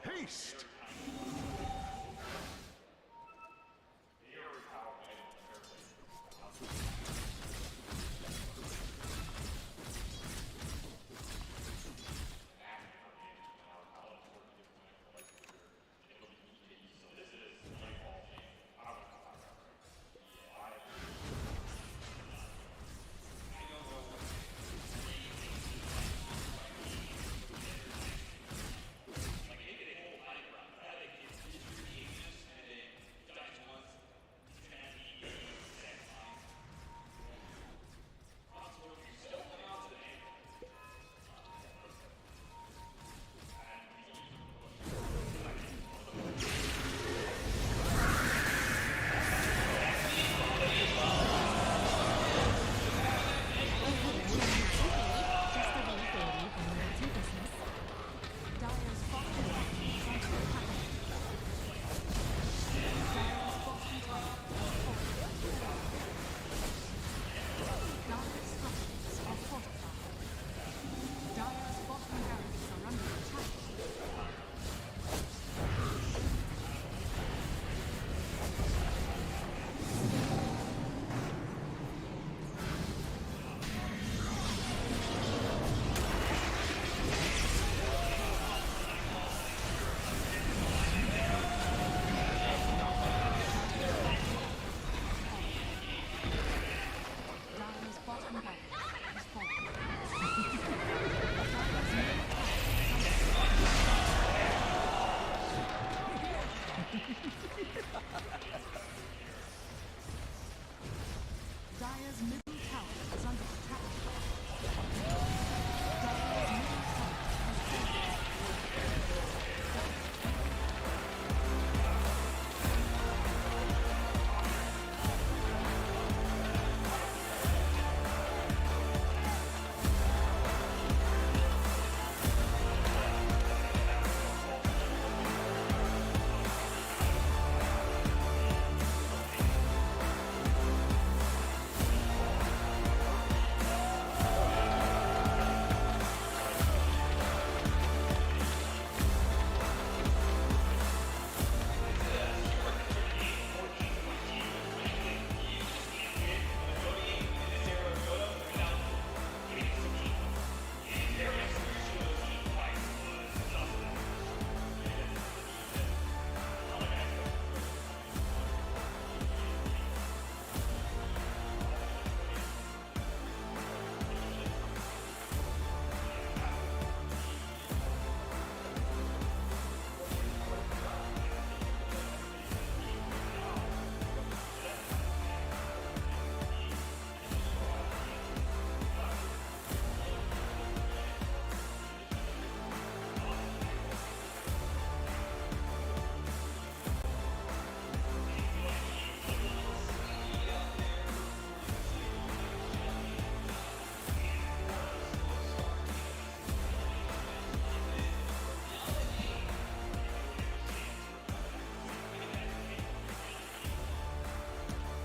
Haste!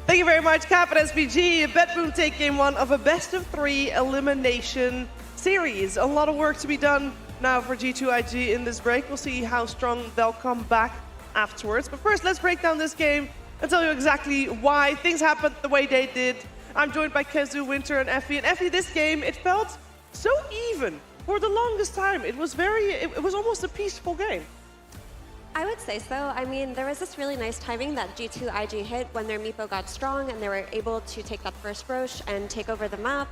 Thank you very much, Cap and SBG. Bedroom take game one of a best-of-3 elimination series. A lot of work to be done now for G2IG in this break. We'll see how strong they'll come back afterwards. But first, let's break down this game and tell you exactly why things happened the way they did. I'm joined by Kezu, Winter, and Effie. And Effie, this game, it felt so even for the longest time. It was almost a peaceful game. I would say so. I mean, there was this really nice timing that G2 IG hit when their Meepo got strong and they were able to take that first Roche and take over the map.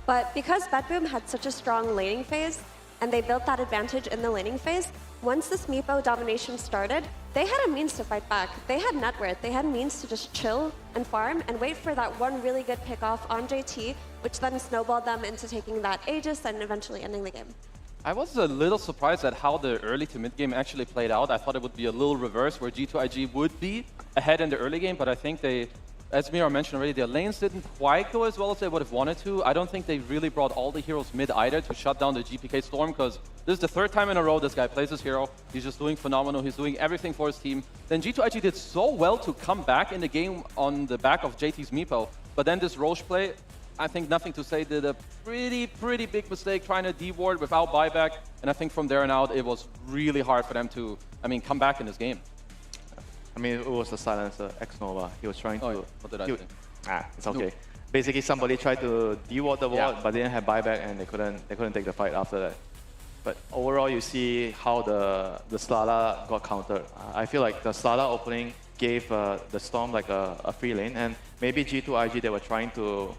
But because BetBoom had such a strong laning phase and they built that advantage in the laning phase, once this Meepo domination started, they had a means to fight back. They had net worth. They had means to just chill and farm and wait for that one really good pick-off on JT, which then snowballed them into taking that Aegis and eventually ending the game. I was a little surprised at how the early to mid game actually played out. I thought it would be a little reverse, where G2IG would be ahead in the early game, but I think they, as Mira mentioned already, their lanes didn't quite go as well as they would have wanted to. I don't think they really brought all the heroes mid either to shut down the GPK Storm, because this is the third time in a row this guy plays his hero. He's just doing phenomenal. He's doing everything for his team. Then G2IG did so well to come back in the game on the back of JT's Meepo, but then this Roche play, I think nothing to say, did a pretty big mistake trying to D-ward without buyback. And I think from there on out, it was really hard for them to, come back in this game. I mean, it was a silencer, X-Nova. He was trying to... What did I think? It's okay. Basically, somebody tried to D-ward the ward, but they didn't have buyback and they couldn't take the fight after that. But overall, you see how the Slala got countered. I feel like the Slala opening gave the Storm like a free lane, and maybe G2IG, they were trying to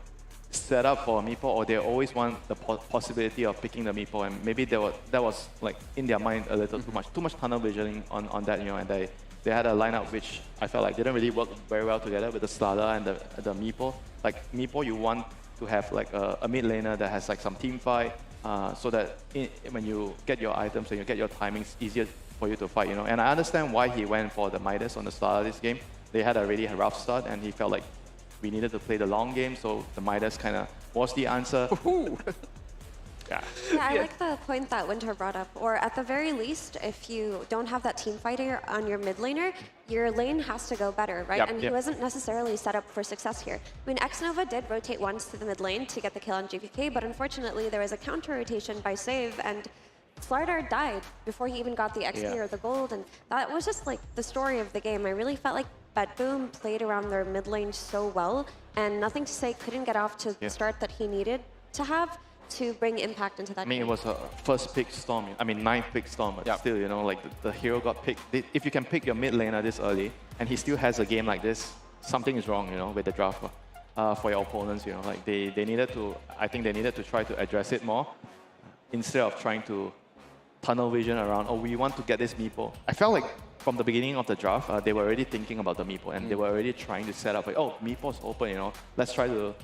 set up for a Meepo, or they always want the possibility of picking the Meepo, and maybe that was like in their mind a little too much tunnel visioning on that, and they had a lineup which I felt like didn't really work very well together with the Slada and the Meepo. Like Meepo, you want to have like a mid laner that has like some team fight, so that when you get your items and you get your timings, easier for you to fight, And I understand why he went for the Midas on the Slada this game. They had a really rough start, and he felt like we needed to play the long game, so the Midas kind of was the answer. Yeah, I like the point that Winter brought up. Or at the very least, if you don't have that team fighter on your mid laner, your lane has to go better, right? And he wasn't necessarily set up for success here. I mean, X-Nova did rotate once to the mid lane to get the kill on GPK, but unfortunately there was a counter rotation by Save, and Slardar died before he even got the XP or the gold, and that was just like the story of the game. I really felt like BetBoom played around their mid lane so well, and nothing to say, couldn't get off to the start that he needed to have to bring impact into that game. It was a first pick Storm, ninth pick Storm, but still, like the hero got picked. If you can pick your mid laner this early, and he still has a game like this, something is wrong, with the draft for your opponents, like they needed to, I think they needed to try to address it more, instead of trying to tunnel vision around, we want to get this Meepo. I felt like from the beginning of the draft, they were already thinking about the Meepo, and they were already trying to set up, like, Meepo's open, let's try to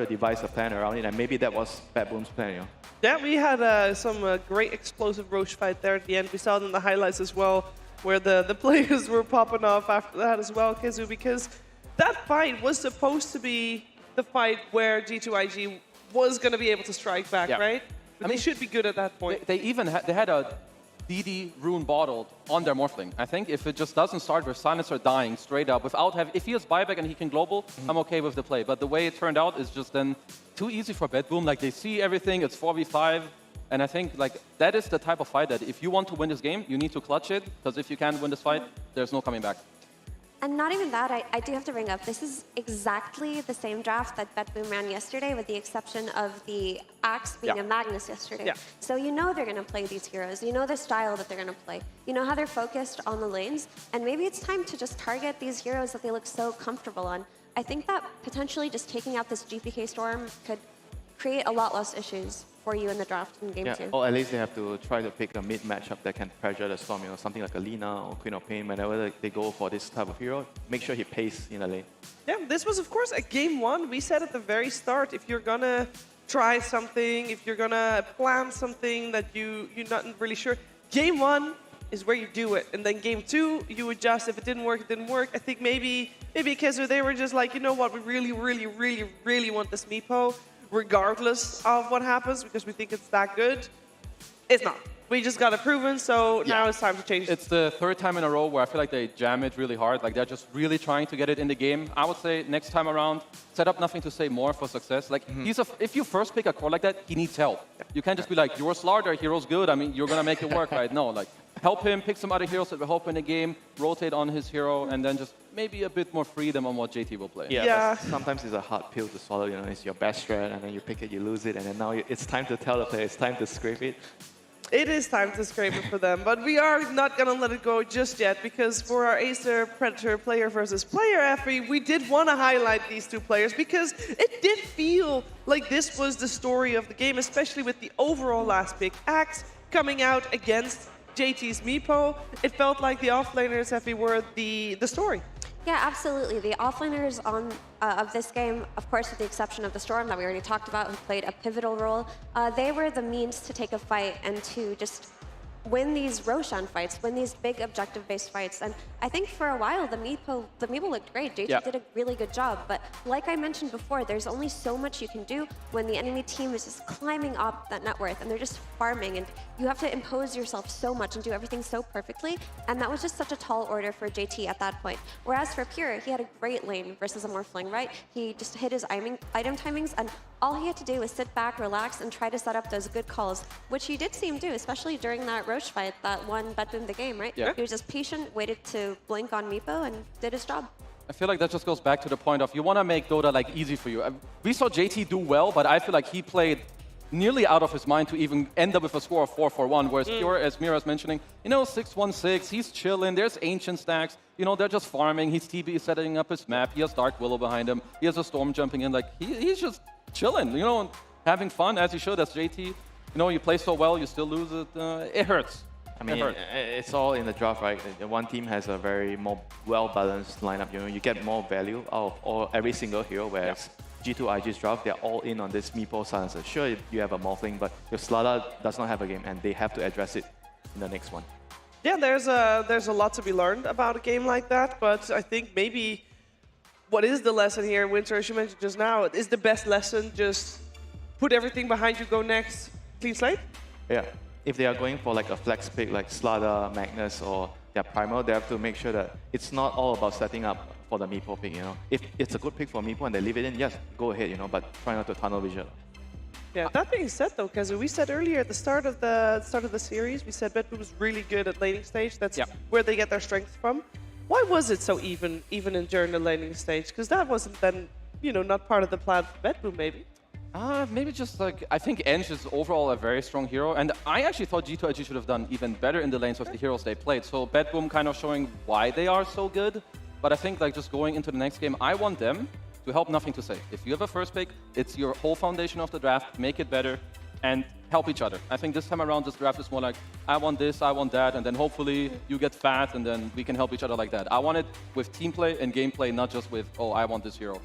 devise a plan around it, and maybe that was BetBoom's plan, Yeah, we had some great explosive Roche fight there at the end. We saw it in the highlights as well, where the players were popping off after that as well, Kizu, because that fight was supposed to be the fight where G2IG was going to be able to strike back, right? But they should be good at that point. They even had a DD rune bottled on their Morphling. I think if it just doesn't start with Silencer dying straight up without having, if he has buyback and he can global, I'm okay with the play. But the way it turned out is just then too easy for BetBoom. Like they see everything, it's 4v5. And I think like that is the type of fight that if you want to win this game, you need to clutch it. Because if you can't win this fight, there's no coming back. And not even that, I do have to bring up, this is exactly the same draft that BetBoom ran yesterday, with the exception of the Axe being a Magnus yesterday. So you know they're going to play these heroes. You know the style that they're going to play. You know how they're focused on the lanes. And maybe it's time to just target these heroes that they look so comfortable on. I think that potentially just taking out this GPK Storm could create a lot less issues for you in the draft in game 2. Or at least they have to try to pick a mid matchup that can pressure the Storm, something like a Lina or Queen of Pain. Whenever they go for this type of hero, make sure he pays in a lane. Yeah, this was of course a game 1. We said at the very start, if you're gonna try something, if you're gonna plan something that you're not really sure, game 1 is where you do it, and then game 2 you adjust. If it didn't work, it didn't work. I think maybe Kezu, they were just like, you know what, we really want this Meepo, regardless of what happens, because we think it's that good. It's not. We just got it proven, so now it's time to change it. It's the third time in a row where I feel like they jam it really hard. Like they're just really trying to get it in the game. I would say next time around, set up nothing to say more for success. Like if you first pick a core like that, he needs help. You can't just be like, your Slardar hero's good. I mean, you're gonna make it work, right? No, like help him, pick some other heroes that will help in the game, rotate on his hero, and then just maybe a bit more freedom on what JT will play. Yeah. Sometimes it's a hard pill to swallow. It's your best strat, and then you pick it, you lose it, and then now it's time to tell the player, it's time to scrape it. It is time to scrape it for them, but we are not going to let it go just yet, because for our Acer Predator player versus player, Effie, we did want to highlight these two players because it did feel like this was the story of the game, especially with the overall last pick Axe coming out against JT's Meepo. It felt like the offlaners, Effie, were the story. Yeah, absolutely. The offlaners of this game, of course, with the exception of the Storm that we already talked about, who played a pivotal role, they were the means to take a fight and to just win these Roshan fights, win these big objective-based fights. And I think for a while, the Meepo looked great. JT did a really good job. But like I mentioned before, there's only so much you can do when the enemy team is just climbing up that net worth and they're just farming. And you have to impose yourself so much and do everything so perfectly. And that was just such a tall order for JT at that point. Whereas for Pure, he had a great lane versus a Morphling, right? He just hit his item timings, and all he had to do was sit back, relax, and try to set up those good calls, which he did seem to, especially during that Roche fight that won Bedboom the game, right? Yeah. He was just patient, waited to blink on Meepo, and did his job. I feel like that just goes back to the point of you want to make Dota like easy for you. We saw JT do well, but I feel like he played nearly out of his mind to even end up with a score of 4-4-1, whereas Pure, as Mira's mentioning, 6-1-6, he's chilling, there's Ancient stacks, they're just farming, he's TB setting up his map, he has Dark Willow behind him, he has a Storm jumping in, like, he's just chilling, having fun, as he should, as JT. You play so well, you still lose it, it hurts. I mean, it's all in the draft, right? One team has a very more well-balanced lineup. You get more value out of every single hero, whereas G2IG's draft, they're all in on this Meepo silencer. Sure, you have a Morphling, but your Slada does not have a game, and they have to address it in the next one. Yeah, there's a lot to be learned about a game like that, but I think maybe what is the lesson here, Winter, as you mentioned just now, is the best lesson just put everything behind you, go next, clean slate? Yeah. If they are going for like a flex pick like Slada, Magnus, or their Primal, they have to make sure that it's not all about setting up for the Meepo pick, If it's a good pick for Meepo and they leave it in, yes, go ahead, but try not to tunnel vision. Yeah, that being said though, Kazu, we said earlier at the start of the series, we said Bedboom was really good at laning stage. That's where they get their strength from. Why was it so even during the laning stage? Because that wasn't then, not part of the plan for Bedboom, maybe. Maybe just like, I think Enge is overall a very strong hero, and I actually thought G2IG should have done even better in the lanes of the heroes they played. So Bedboom kind of showing why they are so good, but I think like just going into the next game, I want them to help Nothing to Say. If you have a first pick, it's your whole foundation of the draft, make it better, and help each other. I think this time around, this draft is more like, I want this, I want that, and then hopefully you get fat, and then we can help each other like that. I want it with team play and gameplay, not just with, oh, I want this hero.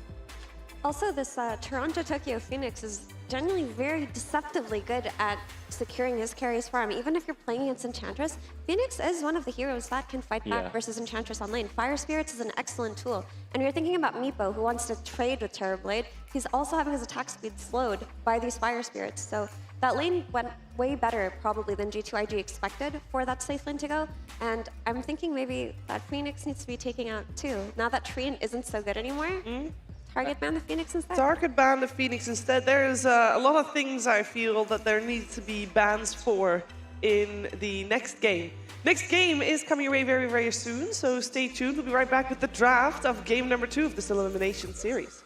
Also, this Toronto-Tokyo Phoenix is generally very deceptively good at securing his carries farm. Even if you're playing against Enchantress, Phoenix is one of the heroes that can fight back versus Enchantress on lane. Fire Spirits is an excellent tool. And you're thinking about Meepo, who wants to trade with Terrorblade. He's also having his attack speed slowed by these Fire Spirits. So that lane went way better, probably, than G2IG expected for that safe lane to go. And I'm thinking maybe that Phoenix needs to be taken out, too. Now that Trine isn't so good anymore, target ban the Phoenix instead. Target ban the Phoenix instead. There's a lot of things I feel that there needs to be bans for in the next game. Next game is coming your way very, very soon, so stay tuned. We'll be right back with the draft of game number 2 of this elimination series.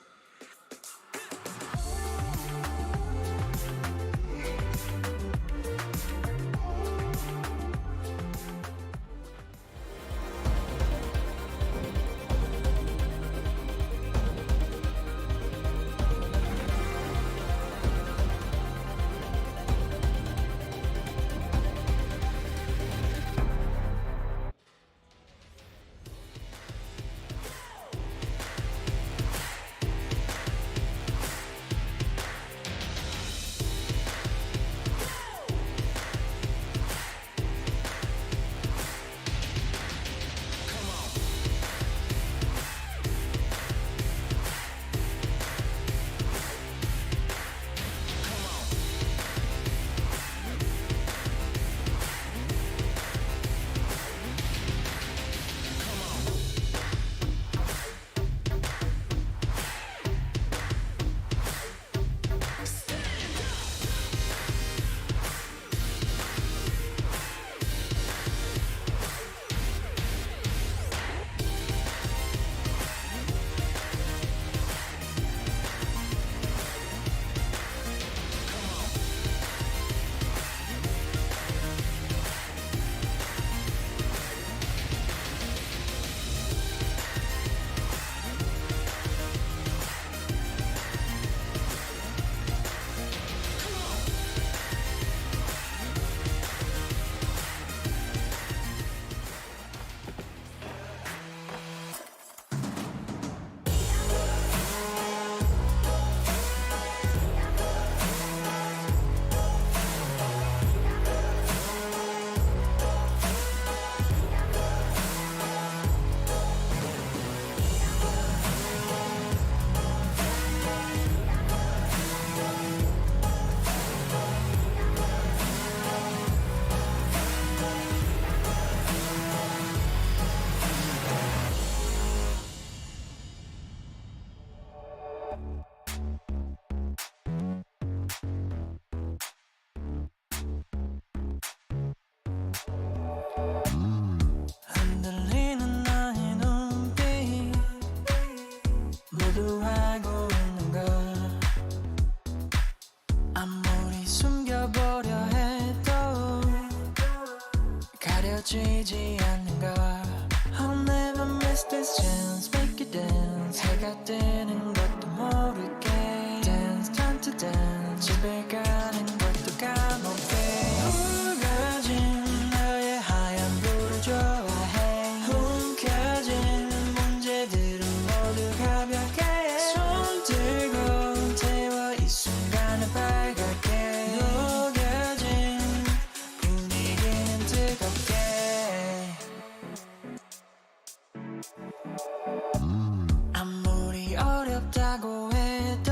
가려지지 않는 걸 I'll never miss this chance Make it dance 해가 뜨는 것도 모르게 Dance time to dance 집에 가는 것도 까먹게 우거진 너의 하얀 불을 좋아해 움켜진 문제들은 모두 가볍게 손 들고 태워 이 순간을 빨갛게 녹여진 분위기는 뜨겁게 아무리 어렵다고 해도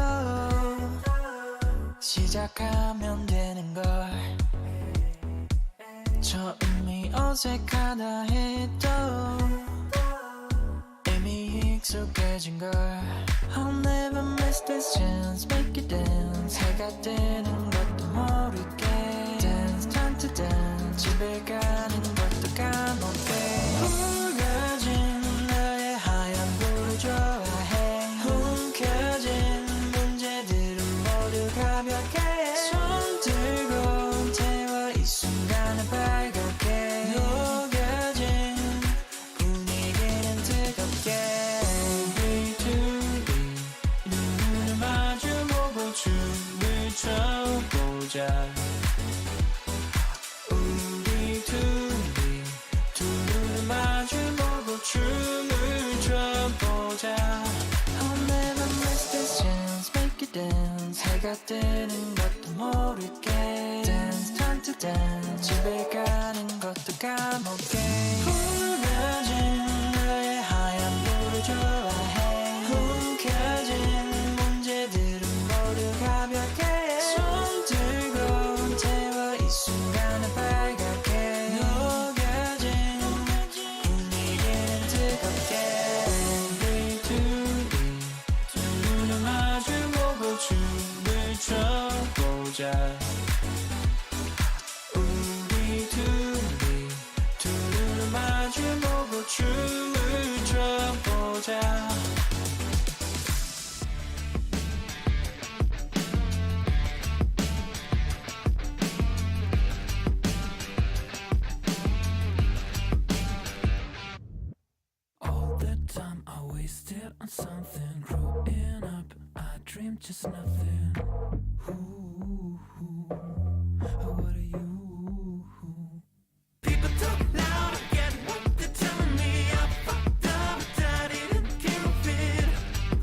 시작하면 되는 걸 처음이 어색하다 해도 이미 익숙해진 걸 I'll never miss this chance Make it dance 해가 뜨는 것도 모르게 Dance time to dance 집에 가는 것도 까먹게 우거진 너의 하얀 불을 좋아해 움켜진 문제들은 모두 가볍게 손 들고 태워 이 순간을 빨갛게 녹여진 분위기는 뜨겁게 우리 둘이 눈을 마주보고 춤을 춰보자 우리 둘이 두 눈을 마주보고 춤을 춰보자 I'll never miss this chance Make it dance 해가 뜨는 것도 모르게 Dance time to dance 집에 가는 것도 까먹게 우거진 너의 하얀 불을 좋아해 움켜진 문제들은 모두 가볍게 손 들고 태워 이 순간을 빨갛게 녹여진 분위기는 뜨겁게 우리 둘이 두 눈을 마주보고 춤을 춰보자 우리 둘이 두 눈을 마주보고 춤을 춰보자 All the time I wasted on something growing up I dreamed just nothing Ooh, what are you? People talk loud, I get what they're telling me I fucked up, but I didn't give a fit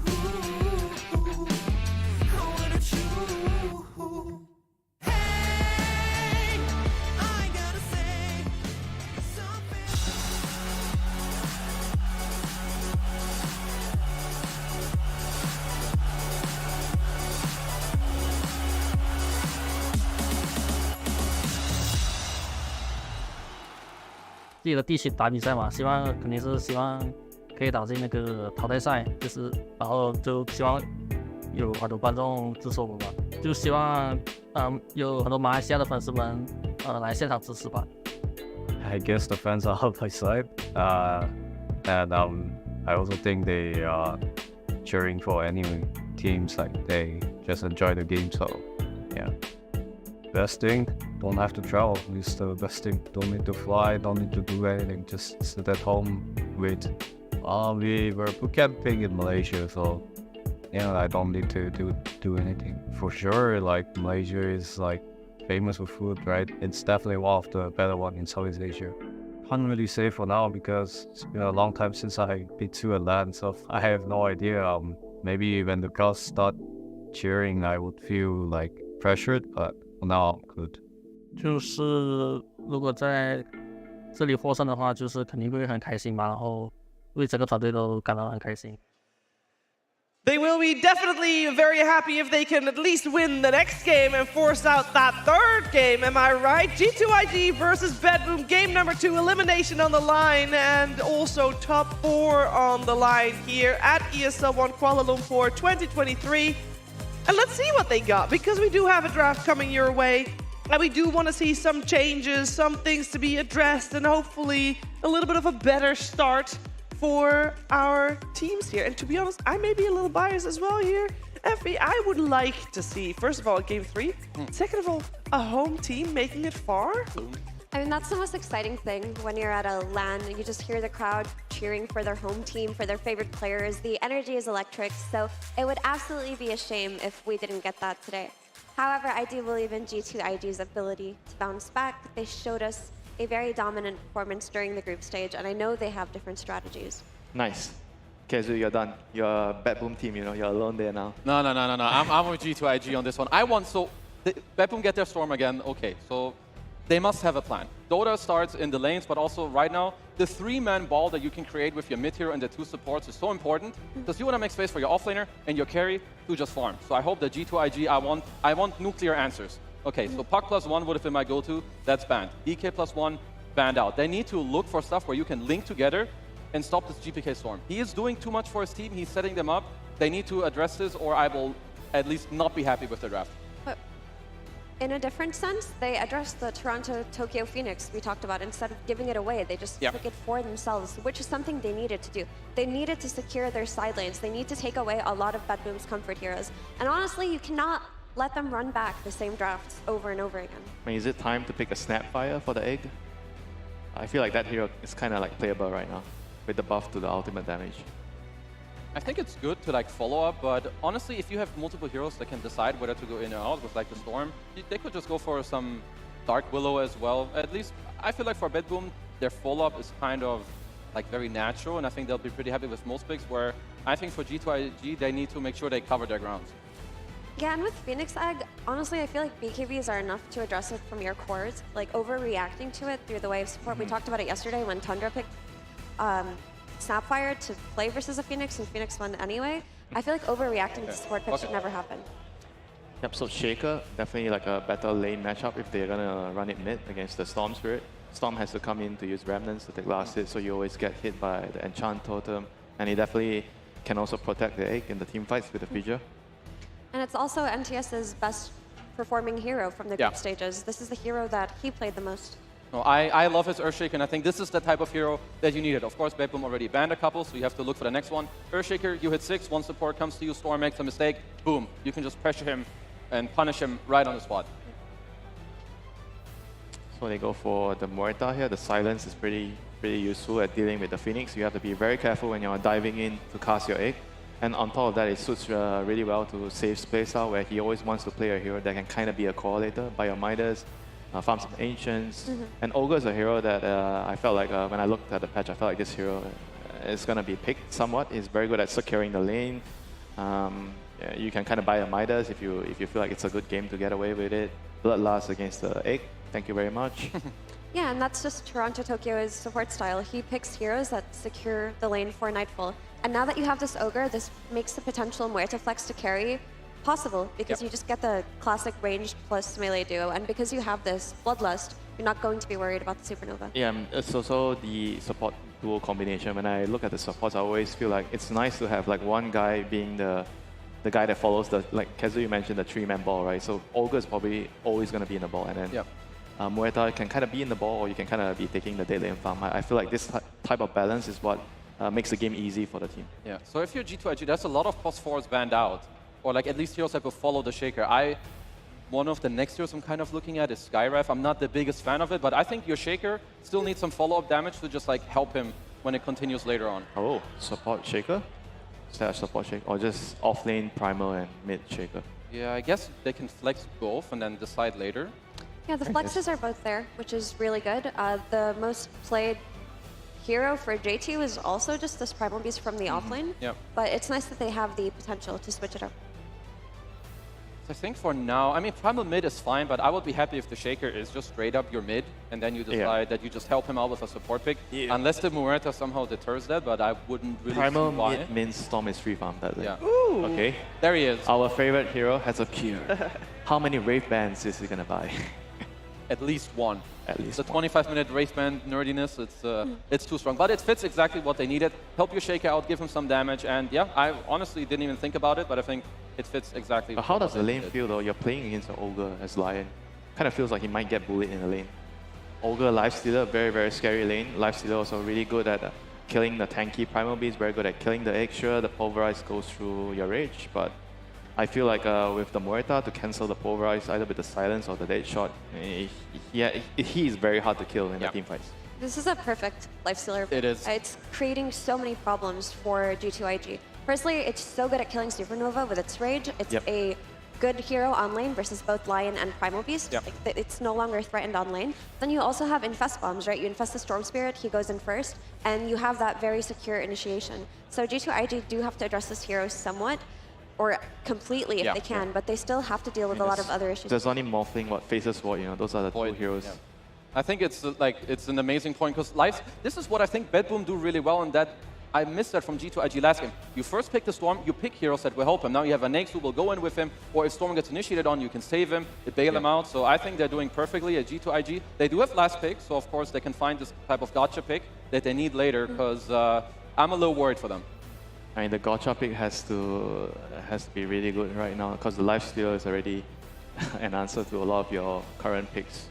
Ooh, what did you? Hey, I gotta say something自己的地区打比赛嘛，肯定是希望可以打进那个淘汰赛，然后就希望有很多观众支持我们吧，就希望有很多马来西亚的粉丝们来现场支持吧。I guess the fans are on my side, and I also think they are cheering for any teams, like they just enjoy the game. So yeah. Best thing, don't have to travel. It's the best thing. Don't need to fly, don't need to do anything. Just sit at home, wait. We were boot camping in Malaysia, so I don't need to do anything. For sure, like Malaysia is like famous for food, right? It's definitely one of the better ones in Southeast Asia. Can't really say for now because it's been a long time since I've been to a land, so I have no idea. Maybe when the girls start cheering, I would feel like pressured, but for now I'm good. 就是如果在这里获胜的话，就是肯定会很开心吧，然后为整个团队都感到很开心。They will be definitely very happy if they can at least win the next game and force out that third game, am I right? G2IG versus Bedroom, game number 2, elimination on the line, and also top 4 on the line here at ESL 1 Kuala Lumpur 2023. And let's see what they got, because we do have a draft coming your way, and we do want to see some changes, some things to be addressed, and hopefully a little bit of a better start for our teams here. And to be honest, I may be a little biased as well here. Effie, I would like to see, first of all, game 3. Second of all, a home team making it far. I mean, that's the most exciting thing when you're at a LAN. You just hear the crowd cheering for their home team, for their favorite players. The energy is electric, so it would absolutely be a shame if we didn't get that today. However, I do believe in G2IG's ability to bounce back. They showed us a very dominant performance during the group stage, and I know they have different strategies. Nice. Kezu, you're done. You're a Bad Boom team, you know, you're alone there now. No. I'm with G2IG on this one. Bad Boom get their Storm again. Okay, so they must have a plan. Dota starts in the lanes, but also right now, the 3-man ball that you can create with your mid hero and the 2 supports is so important because you want to make space for your offlaner and your carry to just farm. So I hope that G2IG, I want nuclear answers. Okay, so Puck +1 would have been my go-to. That's banned. DK +1, banned out. They need to look for stuff where you can link together and stop this GPK Storm. He is doing too much for his team. He's setting them up. They need to address this or I will at least not be happy with the draft. In a different sense, they addressed the Toronto-Tokyo Phoenix we talked about. Instead of giving it away, they just took it for themselves, which is something they needed to do. They needed to secure their side lanes. They need to take away a lot of Bad Boom's comfort heroes. And honestly, you cannot let them run back the same drafts over and over again. I mean, is it time to pick a Snapfire for the egg? I feel like that hero is kind of like playable right now, with the buff to the ultimate damage. I think it's good to like follow up, but honestly, if you have multiple heroes that can decide whether to go in or out with like the Storm, they could just go for some Dark Willow as well. At least I feel like for Bad Boom, their follow up is kind of like very natural, and I think they'll be pretty happy with most picks. Where I think for G2IG, they need to make sure they cover their grounds. Yeah, and with Phoenix Egg, honestly, I feel like BKBs are enough to address it from your cores. Like overreacting to it through the wave support. We talked about it yesterday when Tundra picked Snapfire to play versus a Phoenix, and Phoenix won anyway. I feel like overreacting to support picks should never happen. Yep, so Shaker, definitely like a better lane matchup if they're gonna run it mid against the Storm Spirit. Storm has to come in to use Remnants to take last hit, so you always get hit by the Enchant Totem, and he definitely can also protect the egg in the team fights with the Fissure. And it's also NTS's best performing hero from the group stages. This is the hero that he played the most. No, I love his Earthshaker, and I think this is the type of hero that you needed. Of course, Bad Boom already banned a couple, so you have to look for the next one. Earthshaker, you hit 6, one support comes to you, Storm makes a mistake, boom. You can just pressure him and punish him right on the spot. So they go for the Morita here. The silence is pretty useful at dealing with the Phoenix. You have to be very careful when you're diving in to cast your egg. And on top of that, it suits really well to Safe's playstyle, where he always wants to play a hero that can kind of be a correlator by your Midas, farm some Ancients. And Ogre is a hero that I felt like when I looked at the patch, I felt like this hero is going to be picked somewhat. He's very good at securing the lane. You can kind of buy a Midas if you feel like it's a good game to get away with it. Bloodlust against the egg. Thank you very much. Yeah, and that's just Toronto-Tokyo's support style. He picks heroes that secure the lane for Nightfall. And now that you have this Ogre, this makes the potential Muerta flex to carry possible, because you just get the classic ranged plus melee duo, and because you have this Bloodlust, you're not going to be worried about the Supernova. Yeah, it's also the support duo combination. When I look at the supports, I always feel like it's nice to have like one guy being the guy that follows the, like Kezu, you mentioned the 3-man ball, right? So Ogre is probably always going to be in the ball, and then Muerta can kind of be in the ball, or you can kind of be taking the dead lane farm. I feel like this type of balance is what makes the game easy for the team. Yeah, so if you're G2IG, there's a lot of +4s banned out, or like at least heroes that will follow the Shaker. One of the next heroes I'm kind of looking at is Skyref. I'm not the biggest fan of it, but I think your Shaker still needs some follow-up damage to just like help him when it continues later on. Oh, support Shaker? Is that a support Shaker? Or just off-lane Primal and mid Shaker? Yeah, I guess they can flex both and then decide later. Yeah, the flexes are both there, which is really good. The most played hero for J2 is also just this Primal Beast from the offlane. But it's nice that they have the potential to switch it up. So I think for now, I mean, Primal mid is fine, but I would be happy if the Shaker is just straight up your mid, and then you decide that you just help him out with a support pick. Unless the Muerta somehow deters that, but I wouldn't really Primal see why. mid means Storm is free farm that lane. Ooh. Okay. There he is. Our favorite hero has appeared. How many Wraith Bands is he going to buy? At least one. At least the 25-minute Wraith Band nerdiness, it's too strong. But it fits exactly what they needed. Help your Shaker out, give him some damage, and yeah, I honestly didn't even think about it, but I think it fits exactly. How does the lane feel though? You're playing against an Ogre as Lion. Kind of feels like he might get bullied in the lane. Ogre, Lifestealer, very, very scary lane. Lifestealer also really good at killing the tanky Primal Beast, very good at killing the egg. Sure, the Pulverize goes through your rage, but I feel like with the Morita to cancel the pulverize either with the silence or the dead shot, he is very hard to kill in the team fights. This is a perfect lifestealer. It is. It's creating so many problems for G2IG. Firstly, it's so good at killing Supernova with its rage. It's a good hero on lane versus both Lion and Primal Beast. Like, it's no longer threatened on lane. Then you also have infest bombs, right? You infest the Storm Spirit, he goes in first, and you have that very secure initiation. So G2IG do have to address this hero somewhat, or completely if they can, but they still have to deal with a lot of other issues. There's only Morphling, Faces Void, those are the two heroes. Yeah. I think it's it's an amazing point because this is what I think Bedboom do really well, and that I missed that from G2IG last game. You first pick the Storm, you pick heroes that will help him. Now you have a Nax who will go in with him, or if Storm gets initiated on, you can save him, bail him out. So I think they're doing perfectly at G2IG. They do have last pick, so of course they can find this type of gotcha pick that they need later, because I'm a little worried for them. I mean, the gotcha pick has to be really good right now, because the lifesteal is already an answer to a lot of your current picks.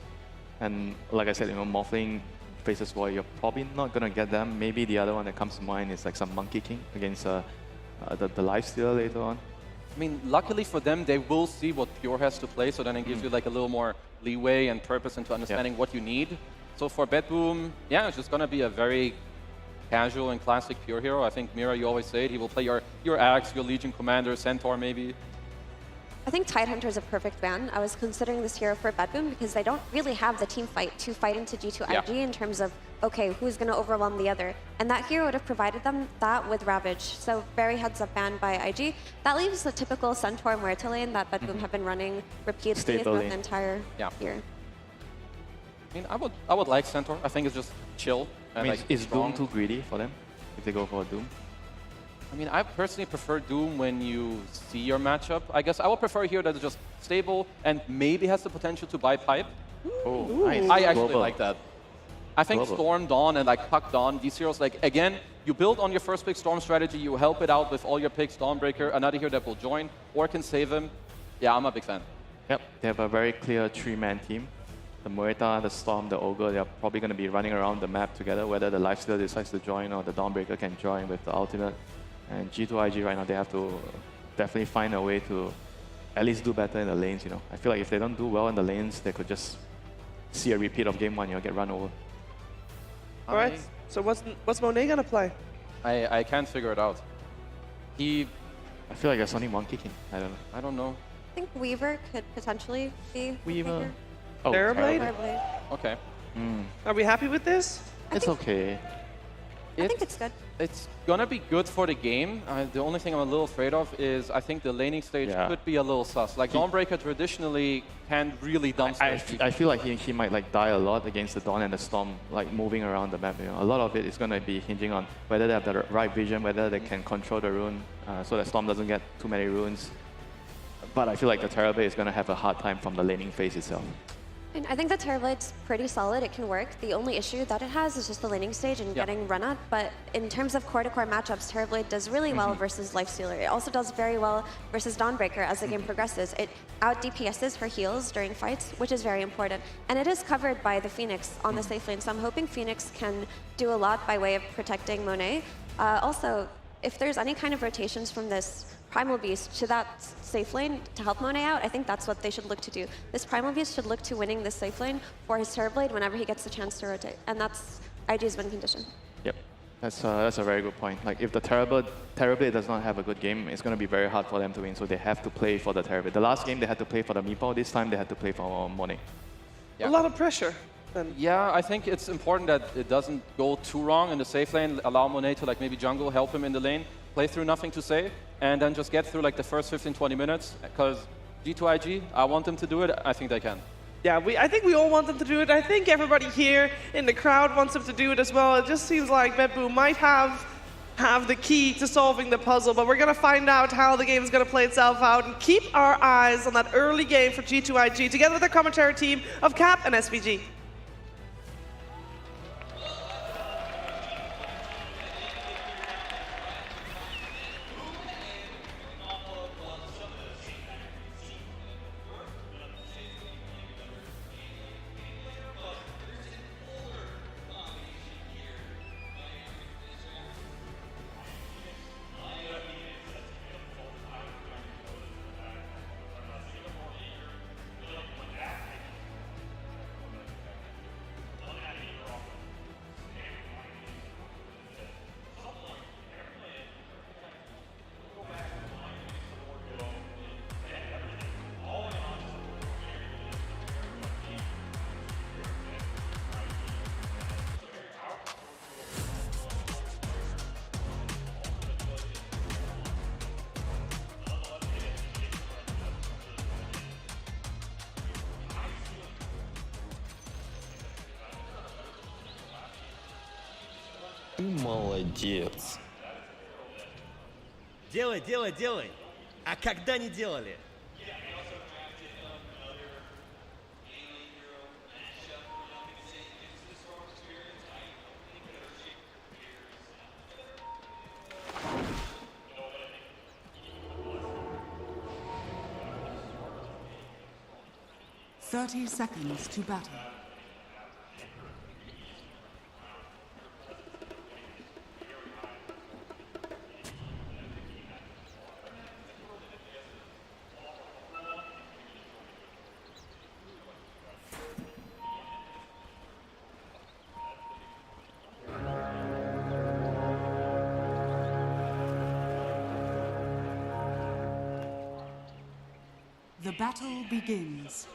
And like I said, Morphling, Faces Void, you're probably not going to get them. Maybe the other one that comes to mind is like some Monkey King against the lifesteal later on. I mean, luckily for them, they will see what Pure has to play, so then it gives you like a little more leeway and purpose into understanding what you need. So for Bedboom, yeah, it's just going to be a very casual and classic Pure hero. I think, Mira, you always say it, he will play your Axe, your Legion Commander, Centaur maybe. I think Tidehunter is a perfect ban. I was considering this hero for Bedboom because they don't really have the team fight to fight into G2IG in terms of, okay, who's going to overwhelm the other? And that hero would have provided them that with Ravage. So very heads-up ban by IG. That leaves the typical Centaur Muerta lane that Bedboom have been running repeatedly throughout the entire year. I mean, I would like Centaur. I think it's just chill. I mean, is Doom too greedy for them if they go for a Doom? I mean, I personally prefer Doom when you see your matchup. I guess I would prefer a hero that is just stable and maybe has the potential to buy pipe. Oh, nice. I actually like that. I think Storm, Dawn, and like Puck Dawn, these heroes, like, again, you build on your first pick Storm strategy, you help it out with all your picks, Dawnbreaker, another hero that will join or can save him. Yeah, I'm a big fan. Yep, they have a very clear three-man team. The Muerta, the Storm, the Ogre, they're probably going to be running around the map together, whether the Lifestealer decides to join or the Dawnbreaker can join with the Ultimate. And G2IG right now, they have to definitely find a way to at least do better in the lanes, I feel like if they don't do well in the lanes, they could just see a repeat of game 1, get run over. All right, so what's Monet gonna play? I can't figure it out. I feel like there's only Monkey King. I don't know. I think Weaver could potentially be Weaver. Oh, Terrorblade? Okay. Are we happy with this? It's okay. I think it's good. It's gonna be good for the game. The only thing I'm a little afraid of is I think the laning stage could be a little sus. Like Dawnbreaker traditionally can really dump stage. I feel like he might die a lot against the Dawn and the Storm, like moving around the map. A lot of it is gonna be hinging on whether they have the right vision, whether they can control the rune, so that Storm doesn't get too many runes. But I feel like the Terrorblade is gonna have a hard time from the laning phase itself. And I think the Terrorblade's pretty solid. It can work. The only issue that it has is just the laning stage and getting run at. But in terms of core-to-core matchups, Terrorblade does really well versus Lifestealer. It also does very well versus Dawnbreaker as the game progresses. It out-DPSs for heals during fights, which is very important. And it is covered by the Phoenix on the safe lane, so I'm hoping Phoenix can do a lot by way of protecting Monet. Also, if there's any kind of rotations from this Primal Beast to that safe lane to help Monet out, I think that's what they should look to do. This Primal Beast should look to winning this safe lane for his Terrorblade whenever he gets the chance to rotate. And that's IG's win condition. Yep, that's a very good point. Like if the Terrorblade does not have a good game, it's going to be very hard for them to win, so they have to play for the Terrorblade. The last game they had to play for the Meepo, this time they had to play for Monet. A lot of pressure. Then. Yeah, I think it's important that it doesn't go too wrong in the safe lane. Allow Monet to like maybe jungle, help him in the lane, play through nothing to say, and then just get through like the first 15-20 minutes. Because G2IG, I want them to do it. I think they can. Yeah, I think we all want them to do it. I think everybody here in the crowd wants them to do it as well. It just seems like Bedboom might have the key to solving the puzzle, but we're going to find out how the game is going to play itself out and keep our eyes on that early game for G2IG together with the commentary team of Cap and SVG. Ты молодец. Делай, делай, делай. А когда не делали? Thirty seconds to battle. The battle begins.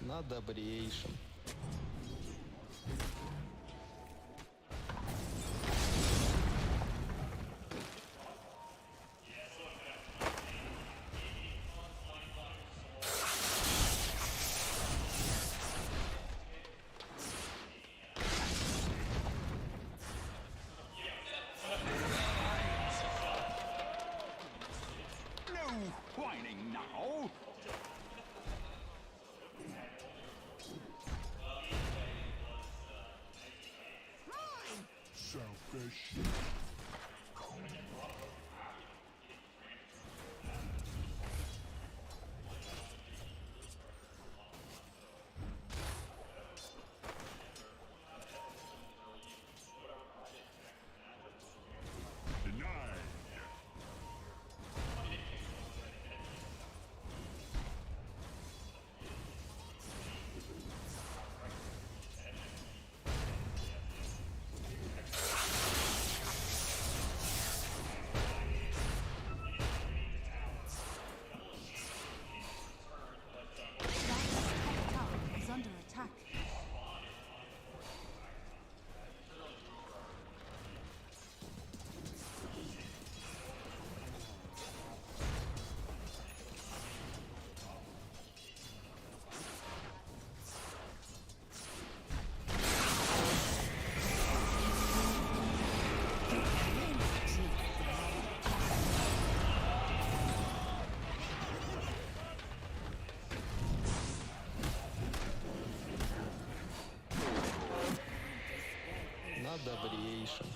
На добрейшем. Now. Selfish. Denied. Tower is under attack. На добрейшем.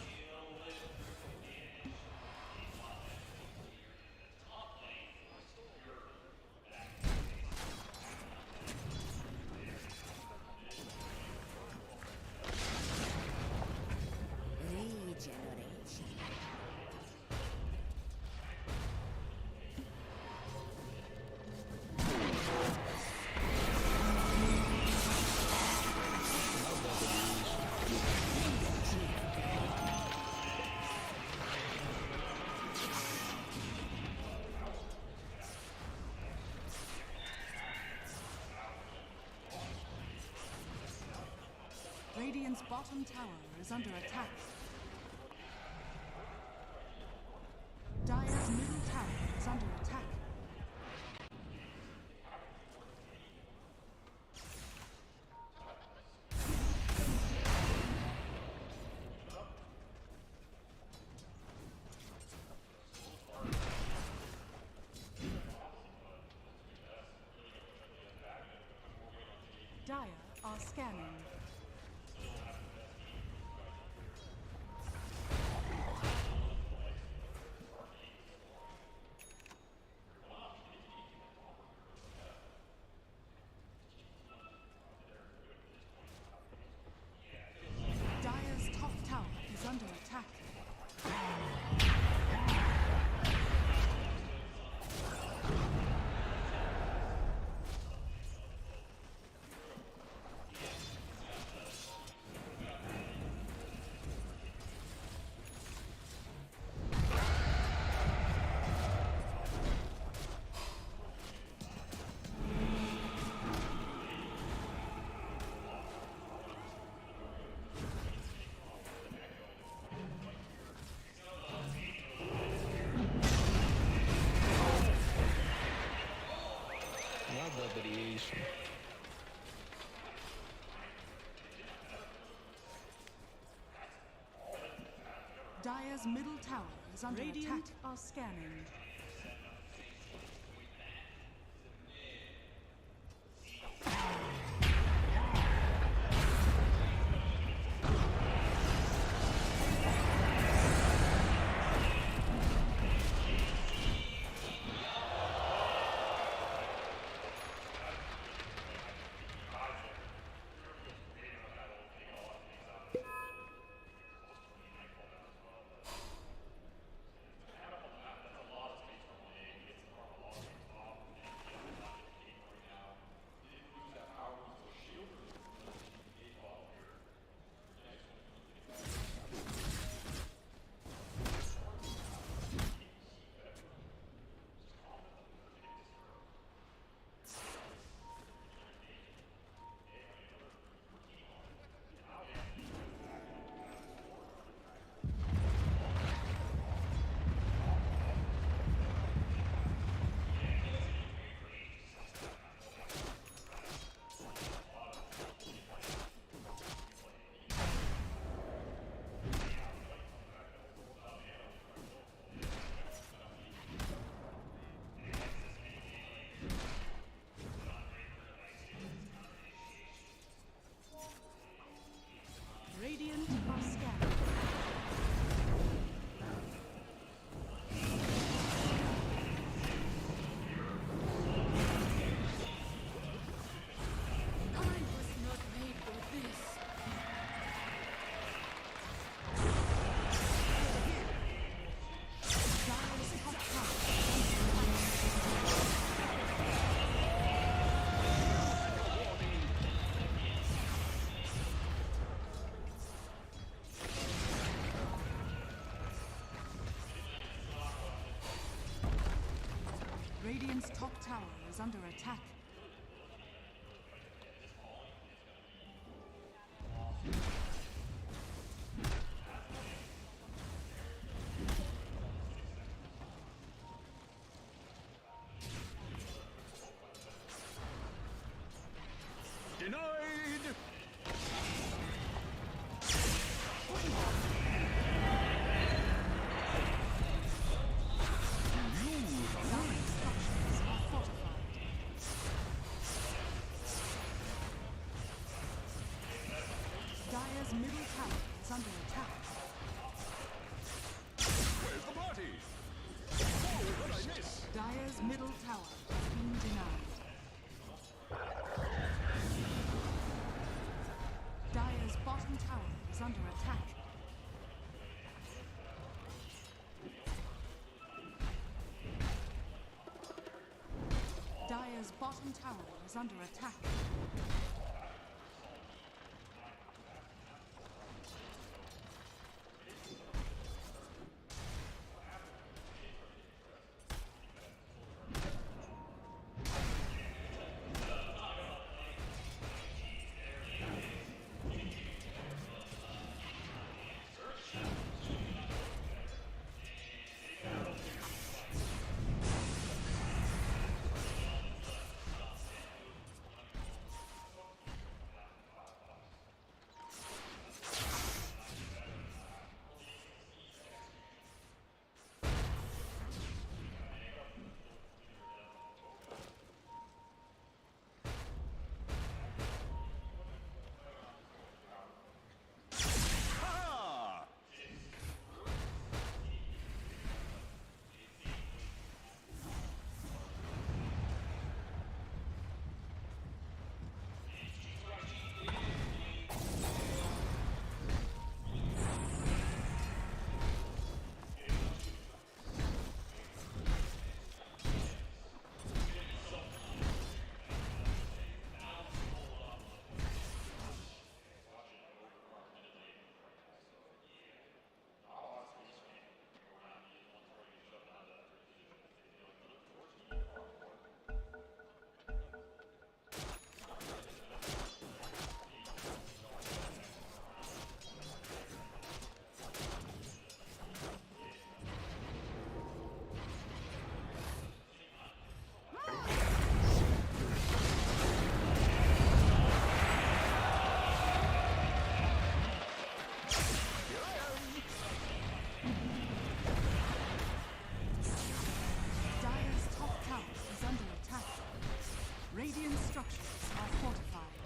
Radiant's bottom tower is under attack. Dire's middle tower is under attack. Dire are scanning. Dire's top tower is under attack. На добрейшем. Dire's middle tower is under attack. Are scanning. Radiant's top tower is under attack. Denied! Dire's middle tower is under attack. Where's the party? Oh, what I miss? Dire's middle tower has been denied. Dire's bottom tower is under attack. Dire's bottom tower is under attack. Radiant structures are fortified.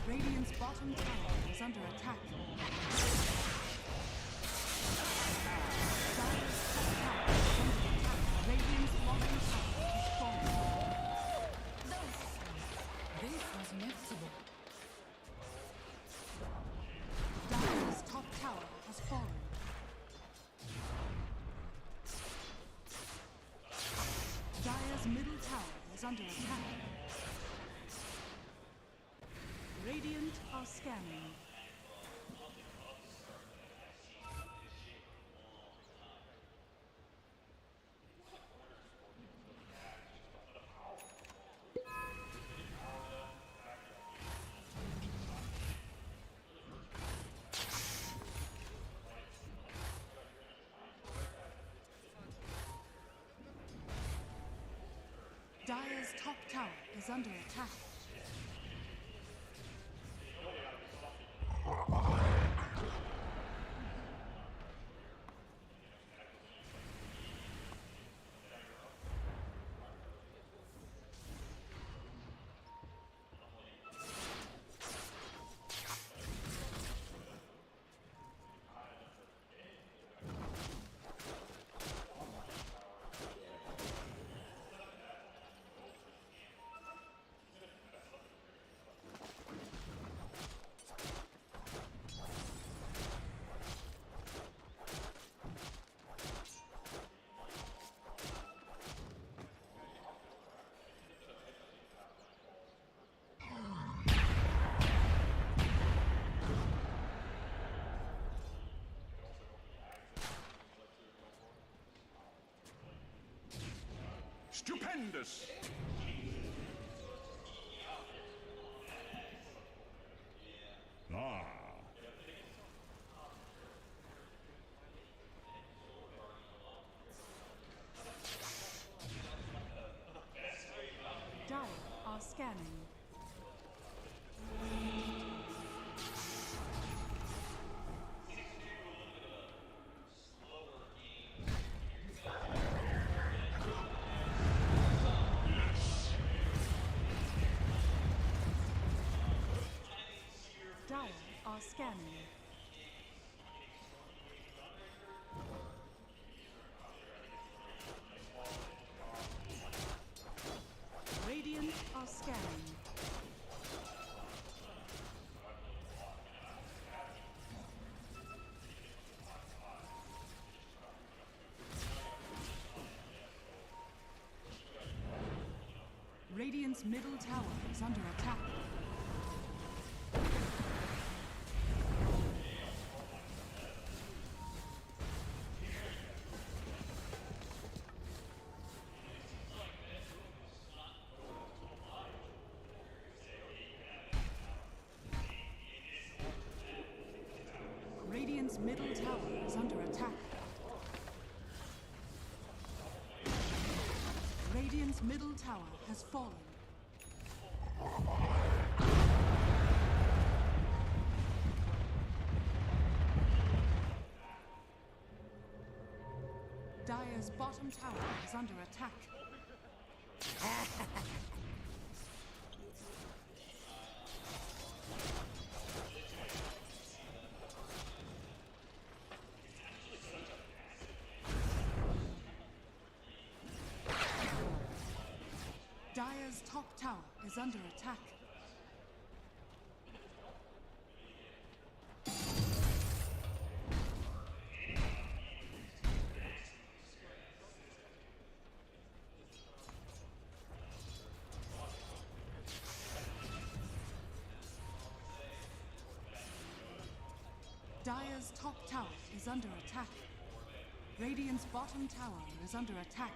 Radiant's bottom tower is under attack. Dire's top tower is under attack. Radiant's bottom tower is falling. This was inevitable. Dire's top tower has fallen. Dire's middle tower is under attack. Radiant are scanning. Dire's top tower is under attack. Stupendous! Ah. Dire are scanning. Dire are scanning. Radiant are scanning. Radiant's middle tower is under attack. Radiant's middle tower is under attack. Radiant's middle tower has fallen. Dire's bottom tower is under attack. Dire's top tower is under attack. Dire's top tower is under attack. Radiant's bottom tower is under attack.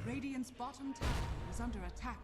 Radiant's bottom tower is under attack.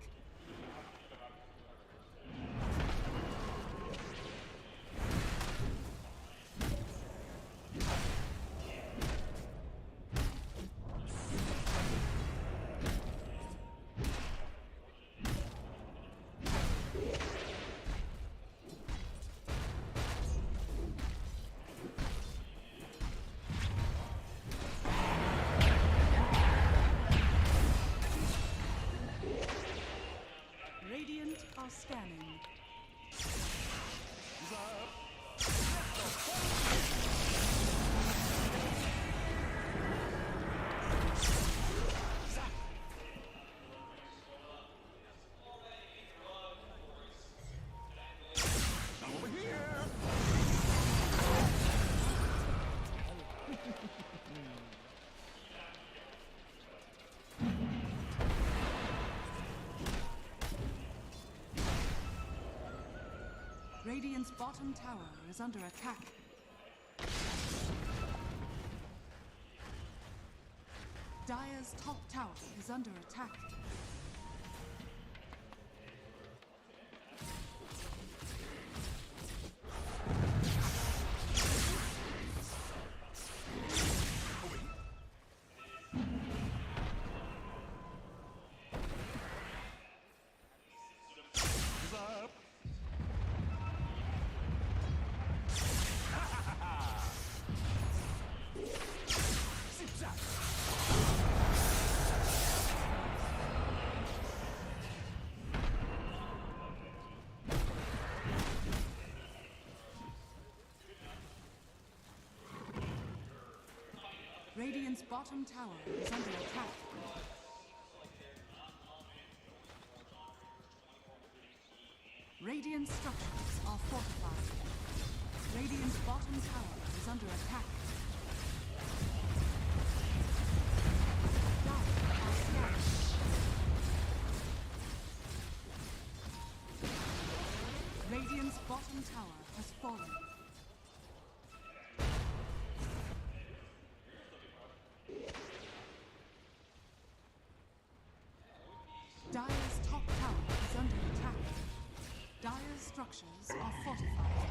Radiant's bottom tower is under attack. Dire's top tower is under attack. Radiant's bottom tower is under attack. Radiant structures are fortified. Radiant's bottom tower is under attack. Dire are scanning. Radiant's bottom tower has fallen. Dire's top tower is under attack. Dire's structures are fortified.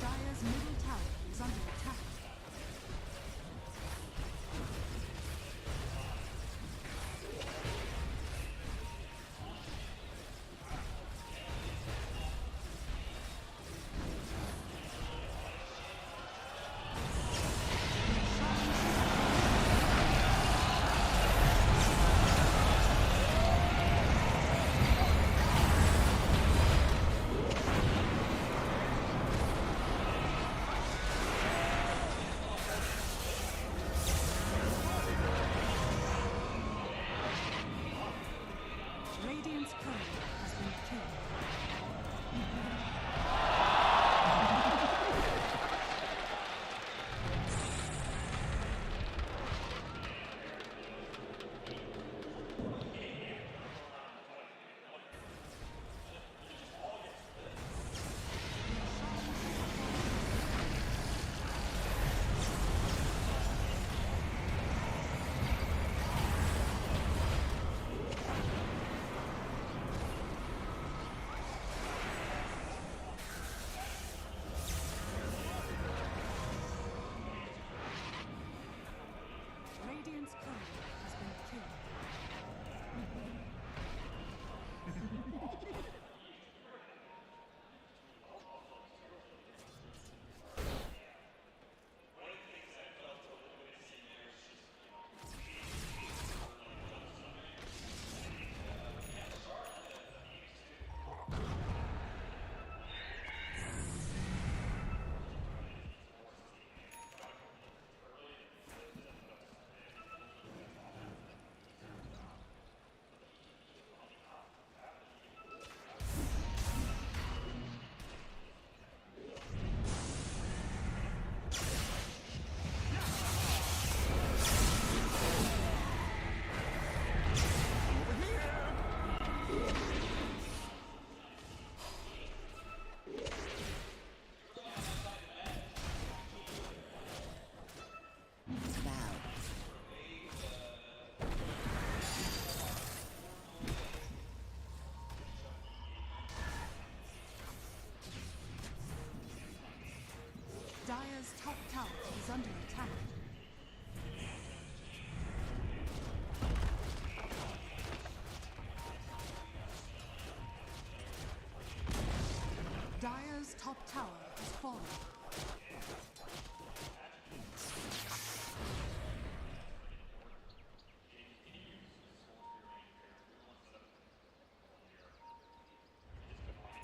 Dire's middle tower is under attack. Radiant's courier has been killed. Radiant's courier has been killed. Dire's top tower is under attack. Dire's top tower has fallen.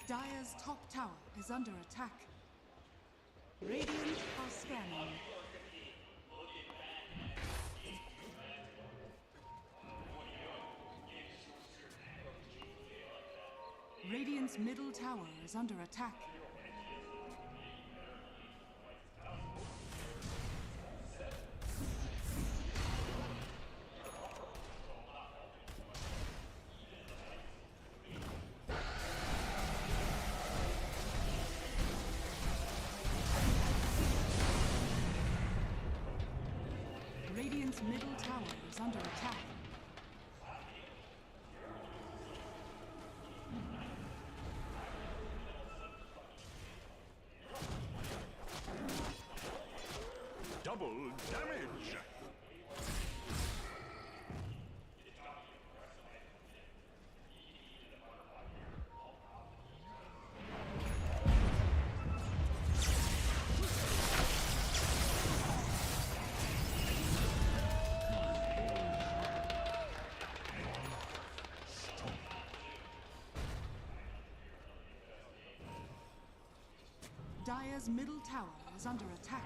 Dire's top tower is under attack. Radiant are scanning. Radiant's middle tower is under attack. Radiant's middle tower is under attack. Double damage. Dire's middle tower is under attack.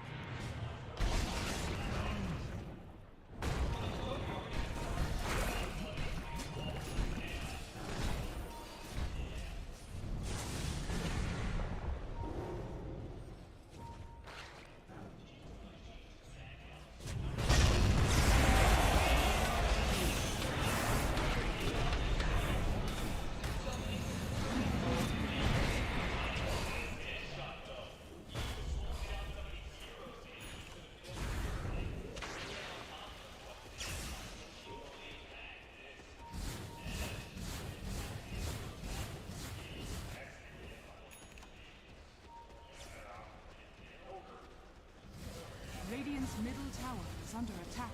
Radiant's middle tower is under attack.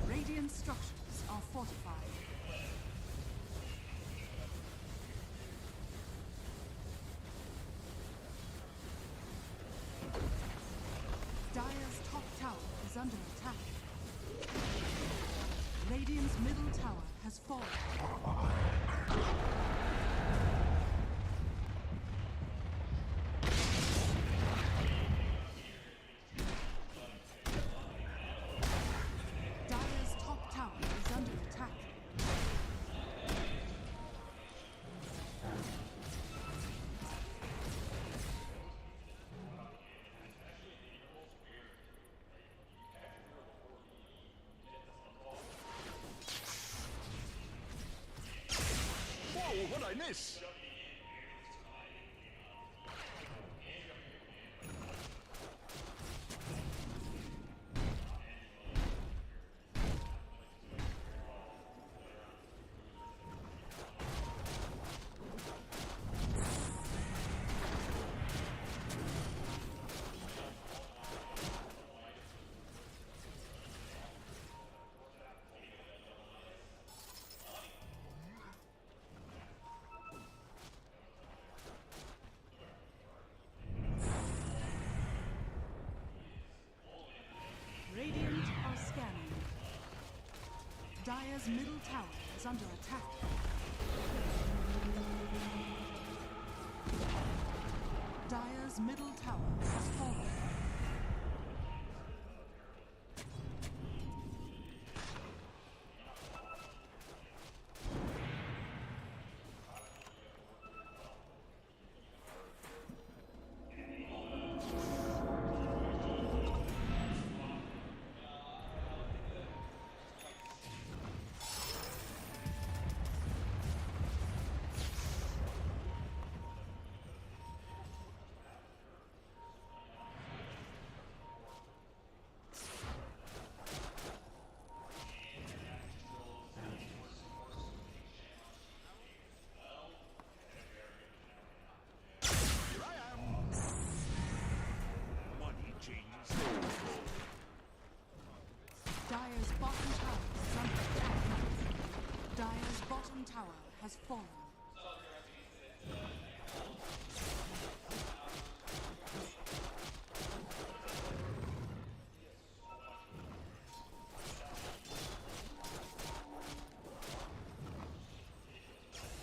Radiant structures are fortified. Dire's top tower is under attack. Radiant's middle tower has fallen. Whoa, what'd I miss? Radiant are scanning. Dire's middle tower is under attack. Dire's middle tower has fallen. Dire's bottom tower is under attack. Dire's bottom tower has fallen.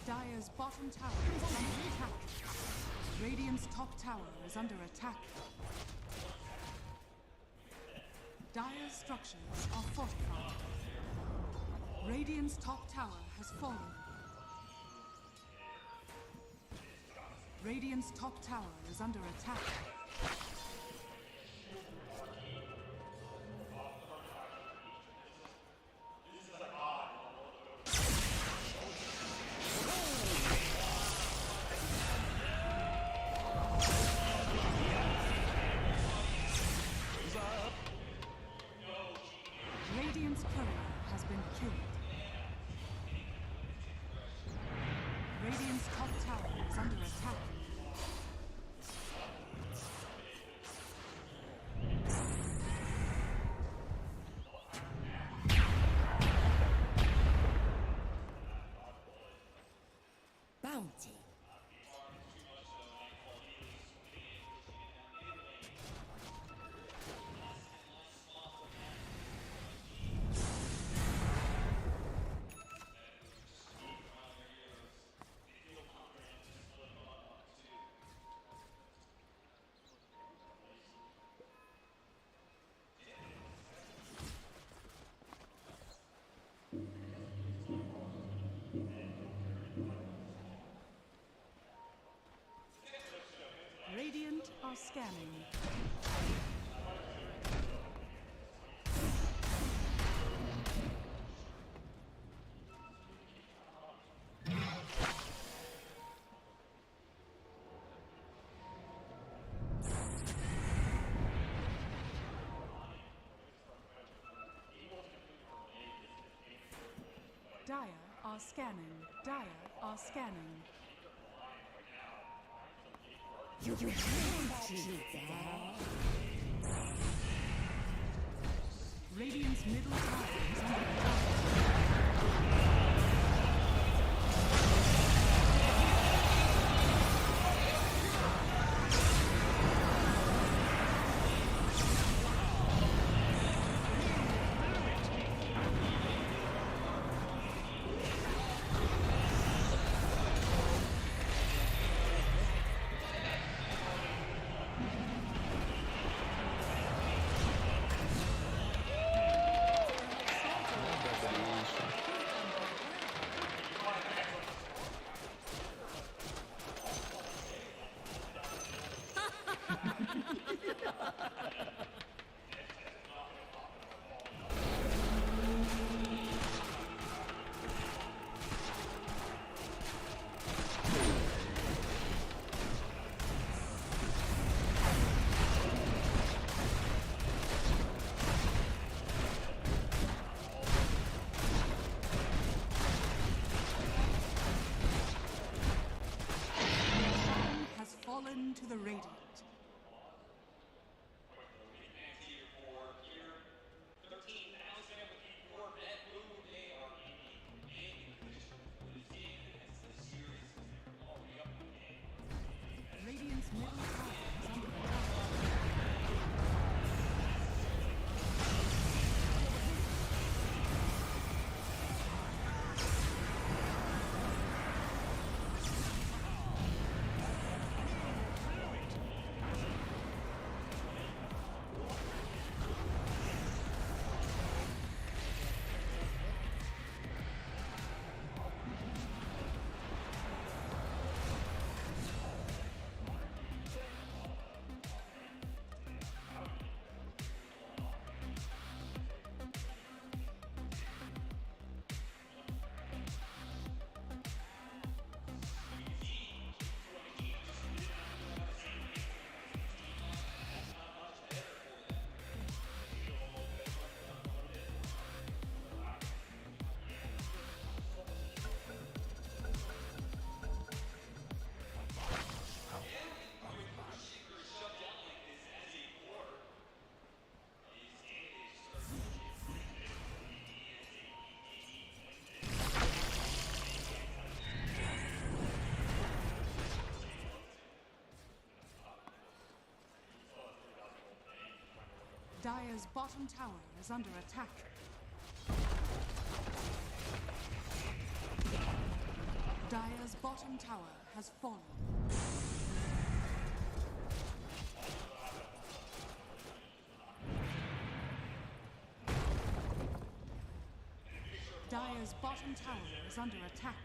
Dire's bottom tower is under attack. Radiant's top tower is under attack. Dire's structures are fortified. Radiant's top tower has fallen. Radiant's top tower is under attack. Radiant's courier has been killed. Radiant's top tower is under attack. Bounty. Radiant are scanning. Dire are scanning. Dire are scanning. You Radiant's middle tower is under attack. Fallen to the Radiant. Radiant's middle tower is under attack. Dire's bottom tower is under attack. Dire's bottom tower has fallen. Dire's bottom tower is under attack.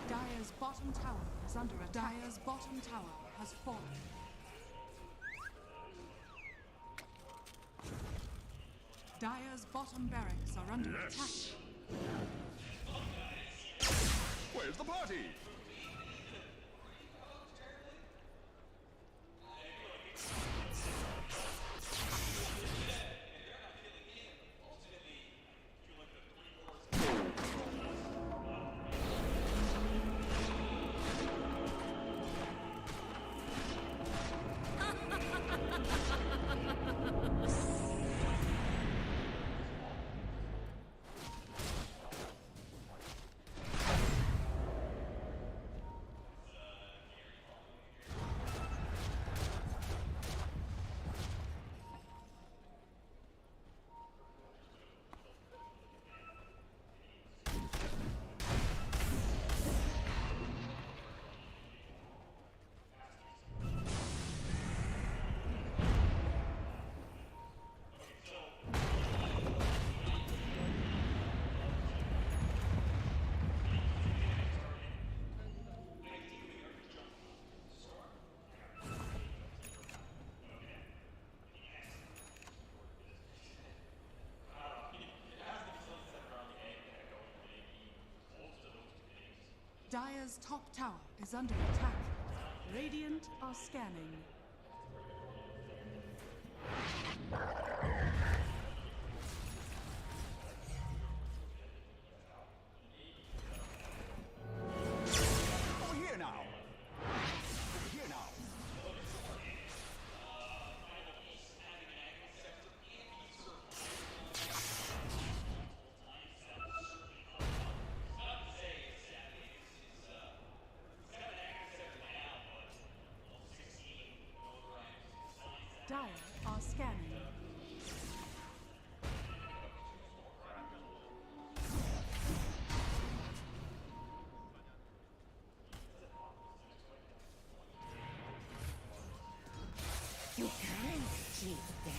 Dire's bottom tower is under attack. Dire's bottom tower has fallen. Dire's bottom barracks are under attack. Where's the party? Dire's top tower is under attack. Radiant are scanning. Over here now. Over here now. Dire are scanning. You can't keep that.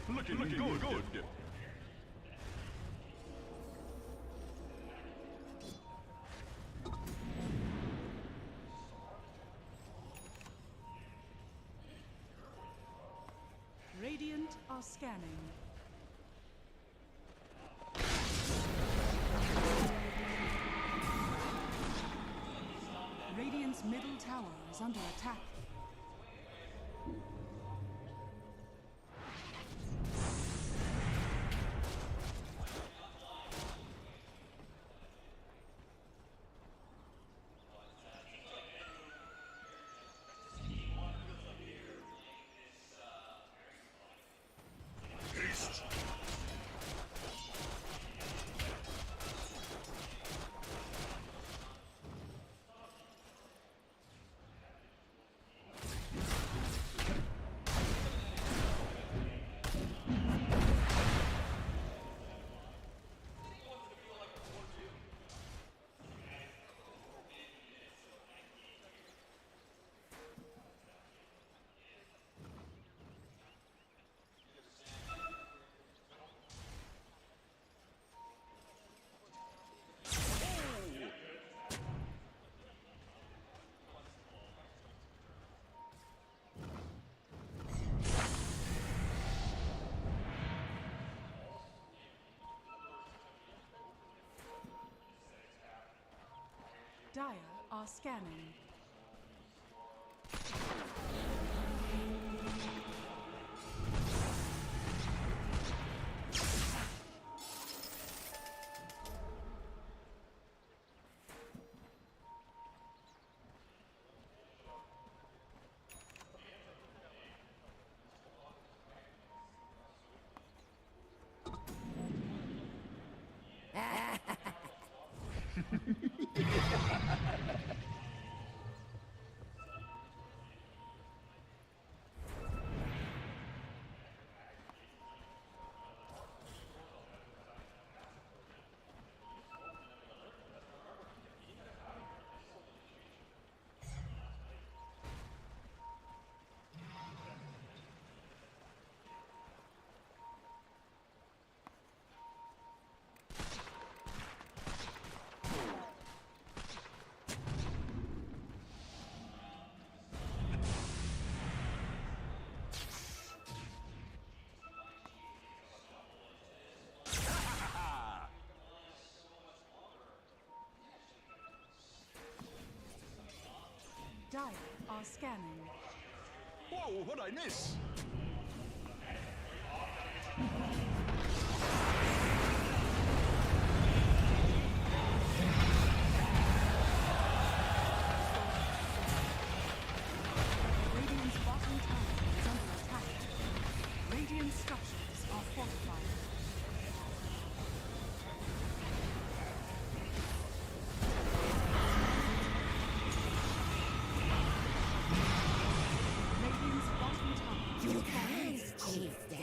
Looking good. Radiant are scanning. Radiant's middle tower is under attack. Dire are scanning. Dire are scanning. Whoa, what'd I miss? Radiant's bottom tower is under attack. Radiant structures are fortified. Radiant's bottom tower is You falling. guys, Chief Dad.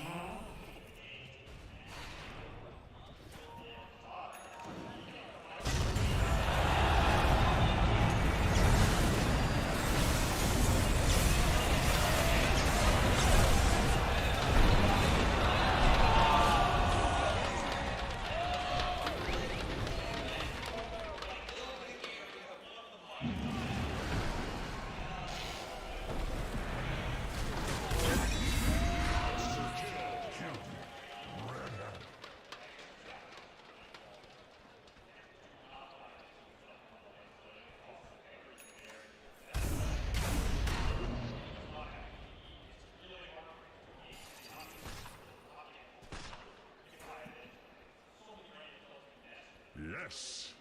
Yes.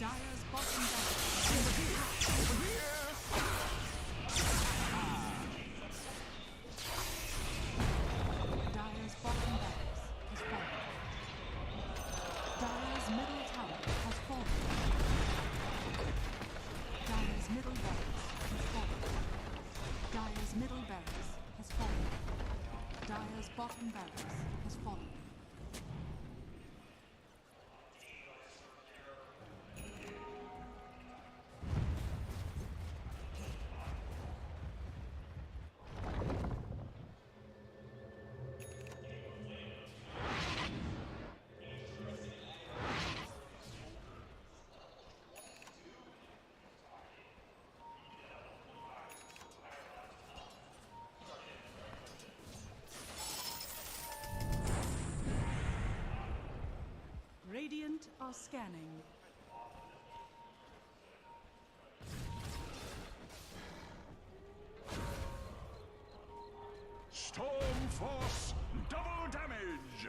Dire's bottom tower. Dire's bottom barracks has fallen. Dire's middle tower has fallen. Dire's middle barracks has fallen. Dire's middle barracks has fallen. Dire's bottom barracks has fallen. Radiant are scanning. Storm Force, double damage.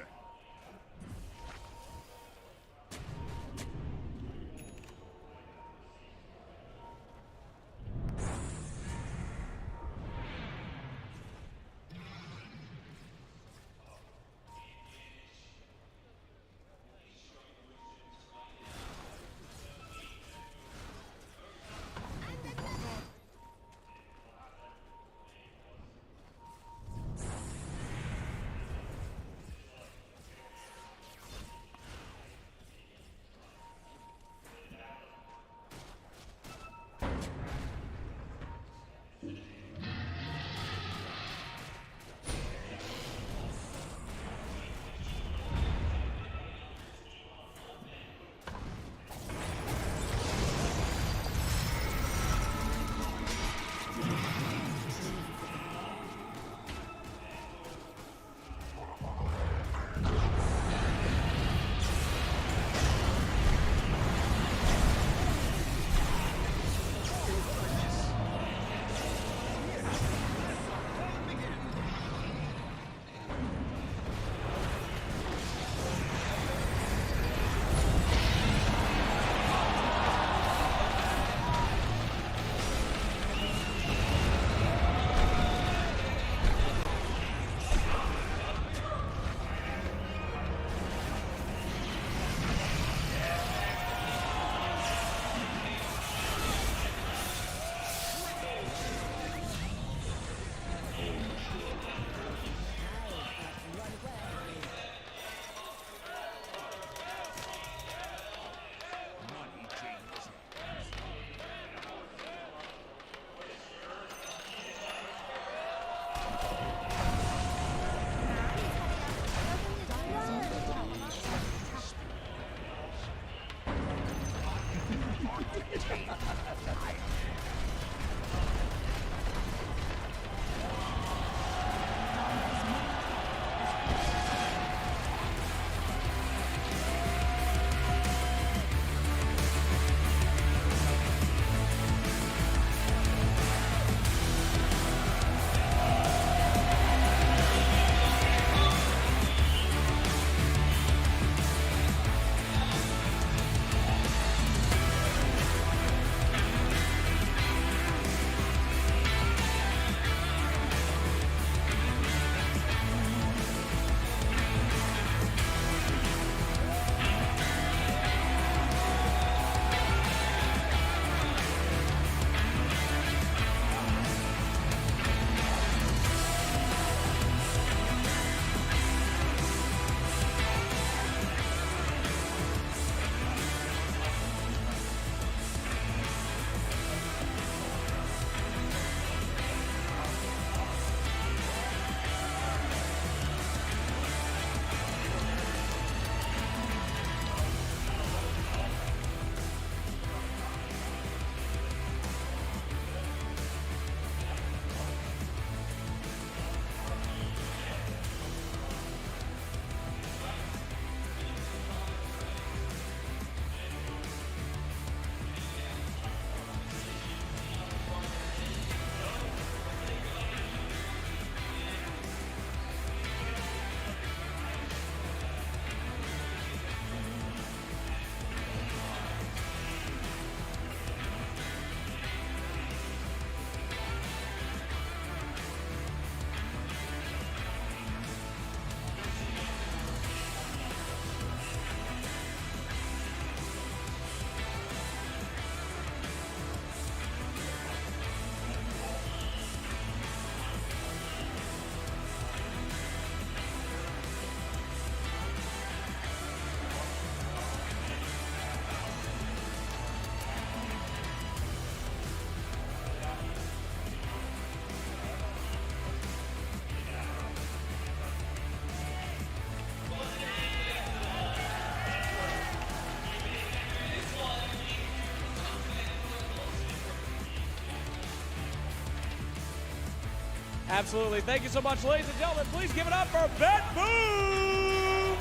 Absolutely. Thank you so much, ladies and gentlemen. Please give it up for Bet Boom!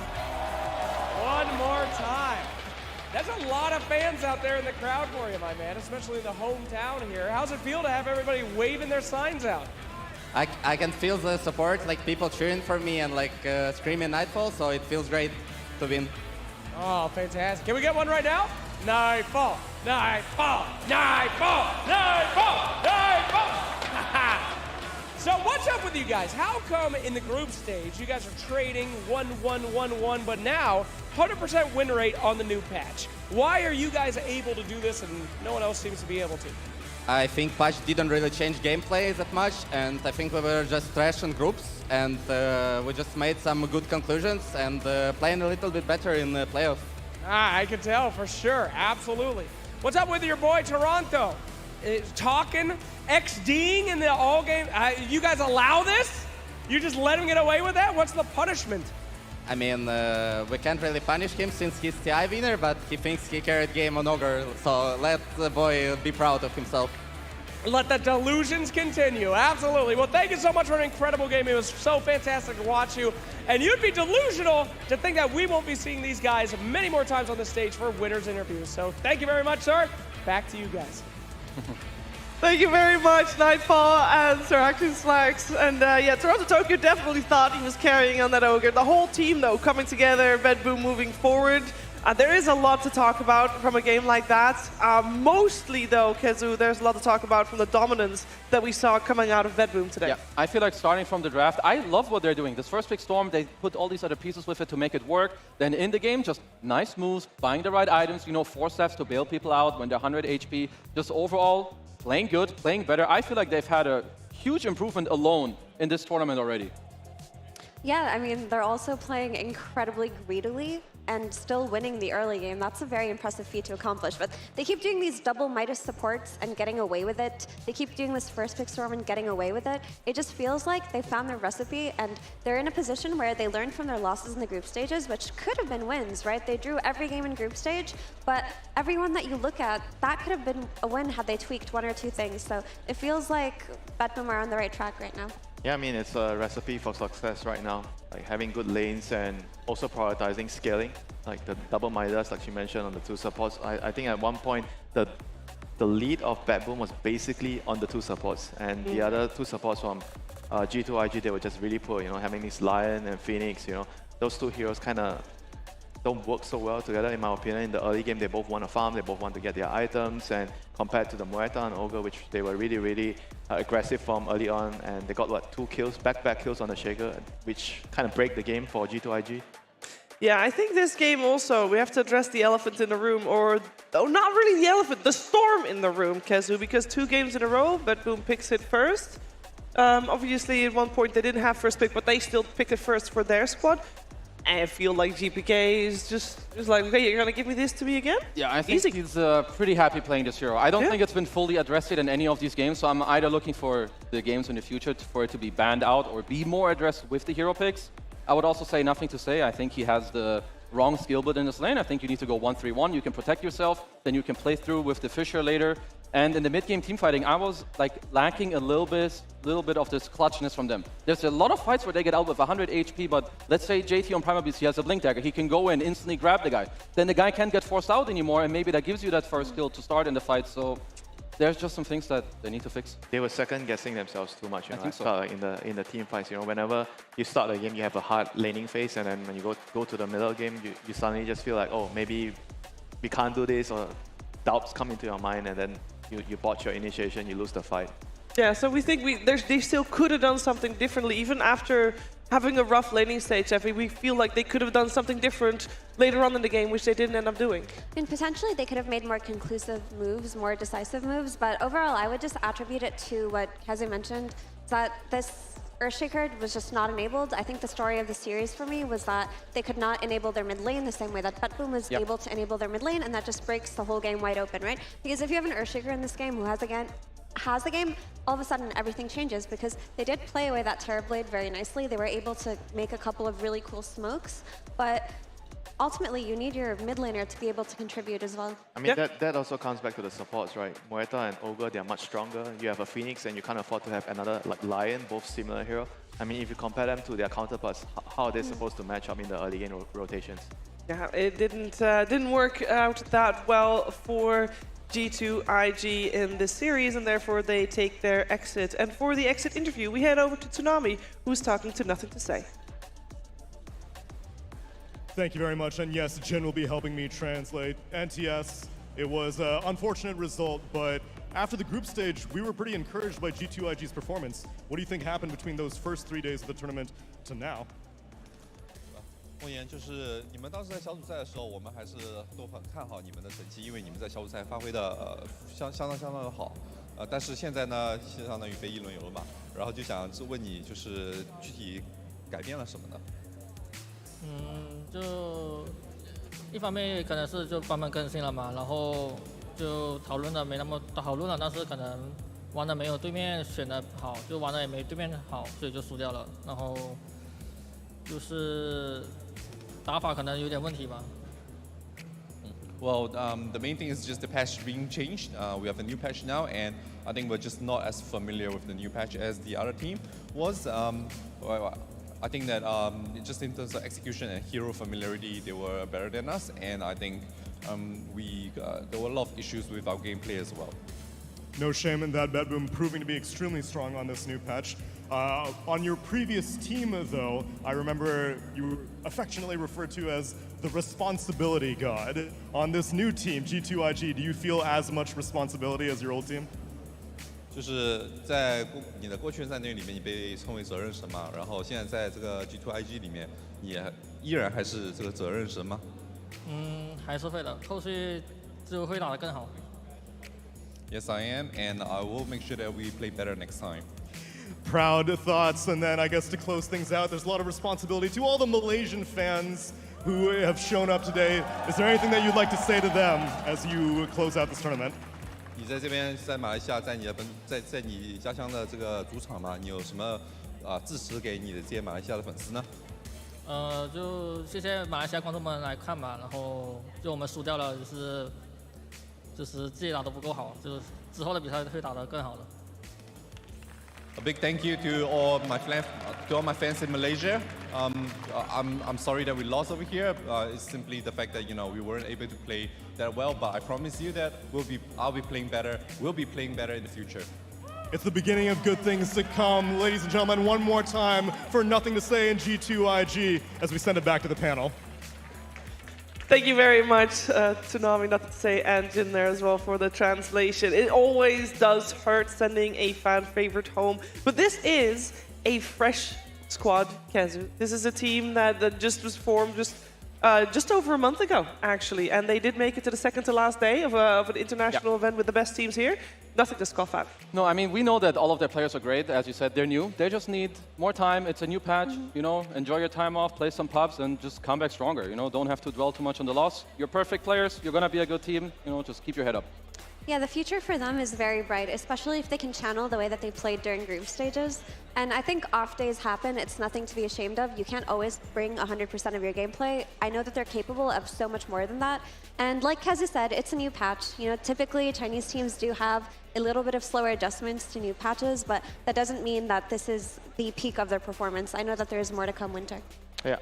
One more time. That's a lot of fans out there in the crowd for you, my man, especially in the hometown here. How's it feel to have everybody waving their signs out? I can feel the support, like people cheering for me and like screaming Nightfall, so it feels great to win. Oh, fantastic. Can we get one right now? Nightfall, Nightfall, Nightfall, Nightfall, Nightfall! So what's up with you guys? How come in the group stage you guys are trading 1-1-1-1, but now 100% win rate on the new patch? Why are you guys able to do this and no one else seems to be able to? I think patch didn't really change gameplay that much, and I think we were just trash in groups, and we just made some good conclusions and playing a little bit better in the playoffs. I can tell for sure, absolutely. What's up with your boy Toronto? Talking, XDing in the all game. You guys allow this? You just let him get away with that? What's the punishment? I mean, we can't really punish him since he's TI winner, but he thinks he carried game on Ogre, so let the boy be proud of himself. Let the delusions continue, absolutely. Well, thank you so much for an incredible game. It was so fantastic to watch you. And you'd be delusional to think that we won't be seeing these guys many more times on the stage for winners interviews. So thank you very much, sir. Back to you guys. Thank you very much, Nightfall and Sir Actions Flags. And yeah, Toronto Tokyo definitely thought he was carrying on that Ogre. The whole team, though, coming together, Bet Boom moving forward. There is a lot to talk about from a game like that. Mostly, though, Kezu, there's a lot to talk about from the dominance that we saw coming out of Bet Boom today. Yeah, I feel like starting from the draft, I love what they're doing. This first pick Storm, they put all these other pieces with it to make it work. Then in the game, just nice moves, buying the right items, you know, 4 steps to bail people out when they're 100 HP. Just overall, playing good, playing better. I feel like they've had a huge improvement alone in this tournament already. Yeah, I mean, they're also playing incredibly greedily and still winning the early game. That's a very impressive feat to accomplish. But they keep doing these double Midas supports and getting away with it. They keep doing this first pick Storm and getting away with it. It just feels like they found their recipe, and they're in a position where they learned from their losses in the group stages, which could have been wins, right? They drew every game in group stage, but everyone that you look at, that could have been a win had they tweaked 1 or 2 things. So it feels like Bet Boom are on the right track right now. Yeah, I mean, it's a recipe for success right now. Like having good lanes and also prioritizing scaling. Like the double Midas, like you mentioned, on the 2 supports. I think at one point, the lead of Bet Boom was basically on the 2 supports. And the other 2 supports from G2IG, they were just really poor, you know, having this Lion and Phoenix, you know. Those 2 heroes kind of don't work so well together, in my opinion. In the early game, they both want to farm, they both want to get their items, and compared to the Muerta and Ogre, which they were really, really aggressive from early on, and they got, what, 2 kills, back-to-back kills on the Shaker, which kind of break the game for G2IG. Yeah, I think this game also, we have to address the elephant in the room, or oh, not really the elephant, the storm in the room, Kezu, because 2 games in a row, Bet Boom picks it first. Obviously, at one point, they didn't have first pick, but they still picked it first for their squad. I feel like GPK is just like, okay, you're going to give me this to me again? Yeah, I think he's pretty happy playing this hero. I don't think it's been fully addressed in any of these games, so I'm either looking for the games in the future for it to be banned out or be more addressed with the hero picks. I would also say nothing to say. I think he has the wrong skill build in this lane. I think you need to go 1-3-1. You can protect yourself, then you can play through with the Fissure later. And in the mid-game teamfighting, I was like lacking a little bit of this clutchness from them. There's a lot of fights where they get out with 100 HP, but let's say JT on Primal Beast, he has a Blink Dagger. He can go in, instantly grab the guy. Then the guy can't get forced out anymore, and maybe that gives you that first kill to start in the fight. So there's just some things that they need to fix. They were second-guessing themselves too much. You know? I think so. Like in the team fights, you know, whenever you start the game, you have a hard laning phase, and then when you go to the middle game, you suddenly just feel like, oh, maybe we can't do this, or doubts come into your mind, and then you botch your initiation, you lose the fight. Yeah, so we think they still could have done something differently, even after having a rough laning stage. I think we feel like they could have done something different later on in the game, which they didn't end up doing. And potentially they could have made more conclusive moves, more decisive moves, but overall I would just attribute it to what Kazu mentioned, that this Earthshaker was just not enabled. I think the story of the series for me was that they could not enable their mid lane the same way that Bet Boom was able to enable their mid lane, and that just breaks the whole game wide open, right? Because if you have an Earthshaker in this game who has the game, all of a sudden everything changes, because they did play away that Terrorblade very nicely. They were able to make a couple of really cool smokes, but ultimately you need your mid laner to be able to contribute as well. I mean, that also comes back to the supports, right? Moeta and Ogre, they're much stronger. You have a Phoenix and you can't afford to have another like Lion, both similar hero. I mean, if you compare them to their counterparts, how are they supposed to match up in the early game rotations? Yeah, it didn't work out that well for G2IG in this series, and therefore they take their exit. And for the exit interview, we head over to Tsunami, who's talking to Nothing to Say. Thank you very much. And yes, Jin will be helping me translate. NTS, it was an unfortunate result, but after the group stage, we were pretty encouraged by G2IG's performance. What do you think happened between those first 3 days of the tournament to now? 梦妍，就是你们当时在小组赛的时候，我们还是都很看好你们的成绩，因为你们在小组赛发挥的相当的好，但是现在呢，相当于被一轮游了嘛，然后就想问你，就是具体改变了什么呢？就一方面可能是就版本更新了嘛，然后就讨论的没那么讨论了，但是可能玩的没有对面选的好，就玩的也没对面好，所以就输掉了。然后就是打法可能有点问题吧。Well, the main thing is just the patch being changed. We have a new patch now, and I think we're just not as familiar with the new patch as the other team was. I think that just in terms of execution and hero familiarity, they were better than us, and I think there were a lot of issues with our gameplay as well. No shame in that, Bedboom proving to be extremely strong on this new patch. On your previous team, though, I remember you were affectionately referred to as the responsibility god. On this new team, G2IG, do you feel as much responsibility as your old team? 就是在你的过去战队里面，你被称为责任神嘛，然后现在在这个 G2IG 里面，你依然还是这个责任神吗？还是会的，后续就会打得更好。Yes, I am, and I will make sure that we play better next time. Proud thoughts, and then I guess to close things out, there's a lot of responsibility to all the Malaysian fans who have shown up today. Is there anything that you'd like to say to them as you close out this tournament? 你在这边，在马来西亚，在你家乡的这个主场嘛，你有什么支持给你的这些马来西亚的粉丝呢？就谢谢马来西亚观众们来看吧，然后就我们输掉了，就是自己打得不够好，就是之后的比赛会打得更好的。A big thank you to all my fans in Malaysia. I'm sorry that we lost over here. It's simply the fact that we weren't able to play that well. But I promise you that I'll be playing better. We'll be playing better in the future. It's the beginning of good things to come, ladies and gentlemen. One more time for Nothing to Say in G2IG as we send it back to the panel. Thank you very much, Tsunami, Nothing to Say, and Jin there as well for the translation. It always does hurt sending a fan favorite home, but this is a fresh squad, Kazu. This is a team that just was formed just over a month ago, actually, and they did make it to the second to last day of an international event with the best teams here. Nothing to scoff at. No, I mean, we know that all of their players are great. As you said, they're new. They just need more time. It's a new patch. Enjoy your time off, play some pubs, and just come back stronger. Don't have to dwell too much on the loss. You're perfect players. You're going to be a good team. Just keep your head up. Yeah, the future for them is very bright, especially if they can channel the way that they played during group stages. And I think off days happen. It's nothing to be ashamed of. You can't always bring 100% of your gameplay. I know that they're capable of so much more than that. And like Kazu said, it's a new patch. Typically Chinese teams do have a little bit of slower adjustments to new patches, but that doesn't mean that this is the peak of their performance. I know that there is more to come winter. Yeah,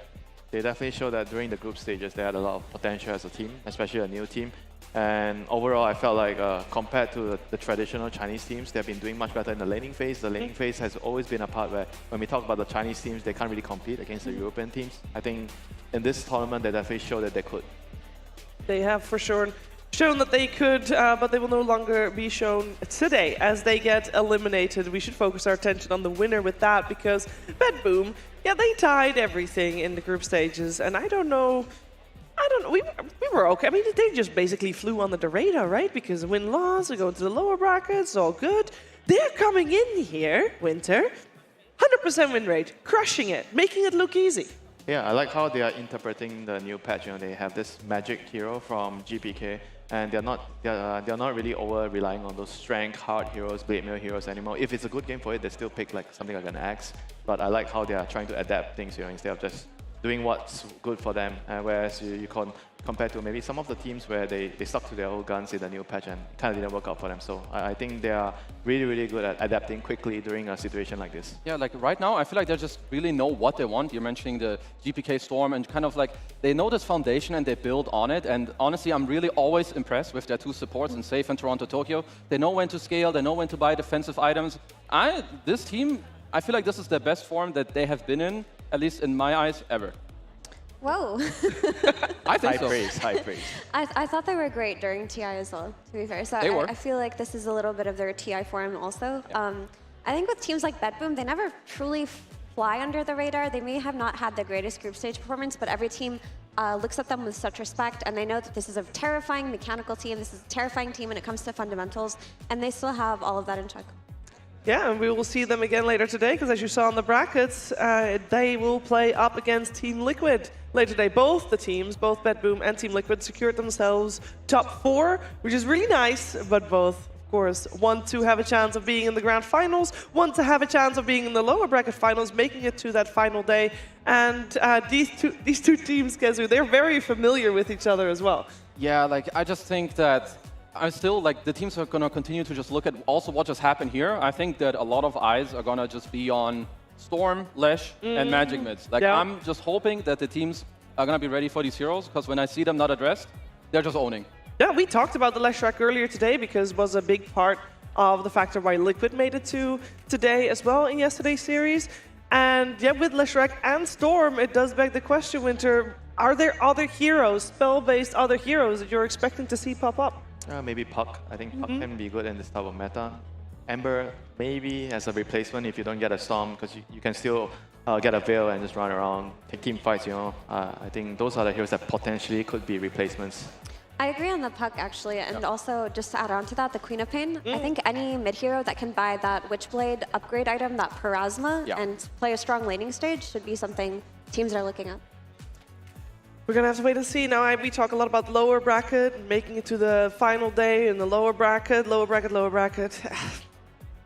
they definitely show that during the group stages they had a lot of potential as a team, especially a new team. And overall, I felt like compared to the traditional Chinese teams, they've been doing much better in the laning phase. The laning phase has always been a part where when we talk about the Chinese teams, they can't really compete against the European teams. I think in this tournament, they definitely showed that they could. They have for sure shown that they could, but they will no longer be shown today as they get eliminated. We should focus our attention on the winner with that because Bedboom, yeah, they tied everything in the group stages, and I don't know, we were okay. I mean, they just basically flew under the radar, right? Because win-loss, we go into the lower brackets, all good. They're coming in here, Winter, 100% win rate, crushing it, making it look easy. Yeah, I like how they are interpreting the new patch. They have this magic hero from GPK, and they're not really over relying on those strength hard heroes, blade mail heroes anymore. If it's a good game for it, they still pick like something like an axe. But I like how they are trying to adapt things, instead of just doing what's good for them. Whereas you compare to maybe some of the teams where they stuck to their old guns in the new patch and kind of didn't work out for them. So I think they are really, really good at adapting quickly during a situation like this. Yeah, like right now, I feel like they just really know what they want. You're mentioning the GPK Storm, and kind of like they know this foundation and they build on it. And honestly, I'm really always impressed with their two supports in Safe and Toronto Tokyo. They know when to scale, they know when to buy defensive items. This team, I feel like this is the best form that they have been in, at least in my eyes, ever. Whoa. I think so. High praise. I thought they were great during TI as well, to be fair. So I feel like this is a little bit of their TI form also. Yeah. I think with teams like BetBoom, they never truly fly under the radar. They may have not had the greatest group stage performance, but every team looks at them with such respect, and they know that this is a terrifying mechanical team. This is a terrifying team when it comes to fundamentals, and they still have all of that in check. Yeah, and we will see them again later today, because as you saw in the brackets, they will play up against Team Liquid later today. Both the teams, both BetBoom and Team Liquid, secured themselves top 4, which is really nice, but both, of course, want to have a chance of being in the grand finals, want to have a chance of being in the lower bracket finals, making it to that final day. And these two teams, Kezu, they're very familiar with each other as well. Yeah, like I just think that I still, like, the teams are going to continue to just look at also what just happened here. I think that a lot of eyes are going to just be on Storm, Lesh, and Magic Mids. Like, yeah. I'm just hoping that the teams are going to be ready for these heroes, because when I see them not addressed, they're just owning. Yeah, we talked about the Lesh track earlier today, because it was a big part of the factor why Liquid made it to today as well in yesterday's series. And yeah, with Leshrac and Storm, it does beg the question, Winter, are there other heroes, spell-based other heroes that you're expecting to see pop up? Maybe Puck. I think Puck can be good in this type of meta. Ember, maybe as a replacement if you don't get a Storm, because you can still get a Veil and just run around, take team fights, you know. I think those are the heroes that potentially could be replacements. I agree on the Puck, actually, and also just to add on to that, the Queen of Pain. I think any mid-hero that can buy that Witchblade upgrade item, that Parasma, and play a strong laning stage should be something teams are looking at. We're going to have to wait and see. Now, we talk a lot about lower bracket, making it to the final day in the lower bracket, lower bracket, lower bracket.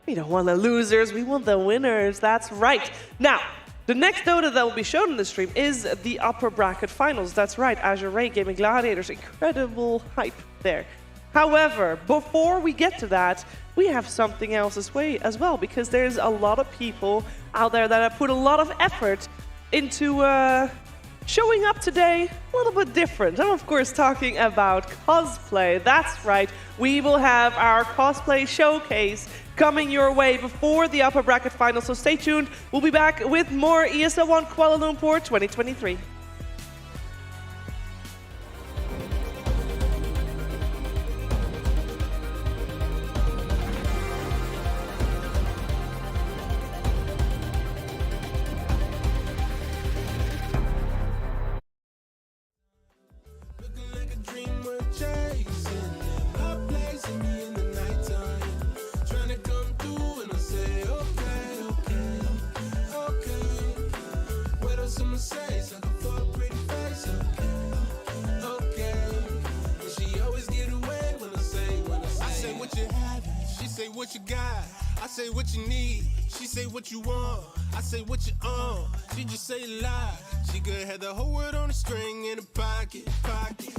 We don't want the losers, we want the winners. That's right. Now, the next Dota that will be shown in the stream is the upper bracket finals. That's right, Azure Ray Gaming Gladiators. Incredible hype there. However, before we get to that, we have something else as well, because there's a lot of people out there that have put a lot of effort into showing up today a little bit different. I'm of course talking about cosplay. That's right, we will have our cosplay showcase coming your way before the upper bracket final, so stay tuned. We'll be back with more ESL 1 Kuala Lumpur 2023. What you got, I say what you need. She say what you want, I say what you on. She just say a lie. She could have the whole world on a string in a pocket.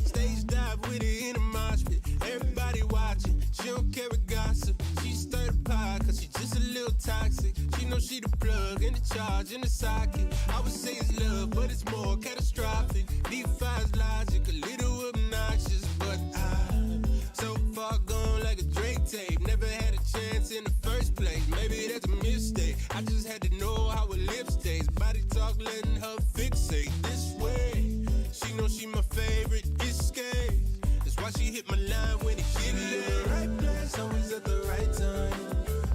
Stage dive with it in a mosh pit. Everybody watching, she don't care what gossip. She stirred the pot, cause she just a little toxic. She know she the plug and the charge in the socket. I would say it's love, but it's more catastrophic. Defies logic, a little obnoxious, but I'm so far gone like a Drake tape. Never had a chance in the first place. Maybe that's a mistake. I just had to know how her lips taste. Body talk letting her fixate this way. She know she my favorite escape. That's why she hit my line when it hit me. In the right place, always at the right time.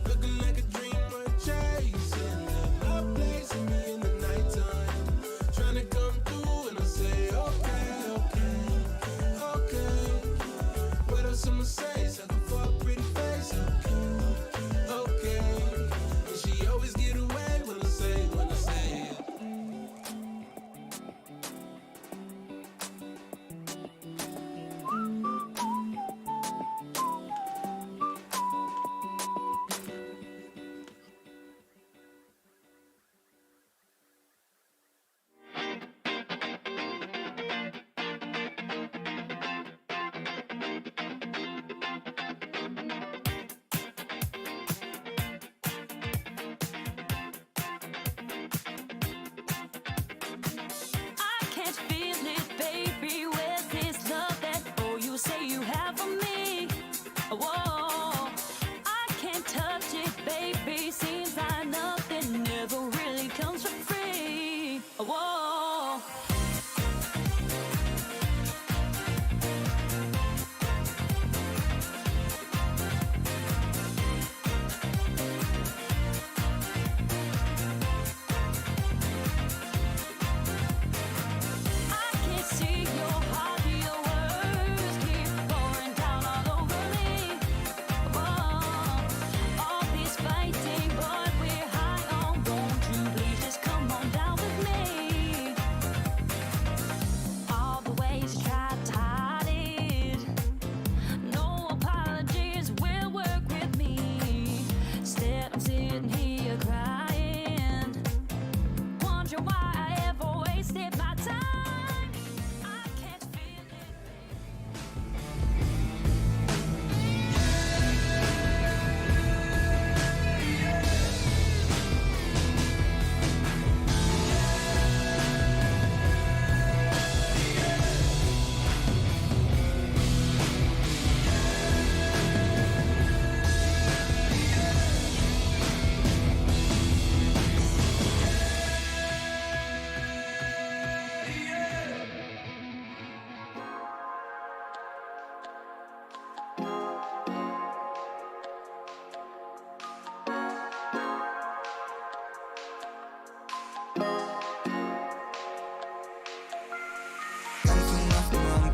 Looking like a dream worth chasing. My place and me in the nighttime. Trying to come through and I say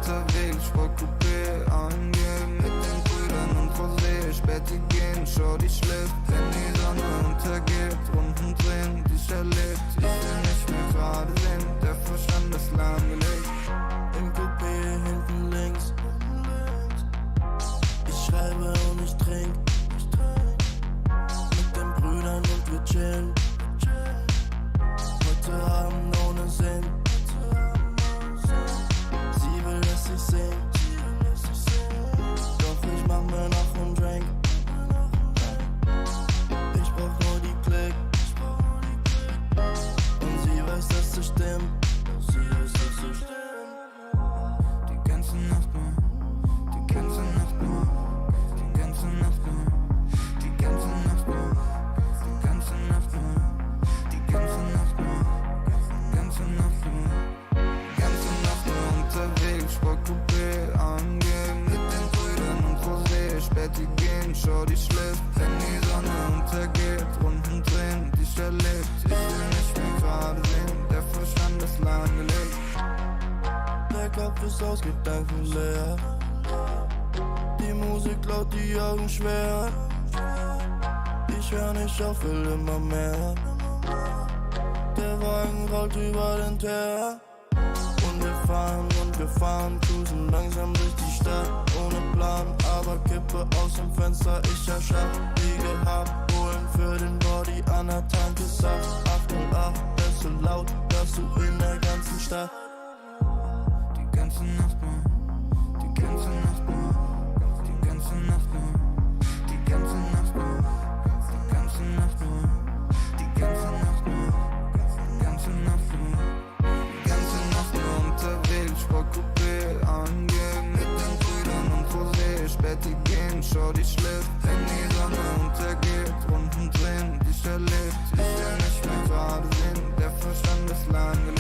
unterwegs, Sportcoupé angehen mit den Brüdern und Rosé. Späti gehen, Shorty schläft, wenn die Sonne untergeht. Runden drehen, die ich erlebt, ich will nicht mehr gerade sehen. Der Verstand ist lahmgelegt. Im Coupé hinten links. Ich schreibe und ich trink. Mit den Brüdern und wir chillen. Heute Abend ohne Sinn. Sie will, dass ich sing. Doch ich mach mir noch einen Drink. Ich brauch nur die Klick. Und sie weiß, dass es stimmt. Die ganze Nacht nur, die ganze Nacht nur, die ganze Nacht nur, die ganze Nacht nur, die ganze Nacht nur, die ganze Nacht nur, die ganze Nacht nur, die ganze Nacht nur unterwegs, Sportcoupé angehen mit den Brüdern und Rosé. Späti gehen, Shorty schläft, wenn die Sonne untergeht. Runden drehen, die ich erlebt, ich will nicht mehr gerade sehen. Der Verstand ist lahmgelegt. Der Kopf ist aus Gedanken leer. Die Musik laut, die Augen schwer. Ich hör nicht auf, will immer mehr. Der Wagen rollt über den Teer. Und wir fahren, cruisen langsam durch die Stadt. Ohne Plan, aber Kippe aus dem Fenster, ich erschaff. Wie gehabt, holen für den Body an der Tanke Saft. 808, das ist so laut, dass du in der ganzen Stadt. Die ganze Nacht nur, die ganze Nacht nur, die ganze Nacht nur, die ganze Nacht nur, die ganze Nacht nur, die ganze Nacht nur, die ganze Nacht nur, die ganze Nacht nur unterwegs, Sportcoupé angehen mit den Brüdern und Rosé. Späti gehen, Shorty schläft, wenn die Sonne untergeht. Runden drehen, die ich erlebt, ich will nicht mehr gerade sehen. Der Verstand ist lahmgelegt.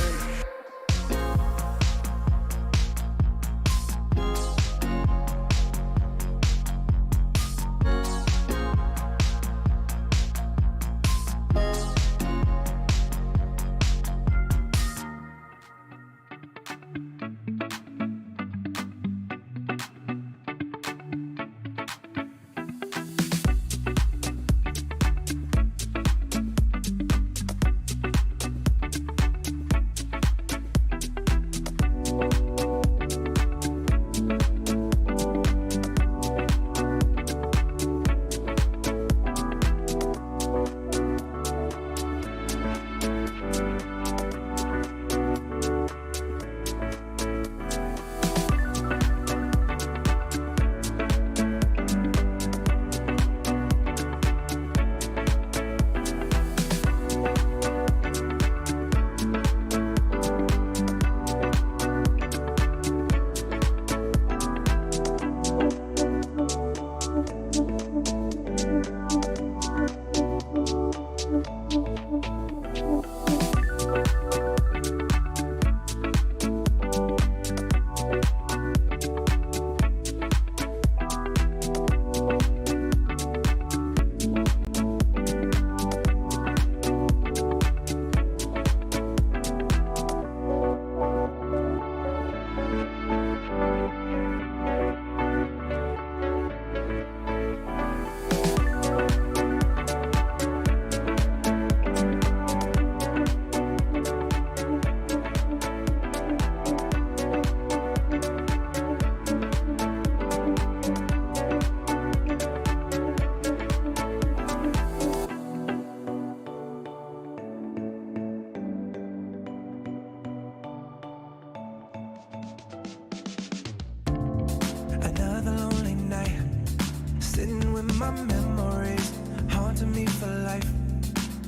my memories haunting me for life.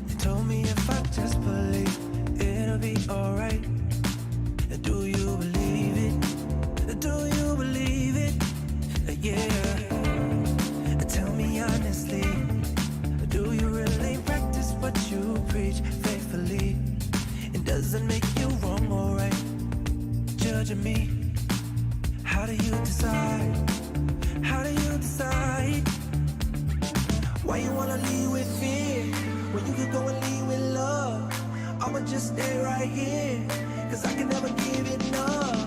You told me if I just believe, it'll be alright. Do you believe it? Do you believe it? Yeah. Tell me honestly, do you really practice what you preach faithfully? And does it make you wrong or right? Judging me, how do you decide? How do you decide? Why you wanna lead with fear when you could go and lead with love? I'ma just stay right here, cause I can never give it enough.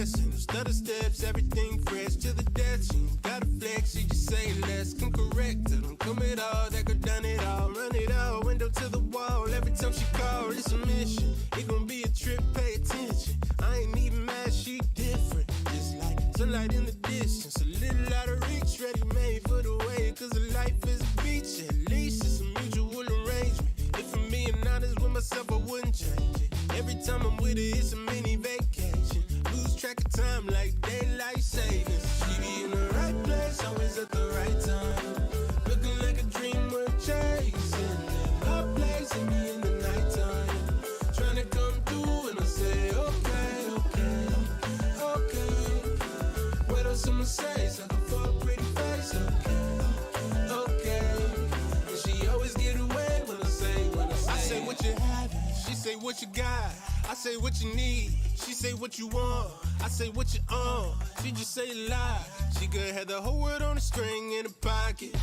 blessing. Stutter steps, everything fresh to the death. She ain't gotta flex, she just say less. Come correct her, don't come at all. That girl done it all, run it all. Window to the wall, every time she call, it's a mission. It gon' be a trip, pay attention. I ain't even mad, she different. Just like sunlight in the distance, a little out of reach, ready made for the way. Cause the life is a beach, at least it's a mutual arrangement. If I'm being honest with myself, I wouldn't change it. Every time I'm with her, it's a mini vacation. Lose track of time like daylight savings. She be in the right place, always at the right time. Looking like a dream worth chasing. In my place, and me in the nighttime. Trying to come through, and I say, okay, okay, okay. What else I'ma say? Sucker for a pretty face, okay, okay. And she always get away when I say, I say what you have, she say what you got. I say what you need, she say what you want. I say what you on, she just say a lie. She could have the whole world on a string in a pocket.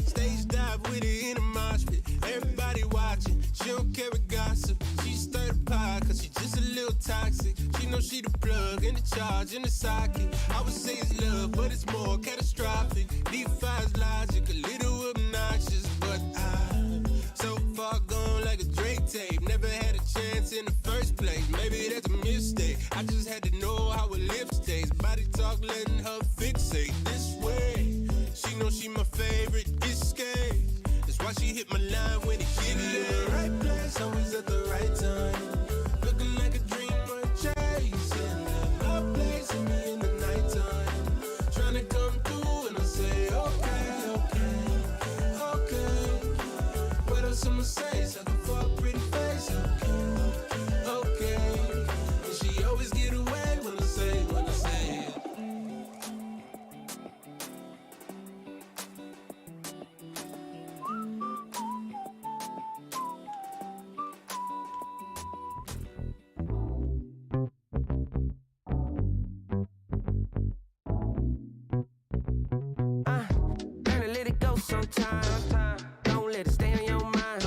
Stage dive with it in a mosh pit. Everybody watching, she don't care with gossip. She stirred the pot cause she just a little toxic. She know she the plug in the charge in the socket. I would say it's love, but it's more catastrophic. Defies logic, a little obnoxious, but I'm so far gone like a Drake tape. Never had a chance in the first place. Maybe that's a mistake. I just had to know how her lips taste. Body talk letting her fixate this way. She know she my favorite escape. That's why she hit my line when it hit me. In the right place, always at the right time. Looking like a dream worth chasing. My place and me in the nighttime. Trying to come through and I say, okay, okay, okay. What else I'ma say? Sucker for a pretty face, okay, okay. And she always get away when I say it. Better let it go sometime. Don't let it stay on your mind.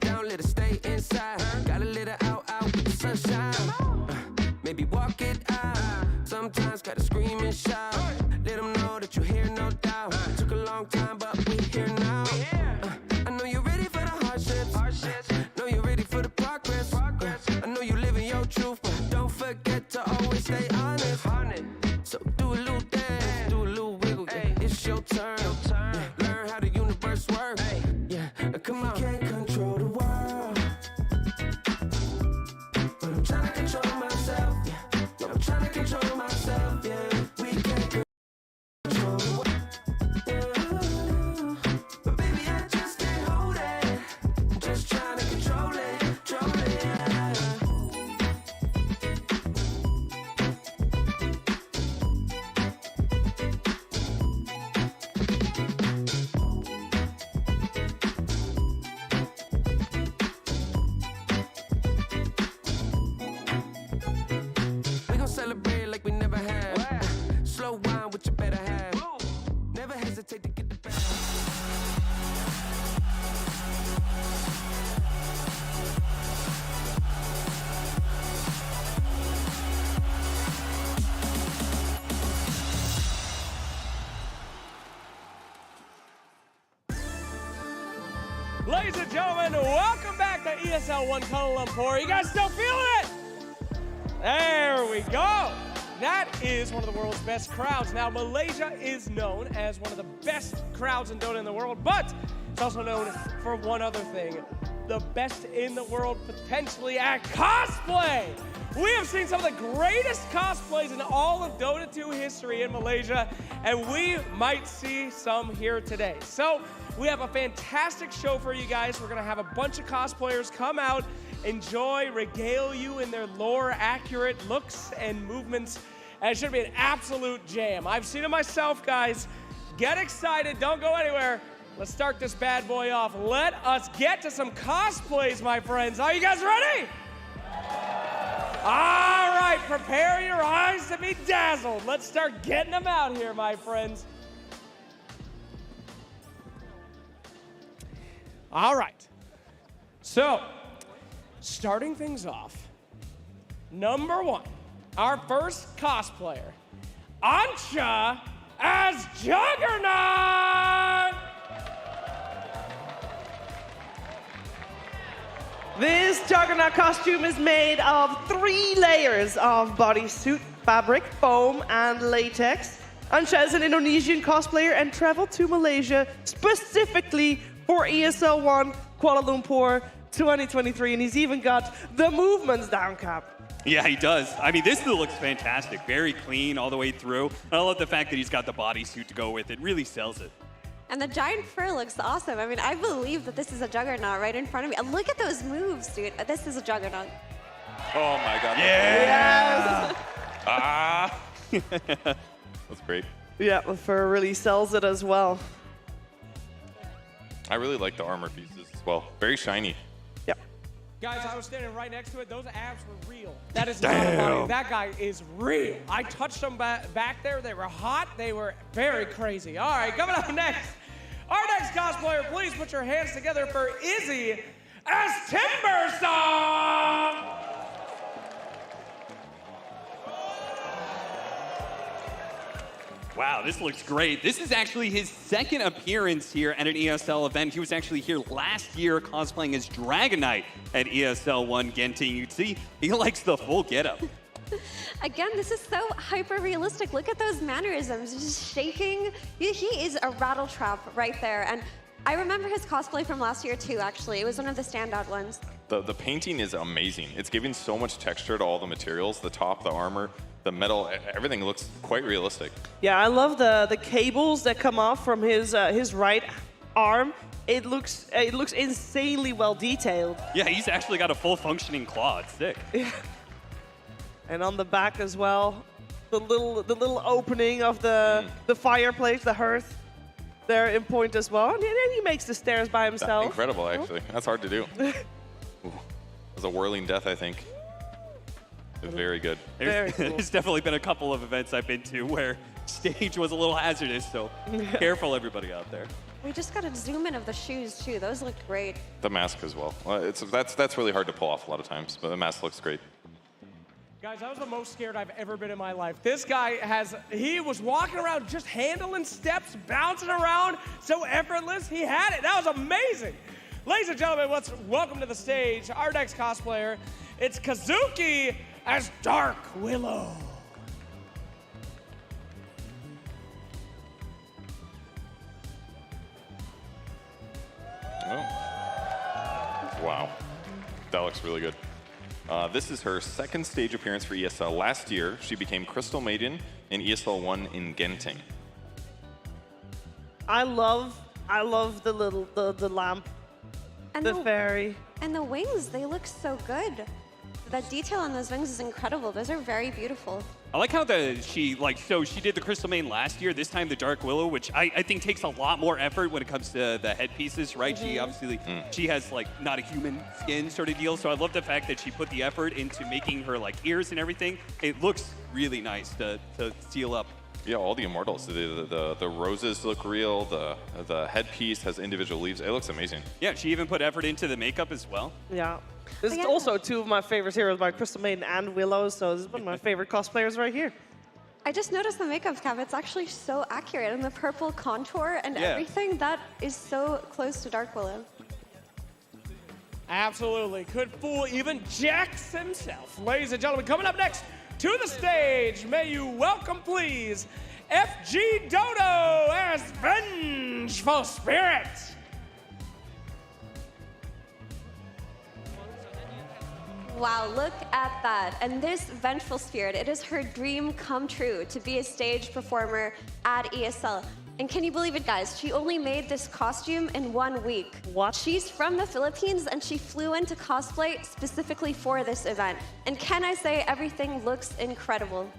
Don't let it stay inside. Gotta let it out with the sunshine. Maybe walk it out. Sometimes gotta scream and shout. Let them know that you're here, no doubt. Took a long time, but we here now. I know you're ready for the hardships. Know you're ready for the progress. I know you living your truth, but don't forget to always stay honest. So do a little dance, do a little wiggle. Yeah, it's your turn. Yeah, learn how the universe works. Yeah, come on. Can't control the world, but I'm trying to control myself. Yeah, no, I'm trying to control myself. Yeah, we can't control the world. Yeah, but baby, I just can't hold it. I'm just trying to control it, control it. Yeah. We gon' celebrate like we never have. Slow wine with your better half. Never hesitate to get the best. Ladies and gentlemen, welcome back to ESL 1 Kuala Lumpur. You guys still feeling it? There we go. That is one of the world's best crowds. Now, Malaysia is known as one of the best crowds in Dota in the world, but it's also known for one other thing. The best in the world potentially at cosplay. We have seen some of the greatest cosplays in all of Dota 2 history in Malaysia, and we might see some here today. So we have a fantastic show for you guys. We're gonna have a bunch of cosplayers come out, enjoy, regale you in their lore-accurate looks and movements, and it should be an absolute jam. I've seen it myself, guys. Get excited, don't go anywhere. Let's start this bad boy off. Let us get to some cosplays, my friends. Are you guys ready? All right, prepare your eyes to be dazzled. Let's start getting them out here, my friends. All right, so starting things off, number one, our first cosplayer, Ancha as Juggernaut! This Juggernaut costume is made of 3 layers of bodysuit fabric, foam, and latex. Ancha is an Indonesian cosplayer and traveled to Malaysia specifically for ESL 1 Kuala Lumpur 2023, and he's even got the movements down, Cap. Yeah, he does. I mean, this looks fantastic. Very clean all the way through. I love the fact that he's got the bodysuit to go with it. Really sells it. And the giant fur looks awesome. I mean, I believe that this is a Juggernaut right in front of me. And look at those moves, dude. This is a Juggernaut. Oh my God. Yes! Ah. That's great. Yeah, the fur really sells it as well. I really like the armor pieces as well. Very shiny. Yep. Guys, I was standing right next to it. Those abs were real. That is not a body. That guy is real. I touched them back there. They were hot. They were very crazy. All right, coming up next. Our next cosplayer, please put your hands together for Izzy as Timbersong. Wow, this looks great. This is actually his second appearance here at an ESL event. He was actually here last year cosplaying as Dragonite at ESL 1 Genting. You can see he likes the full getup. Again, this is so hyper-realistic. Look at those mannerisms, just shaking. He is a rattle trap right there. And I remember his cosplay from last year too, actually. It was one of the standout ones. The painting is amazing. It's giving so much texture to all the materials, the top, the armor, the metal, everything looks quite realistic. Yeah, I love the cables that come off from his right arm. It looks insanely well detailed. Yeah, he's actually got a full functioning claw. It's sick. Yeah. And on the back as well, the little opening of the fireplace, the hearth, there in point as well. And then he makes the stairs by himself. Incredible, actually. That's hard to do. It was a whirling death, I think. Very good. Very cool. There's definitely been a couple of events I've been to where stage was a little hazardous, so careful everybody out there. We just got a zoom in of the shoes too. Those look great. The mask as well. That's really hard to pull off a lot of times, but the mask looks great. Guys, that was the most scared I've ever been in my life. This guy he was walking around just handling steps, bouncing around, so effortless. He had it. That was amazing. Ladies and gentlemen, let's welcome to the stage our next cosplayer. It's Kazuki as Dark Willow. Oh. Wow. That looks really good. This is her second stage appearance for ESL. Last year, she became Crystal Maiden in ESL 1 in Genting. I love the lamp, And the fairy. And the wings, they look so good. The detail on those wings is incredible. Those are very beautiful. I like how she did the Crystal Maiden last year, this time the Dark Willow, which I think takes a lot more effort when it comes to the headpieces, right? She obviously, she has like not a human skin sort of deal, so I love the fact that she put the effort into making her like ears and everything. It looks really nice to seal up. Yeah, all the immortals. The roses look real. The headpiece has individual leaves. It looks amazing. Yeah, she even put effort into the makeup as well. Yeah. This is also two of my favorites here, by Crystal Maiden and Willow, so this is one of my favorite cosplayers right here. I just noticed the makeup, Cap. It's actually so accurate, and the purple contour and everything, that is so close to Dark Willow. Absolutely. Could fool even Jax himself. Ladies and gentlemen, coming up next to the stage, may you welcome, please, FG Dodo as Vengeful Spirit. Wow, look at that. And this Vengeful Spirit, it is her dream come true to be a stage performer at ESL. And can you believe it, guys? She only made this costume in 1 week. What? She's from the Philippines, and she flew into cosplay specifically for this event. And can I say, everything looks incredible.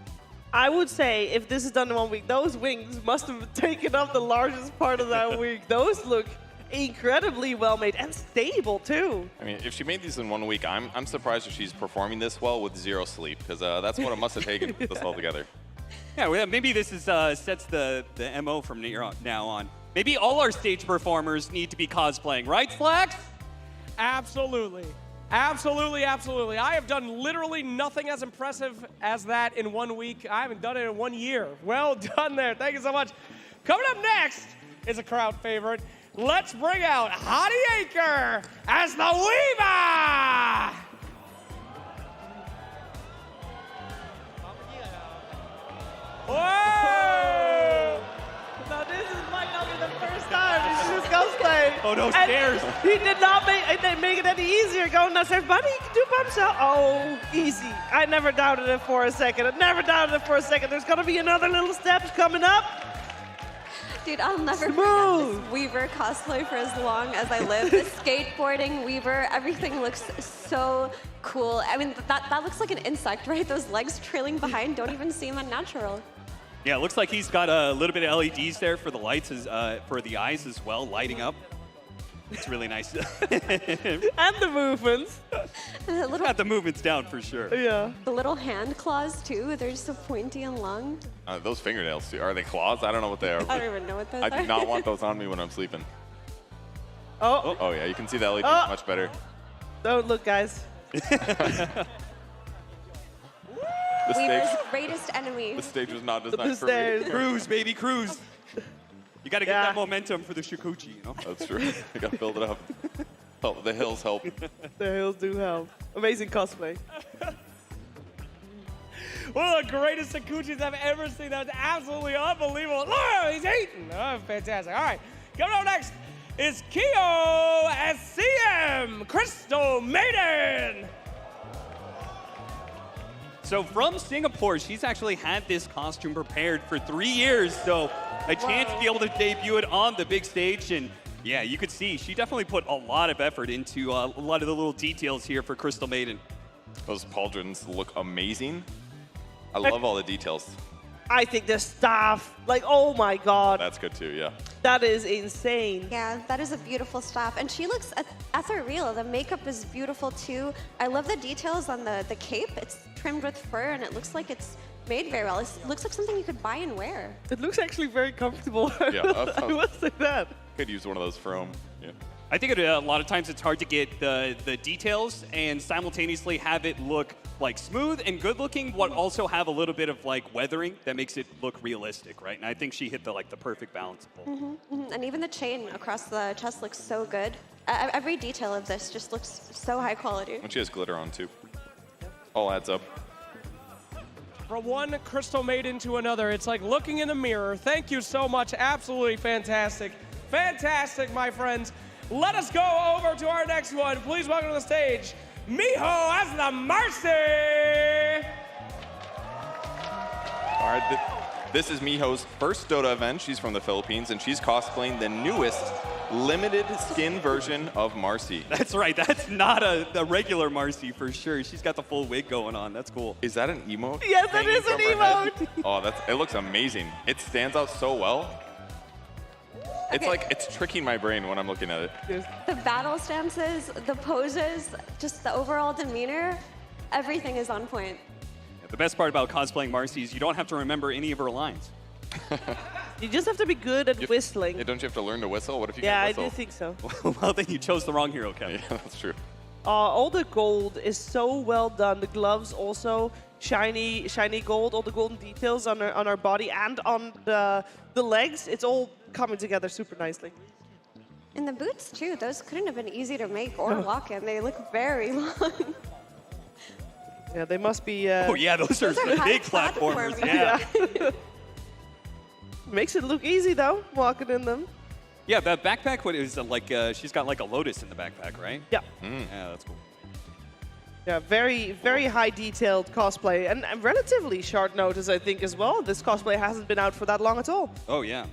I would say if this is done in 1 week, those wings must have taken up the largest part of that week. Those look incredibly well made and stable too. I mean, if she made these in 1 week, I'm surprised if she's performing this well with 0 sleep, because that's what it must have taken to put this all together. Yeah, well, maybe this is sets the MO from now on. Maybe all our stage performers need to be cosplaying, right, Flax? Absolutely. Absolutely, absolutely. I have done literally nothing as impressive as that in 1 week. I haven't done it in 1 year. Well done there. Thank you so much. Coming up next is a crowd favorite. Let's bring out Hottie Aker as the Weaver. Whoa! Now this might not be the first time he's used cosplay. Oh no, And stairs. He did not make it any easier going downstairs, but he can do bumps out. Oh, easy. I never doubted it for a second. I never doubted it for a second. There's gonna be another little steps coming up. Dude, I'll never forget this Weaver cosplay for as long as I live. The skateboarding Weaver, everything looks so cool. I mean, that looks like an insect, right? Those legs trailing behind don't even seem unnatural. Yeah, it looks like he's got a little bit of LEDs there for the lights, for the eyes as well, lighting up. It's really nice. And the movements. Got the movements down for sure. Yeah. The little hand claws, too. They're just so pointy and long. Those fingernails, too. Are they claws? I don't know what they are. I don't even know what those are. I do not want those on me when I'm sleeping. Oh. Oh, yeah, you can see the LEDs much better. Don't look, guys. Weaver's greatest enemy. The stage was not designed for me. Cruise, baby, cruise. You got to get that momentum for the Shikuchi, you know? That's true. You got to build it up. Oh, the hills help. The hills do help. Amazing cosplay. One of the greatest Sakuchis I've ever seen. That was absolutely unbelievable. Look, he's eating. Oh, fantastic. All right, coming up next is Kyo as CM, Crystal Maiden. So from Singapore, she's actually had this costume prepared for 3 years. So a chance to be able to debut it on the big stage. And yeah, you could see she definitely put a lot of effort into a lot of the little details here for Crystal Maiden. Those pauldrons look amazing. I love all the details. I think the staff, like, oh my God. That's good too, yeah. That is insane. Yeah, that is a beautiful staff. And she looks ethereal. The makeup is beautiful too. I love the details on the cape. It's trimmed with fur and it looks like it's made very well. It looks like something you could buy and wear. It looks actually very comfortable. Yeah, I must say that. Could use one of those for home. Yeah. I think a lot of times it's hard to get the details and simultaneously have it look like smooth and good looking, but also have a little bit of like weathering that makes it look realistic, right? And I think she hit the perfect balance of both. And even the chain across the chest looks so good. Every detail of this just looks so high quality. And she has glitter on too. All adds up. From one Crystal Maiden to another, it's like looking in the mirror. Thank you so much. Absolutely fantastic. Fantastic, my friends. Let us go over to our next one. Please welcome to the stage, Miho as the Mercy. All right, this is Miho's first Dota event. She's from the Philippines, and she's cosplaying the newest limited skin version of Marcy. That's right. That's not a regular Marcy for sure. She's got the full wig going on. That's cool. Is that an emote? Yes, that is an emote. Oh, it looks amazing. It stands out so well. It's like, it's tricking my brain when I'm looking at it. The battle stances, the poses, just the overall demeanor, everything is on point. The best part about cosplaying Marcy is you don't have to remember any of her lines. You just have to be good at whistling. Yeah, don't you have to learn to whistle? What if you Yeah, can't whistle? I do think so. Well, then you chose the wrong hero, Kevin. Yeah, that's true. All the gold is so well done. The gloves also shiny gold. All the golden details on our body and on the legs. It's all coming together super nicely. And the boots too. Those couldn't have been easy to make or walk in. They look very long. Yeah, they must be. Oh yeah, those are big platformers. Yeah. Makes it look easy though, walking in them. Yeah, that backpack. What is like? She's got like a lotus in the backpack, right? Yeah. Yeah, that's cool. Yeah, very high detailed cosplay and relatively short notice, I think, as well. This cosplay hasn't been out for that long at all. Oh yeah.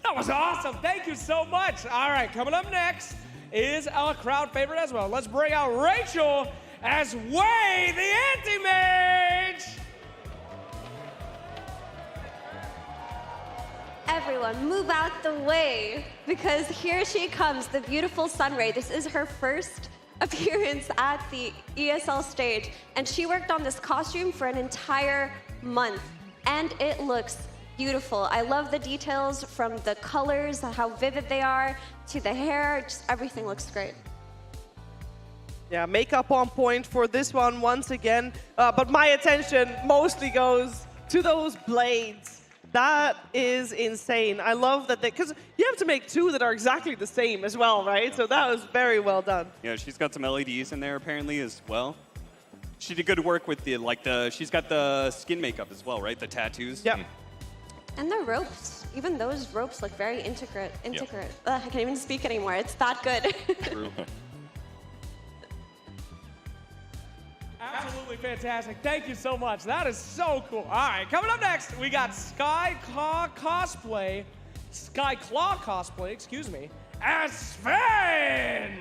That was awesome. Thank you so much. All right, coming up next is our crowd favorite as well. Let's bring out Rachel as Wei the Anti-Mage. Everyone, move out the way, because here she comes, the beautiful Sunray. This is her first appearance at the ESL stage, and she worked on this costume for an entire month, and it looks beautiful. I love the details, from the colors, how vivid they are, to the hair. Just everything looks great. Yeah, makeup on point for this one once again. But my attention mostly goes to those blades. That is insane. I love that because you have to make two that are exactly the same as well, right? So that was very well done. Yeah, she's got some LEDs in there apparently as well. She did good work with she's got the skin makeup as well, right? The tattoos. Yeah. And the ropes, even those ropes look very intricate. I can't even speak anymore. It's that good. True. Absolutely fantastic. Thank you so much. That is so cool. All right, coming up next, we got Sky Claw cosplay, excuse me, as Sven.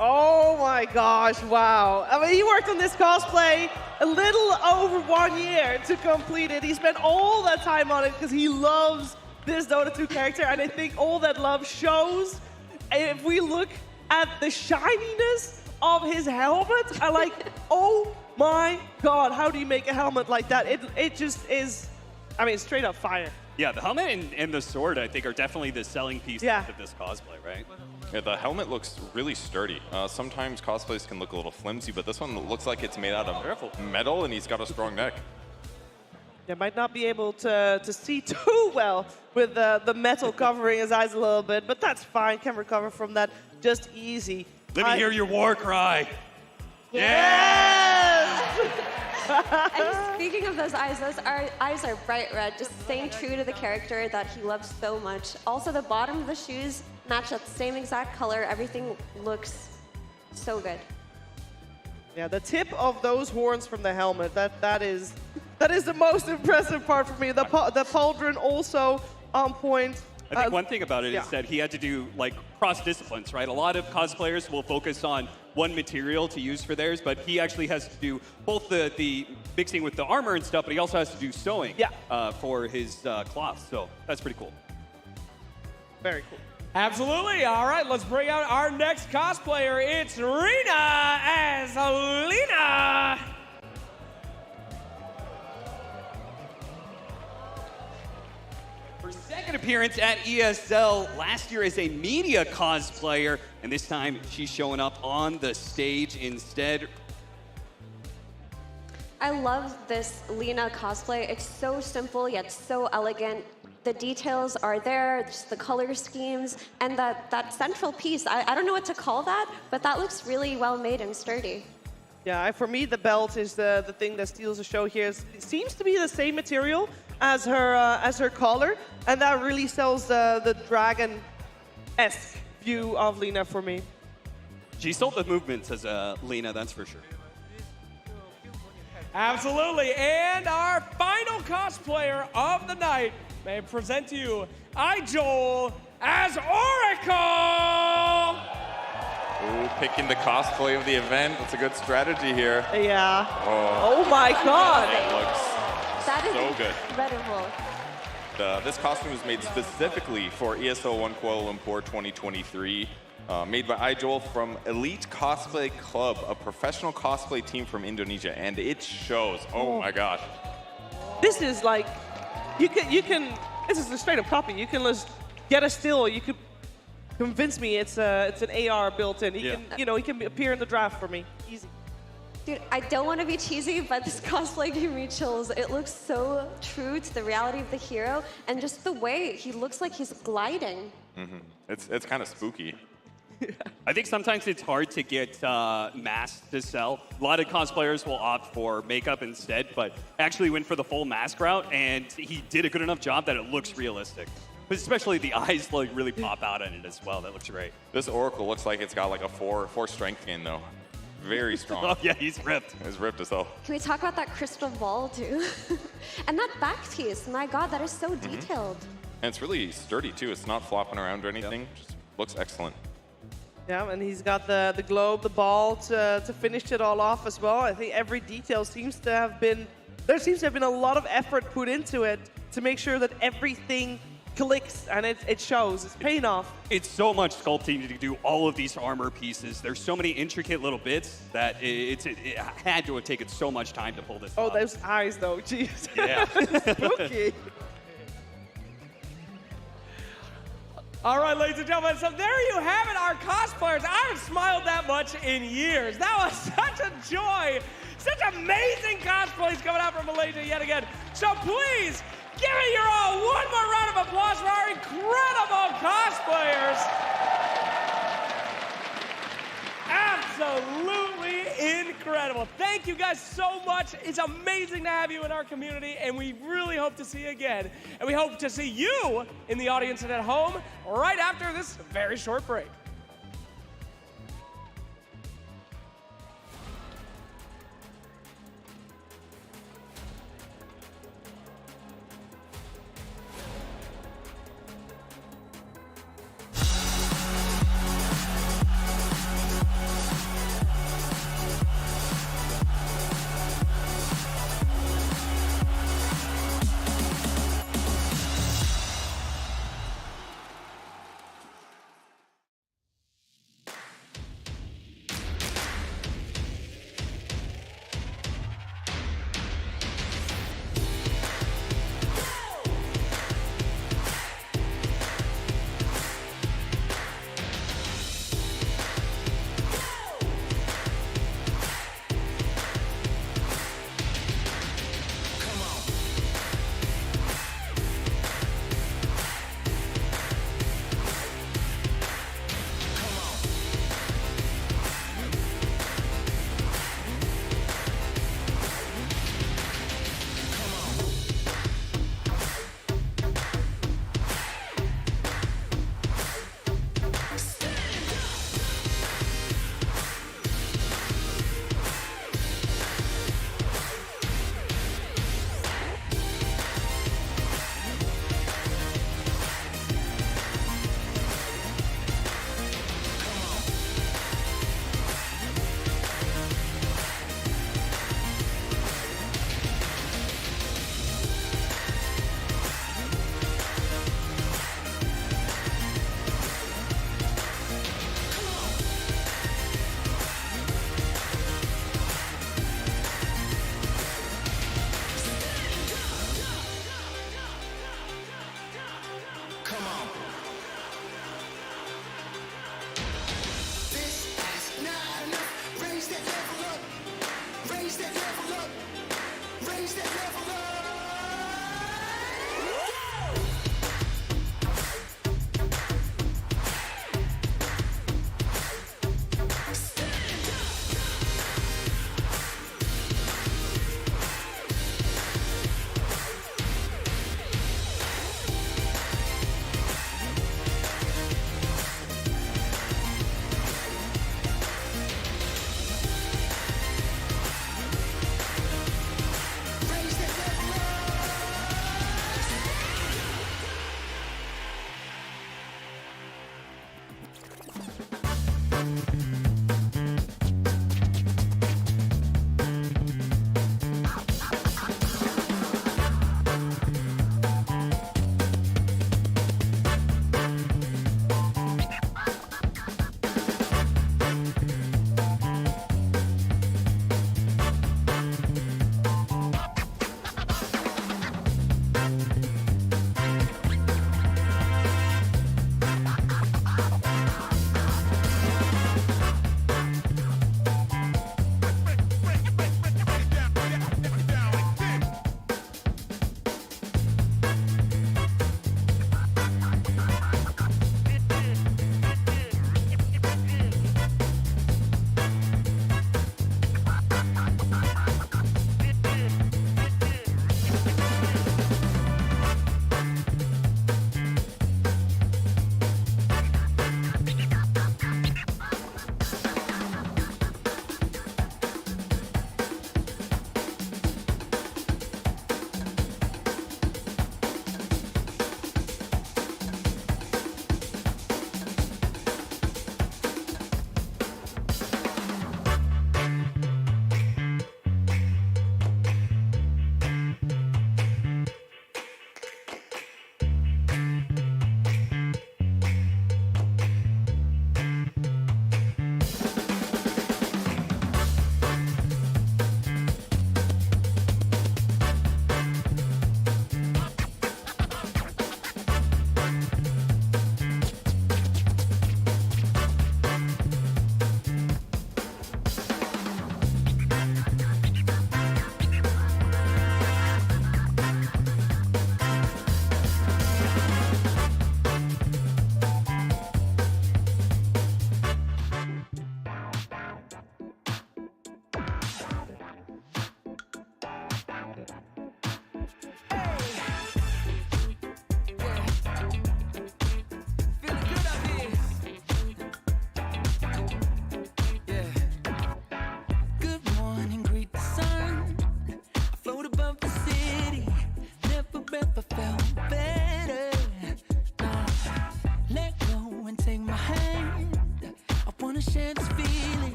Oh my gosh, wow. I mean, he worked on this cosplay a little over 1 year to complete it. He spent all that time on it because he loves this Dota 2 character, and I think all that love shows. If we look at the shininess of his helmet, I'm like, oh my god, how do you make a helmet like that? It just is, I mean, straight up fire. Yeah, the helmet and the sword, I think, are definitely the selling pieces of this cosplay, right? Yeah, the helmet looks really sturdy. Sometimes cosplays can look a little flimsy, but this one looks like it's made out of metal, and he's got a strong neck. You might not be able to see too well with the metal covering his eyes a little bit, but that's fine. Can recover from that just easy. Let me hear your war cry. Yes! And speaking of those eyes are bright red, just staying true to the character that he loves so much. Also, the bottom of the shoes match that same exact color. Everything looks so good. Yeah, the tip of those horns from the helmet, that is the most impressive part for me. The pauldron also on point. I think one thing about it is that he had to do cross disciplines, right? A lot of cosplayers will focus on one material to use for theirs, but he actually has to do both the mixing with the armor and stuff, but he also has to do sewing for his cloth. So that's pretty cool. Very cool. Absolutely. All right, let's bring out our next cosplayer. It's Rena as Lena. Her second appearance at ESL last year as a media cosplayer, and this time she's showing up on the stage instead. I love this Lena cosplay. It's so simple yet so elegant. The details are there, just the color schemes, and that central piece. I don't know what to call that, but that looks really well made and sturdy. Yeah, for me, the belt is the thing that steals the show here. It seems to be the same material as her collar, and that really sells the dragon-esque view of Lena for me. She sold the movements as a Lena, that's for sure. Absolutely, and our final cosplayer of the night, may I present to you Joel as Oracle! Ooh, picking the cosplay of the event. That's a good strategy here. Yeah. Oh my god! It looks That is so good. incredible. This costume was made specifically for ESL 1 Kuala Lumpur 2023. Made by Joel from Elite Cosplay Club, a professional cosplay team from Indonesia, and it shows. Oh my gosh. This is like, you can. This is a straight up copy. You can just get a still. You could convince me it's an AR built in. He can appear in the draft for me. Easy. Dude, I don't want to be cheesy, but this cosplay gave me chills. It looks so true to the reality of the hero, and just the way he looks like he's gliding. Mm-hmm. It's kind of spooky. I think sometimes it's hard to get masks to sell. A lot of cosplayers will opt for makeup instead, but actually went for the full mask route, and he did a good enough job that it looks realistic. But especially the eyes really pop out in it as well. That looks great. This Oracle looks like it's got like a 4 strength gain though. Very strong. Oh yeah, he's ripped. He's ripped as hell. Can we talk about that crystal ball too? And that back piece, my god, that is so detailed. And it's really sturdy too. It's not flopping around or anything. Just looks excellent. Yeah, and he's got the globe, the ball to finish it all off as well. I think every detail seems to have been, there seems to have been a lot of effort put into it to make sure that everything clicks and it shows. It's paying off. It's so much sculpting to do all of these armor pieces. There's so many intricate little bits that it had to have taken so much time to pull this off. Those eyes though, jeez. Yeah. Spooky. All right, ladies and gentlemen, so there you have it, our cosplayers. I haven't smiled that much in years. That was such a joy. Such amazing cosplays coming out from Malaysia yet again. So please, give it your all. One more round of applause for our incredible cosplayers. Absolutely incredible. Thank you guys so much. It's amazing to have you in our community, and we really hope to see you again. And we hope to see you in the audience and at home right after this very short break.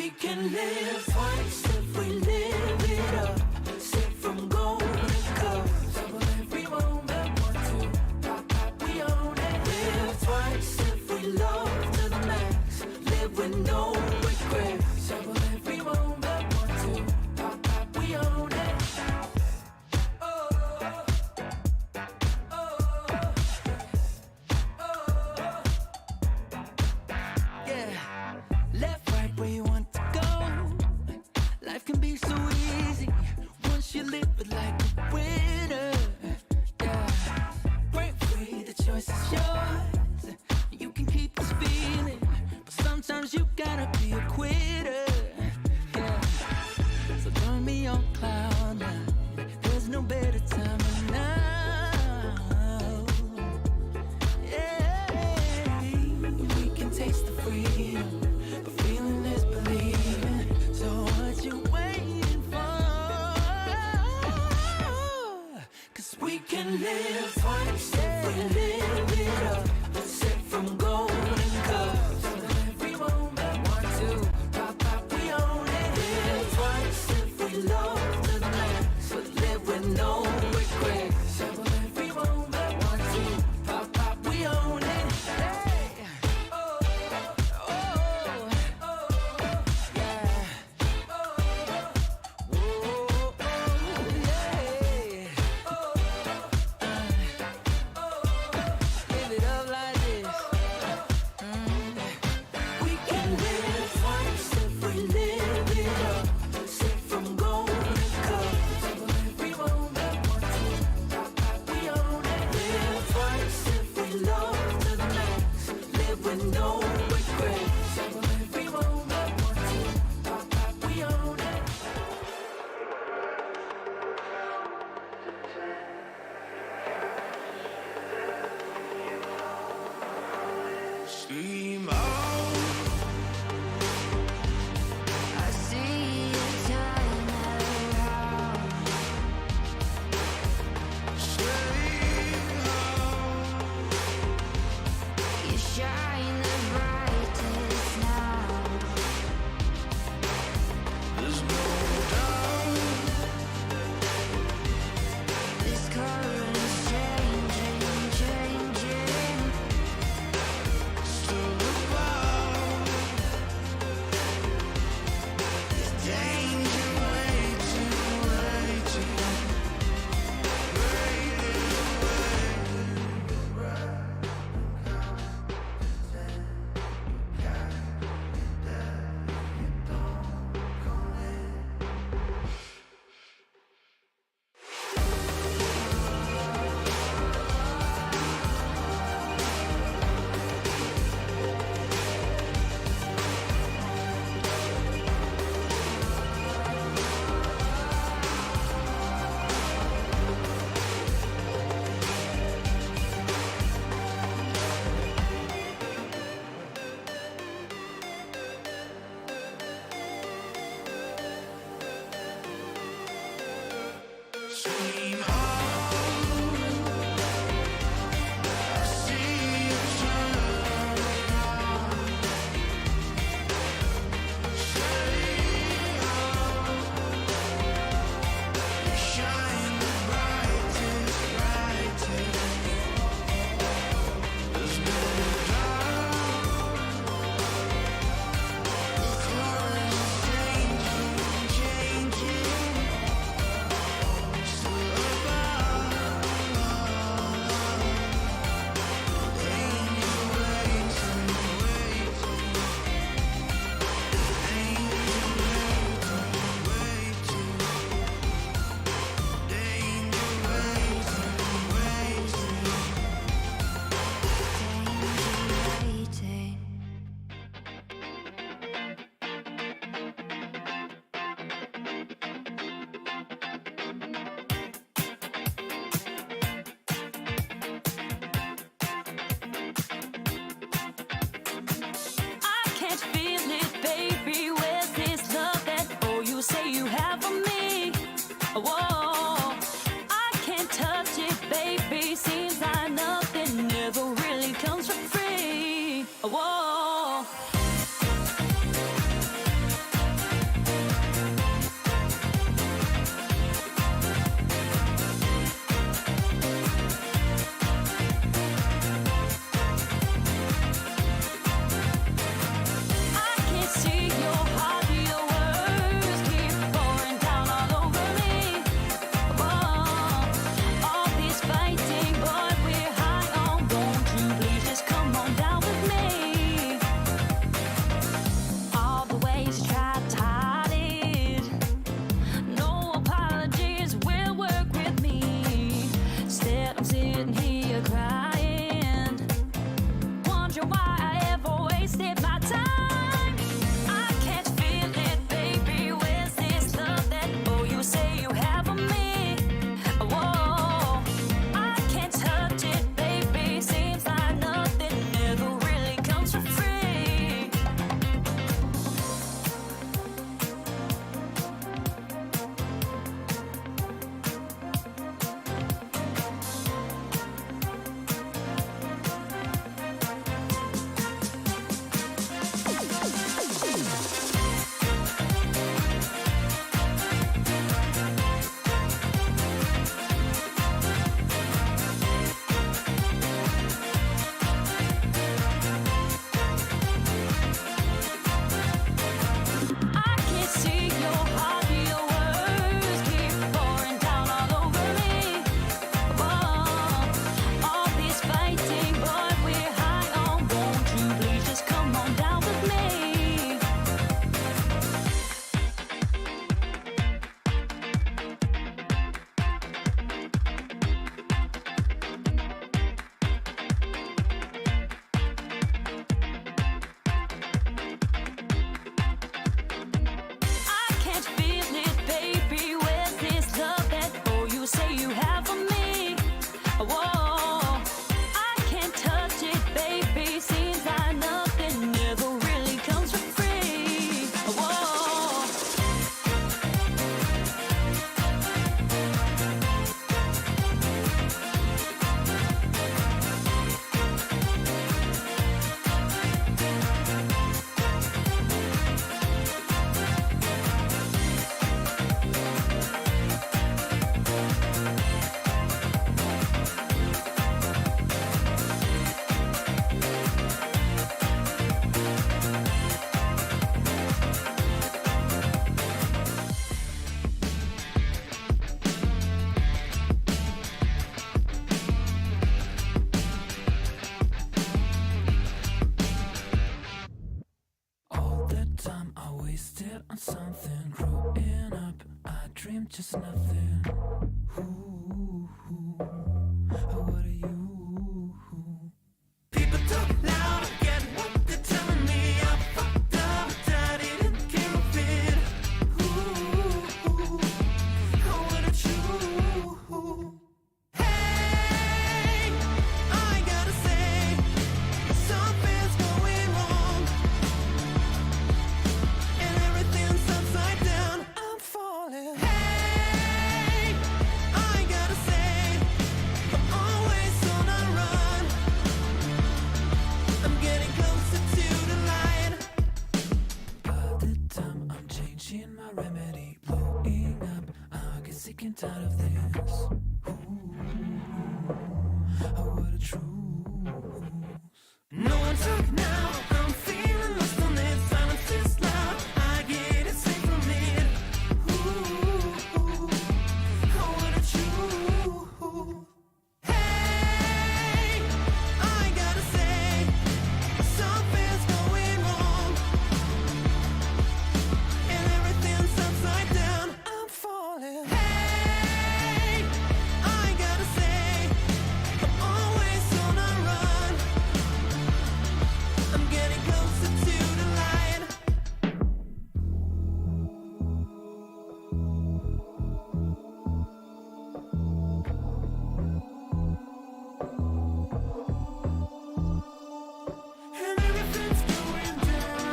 we can live twice if we live it up. Sip from golden cups. Double every moment, 1, 2, pop, pop, we own it. Live twice if we love to the max. Live with no regrets. Double every moment, 1, 2, pop, pop, we own it. Yeah, left, right, where you want to go. Life can be so easy once you live it like a winner. Yeah, break free, the choice is yours. You can keep this feeling, but sometimes you gotta be a quitter. Yeah, so join me on cloud nine. There's no better time than now. Yeah, we can taste the freedom, but feeling is believing. So what you waiting for? 'Cause we can live twice if we live it up. Let's sip from golden cups. Every moment, 1, 2, pop, pop, we own it. Live twice if we love to the max, but live with no regrets. Every moment, 1, 2, pop, pop, we own it. Hey, oh, oh, yeah. Live it up like this. We can live twice if we live it up. Sip from golden cups. Every moment, 1, 2, pop, pop, we own it. Live twice if we love to the max. Live with no regrets. Every moment, 1, 2, pop, pop, we own it. Steam out. I see you turn around. You shine the brightest now. There's no doubt. This current's changing, changing. Still about. There's danger waiting, waiting. Steam out. I see you turn around. Stay out. You shine the brightest, brightest. There's no doubt. The current's changing, changing. Still about. Danger waiting, waiting. Danger waiting, waiting. Danger waiting, waiting. Waiting. I can't feel it, baby. Where's this love that you say you have for me? Whoa, I can't touch it, baby. Seems like nothing ever really comes for free. Whoa. wasted on something. Growing up, I dreamed just nothing. Ooh, what are you? People talk loud, get what they're telling me. I fucked up, I didn't give it. Ooh, what a true. Hey, I gotta say, something's going wrong, and everything's upside down. I'm falling. Hey, I gotta say, I'm always on a run. I'm getting closer to the light. By the time I'm changing my remedy, blowing up, I get sick and tired of this. What a truth. No one talk now. I'm feeling lost on this. Silence is loud. I get it safe from it. What a truth. Hey, I gotta say, something's going wrong, and everything's upside down. I'm falling. Hey, I gotta say, I'm always on a run. I'm getting closer to the light. And everything's going down.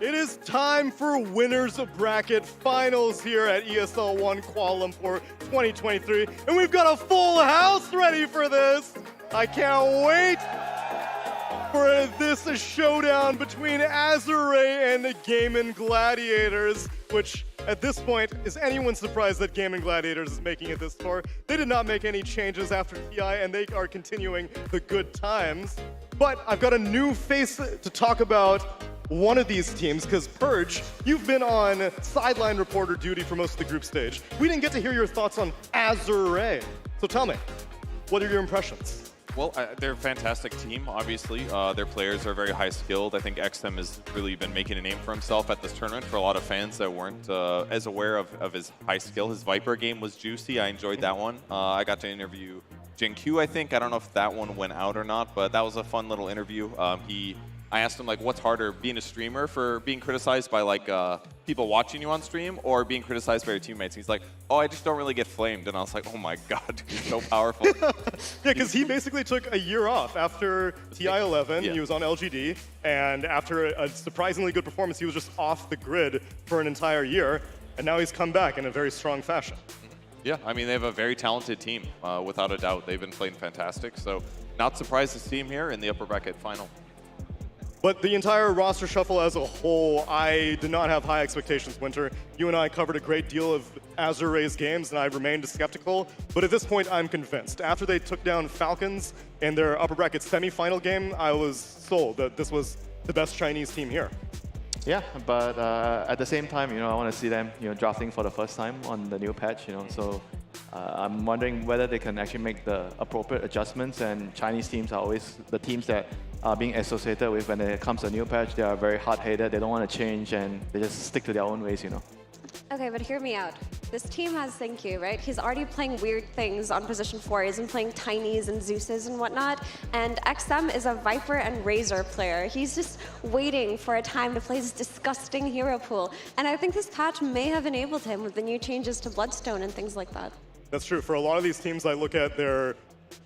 It is time for winners bracket finals here at ESL 1 Kuala Lumpur 2023, and we've got a full house ready for this. I can't wait for this showdown between Azure and the Gaming Gladiators, which at this point, is anyone surprised that Gaming Gladiators is making it this far? They did not make any changes after TI, and they are continuing the good times. But I've got a new face to talk about one of these teams, because Purge, you've been on sideline reporter duty for most of the group stage. We didn't get to hear your thoughts on Azure. So tell me, what are your impressions? Well, they're a fantastic team, obviously. Their players are very high skilled. I think XM has really been making a name for himself at this tournament for a lot of fans that weren't as aware of his high skill. His Viper game was juicy. I enjoyed that one. I got to interview Jin Q, I think. I don't know if that one went out or not, but that was a fun little interview. I asked him, like, what's harder, being a streamer for being criticized by, like, people watching you on stream, or being criticized by your teammates? He's like, oh, I just don't really get flamed. And I was like, oh my god, he's so powerful. Yeah, because he basically took a year off after TI-11. Yeah. He was on LGD, and after a surprisingly good performance, he was just off the grid for an entire year, and now he's come back in a very strong fashion. Yeah, I mean, they have a very talented team, without a doubt. They've been playing fantastic, so not surprised to see him here in the upper bracket final. But the entire roster shuffle as a whole, I did not have high expectations, Winter. You and I covered a great deal of Azure's games, and I remained skeptical. But at this point, I'm convinced. After they took down Falcons in their upper bracket semi-final game, I was sold that this was the best Chinese team here. Yeah, but at the same time, I want to see them, drafting for the first time on the new patch, So I'm wondering whether they can actually make the appropriate adjustments. And Chinese teams are always the teams that are being associated with when it comes to a new patch. They are very hard-headed. They don't want to change, and they just stick to their own ways, Okay, but hear me out. This team has Thank right? He's already playing weird things on position 4. He's been playing Tinies and Zeuses and whatnot. And XM is a Viper and Razor player. He's just waiting for a time to play his disgusting hero pool. And I think this patch may have enabled him with the new changes to Bloodstone and things like that. That's true. For a lot of these teams, I look at their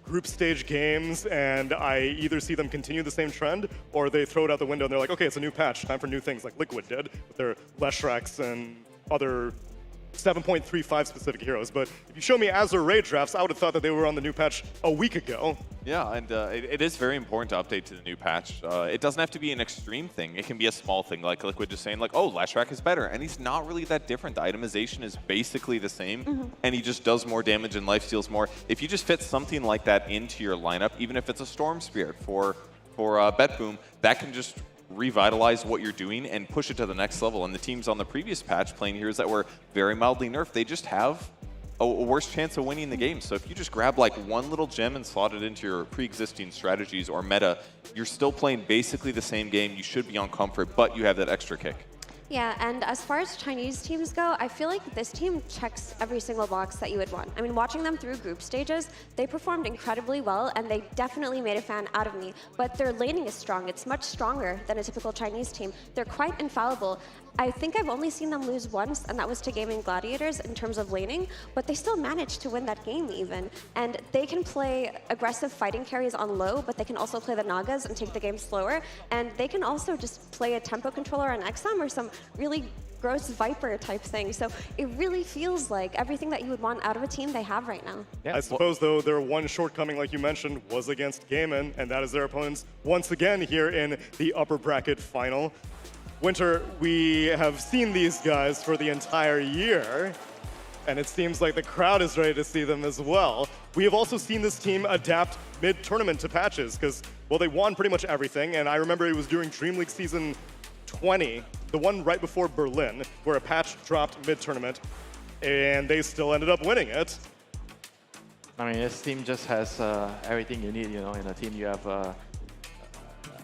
group stage games, and I either see them continue the same trend, or they throw it out the window and they're like, okay, it's a new patch, time for new things, like Liquid did with their Leshracs and other 7.35 specific heroes, but if you show me Azure Ray drafts, I would have thought that they were on the new patch a week ago. Yeah, and it is very important to update to the new patch. It doesn't have to be an extreme thing. It can be a small thing, like Liquid just saying, like, oh, Lashrak is better, and he's not really that different. The itemization is basically the same, and he just does more damage and lifesteals more. If you just fit something like that into your lineup, even if it's a Storm Spirit for BetBoom, that can just revitalize what you're doing and push it to the next level. And the teams on the previous patch playing heroes that were very mildly nerfed, they just have a worse chance of winning the game. So if you just grab like one little gem and slot it into your pre-existing strategies or meta, you're still playing basically the same game. You should be on comfort, but you have that extra kick. Yeah, and as far as Chinese teams go, I feel like this team checks every single box that you would want. I mean, watching them through group stages, they performed incredibly well, and they definitely made a fan out of me. But their laning is strong. It's much stronger than a typical Chinese team. They're quite infallible. I think I've only seen them lose once, and that was to Gaming Gladiators in terms of laning, but they still managed to win that game even. And they can play aggressive fighting carries on low, but they can also play the Nagas and take the game slower. And they can also just play a tempo controller on XM or some really gross Viper type thing. So it really feels like everything that you would want out of a team they have right now. I suppose, though, their one shortcoming, like you mentioned, was against Gaimin, and that is their opponents once again here in the upper bracket final. Winter, we have seen these guys for the entire year, and it seems like the crowd is ready to see them as well. We have also seen this team adapt mid-tournament to patches, because, well, they won pretty much everything, and I remember it was during Dream League Season 20, the one right before Berlin, where a patch dropped mid-tournament, and they still ended up winning it. I mean, this team just has everything you need, you know. In a team, you have a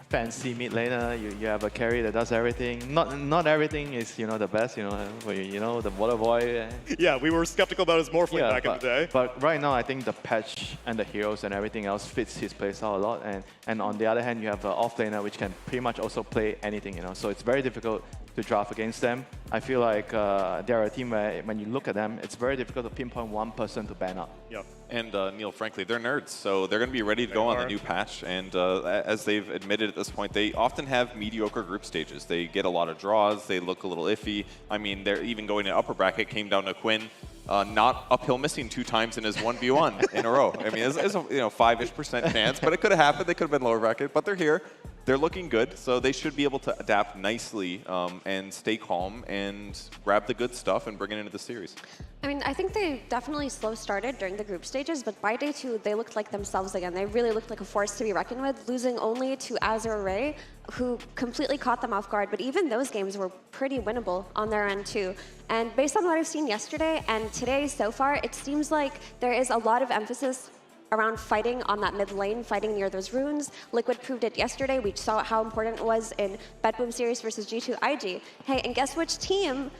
fancy mid laner, you have a carry that does everything. Not everything is, you know, the best, you know, the water boy. Yeah, we were skeptical about his Morphling back in the day. But right now, I think the patch and the heroes and everything else fits his playstyle a lot. And on the other hand, you have an off laner which can pretty much also play anything, you know. So it's very difficult to draft against them. I feel like they're a team where when you look at them, it's very difficult to pinpoint one person to ban up. Yep. And Neil, frankly, they're nerds, so they're going to be ready to go on the new patch. And as they've admitted at this point, they often have mediocre group stages. They get a lot of draws. They look a little iffy. I mean, they're even going to upper bracket, came down to Quinn, not uphill missing 2 times in his 1v1 in a row. I mean, it's a 5-ish% chance, but it could have happened. They could have been lower bracket, but they're here. They're looking good, so they should be able to adapt nicely and stay calm and grab the good stuff and bring it into the series. I mean, I think they definitely slow started during the group stages, but by day 2, they looked like themselves again. They really looked like a force to be reckoned with, losing only to Azure Ray, who completely caught them off guard. But even those games were pretty winnable on their end too. And based on what I've seen yesterday and today so far, it seems like there is a lot of emphasis around fighting on that mid lane, fighting near those runes. Liquid proved it yesterday. We saw how important it was in BetBoom series versus G2 IG. Hey, and guess which team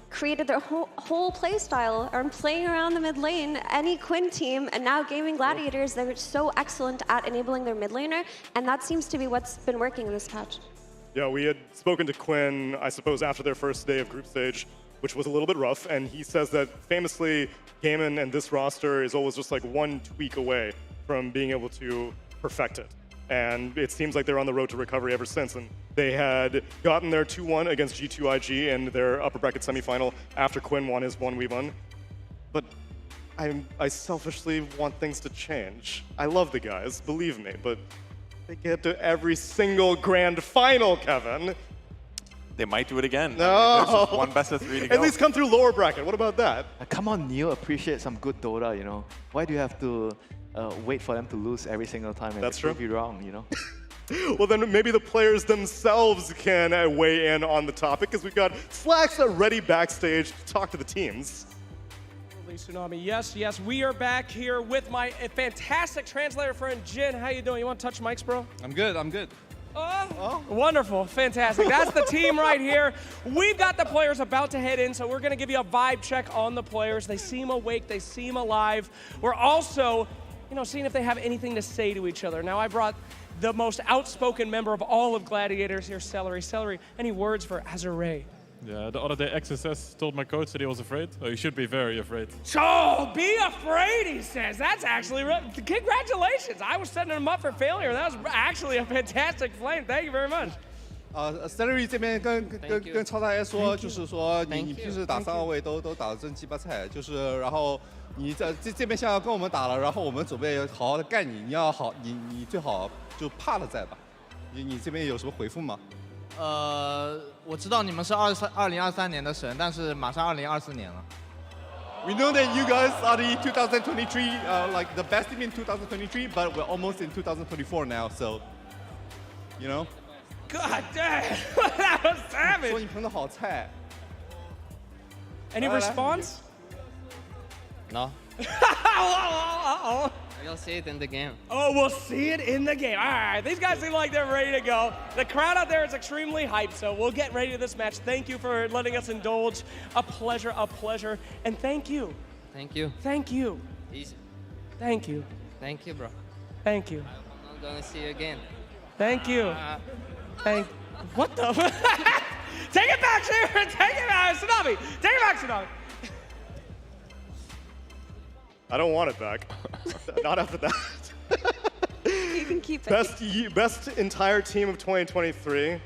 created their whole play style around playing around the mid lane? Any Quinn team, and now Gaming Gladiators, they're so excellent at enabling their mid laner, and that seems to be what's been working in this patch. Yeah, we had spoken to Quinn, I suppose, after their first day of group stage, which was a little bit rough, and he says that famously, Gaimin and this roster is always just like one tweak away from being able to perfect it. And it seems like they're on the road to recovery ever since. And they had gotten their 2-1 against G2 IG in their upper bracket semifinal after Quinn won his 1v1. But I selfishly want things to change. I love the guys, believe me, but they get to every single grand final, Kevin. They might do it again. No. I mean, there's just one best of 3 to go. At least come through lower bracket. What about that? Come on, Neil, appreciate some good Dota, you know. Why do you have to wait for them to lose every single time and prove you wrong, you know? Well, then maybe the players themselves can weigh in on the topic, because we've got Slacks ready backstage to talk to the teams. Tsunami, yes, we are back here with my fantastic translator friend, Jin. How you doing? You want to touch mics, bro? I'm good. Oh, wonderful, fantastic. That's the team right here. We've got the players about to head in, so we're gonna give you a vibe check on the players. They seem awake, they seem alive. We're also, seeing if they have anything to say to each other. Now, I brought the most outspoken member of all of Gladiators here, Celery. Celery, any words for Azure Ray? Yeah, the other day XSS told my coach that he was afraid. Oh, you should be very afraid. Oh, be afraid, he says. That's actually, congratulations. I was setting him up for failure. That was actually a fantastic flame. Thank you very much. Celery 这边跟超大爷说，就是说你平时打3号位都打得真鸡巴菜，就是然后你这边像跟我们打了，然后我们准备好好的干你，你要好你最好就怕了再吧。你这边有什么回复吗？我知道你们是2023年的神，但是马上2024年了。We know that you guys are the 2023, like the best team in 2023, but we're almost in 2024 now, so, you know. God damn, that was savage. 说你朋友好菜。Any response? No. Uh-oh. You'll see it in the game. Oh, we'll see it in the game. All right, these guys seem like they're ready to go. The crowd out there is extremely hyped, so we'll get ready to this match. Thank you for letting us indulge. A pleasure, and thank you. Thank you. Thank you. Easy. Thank you. Thank you, bro. Thank you. I'm not gonna see you again. Thank you. What the? Take it back, Sharon. Take it back, Tsunami. Take it back, Tsunami. I don't want it back. Not after that. You can keep it. Best entire team of 2023.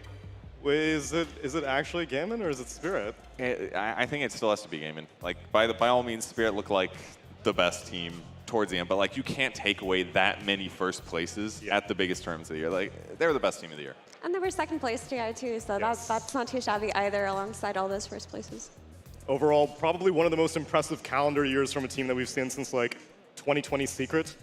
Is it actually Gammon or is it Spirit? I think it still has to be Gaming. Like by all means, Spirit looked like the best team towards the end, but like you can't take away that many first places at the biggest tournaments of the year. Like they were the best team of the year. And they were second place TI too, so that's not too shabby either alongside all those first places. Overall, probably one of the most impressive calendar years from a team that we've seen since like 2020 Secret,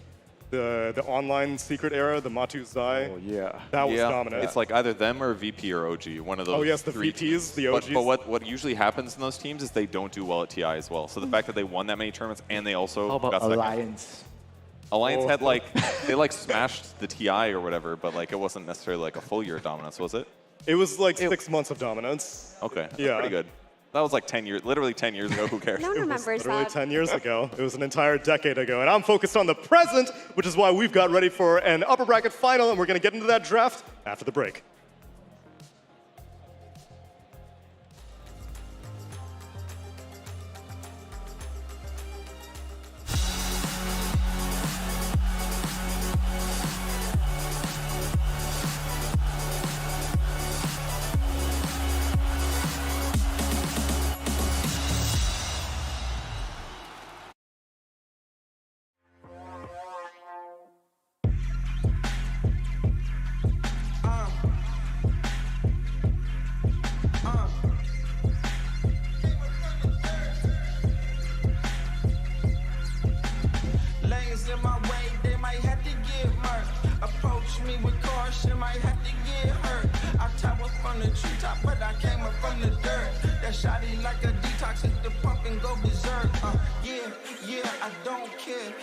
the online Secret era, the Matu Zai. Oh yeah, that was dominant. It's like either them or VP or OG, one of those. Oh yes, the three VPs, teams. the OGs. But what usually happens in those teams is they don't do well at TI as well. So the fact that they won that many tournaments and they also How about got second. Alliance had like they like smashed the TI or whatever, but like it wasn't necessarily like a full year of dominance, was it? It was like 6 months of dominance. Okay, that's yeah, pretty good. That was like 10 years, literally 10 years ago. Who cares? No one remembers literally that. 10 years ago. It was an entire decade ago. And I'm focused on the present, which is why we've got ready for an upper bracket final, and we're going to get into that draft after the break. Lanes in my way, they might have to get murked. Approach me with caution, might have to get hurt. I tower from the treetop, but I came up from the dirt. That shotty like a detox, hit the pump and go berserk. Yeah, I don't care.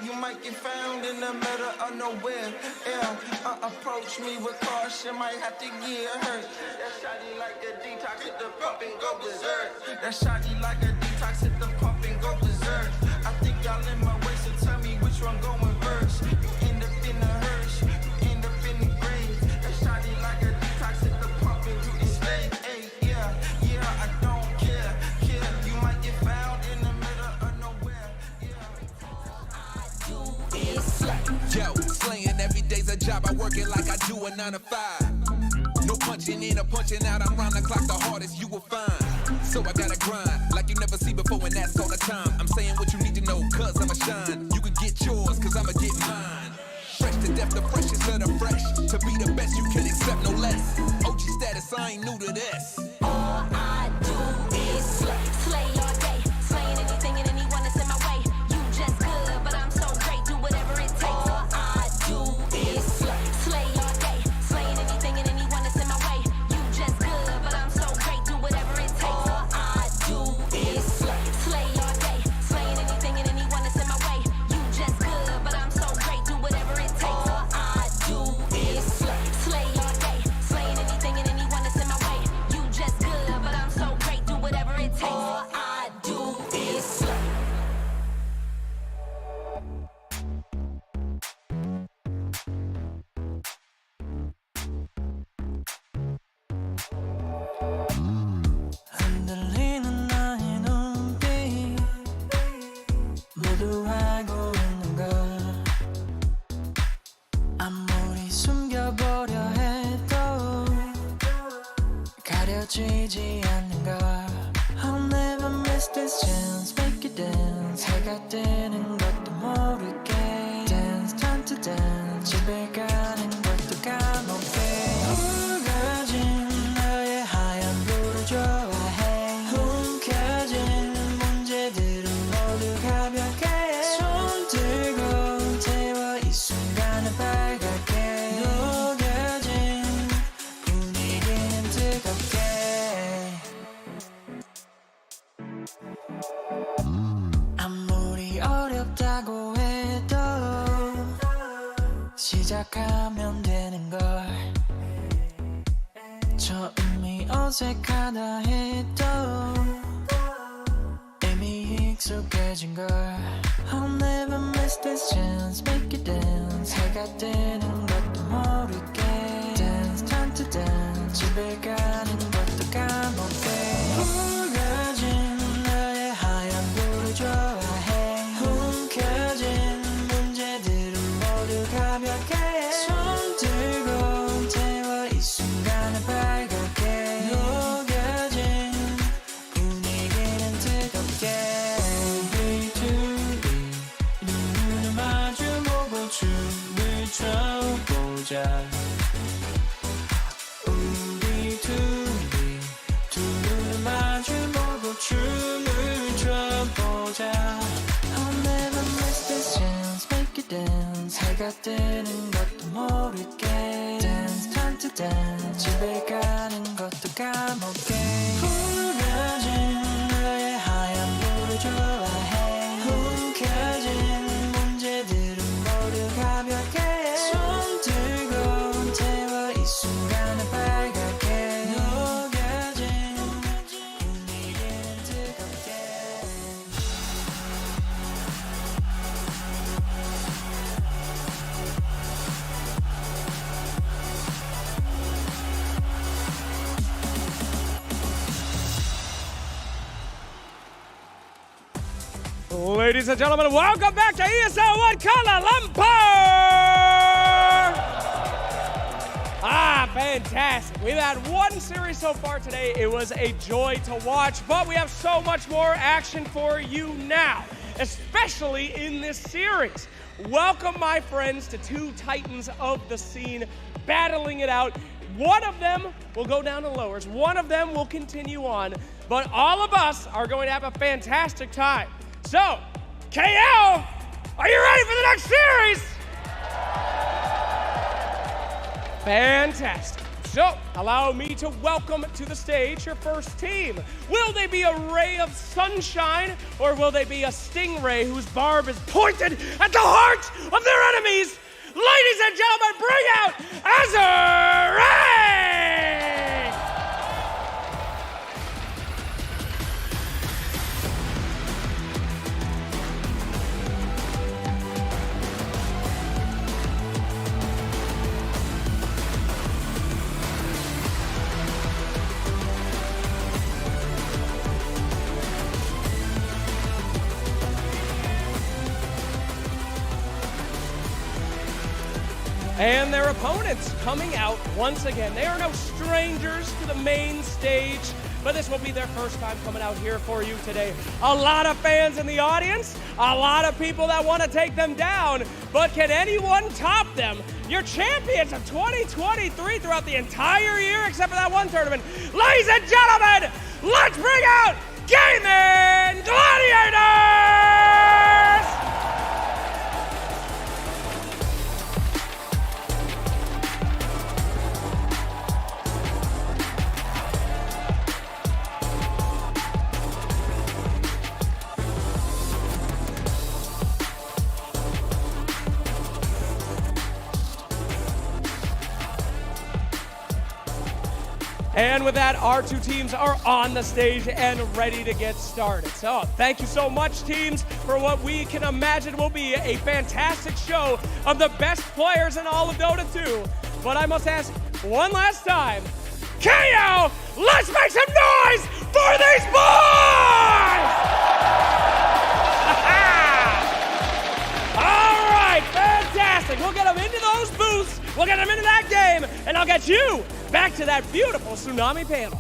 You might get found in the middle of nowhere. Yeah, approach me with caution, might have to get hurt. That shotty like a detox, hit the pump and go berserk. That shotty like a detox, hit the pump and go berserk. I think y'all in my way, so tell me which one going first. You end up in the hearse, you end up in the grave. That shotty like a detox, hit the pump and you slave. Hey, yeah, I don't care. You might get found in the middle of nowhere. Yo, slaying every day's a job. I work it like I do a 9 to 5. No punching in or punching out. I'm round the clock, the hardest you will find. So I gotta grind like you never see before, and that's all the time. I'm saying what you need to know, cause I'ma shine. You can get yours, cause I'ma get mine. Fresh to death, the freshest of the fresh. To be the best, you can accept no less. OG status, I ain't new to this. All I do is slay all day, slaying anything and anyone that's in my way. You just good, but I'm so great, do whatever it takes. All I do is slay all day, slaying anything and anyone that's in my way. You just good, but I'm so great, do whatever it takes. All I do is slay all day, slaying anything and anyone that's in my way. You just good, but I'm so great, do whatever it takes. All I do is slay all day, slaying anything and anyone that's in my way. You just 느껴지지 않는 걸 I'll never miss this chance make you dance 해가 뜨는 것도 모르게 Dance time to dance 집에 가는 것도 까먹게 우거진 너의 하얀 불을 좋아해 움켜진 문제들은 모두 가볍게 손 들고 태워 이 순간을 빨갛게 녹여진 분위기는 뜨겁게 아무리 어렵다고 해도 시작하면 되는 걸 처음이 어색하다 해도 이미 익숙해진 걸 I'll never miss this chance make you dance 해가 뜨는 것도 모르게 Dance time to dance 집에 가는 것도 까먹게 우거진 너의 하얀 불을 좋아해 움켜진 문제들은 모두 가볍게 손 들고 태워 이 순간을 빨갛게 녹여진 분위기는 뜨겁게 우리 둘이 눈을 마주보고 춤을 춰보자 우리 둘이 두 눈을 마주보고 춤을 춰보자 I'll never miss this chance make you dance 해가 뜨는 것도 모르게 Dance time to dance 집에 가는 것도 까먹게 우거진 너의 하얀 불을 좋아해 움켜진 문제들은 모두 가볍게 손 들고 태워 이 순간을 빨갛게 녹여진 분위기는 뜨겁게 Ladies and gentlemen, welcome back to ESL 1 Kuala Lumpur! Fantastic. We've had one series so far today. It was a joy to watch, but we have so much more action for you now, especially in this series. Welcome, my friends, to two titans of the scene battling it out. One of them will go down to lowers. One of them will continue on, but all of us are going to have a fantastic time. So, KL, are you ready for the next series? Fantastic. So, allow me to welcome to the stage your first team. Will they be a ray of sunshine, or will they be a stingray whose barb is pointed at the heart of their enemies? Ladies and gentlemen, bring out Azure! And their opponents coming out once again. They are no strangers to the main stage, but this will be their first time coming out here for you today. A lot of fans in the audience, a lot of people that want to take them down, but can anyone top them? Your champions of 2023 throughout the entire year, except for that one tournament. Ladies and gentlemen, let's bring out Gaming Gladiators! And with that, our two teams are on the stage and ready to get started. So thank you so much, teams, for what we can imagine will be a fantastic show of the best players in all of Dota 2. But I must ask one last time, KO, let's make some noise for these boys! All right, fantastic. We'll get them into those booths, we'll get them into that game, and I'll get you back to that beautiful Tsunami panel.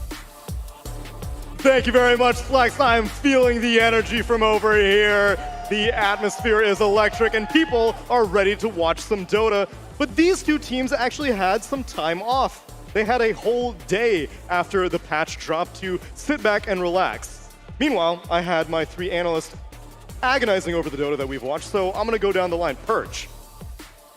Thank you very much, Flex. I'm feeling the energy from over here. The atmosphere is electric and people are ready to watch some Dota. But these two teams actually had some time off. They had a whole day after the patch dropped to sit back and relax. Meanwhile, I had my three analysts agonizing over the Dota that we've watched, so I'm gonna go down the line. Purge,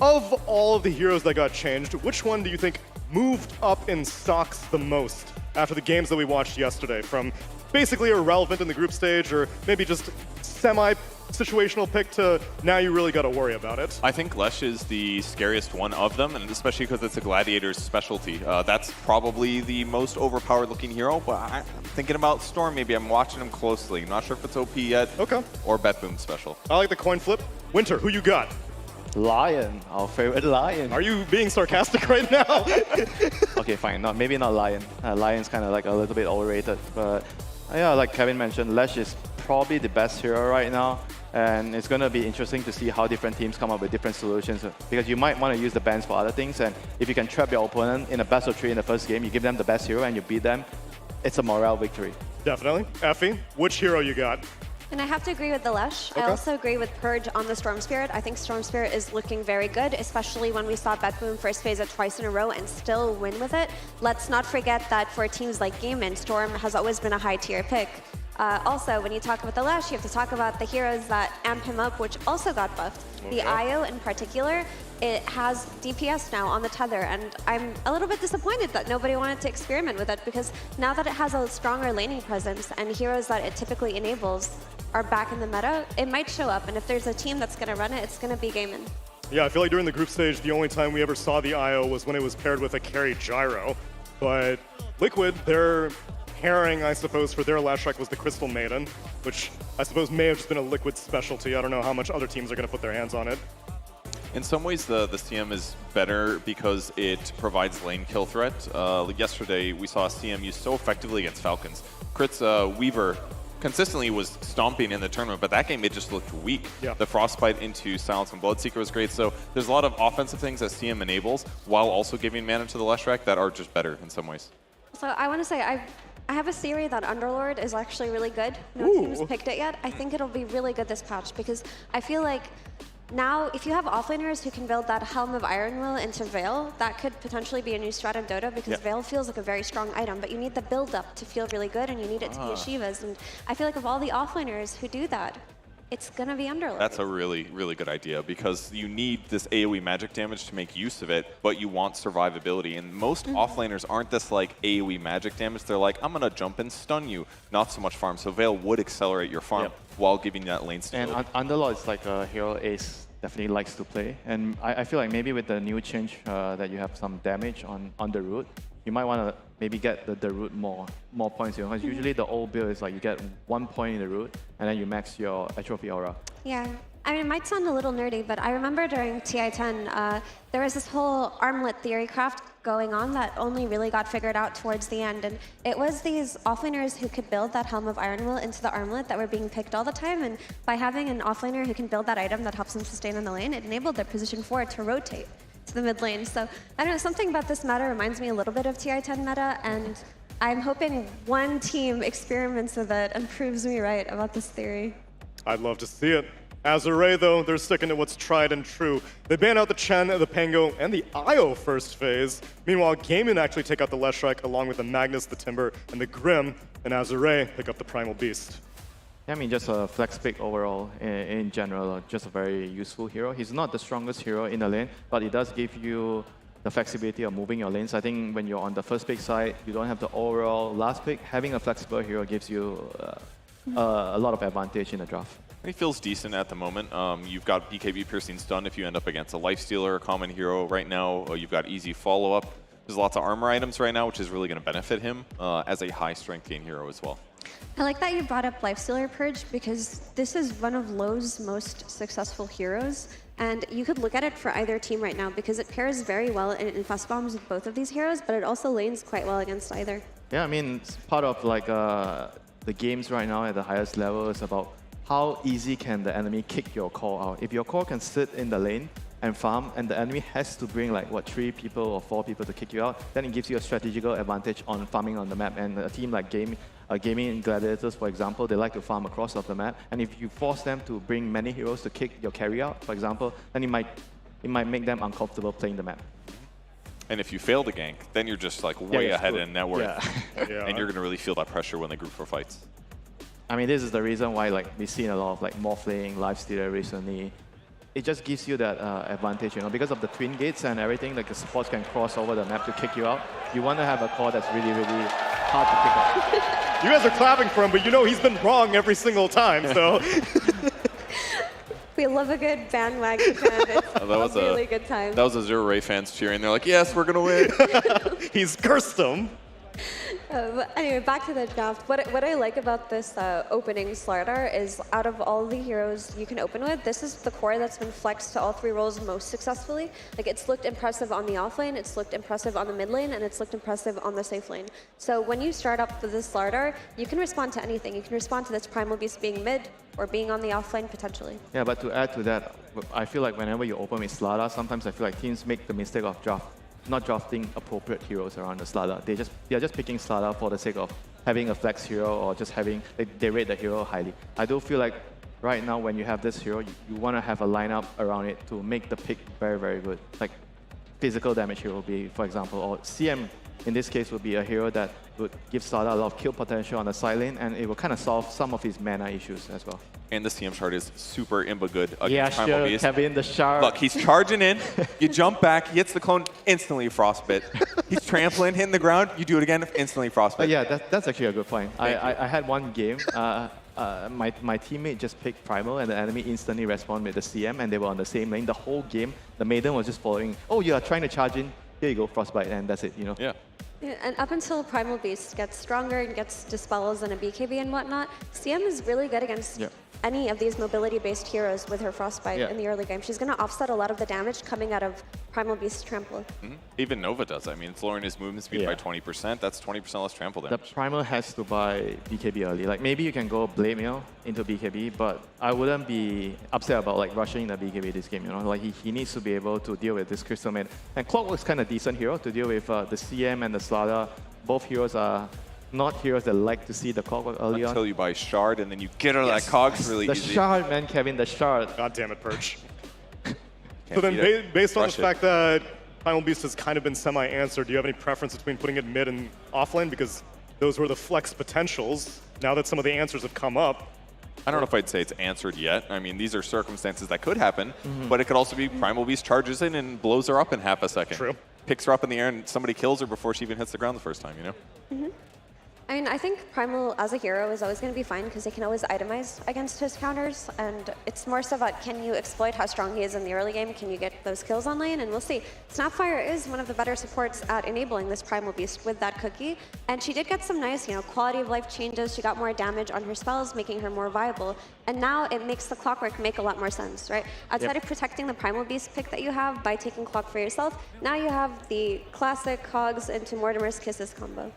of all of the heroes that got changed, which one do you think moved up in stocks the most after the games that we watched yesterday, from basically irrelevant in the group stage or maybe just semi-situational pick to now you really got to worry about it? I think Lesh is the scariest one of them, and especially because it's a Gladiator's specialty. That's probably the most overpowered looking hero, but I'm thinking about Storm. Maybe I'm watching him closely. I'm not sure if it's OP yet. Okay. Or BetBoom special. I like the coin flip. Winter, who you got? Lion, our favorite Lion. Are you being sarcastic right now? Okay, fine. Maybe not Lion. Lion's kind of like a little bit overrated, but yeah, like Kevin mentioned, Lesh is probably the best hero right now, and it's going to be interesting to see how different teams come up with different solutions, because you might want to use the bans for other things, and if you can trap your opponent in a best of 3 in the first game, you give them the best hero and you beat them, it's a morale victory. Definitely. Effie, which hero you got? And I have to agree with the Lesh. Okay. I also agree with Purge on the Storm Spirit. I think Storm Spirit is looking very good, especially when we saw BetBoom first phase it twice in a row and still win with it. Let's not forget that for teams like Gaimin, Storm has always been a high tier pick. Also, when you talk about the Lesh, you have to talk about the heroes that amp him up, which also got buffed. Okay. The IO in particular, it has DPS now on the tether, and I'm a little bit disappointed that nobody wanted to experiment with it, because now that it has a stronger laning presence and heroes that it typically enables are back in the meta, it might show up, and if there's a team that's going to run it, it's going to be Gaimin. Yeah, I feel like during the group stage, the only time we ever saw the IO was when it was paired with a carry gyro. But Liquid, their pairing, I suppose, for their last strike was the Crystal Maiden, which I suppose may have just been a Liquid specialty. I don't know how much other teams are going to put their hands on it. In some ways, the CM is better because it provides lane kill threat. Yesterday, we saw CM used so effectively against Falcons. Crit's Weaver consistently was stomping in the tournament, but that game it just looked weak. Yeah. The Frostbite into Silence and Bloodseeker was great, so there's a lot of offensive things that CM enables while also giving mana to the Leshrac that are just better in some ways. So I want to say, I have a theory that Underlord is actually really good. No team's picked it yet. I think it'll be really good this patch, because I feel like now, if you have offlaners who can build that Helm of Ironwill into Veil, that could potentially be a new strat in Dota, because Veil feels like a very strong item, but you need the build-up to feel really good, and you need it to be Yeshivas. And I feel like of all the offlaners who do that, it's going to be Underlord. That's a really, really good idea, because you need this AoE magic damage to make use of it, but you want survivability. And most offlaners aren't this like AoE magic damage. They're like, I'm going to jump and stun you, not so much farm. So Veil would accelerate your farm while giving that lane stability. And Underlord is like a hero Ace definitely likes to play. And I feel like maybe with the new change that you have some damage on the root, you might want to maybe get the root more points here. Because usually the old build is like you get 1 point in the root, and then you max your Atrophy Aura. Yeah. I mean, it might sound a little nerdy, but I remember during TI10, there was this whole armlet theory craft going on that only really got figured out towards the end. And it was these offlaners who could build that Helm of Ironwill into the armlet that were being picked all the time. And by having an offlaner who can build that item that helps them sustain in the lane, it enabled their position 4 to rotate to the mid lane. So I don't know, something about this meta reminds me a little bit of TI10 meta, and I'm hoping one team experiments with it and proves me right about this theory. I'd love to see it. Azure, though, they're sticking to what's tried and true. They ban out the Chen, the Pango, and the Io first phase. Meanwhile, Gaimin actually take out the Leshrac along with the Magnus, the Timber, and the Grim, and Azure pick up the Primal Beast. Yeah, I mean, just a flex pick overall in general, just a very useful hero. He's not the strongest hero in the lane, but it does give you the flexibility of moving your lanes. I think when you're on the first pick side, you don't have the overall last pick. Having a flexible hero gives you a lot of advantage in the draft. He feels decent at the moment. You've got BKB Piercing Stun if you end up against a Lifestealer, a common hero right now. You've got easy follow-up. There's lots of armor items right now, which is really going to benefit him as a high-strength gain hero as well. I like that you brought up Lifestealer Purge, because this is one of LoW's most successful heroes. And you could look at it for either team right now, because it pairs very well in fast bombs with both of these heroes, but it also lanes quite well against either. Yeah, I mean, it's part of like the games right now at the highest level is about how easy can the enemy kick your core out. If your core can sit in the lane, and farm, and the enemy has to bring like, 3 people or 4 people to kick you out, then it gives you a strategical advantage on farming on the map. And a team like Gaming Gladiators, for example, they like to farm across of the map. And if you force them to bring many heroes to kick your carry out, for example, then it might make them uncomfortable playing the map. And if you fail to gank, then you're just like way ahead in net worth. Yeah. And you're going to really feel that pressure when they group for fights. I mean, this is the reason why we've seen a lot of Morphling, Lifestealer recently. It just gives you that advantage, because of the twin gates and everything, the supports can cross over the map to kick you out. You want to have a core that's really, really hard to pick up. You guys are clapping for him, but he's been wrong every single time, so. We love a good bandwagon fan. It's a really good time. That was a Zero Ray fans cheering. They're like, yes, we're going to win. He's cursed them. But anyway, back to the draft. What I like about this opening Slardar is out of all the heroes you can open with, this is the core that's been flexed to all 3 roles most successfully. It's looked impressive on the offlane, it's looked impressive on the mid lane, and it's looked impressive on the safe lane. So when you start up with this Slardar, you can respond to anything. You can respond to this Primal Beast being mid or being on the offlane potentially. Yeah, but to add to that, I feel like whenever you open with Slardar, sometimes I feel like teams make the mistake of not drafting appropriate heroes around the Slardar. They are just picking Slardar for the sake of having a flex hero or just they rate the hero highly. I do feel like right now when you have this hero, you want to have a lineup around it to make the pick very, very good. Like physical damage hero will be, for example, or CM in this case would be a hero that would give Slardar a lot of kill potential on the side lane, and it will kind of solve some of his mana issues as well. And the CM shard is super imba good against Primal Beast. Kevin, the shard. Look, he's charging in, you jump back, he hits the clone, instantly frostbite. He's trampling, hitting the ground, you do it again, instantly frostbite. Yeah, that's actually a good point. I had one game, my teammate just picked Primal and the enemy instantly responded with the CM and they were on the same lane. The whole game, the Maiden was just following, oh, you are trying to charge in, here you go, frostbite, and that's it, Yeah. Yeah, and up until Primal Beast gets stronger and gets dispels and a BKB and whatnot, CM is really good against any of these mobility-based heroes with her Frostbite in the early game. She's going to offset a lot of the damage coming out of Primal Beast's trample. Even Nova does. I mean, it's lowering his movement speed by 20%. That's 20% less trample damage. The Primal has to buy BKB early. Like maybe you can go Blade Mail into BKB, but I wouldn't be upset about rushing the BKB this game. Like he needs to be able to deal with this Crystal Maid. And Clockwork's kind of decent hero to deal with the CM and the Slardar. Both heroes are not heroes that like to see the Clockwork early on. Until you buy Shard and then you get out of that cogs really easy. The Shard, man, Kevin, the Shard. God damn it, Perch. So then based on the fact that Primal Beast has kind of been semi-answered, do you have any preference between putting it mid and offlane? Because those were the flex potentials. Now that some of the answers have come up. I don't know if I'd say it's answered yet. I mean, these are circumstances that could happen, but it could also be Primal Beast charges in and blows her up in half a second. True. Picks her up in the air and somebody kills her before she even hits the ground the first time, I mean, I think Primal as a hero is always going to be fine because they can always itemize against his counters, and it's more so about can you exploit how strong he is in the early game, can you get those kills on lane, and we'll see. Snapfire is one of the better supports at enabling this Primal Beast with that cookie, and she did get some nice, quality of life changes. She got more damage on her spells, making her more viable, and now it makes the Clockwork make a lot more sense, right? Outside of protecting the Primal Beast pick that you have by taking Clock for yourself, now you have the classic Cogs into Mortimer's Kisses combo.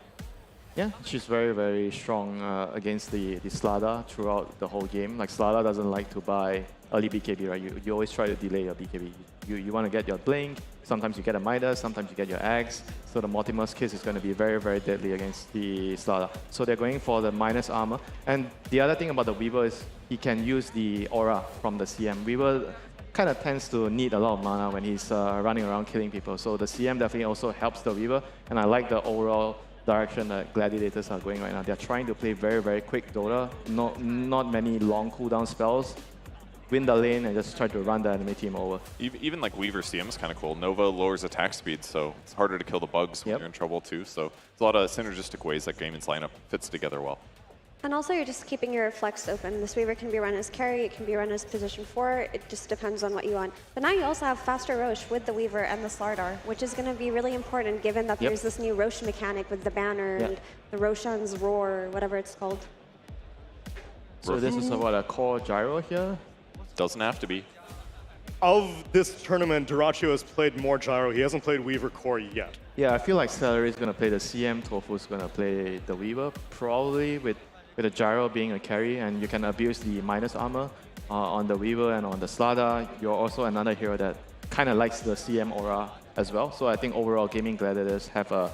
Yeah, she's very, very strong against the Slardar throughout the whole game. Like Slardar doesn't like to buy early BKB, right? You always try to delay your BKB. You want to get your Blink, sometimes you get a Midas, sometimes you get your Axe. So the Mortimer's Kiss is going to be very, very deadly against the Slardar. So they're going for the minus armor. And the other thing about the Weaver is he can use the aura from the CM. Weaver kind of tends to need a lot of mana when he's running around killing people. So the CM definitely also helps the Weaver. And I like the overall direction that Gladiators are going right now. They're trying to play very, very quick Dota, not many long cooldown spells, win the lane and just try to run the enemy team over. Even like Weaver CM is kind of cool. Nova lowers attack speed, so it's harder to kill the bugs when you're in trouble too. So there's a lot of synergistic ways that Gaiman's lineup fits together well. And also you're just keeping your flex open. This Weaver can be run as carry, it can be run as position 4, it just depends on what you want. But now you also have faster Roche with the Weaver and the Slardar, which is going to be really important given that there's this new Roche mechanic with the banner and the Roshan's Roar, whatever it's called. So this is about a core gyro here? Doesn't have to be. Of this tournament, Dyrachyo has played more gyro. He hasn't played Weaver core yet. Yeah, I feel like Celery is going to play the CM, Tofu's going to play the Weaver, probably with a gyro being a carry, and you can abuse the minus armor on the Weaver and on the Slardar. You're also another hero that kind of likes the CM aura as well. So I think overall Gaming Gladiators have a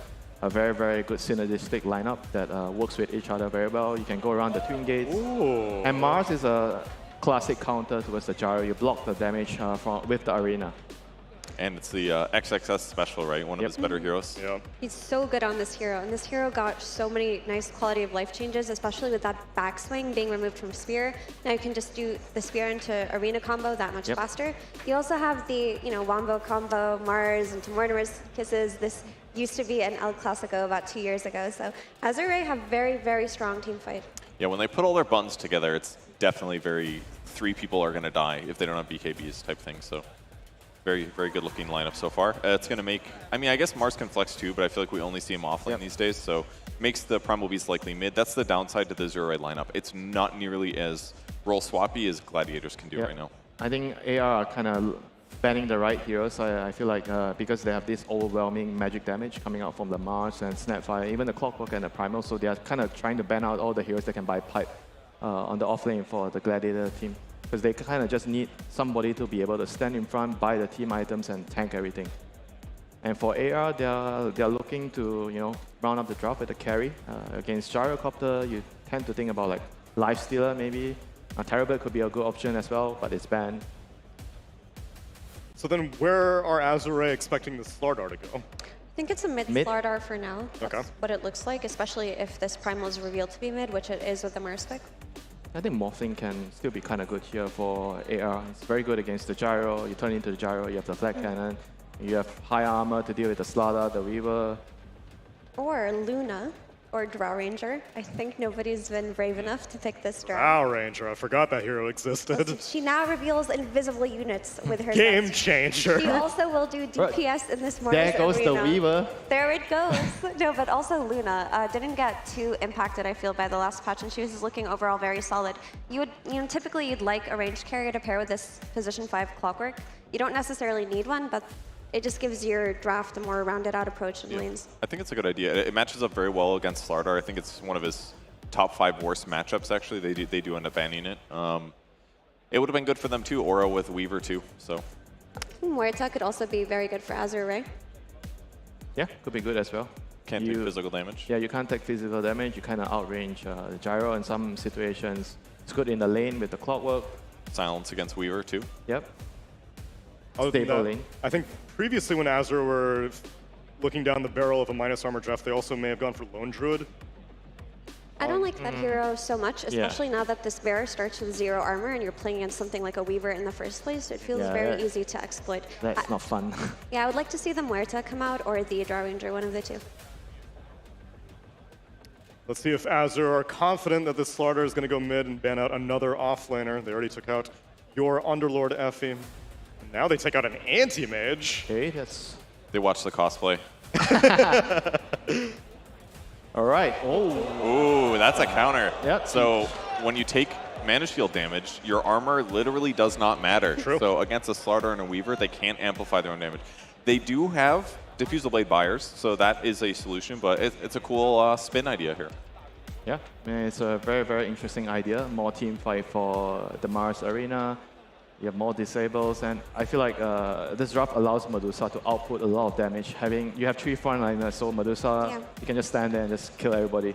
very, very good synergistic lineup that works with each other very well. You can go around the twin gates. Ooh. And Mars is a classic counter towards the gyro. You block the damage with the arena. And it's the XXS special, right? One of his better heroes. Yeah. He's so good on this hero, and this hero got so many nice quality of life changes, especially with that backswing being removed from Spear. Now you can just do the Spear into Arena combo that much faster. You also have the, Wombo combo, Mars into Mortimer's Kisses. This used to be an El Clasico about 2 years ago, so Azure have very, very strong team fight. Yeah, when they put all their buttons together, it's definitely very, 3 people are going to die if they don't have BKBs type thing, so. Very, very good looking lineup so far. It's going to make, I guess Mars can flex too, but I feel like we only see him offlane these days, so makes the Primal Beast likely mid. That's the downside to the Zero Red lineup. It's not nearly as role swappy as Gladiators can do right now. I think AR are kind of banning the right heroes. I feel like because they have this overwhelming magic damage coming out from the Mars and Snapfire, even the Clockwork and the Primal, so they are kind of trying to ban out all the heroes that can buy pipe on the offlane for the Gladiator team. Because they kind of just need somebody to be able to stand in front, buy the team items, and tank everything. And for AR, they're looking to round up the drop with a carry. Against Gyrocopter, you tend to think about like Lifestealer maybe. Terrible could be a good option as well, but it's banned. So then where are Azure expecting the Slardar to go? I think it's a mid Slardar for now. That's what it looks like, especially if this Primal is revealed to be mid, which it is with the Mars pick. I think Morphling can still be kind of good here for AR. It's very good against the gyro. You turn into the gyro, you have the flat cannon, you have high armor to deal with the Slardar, the Weaver. Or Luna, or Drow Ranger. I think nobody's been brave enough to pick this Drow. Drow Ranger, I forgot that hero existed. She now reveals invisible units with her Game sets. changer. She also will do DPS in this Mars There goes arena. the Weaver. There it goes. No, but also Luna didn't get too impacted, I feel, by the last patch, and she was looking overall very solid. Typically you'd like a ranged carrier to pair with this position 5 Clockwork. You don't necessarily need one, but it just gives your draft a more rounded out approach in lanes. I think it's a good idea. It matches up very well against Slardar. I think it's one of his top 5 worst matchups, actually. They do end up banning it. It would have been good for them too, Aura with Weaver too, so. Muerta could also be very good for Azure, right? Yeah, could be good as well. Can't take physical damage. Yeah, you can't take physical damage. You kind of outrange the gyro in some situations. It's good in the lane with the Clockwork. Silence against Weaver too. Yep. Stable lane. I think previously when Azure were looking down the barrel of a minus armor draft, they also may have gone for Lone Druid. I don't like that hero so much, especially now that this bearer starts with 0 armor and you're playing against something like a Weaver in the first place. It feels very easy to exploit. That's not fun. Yeah, I would like to see the Muerta come out or the Drow Ranger, one of the two. Let's see if Azure are confident that this Slardar is going to go mid and ban out another offlaner. They already took out your Underlord Effie. Now they take out an anti-mage. Okay, that's... They watch the cosplay. All right. Ooh, that's a counter. Yep. So when you take mana shield damage, your armor literally does not matter. True. So against a Slardar and a Weaver, they can't amplify their own damage. They do have Diffusal Blade buyers, so that is a solution, but it's a cool spin idea here. Yeah, it's a very, very interesting idea. More team fight for the Mars arena. You have more disables, and I feel like this draft allows Medusa to output a lot of damage. You have 3 frontliners, so Medusa, you can just stand there and just kill everybody.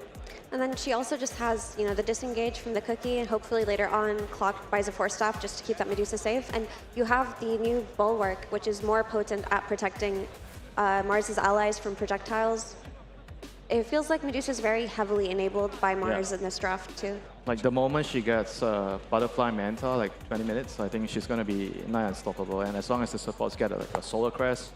And then she also just has, the disengage from the cookie, and hopefully later on Clock buys a Force Staff just to keep that Medusa safe. And you have the new Bulwark, which is more potent at protecting Mars's allies from projectiles. It feels like Medusa's very heavily enabled by Mars in this draft too. Like the moment she gets Butterfly Manta, like 20 minutes, I think she's going to be nigh unstoppable. And as long as the supports get like a Solar Crest,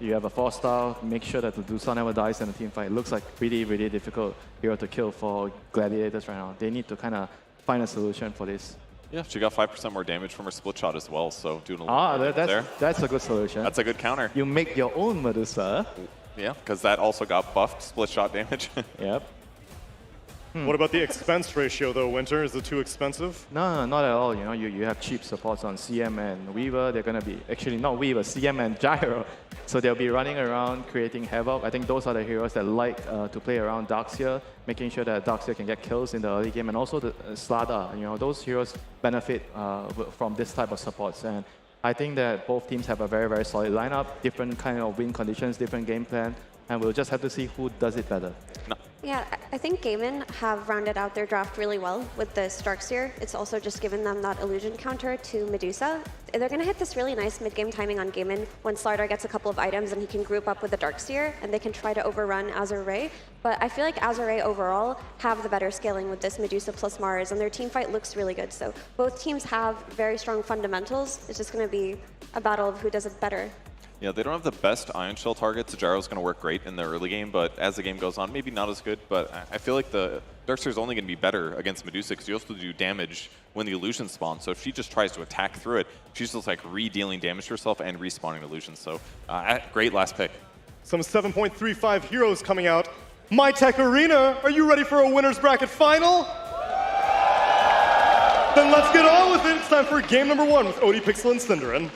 you have a 4-star, make sure that the Medusa never dies in a team fight. It looks like really, really difficult hero to kill for Gladiators right now. They need to kind of find a solution for this. Yeah, she got 5% more damage from her split shot as well, so doing a little there. That's a good solution. That's a good counter. You make your own Medusa. Yeah, because that also got buffed split shot damage. Yep. What about the expense ratio, though, Winter? Is it too expensive? No, not at all. You have cheap supports on CM and Weaver. They're going to be, actually not Weaver, CM and Gyro. So they'll be running around, creating havoc. I think those are the heroes that like to play around Darkseer, making sure that Darkseer can get kills in the early game. And also the Slardar, those heroes benefit from this type of supports. And I think that both teams have a very, very solid lineup, different kind of win conditions, different game plan, and we'll just have to see who does it better. Yeah, I think Gaimin have rounded out their draft really well with the Darkseer. It's also just given them that illusion counter to Medusa. They're going to hit this really nice mid-game timing on Gaimin when Slardar gets a couple of items and he can group up with the Darkseer and they can try to overrun Azure Ray. But I feel like Azure Ray overall have the better scaling with this Medusa plus Mars, and their team fight looks really good. So both teams have very strong fundamentals. It's just going to be a battle of who does it better. Yeah, they don't have the best Ion Shell targets. Gyro's going to work great in the early game, but as the game goes on, maybe not as good. But I feel like the Darkseer is only going to be better against Medusa because you also do damage when the illusion spawns. So if she just tries to attack through it, she's just like re-dealing damage to herself and respawning illusions. So great last pick. Some 7.35 heroes coming out. My Tech Arena, are you ready for a winner's bracket final? Then let's get on with it. It's time for game number 1 with Odie, Pixel, and Cinderin.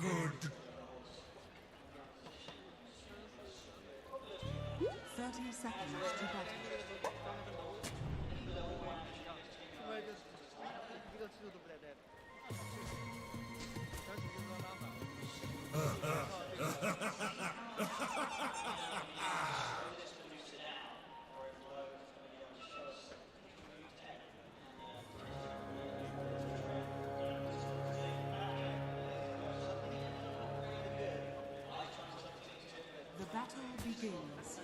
good. 30 seconds to battle. The battle begins.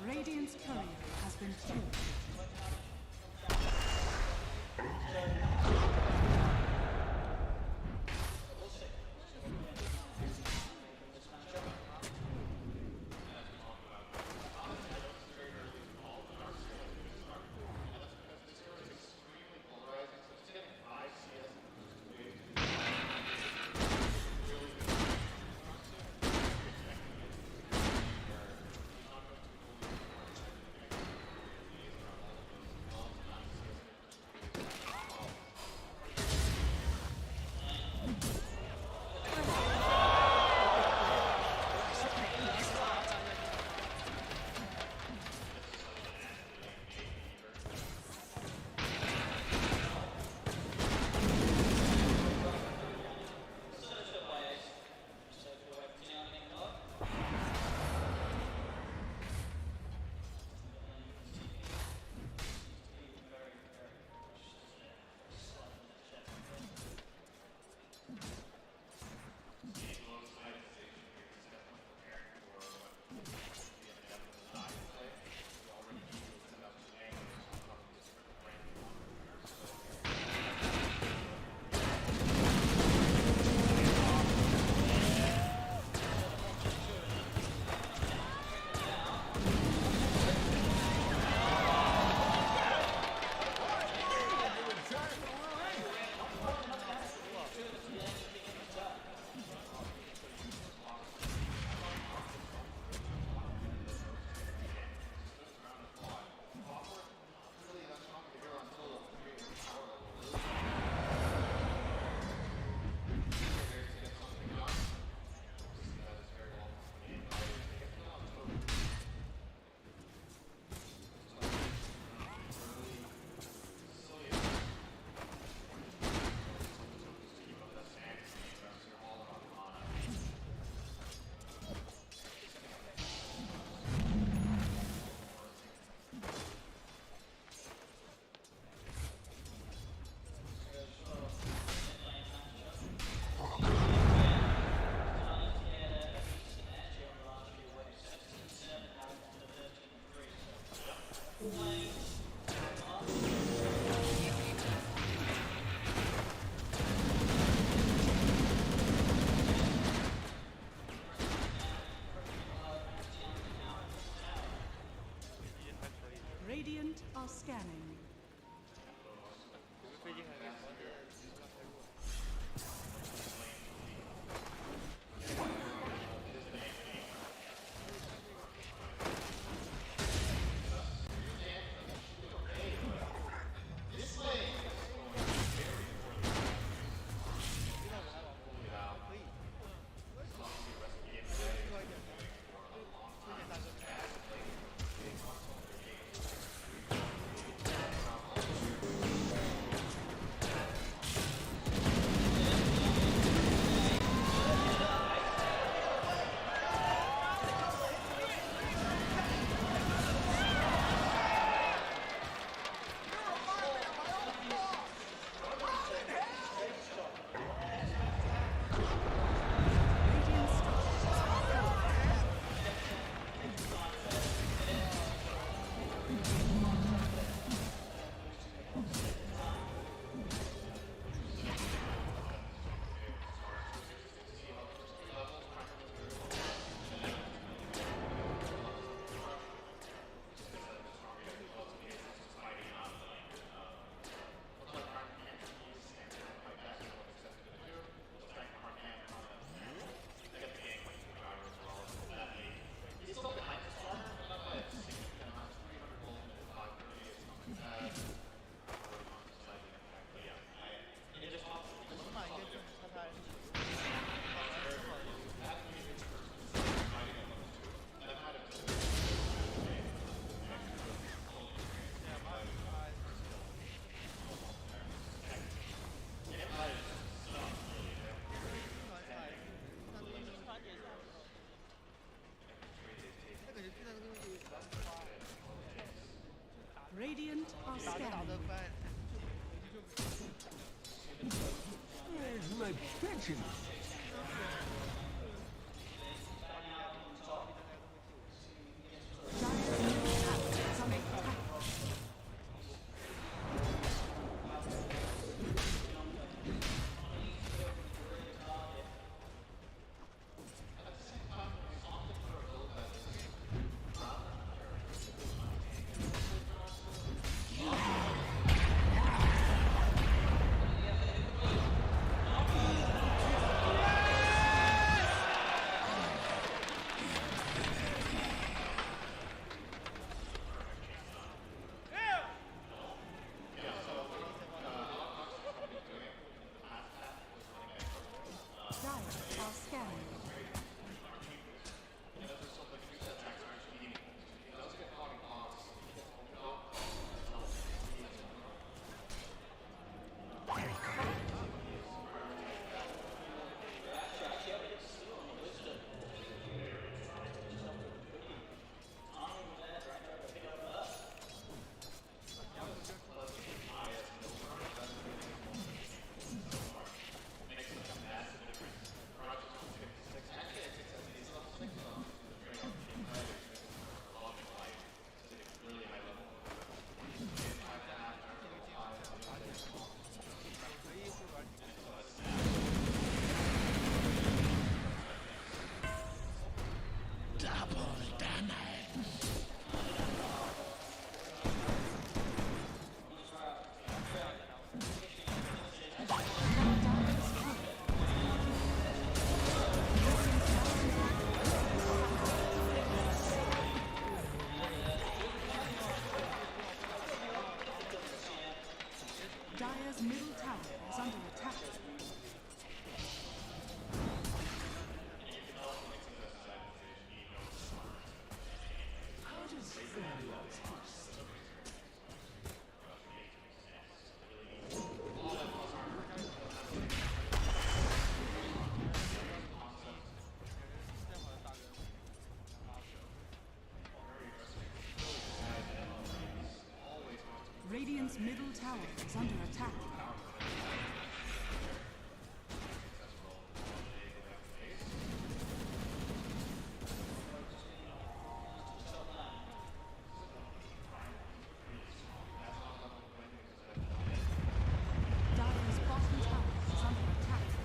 Radiant's courier has been killed. Radiant are scanning. attention. Dire's middle tower is under attack. How does Furious taste? Radiant's middle tower is under attack. Dire's bottom tower is under attack.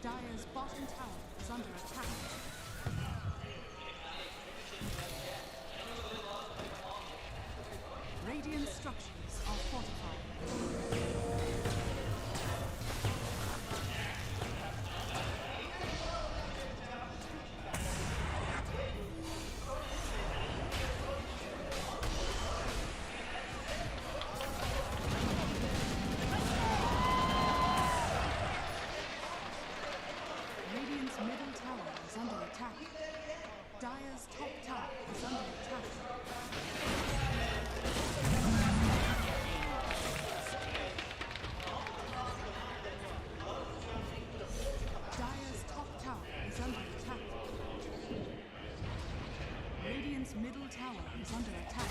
Dire's bottom tower is under attack. Radiant structures are fortified. Radiant's middle tower is under attack. Dire's top tower is under attack. Dire's top tower is under attack. Radiant's middle tower is under attack.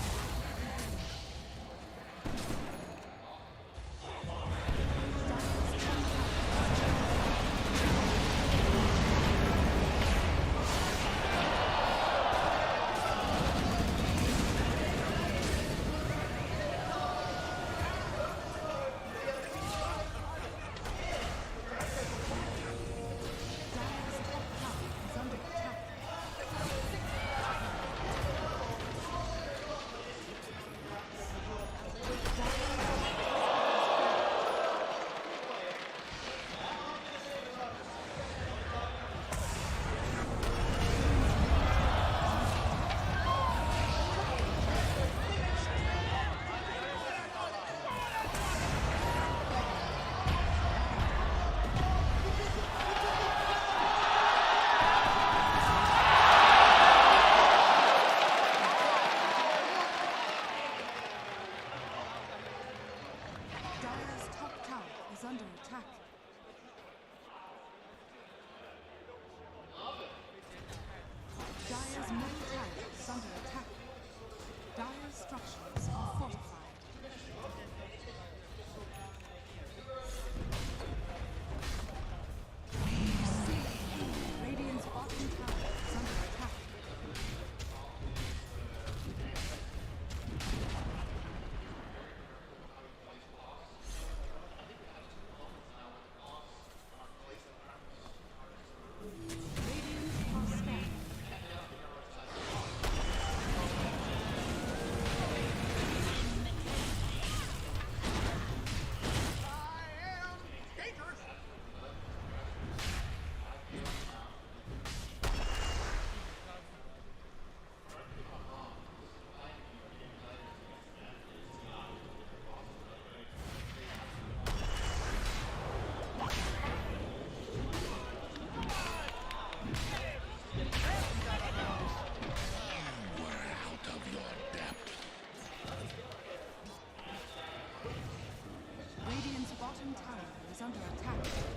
is under attack.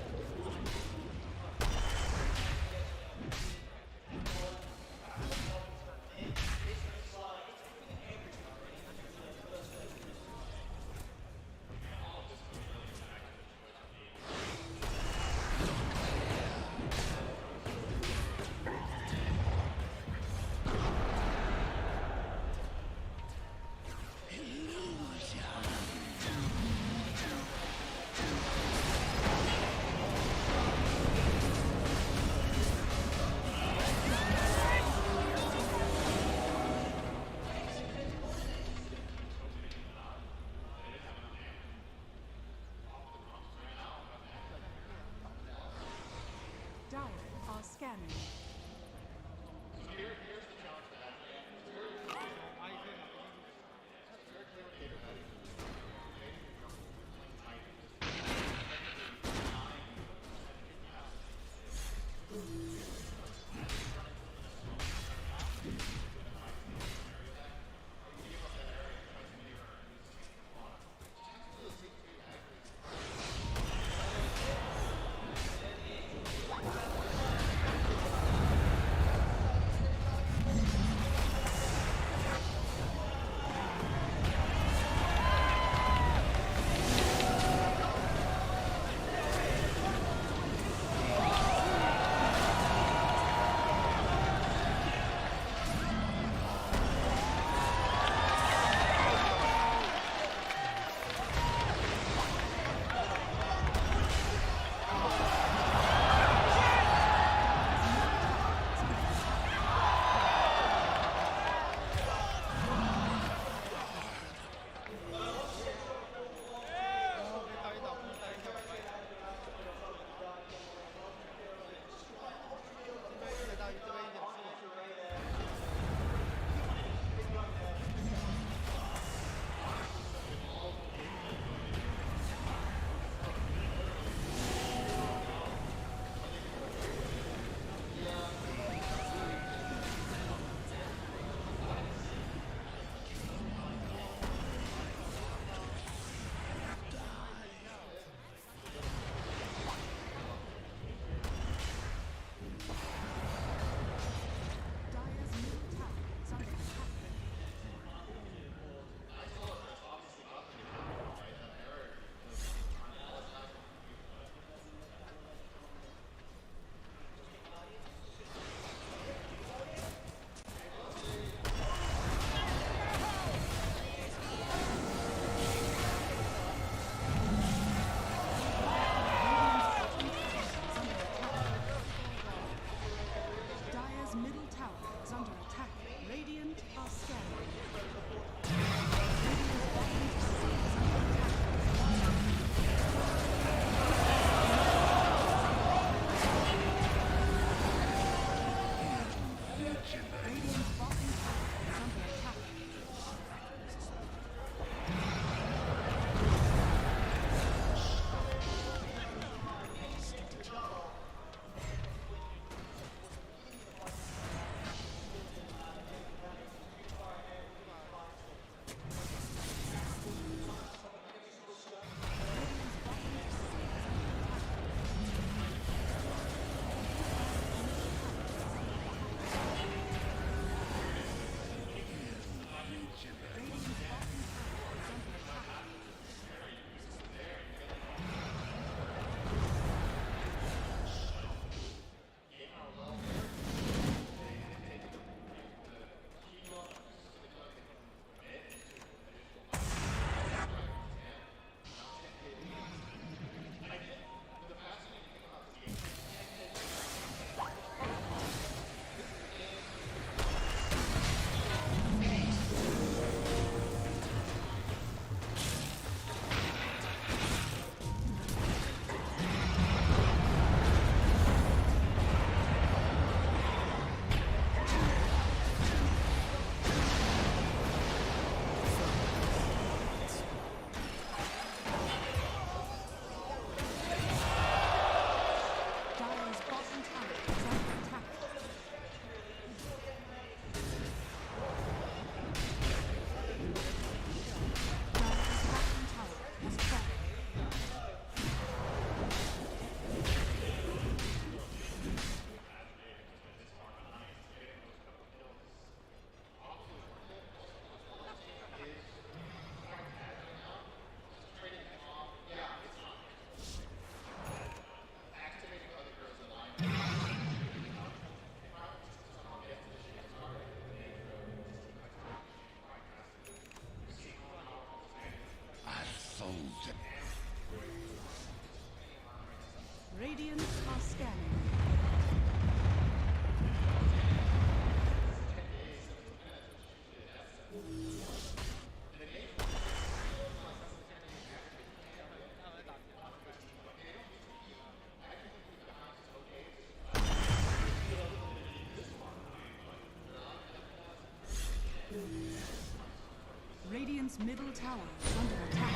Radiant's middle tower is under attack.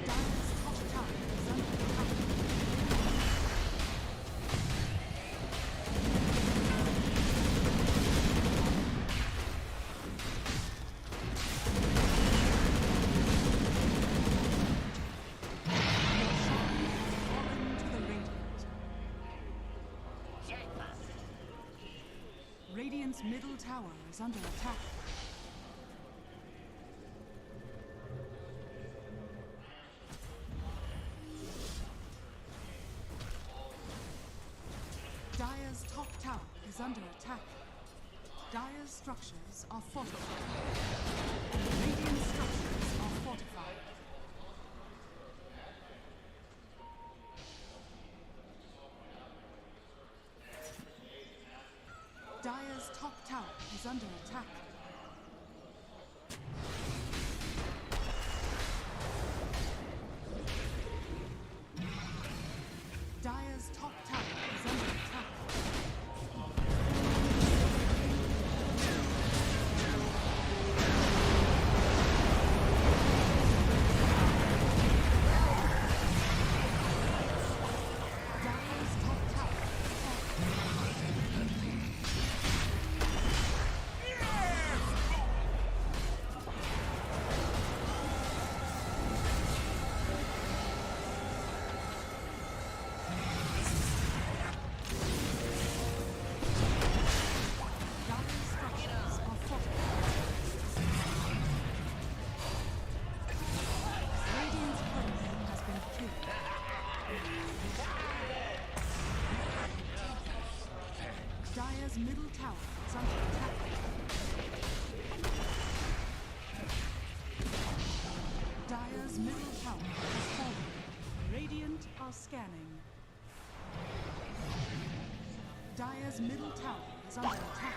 Dire's top tower is under attack. Radiant's middle tower is under attack. Dire's top tower is under attack. Dire's structures are fortified. Radiant structures are fortified. Dire's top tower is under attack. Dire's top tower is under attack. Dire's middle tower is under attack. Dire's middle tower has fallen. Radiant are scanning. Dire's middle tower is under attack.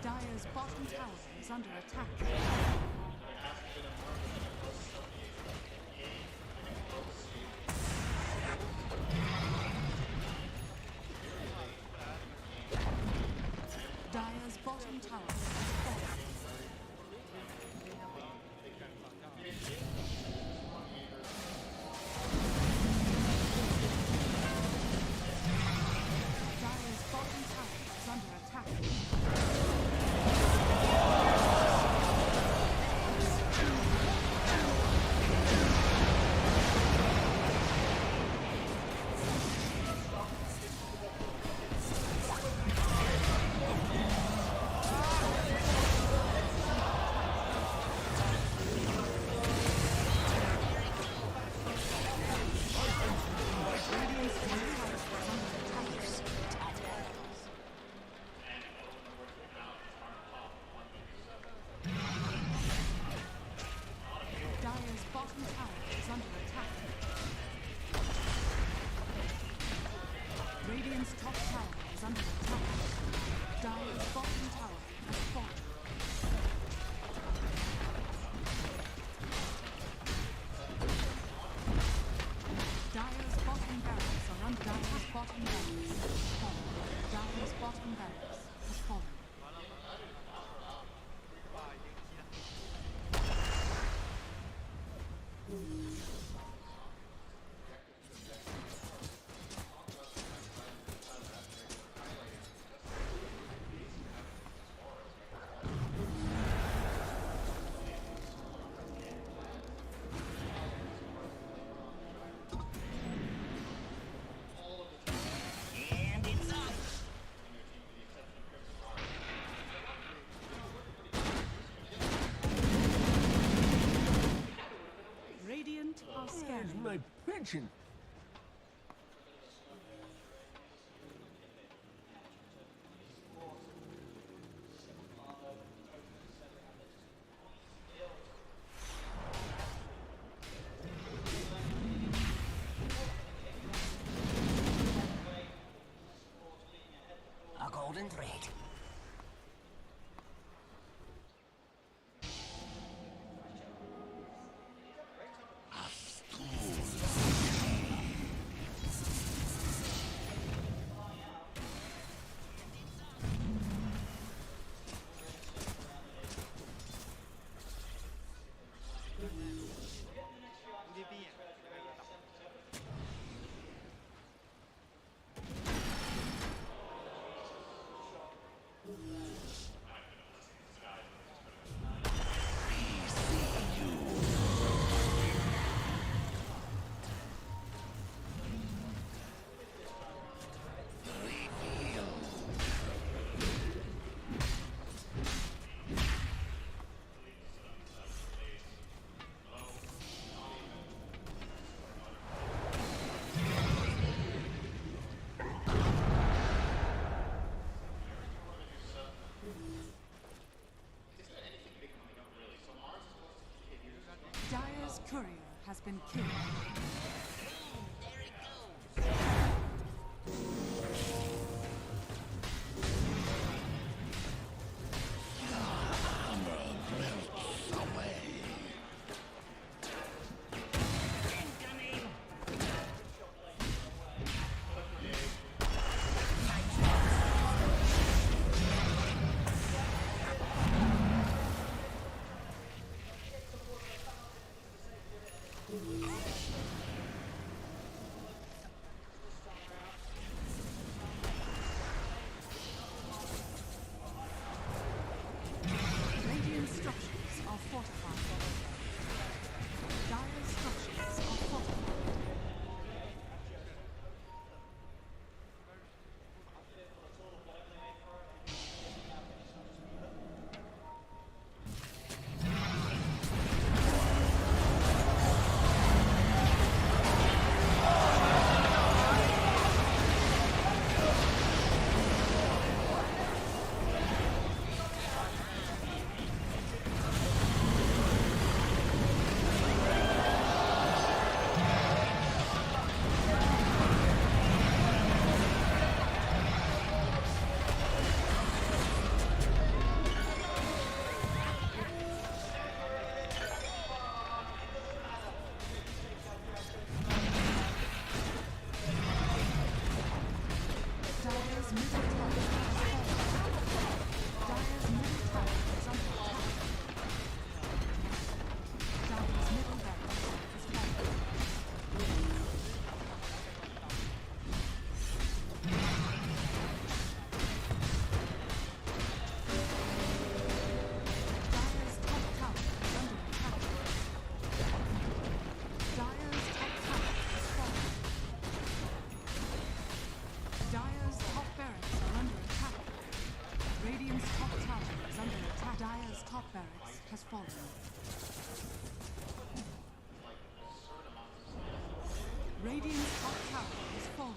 Dire's bottom tower is under attack. Dire's bottom tower has fallen. Dire's bottom tower is under attack. Dire's bottom tower is under attack. Radiant's top tower is under attack. Dire's bottom tower has fallen. Dire's bottom barracks are under Dire's bottom barracks has fallen. Dire's bottom barracks has fallen. Radiant are scanning. My pension. A golden thread. Dire's courier has been killed. Radiant structures are fortified. Dire structures are fortified. Dire's middle tower has fallen. Dire's middle tower is under attack. Dire's middle barracks has fallen. Dire's top tower is under attack. Dire's top tower has fallen. Dire's top barracks are under attack. Radiant's top tower is under attack. Dire's top barracks has fallen. Radiant's top tower is fallen.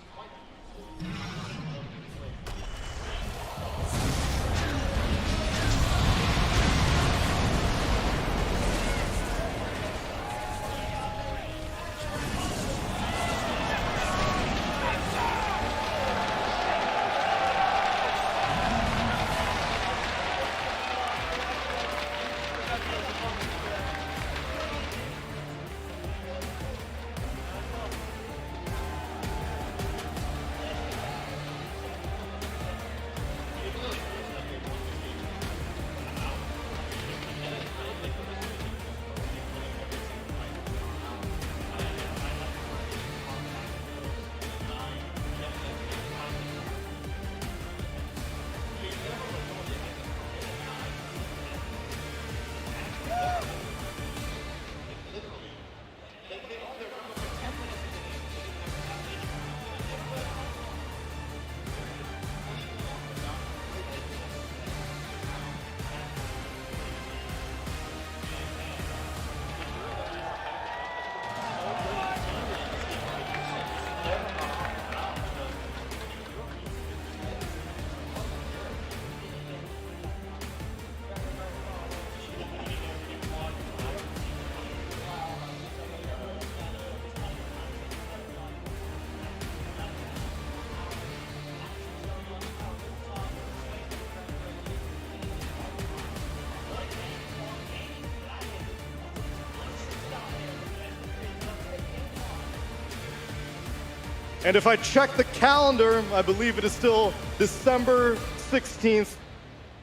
And if I check the calendar, I believe it is still December 16th,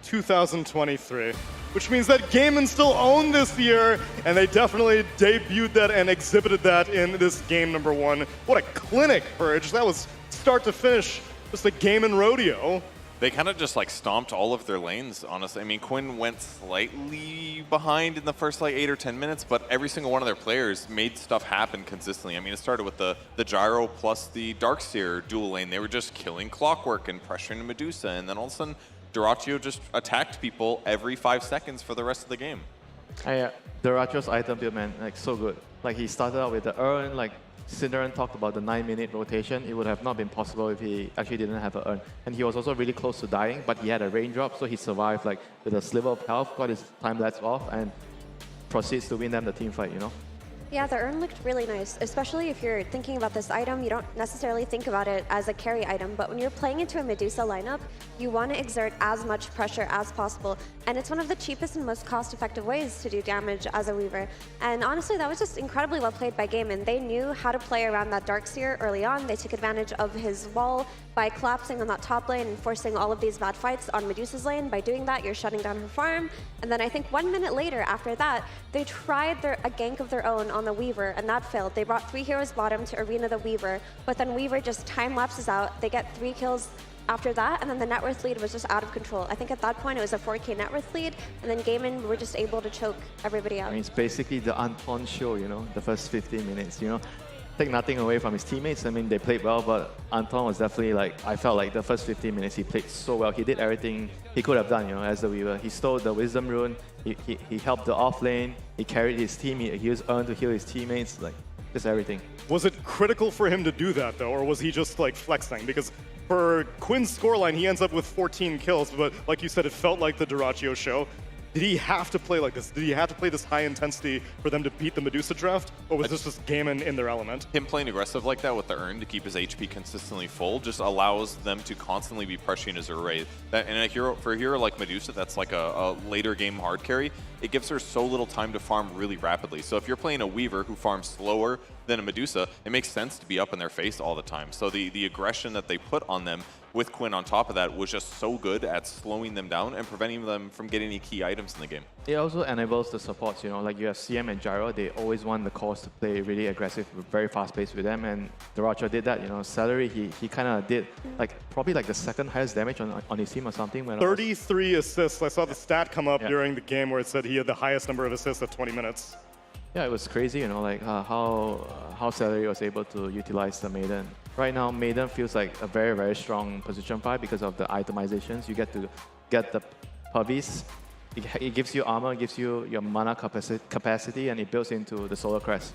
2023. Which means that Gaimin still own this year, and they definitely debuted that and exhibited that in this game number 1. What a clinic, Purge. That was start to finish, just a Gaimin rodeo. They kind of just like stomped all of their lanes, honestly. I mean, Quinn went slightly behind in the first like 8 or 10 minutes, but every single one of their players made stuff happen consistently. I mean, it started with the Gyro plus the Darkseer dual lane. They were just killing Clockwork and pressuring Medusa, and then all of a sudden, Dyrachyo just attacked people every 5 seconds for the rest of the game. Dyrachyo's item build, man, like so good. Like he started out with the urn, like Cinderan talked about the 9-minute rotation. It would have not been possible if he actually didn't have an urn. And he was also really close to dying, but he had a raindrop, so he survived like with a sliver of health, got his time lapse off, and proceeds to win them the team fight, you know? Yeah, the urn looked really nice, especially if you're thinking about this item. You don't necessarily think about it as a carry item, but when you're playing into a Medusa lineup, you want to exert as much pressure as possible, and it's one of the cheapest and most cost-effective ways to do damage as a Weaver. And honestly, that was just incredibly well played by Gaimin. They knew how to play around that Darkseer early on. They took advantage of his wall by collapsing on that top lane and forcing all of these bad fights on Medusa's lane. By doing that, you're shutting down her farm. And then I think 1 minute later, after that, they tried a gank of their own on the Weaver, and that failed. They brought 3 heroes bottom to arena the Weaver, but then Weaver just time lapses out. They get 3 kills after that, and then the net worth lead was just out of control. I think at that point it was a 4K net worth lead, and then Gaimin were just able to choke everybody out. I mean, it's basically the Anton show, you know, the first 15 minutes, you know. Take nothing away from his teammates. I mean, they played well, but Anton was definitely like, I felt like the first 15 minutes he played so well. He did everything he could have done, you know, as the Weaver. He stole the Wisdom Rune, he helped the off lane, he carried his team, he used Urn to heal his teammates, like, just everything. Was it critical for him to do that, though, or was he just, like, flexing? Because for Quinn's scoreline, he ends up with 14 kills, but like you said, it felt like the Dyrachyo show. Did he have to play like this? Did he have to play this high intensity for them to beat the Medusa draft? Or was this just Gaimin in their element? Him playing aggressive like that with the urn to keep his HP consistently full just allows them to constantly be pressuring his array. And for a hero like Medusa, that's like a later game hard carry, it gives her so little time to farm really rapidly. So if you're playing a Weaver who farms slower than a Medusa, it makes sense to be up in their face all the time. So the aggression that they put on them with Quinn on top of that was just so good at slowing them down and preventing them from getting any key items in the game. It also enables the supports, you know, like you have CM and Gyro, they always want the cores to play really aggressive, very fast paced with them, and Dyrachyo did that, you know. Celery, he kind of did like probably like the second highest damage on his team or something. When 33 assists. I saw the stat come up during the game where it said he had the highest number of assists at 20 minutes. Yeah, it was crazy, you know, like how Celery was able to utilize the Maiden. Right now, Maiden feels like a very, very strong position fight because of the itemizations. You get to get the Purvis. It gives you armor, it gives you your mana capacity, and it builds into the Solar Crest.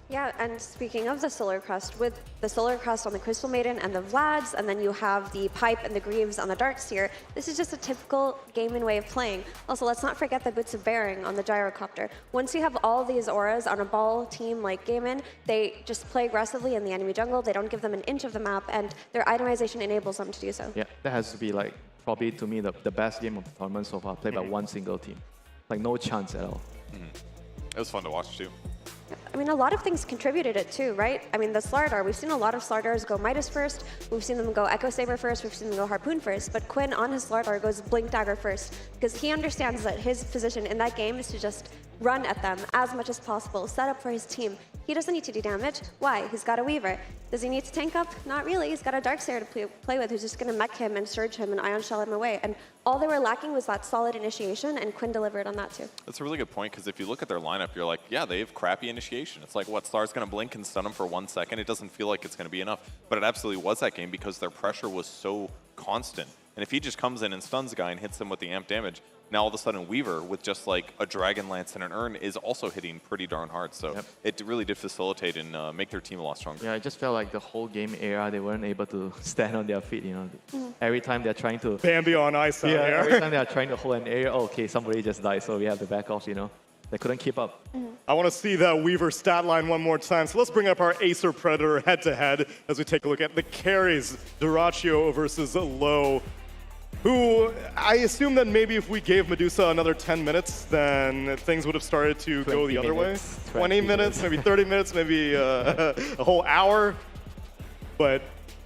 Yeah, and speaking of the Solar Crest, with the Solar Crest on the Crystal Maiden and the Vlads, and then you have the Pipe and the Greaves on the Darkseer, this is just a typical Gaimin way of playing. Also, let's not forget the Boots of Bearing on the Gyrocopter. Once you have all these auras on a ball team like Gaimin, they just play aggressively in the enemy jungle, they don't give them an inch of the map, and their itemization enables them to do so. Yeah, that has to be like, probably to me, the best game of the tournament so far, played by one single team. Like, no chance at all. It was fun to watch, too. I mean, a lot of things contributed it too, right? I mean, the Slardar, we've seen a lot of Slardars go Midas first, we've seen them go Echo Saber first, we've seen them go Harpoon first, but Quinn on his Slardar goes Blink Dagger first, because he understands that his position in that game is to just run at them as much as possible, set up for his team. He doesn't need to do damage. Why? He's got a Weaver. Does he need to tank up? Not really. He's got a Darkseer to play with who's just going to mech him and surge him and Ion Shell him away. And all they were lacking was that solid initiation, and Quinn delivered on that too. That's a really good point, because if you look at their lineup, you're like, yeah, they have crappy initiation. It's like, what, Star's going to blink and stun him for 1 second? It doesn't feel like it's going to be enough. But it absolutely was that game because their pressure was so constant. And if he just comes in and stuns a guy and hits him with the amp damage, now all of a sudden Weaver with just like a Dragon Lance and an Urn is also hitting pretty darn hard. So it really did facilitate and make their team a lot stronger. Yeah, I just felt like the whole game era, they weren't able to stand on their feet, you know. Every time they're trying to... Bambi on ice out here. Every time they're trying to hold an area, oh, okay, somebody just died, so we have to back off, you know. They couldn't keep up. I want to see that Weaver stat line one more time. So let's bring up our Acer Predator head-to-head as we take a look at the carries, Dyrachyo versus Low, who I assume that maybe if we gave Medusa another 10 minutes, then things would have started to go the other way. 20 minutes, maybe 30 minutes, maybe a whole hour. but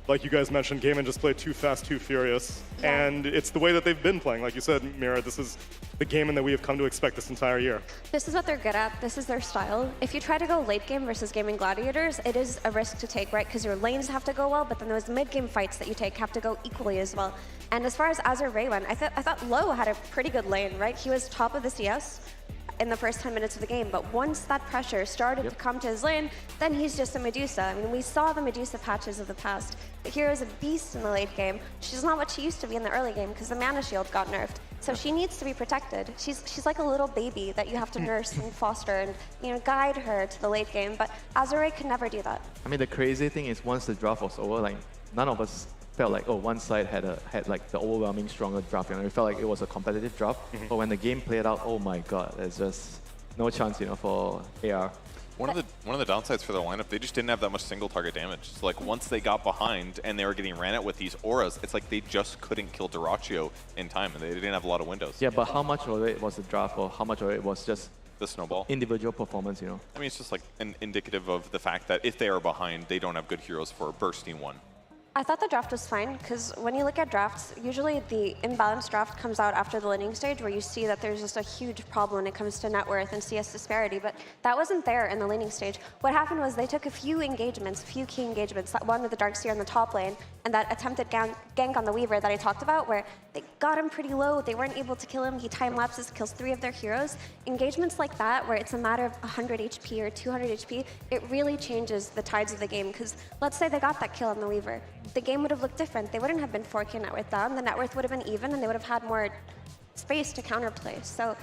like you guys mentioned, Gaimin just played too fast, too furious, and it's the way that they've been playing. Like you said, Mira, this is the Gaimin that we have come to expect this entire year. This is what they're good at. This is their style. If you try to go late game versus Gaming Gladiators, it is a risk to take, right? Because your lanes have to go well, but then those mid-game fights that you take have to go equally as well. And as far as Azure Ray went, I thought Low had a pretty good lane, right? He was top of the CS in the first 10 minutes of the game, but once that pressure started to come to his lane, then he's just a Medusa. I mean, we saw the Medusa patches of the past. The hero is a beast in the late game. She's not what she used to be in the early game because the mana shield got nerfed. So she needs to be protected. She's like a little baby that you have to nurse and foster and guide her to the late game, but Azure could never do that. I mean, the crazy thing is once the draft was over, like none of us felt like, oh, one side had like the overwhelming stronger draft. We felt like it was a competitive draft. But when the game played out, oh my god, there's just no chance, for AR. One of the downsides for their lineup, they just didn't have that much single target damage. So like once they got behind and they were getting ran at with these auras, it's like they just couldn't kill Dyrachyo in time, and they didn't have a lot of windows. Yeah, but how much of it was the draft, or how much of it was just the snowball? Individual performance, I mean, it's just like indicative of the fact that if they are behind, they don't have good heroes for bursting one. I thought the draft was fine, because when you look at drafts, usually the imbalanced draft comes out after the laning stage, where you see that there's just a huge problem when it comes to net worth and CS disparity, but that wasn't there in the laning stage. What happened was they took a few engagements, a few key engagements, that one with the Darkseer in the top lane, and that attempted gank on the Weaver that I talked about, where they got him pretty low, they weren't able to kill him, he time-lapses, kills 3 of their heroes. Engagements like that, where it's a matter of 100 HP or 200 HP, it really changes the tides of the game, because let's say they got that kill on the Weaver. The game would have looked different. They wouldn't have been 4K net worth down. The net worth would have been even, and they would have had more space to counterplay. So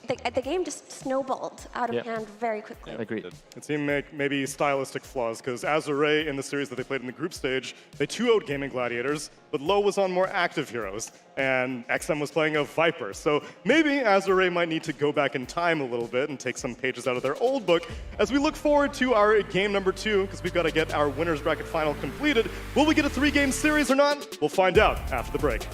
the game just snowballed out of hand very quickly. Agreed. It seemed maybe stylistic flaws, because Azure in the series that they played in the group stage, they 2-0'd Gaming Gladiators, but Low was on more active heroes, and XM was playing a Viper. So maybe Azure might need to go back in time a little bit and take some pages out of their old book as we look forward to our game number 2, because we've got to get our winners bracket final completed. Will we get a 3-game series or not? We'll find out after the break.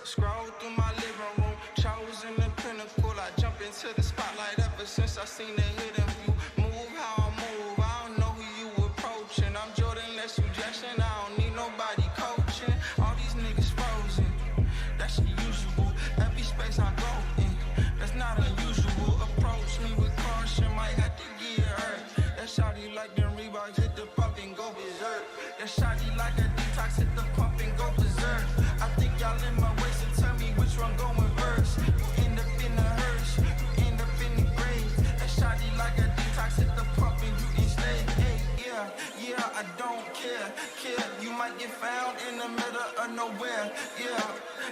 Scroll through my living room, chosen the pinnacle. I jump into the spotlight ever since I seen the hidden view. Move how I move, I don't know who you approaching. I'm Jordan, less suggestion, I don't need nobody coaching. All these niggas frozen, that's unusual. Every space I go in, that's not unusual. Approach me with caution, might have to get hurt. That shawty like them Reeboks, hit the pump and go berserk. That shawty like a detox, hit the pump and go berserk. I think y'all in my way, so tell me which one going first. You end up in the hearse, you end up in the grave. That shawty like a detox, hit the pump and you enslaved. Hey, yeah, I don't care. You might get found in the middle of nowhere. Yeah,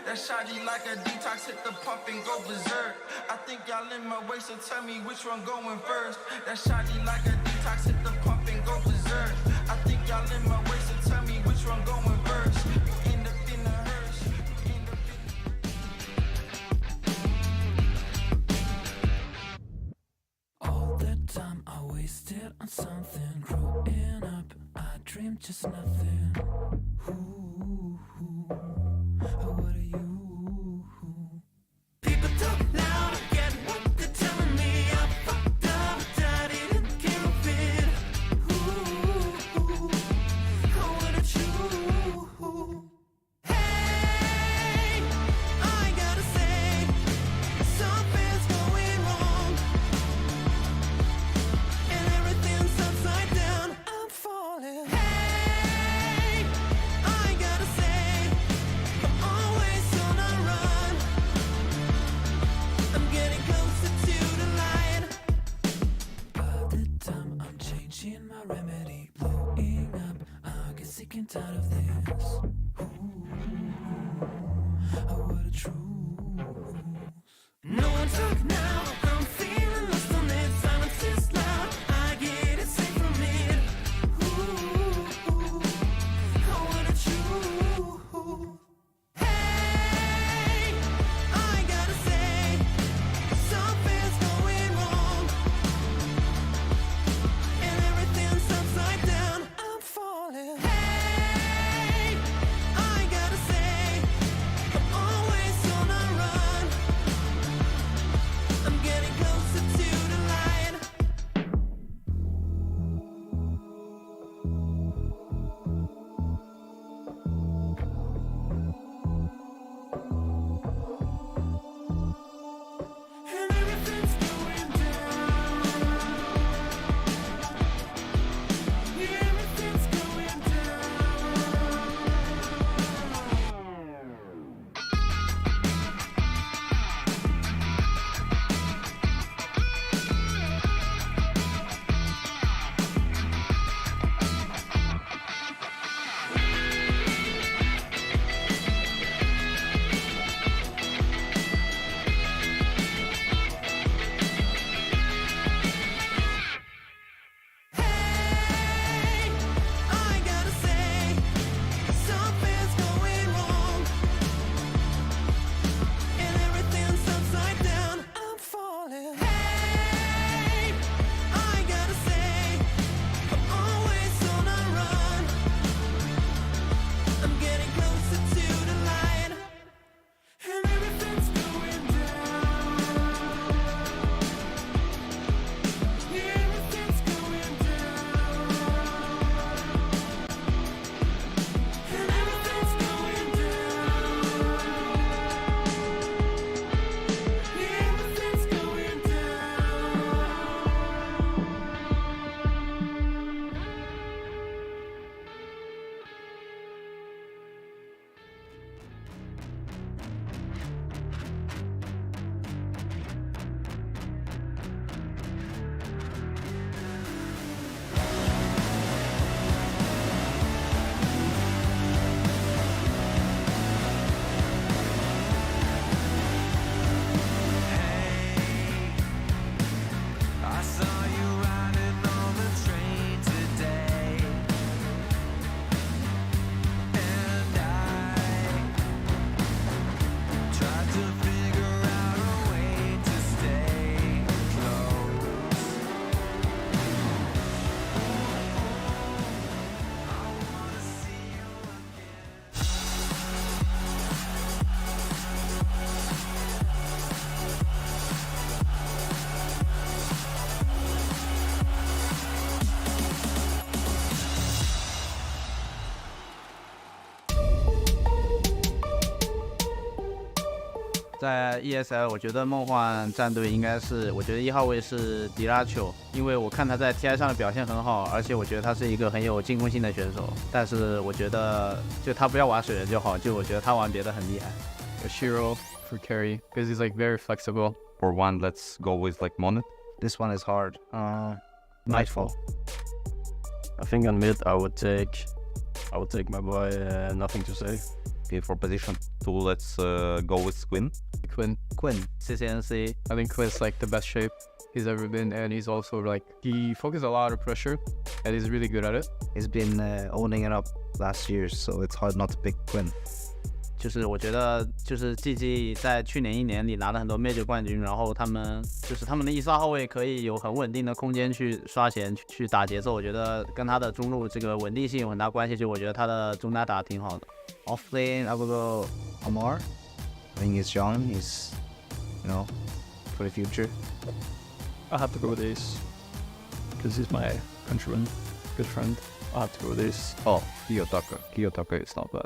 that shawty like a detox, hit the pump and go berserk. I think y'all in my way, so tell me which one going first. That shawty like a detox, hit the pump and go berserk. I think y'all in my way, so tell me which one going first. You end up in the hearse, you end up in All the time I wasted on something. Growing up, I dreamed just nothing. Ooh, what are you? People talk loud, I get what they're telling me. I fucked up, but I didn't give a bit. Ooh, what a true. Hey, I gotta say, something's going wrong, and everything's upside down. I'm falling. Hey, I gotta say, I'm always on a run. I'm getting closer to the light. By the time I'm changing my remedy, blowing up, I get sick and tired of this. What a truth. No one talk now, I'm feeling lost on it. Silence is loud, I get it safe from it. What a truth. Hey, I gotta say, I saw you riding on the train today, and I tried to figure out a way to stay close. I wanna see you again.在 ESL， 我觉得梦幻战队应该是，我觉得1号位是迪拉丘，因为我看他在 TI 上的表现很好，而且我觉得他是一个很有进攻性的选手。但是我觉得就他不要玩水人就好，就我觉得他玩别的很厉害。Shiro for carry because he's like very flexible. For one, let's go with like Monet. This one is hard. Nightfall. I think on mid I would take my boy Nothing to Say. Okay, for position 2, let's go with Quinn. Quinn. CCNC. I think Quinn's like the best shape he's ever been, and he's also like he focuses a lot of pressure, and he's really good at it. He's been owning it up last year, so it's hard not to pick Quinn. 就是我觉得就是 GG 在去年1年里拿了很多 Major 冠军，然后他们的1、4号位可以有很稳定的空间去刷钱去打节奏，我觉得跟他的中路这个稳定性有很大关系，就我觉得他的中打打得挺好的。Off lane, I will go Amar. I think he's young, he's, for the future. I have to go with Ace because he's my countryman, good friend. I have to go with Ace. Oh, Kiyotaka is not bad.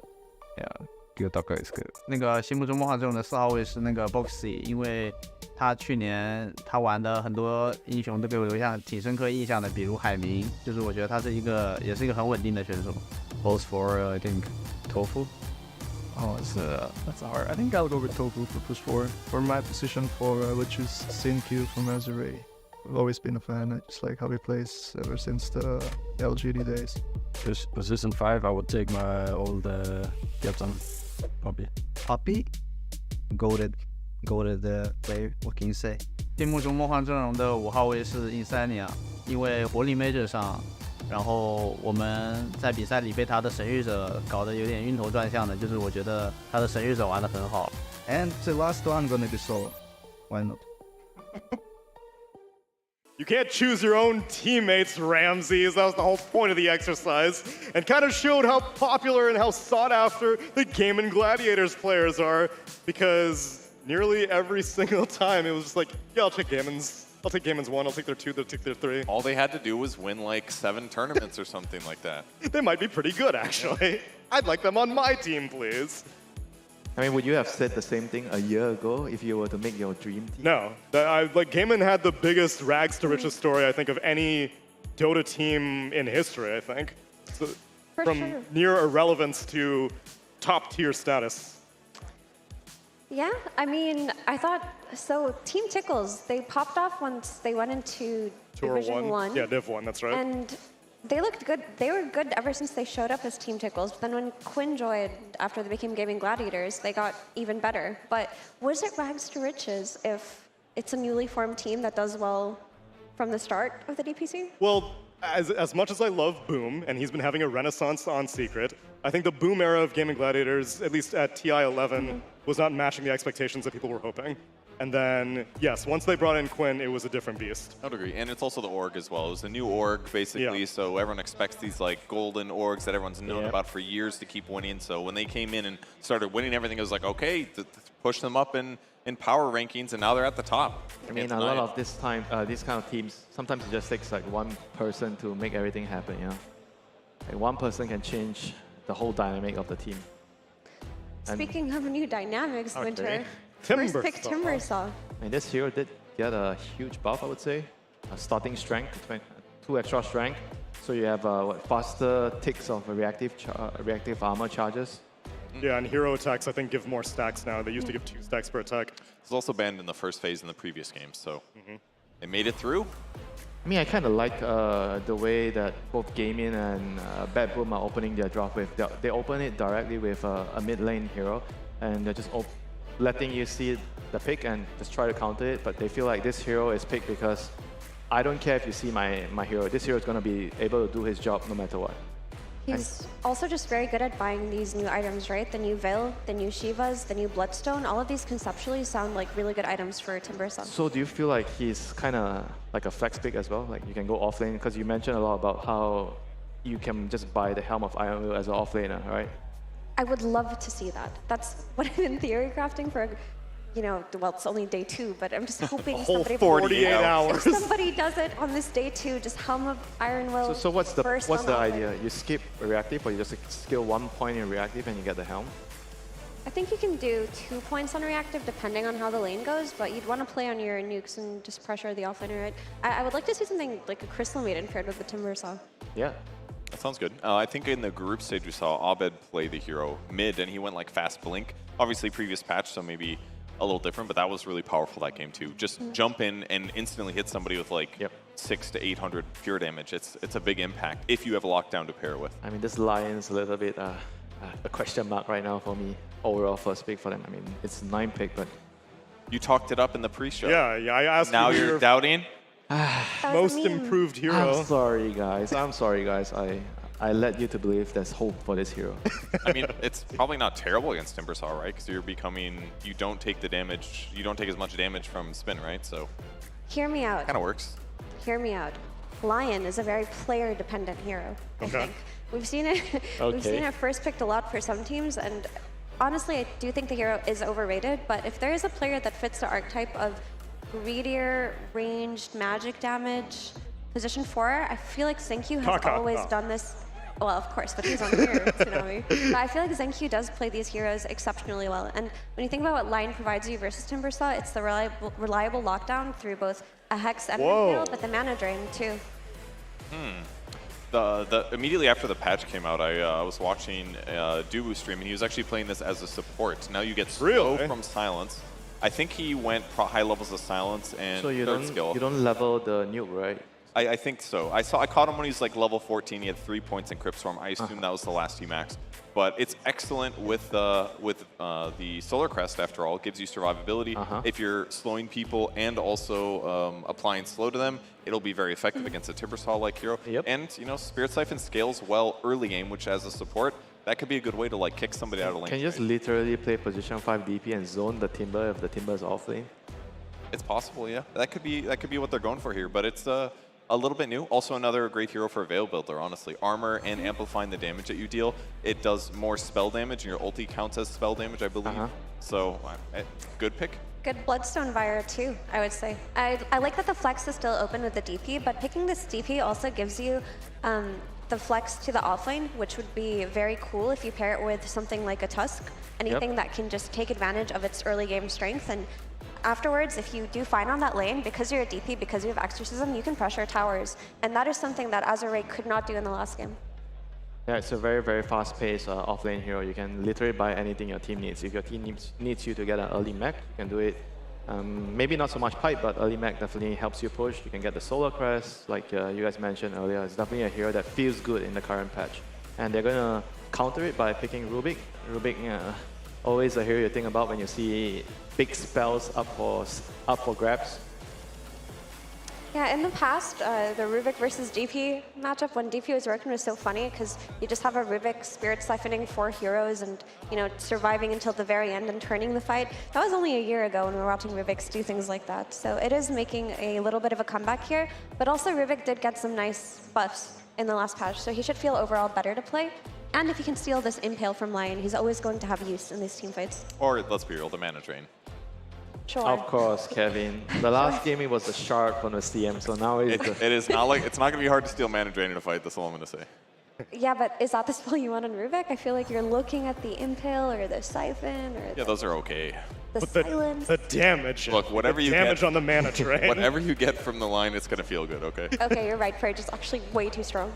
Yeah. Kiyotaka is good. 那个心目中梦幻阵容的4号位是那个 Boxy， 因为他去年他玩的很多英雄都给我留下挺深刻印象的，比如海明，就是我觉得他是也是一个很稳定的选手。Both for I think Tofu. Oh, that's hard. I think I'll go with Tofu for push 4. For my position 4, I would choose Sin-Q from Azure. I've always been a fan. I just like how he plays ever since the LGD days. Position 5, I would take my old captain, Poppy. Poppy? Goated player, what can you say? 心目中梦幻阵容的5号位是 Insania， 因为柏林 Major 上，然后我们在比赛里被他的神谕者搞得有点晕头转向的，就是我觉得他的神谕者玩得很好。And the last one gonna be solo. Why not? You can't choose your own teammates, Ramses. That was the whole point of the exercise. And kind of showed how popular and how sought after the Gaiman Gladiators players are. Because nearly every single time it was just like, yeah, I'll take Gaiman's 1, I'll take their 2, they'll take their 3. All they had to do was win like 7 tournaments or something like that. They might be pretty good, actually. I'd like them on my team, please. I mean, would you have said the same thing a year ago if you were to make your dream team? No. Gaiman had the biggest rags to riches story, I think, of any Dota team in history, I think. So, from sure. near irrelevance to top tier status. Yeah, I mean, I thought, so Team Tickles, they popped off once they went into Tour Division 1. Yeah, Div 1, that's right. And they looked good. They were good ever since they showed up as Team Tickles. But then when Quinn joined, after they became Gaming Gladiators, they got even better. But was it rags to riches if it's a newly formed team that does well from the start of the DPC? Well, as much as I love Boom, and he's been having a renaissance on Secret, I think the Boom era of Gaming Gladiators, at least at TI 11, was not matching the expectations that people were hoping. And then, yes, once they brought in Quinn, it was a different beast. I would agree. And it's also the org as well. It was a new org, basically, so everyone expects these like golden orgs that everyone's known about for years to keep winning. So when they came in and started winning everything, it was like, okay, push them up in power rankings, and now they're at the top. I mean, a lot of these kind of teams, sometimes it just takes like one person to make everything happen, you know? Like one person can change the whole dynamic of the team. Speaking of new dynamics, Winter, Timbersaw. first pick Timbersaw. I mean, this hero did get a huge buff, I would say. A starting strength, 2 extra strength. So you have faster ticks of reactive armor charges. Yeah, and hero attacks, I think, give more stacks now. They used to give 2 stacks per attack. It's also banned in the first phase in the previous game, so they made it through. I mean, I kind of like the way that both Gaming and Bad Boom are opening their draft with. They open it directly with a mid lane hero, and they're just letting you see the pick and just try to counter it. But they feel like this hero is picked because I don't care if you see my hero. This hero is going to be able to do his job no matter what. He's also just very good at buying these new items, right? The new Veil, the new Shivas, the new Bloodstone. All of these conceptually sound like really good items for Timbersaw. So do you feel like he's kind of like a flex pick as well? Like you can go offlane because you mentioned a lot about how you can just buy the Helm of Iron Will as an offlaner, right? I would love to see that. That's what I'm in theory crafting for, you know, well, it's only day 2, but I'm just hoping somebody 48 hours. If somebody does it on this day 2, just Helm of Iron Will. So what's the first idea? You skip reactive, or you just skill 1 point in reactive and you get the Helm? I think you can do 2 points on reactive depending on how the lane goes, but you'd want to play on your nukes and just pressure the offlaner, right? I would like to see something like a Crystal Maiden paired with the Timbersaw. Yeah. That sounds good. I think in the group stage we saw Abed play the hero mid, and he went like fast blink. Obviously previous patch, so maybe a little different, but that was really powerful that game too. Just jump in and instantly hit somebody with like 600 to 800 pure damage. It's a big impact if you have a lockdown to pair it with. I mean, this Lion's a little bit a question mark right now for me. Overall first pick for them. I mean, it's 9 pick, but you talked it up in the pre-show. Yeah, I asked. Now you're doubting. Most improved hero. I'm sorry, guys. I led you to believe there's hope for this hero. I mean, it's probably not terrible against Timbersaw, right? Because you don't take the damage, you don't take as much damage from spin, right? So Hear me out. kind of works. Hear me out. Lion is a very player-dependent hero, I think. We've seen it. We've seen it first picked a lot for some teams, and honestly, I do think the hero is overrated. But if there is a player that fits the archetype of greedier, ranged magic damage, position 4, I feel like Zenkyu has always done this. Well, of course, but he's on here, Tsunami. But I feel like Zenkyu does play these heroes exceptionally well. And when you think about what Lion provides you versus Timbersaw, it's the reliable lockdown through both a Hex and a Veil, but the mana drain too. Immediately after the patch came out, I was watching Dubu stream, and he was actually playing this as a support. Now you get slow from silence. I think he went high levels of silence and so you third skill. You don't level the nuke, right? I think so. I caught him when he was like level 14. He had 3 points in Crypt Storm. I assume that was the last max. But it's excellent with the Solar Crest. After all, it gives you survivability. If you're slowing people and also applying slow to them, it'll be very effective against a Timbersaw-like hero. And you know, Spirit Siphon scales well early game, which as a support, that could be a good way to like kick somebody out of lane. Can you just literally play position 5 DP and zone the Timber if the Timber's off lane? It's possible, yeah. That could be what they're going for here, but it's a little bit new. Also another great hero for a Veil builder, honestly. Armor and amplifying the damage that you deal. It does more spell damage, and your ulti counts as spell damage, I believe. So, good pick. Good Bloodstone Vire too, I would say. I like that the flex is still open with the DP, but picking this DP also gives you the flex to the offlane, which would be very cool if you pair it with something like a Tusk. Anything that can just take advantage of its early game strength. And afterwards, if you do fine on that lane, because you're a DP, because you have Exorcism, you can pressure towers. And that is something that Azure could not do in the last game. Yeah, it's a very, very fast-paced off-lane hero. You can literally buy anything your team needs. If your team needs you to get an early mech, you can do it. Maybe not so much pipe, but early mech definitely helps you push. You can get the Solar Crest, like you guys mentioned earlier. It's definitely a hero that feels good in the current patch. And they're going to counter it by picking Rubik. Rubik, always a hero you think about when you see big spells up for grabs. Yeah, in the past, the Rubik versus DP matchup, when DP was working, was so funny because you just have a Rubik Spirit Siphoning 4 heroes and, you know, surviving until the very end and turning the fight. That was only a year ago when we were watching Rubiks do things like that. So it is making a little bit of a comeback here, but also Rubik did get some nice buffs in the last patch, so he should feel overall better to play. And if he can steal this Impale from Lion, he's always going to have use in these team fights. Or, let's be real, the mana drain. Sure. Of course, Kevin. The last game it was a shard from the CM, so now it's it's not going to be hard to steal mana drain in a fight. That's all I'm going to say. Yeah, but is that the spell you want on Rubik? I feel like you're looking at the Impale or the Siphon or those are okay. The silence. The damage. Look, whatever you damage get on the mana drain. Whatever you get from the line, it's going to feel good. Okay. Okay, you're right. Purge is actually way too strong.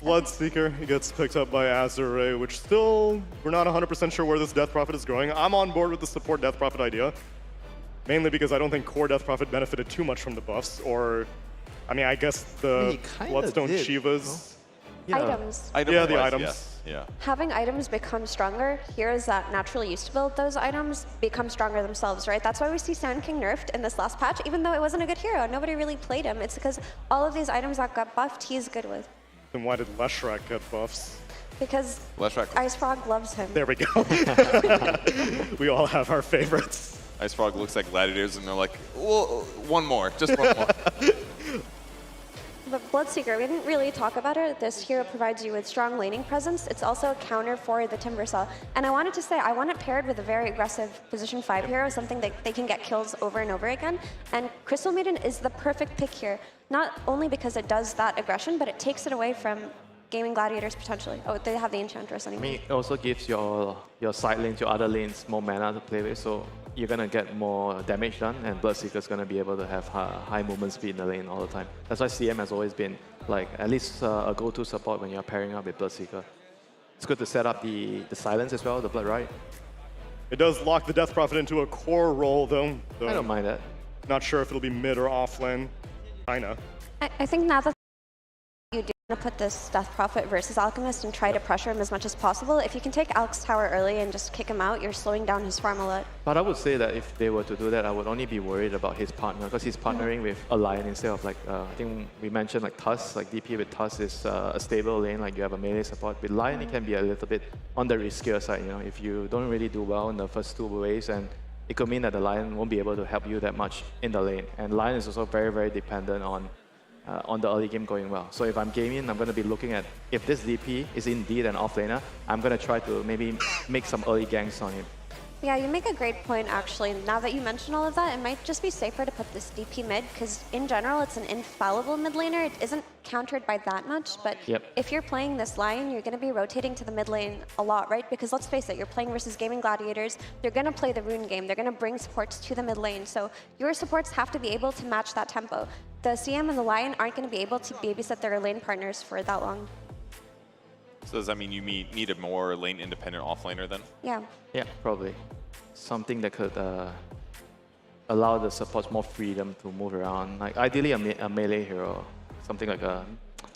Bloodseeker, he gets picked up by Azure, which still, we're not 100% sure where this Death Prophet is going. I'm on board with the support Death Prophet idea, mainly because I don't think core Death Prophet benefited too much from the buffs, or, I mean, I guess the Bloodstone Shivas Items. Yeah, the items. Yes. Yeah. Having items become stronger, heroes that naturally used to build those items become stronger themselves, right? That's why we see Sand King nerfed in this last patch, even though it wasn't a good hero. Nobody really played him. It's because all of these items that got buffed, he's good with. Then why did Leshrac get buffs? Because Leshrac. Ice Frog loves him. There we go. We all have our favorites. Ice Frog looks like gladiators, and they're like, well, one more, just one more. But Bloodseeker, we didn't really talk about it. This hero provides you with strong laning presence. It's also a counter for the Timber Saw. And I wanted to say, I want it paired with a very aggressive position 5 hero, something that they can get kills over and over again. And Crystal Maiden is the perfect pick here, not only because it does that aggression, but it takes it away from gaming gladiators potentially. Oh, they have the Enchantress anyway. I mean, it also gives your side lanes, your other lanes, more mana to play with, so you're gonna get more damage done, and Bloodseeker's gonna be able to have high movement speed in the lane all the time. That's why CM has always been like at least a go-to support when you're pairing up with Bloodseeker. It's good to set up the silence as well, the Blood Rite. It does lock the Death Prophet into a core role, though. I don't mind that. Not sure if it'll be mid or off lane. Kinda. I think now that you do want to put this Death Prophet versus Alchemist and try to pressure him as much as possible, if you can take Alch's tower early and just kick him out, you're slowing down his farm a lot. But I would say that if they were to do that, I would only be worried about his partner, because he's partnering with a Lion instead of like, I think we mentioned like Tusk, like DP with Tusk is a stable lane, like you have a melee support. With Lion, it can be a little bit on the riskier side, you know, if you don't really do well in the first 2 waves, and it could mean that the Lion won't be able to help you that much in the lane. And Lion is also very, very dependent on the early game going well. So if I'm gaming, I'm going to be looking at if this DP is indeed an offlaner, I'm going to try to maybe make some early ganks on him. Yeah, you make a great point actually. Now that you mention all of that, it might just be safer to put this DP mid, because in general it's an infallible mid laner. It isn't countered by that much, but if you're playing this Lion, you're going to be rotating to the mid lane a lot, right? Because let's face it, you're playing versus gaming gladiators. They're going to play the rune game. They're going to bring supports to the mid lane. So your supports have to be able to match that tempo. The CM and the Lion aren't going to be able to babysit their lane partners for that long. So does that mean you need a more lane independent offlaner then? Yeah. Yeah, probably. Something that could allow the supports more freedom to move around. Like ideally a melee hero, something like a,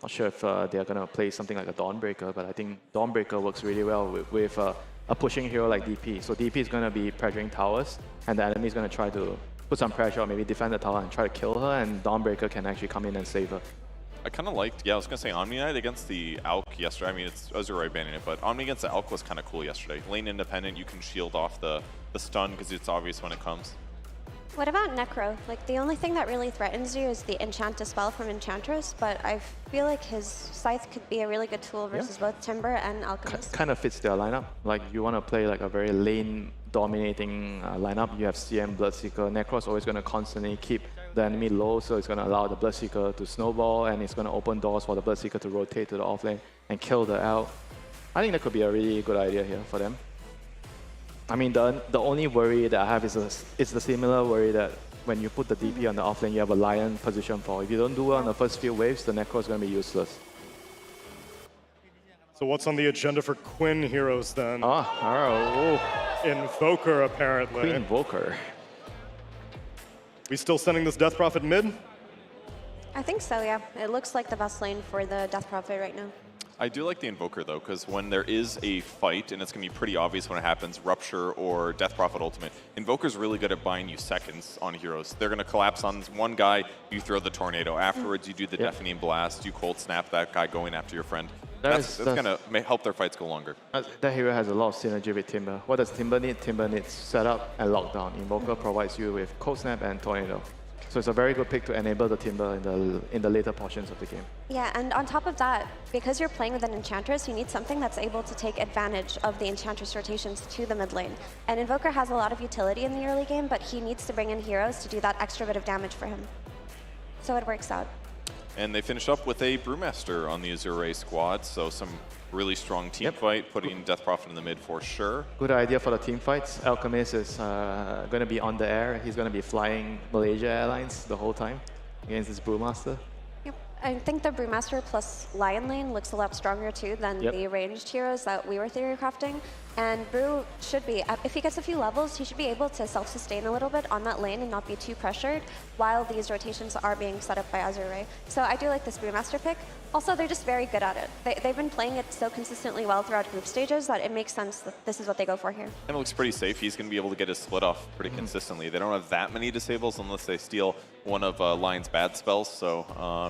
not sure if they're gonna play something like a Dawnbreaker, but I think Dawnbreaker works really well with a pushing hero like DP. So DP is gonna be pressuring towers, and the enemy is gonna try to put some pressure or maybe defend the tower and try to kill her, and Dawnbreaker can actually come in and save her. I kind of liked, I was going to say Omni Knight against the Alk yesterday. I mean, it's Azure banning it, but Omni against the Alk was kind of cool yesterday. Lane independent, you can shield off the stun because it's obvious when it comes. What about Necro? Like, the only thing that really threatens you is the Enchant Dispel from Enchantress, but I feel like his Scythe could be a really good tool versus both Timber and Alchemist. Kind of fits their lineup. Like, you want to play like a very lane dominating lineup. You have CM, Bloodseeker. Necro's always going to constantly keep the enemy low, so it's going to allow the Bloodseeker to snowball, and it's going to open doors for the Bloodseeker to rotate to the offlane and kill the Elk. I think that could be a really good idea here for them. I mean, the only worry that I have is the similar worry that when you put the DP on the offlane, you have a Lion position for. If you don't do well on the first few waves, the Necro is going to be useless. So what's on the agenda for Quinn heroes then? Oh. Invoker, apparently. Queen Invoker. We still sending this Death Prophet mid? I think so, yeah. It looks like the best lane for the Death Prophet right now. I do like the Invoker though, because when there is a fight, and it's going to be pretty obvious when it happens, Rupture or Death Prophet Ultimate, Invoker's really good at buying you seconds on heroes. They're going to collapse on one guy, you throw the Tornado. Afterwards, you do the Deafening Blast, you Cold Snap that guy going after your friend. That's going to help their fights go longer. That hero has a lot of synergy with Timber. What does Timber need? Timber needs setup and lockdown. Invoker provides you with Cold Snap and Tornado. So it's a very good pick to enable the Timber in the later portions of the game. Yeah, and on top of that, because you're playing with an Enchantress, you need something that's able to take advantage of the Enchantress rotations to the mid lane. And Invoker has a lot of utility in the early game, but he needs to bring in heroes to do that extra bit of damage for him. So it works out. And they finish up with a Brewmaster on the Azure squad, so some really strong team fight, putting Death Prophet in the mid for sure. Good idea for the team fights. Alchemist is going to be on the air. He's going to be flying Malaysia Airlines the whole time against this Brewmaster. Yep. I think the Brewmaster plus Lion lane looks a lot stronger too than the ranged heroes that we were theory crafting. And Brew should be, if he gets a few levels, he should be able to self-sustain a little bit on that lane and not be too pressured while these rotations are being set up by Azure. So I do like this Brewmaster pick. Also, they're just very good at it. They've been playing it so consistently well throughout group stages that it makes sense that this is what they go for here. And it looks pretty safe. He's going to be able to get his split off pretty consistently. They don't have that many disables unless they steal one of Lion's bad spells. So,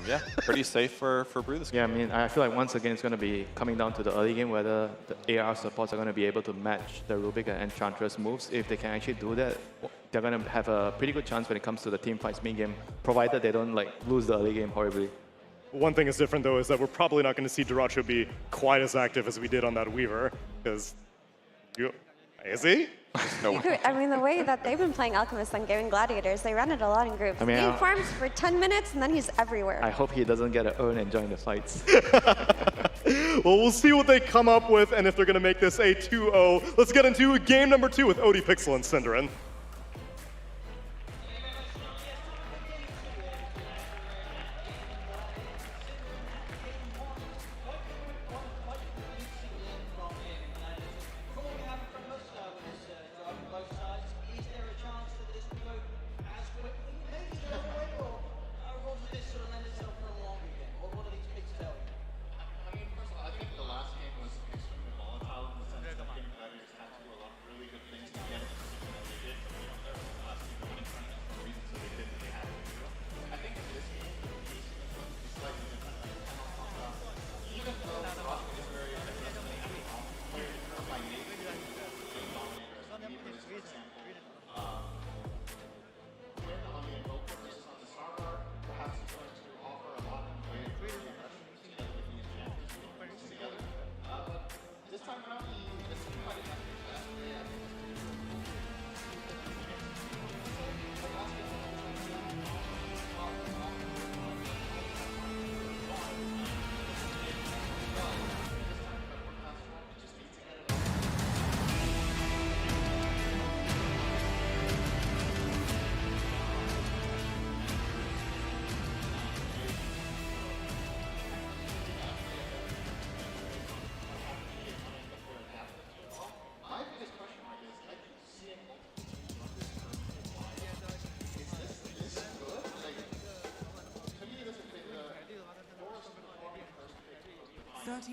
yeah, pretty safe for Brew this game. Yeah, I mean, I feel like once again it's going to be coming down to the early game whether the AR supports are going to be able to match the Rubik and Enchantress moves. If they can actually do that, they're going to have a pretty good chance when it comes to the team fights mid-game, provided they don't like lose the early game horribly. One thing is different, though, is that we're probably not going to see Duracho be quite as active as we did on that Weaver, because... Is he? No. I mean, the way that they've been playing Alchemist and Gaming Gladiators, they run it a lot in groups. I mean, he farms for 10 minutes and then he's everywhere. I hope he doesn't get an earn and join the fights. Well, we'll see what they come up with and if they're going to make this a 2-0. Let's get into game number 2 with Odie Pixel and Cinderin.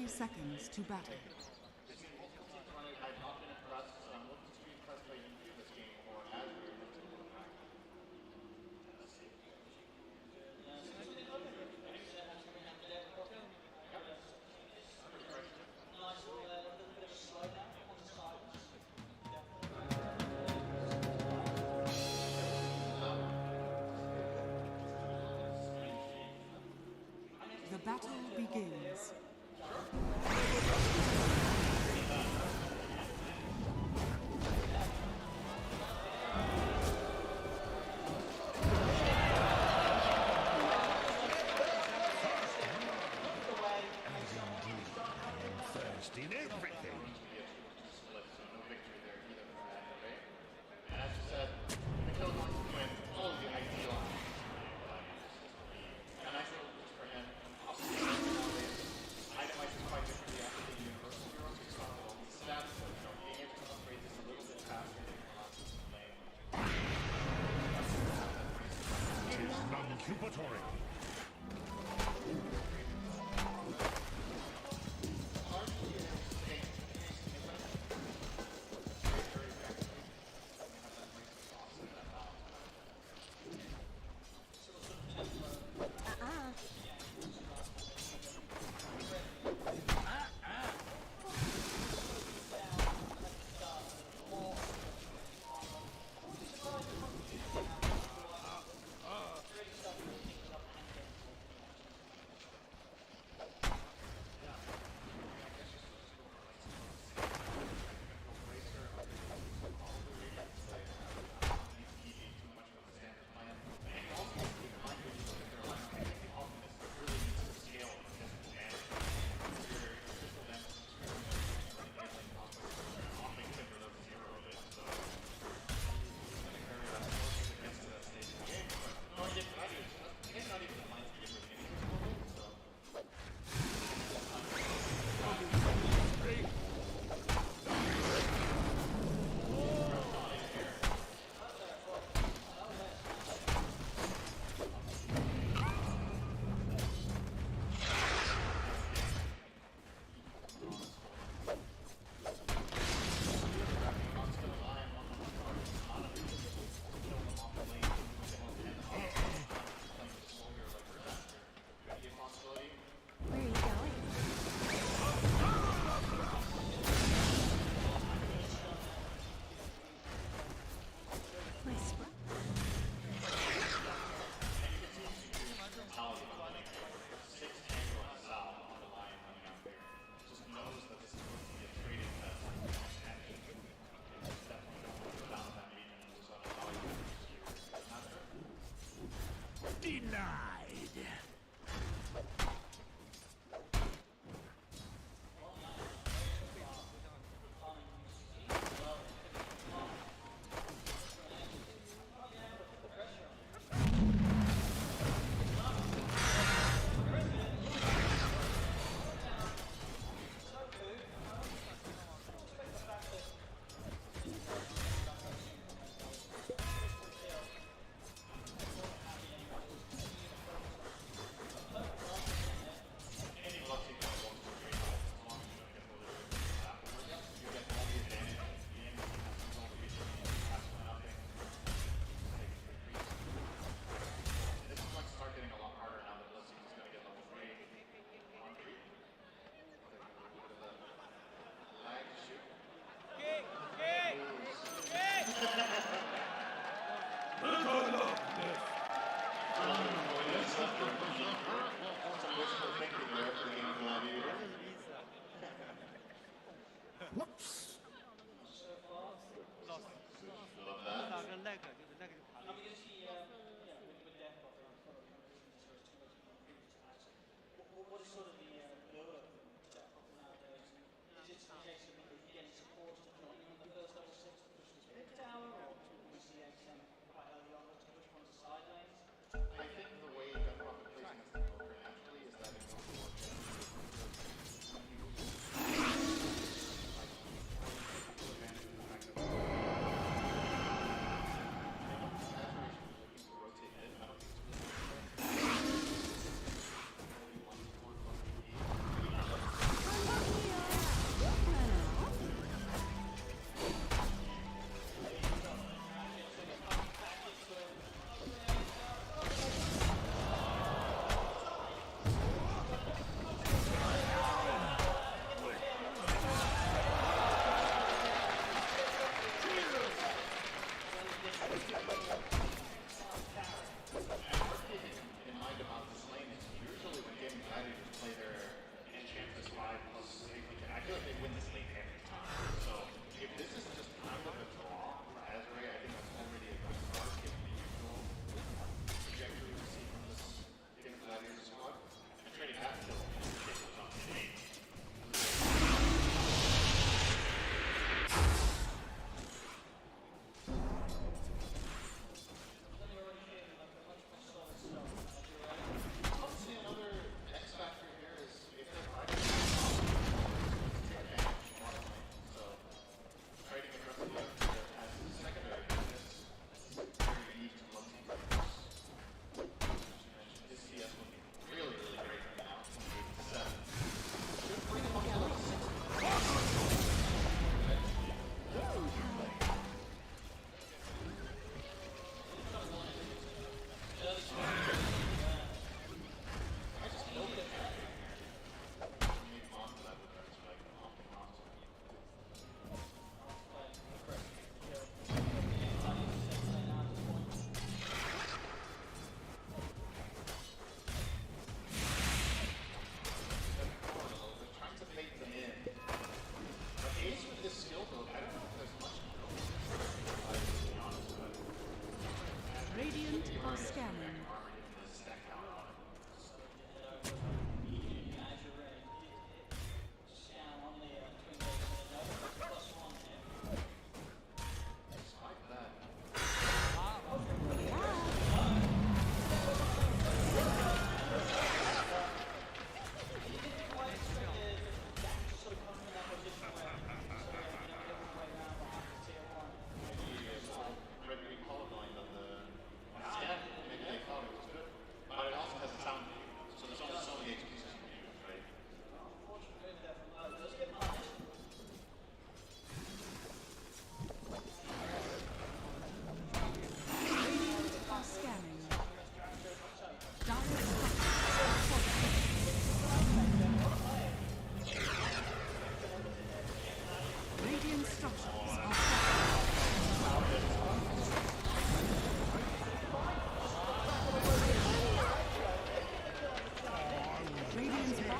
Seconds to battle. The battle begins. Denied.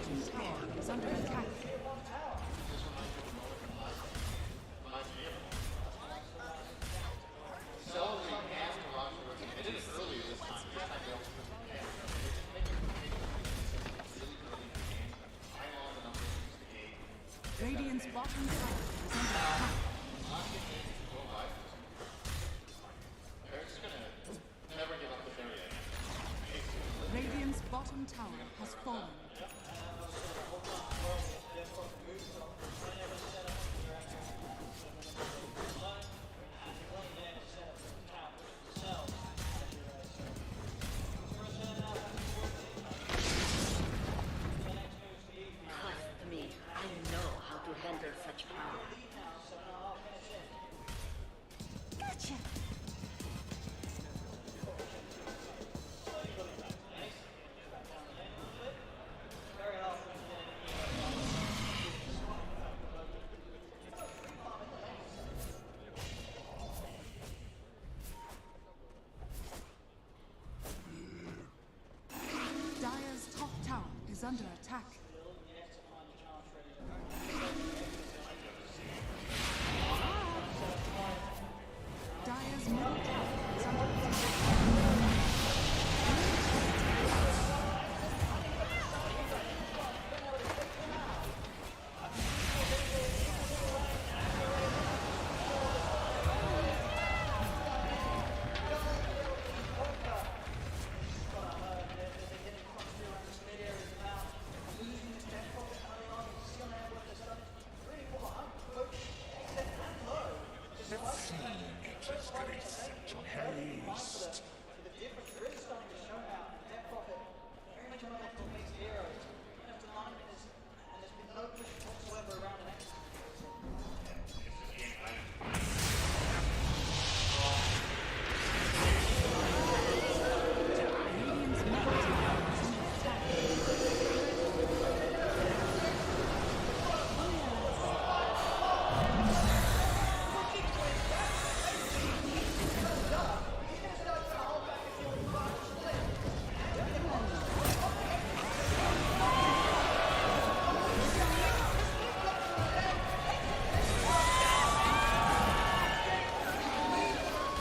bottom tower is under attack. Radiant's bottom tower is under attack. Radiant's bottom tower has fallen. Trust me, I know how to handle such power. Gotcha! Dire's top tower is under attack. Dire's middle tower is under attack.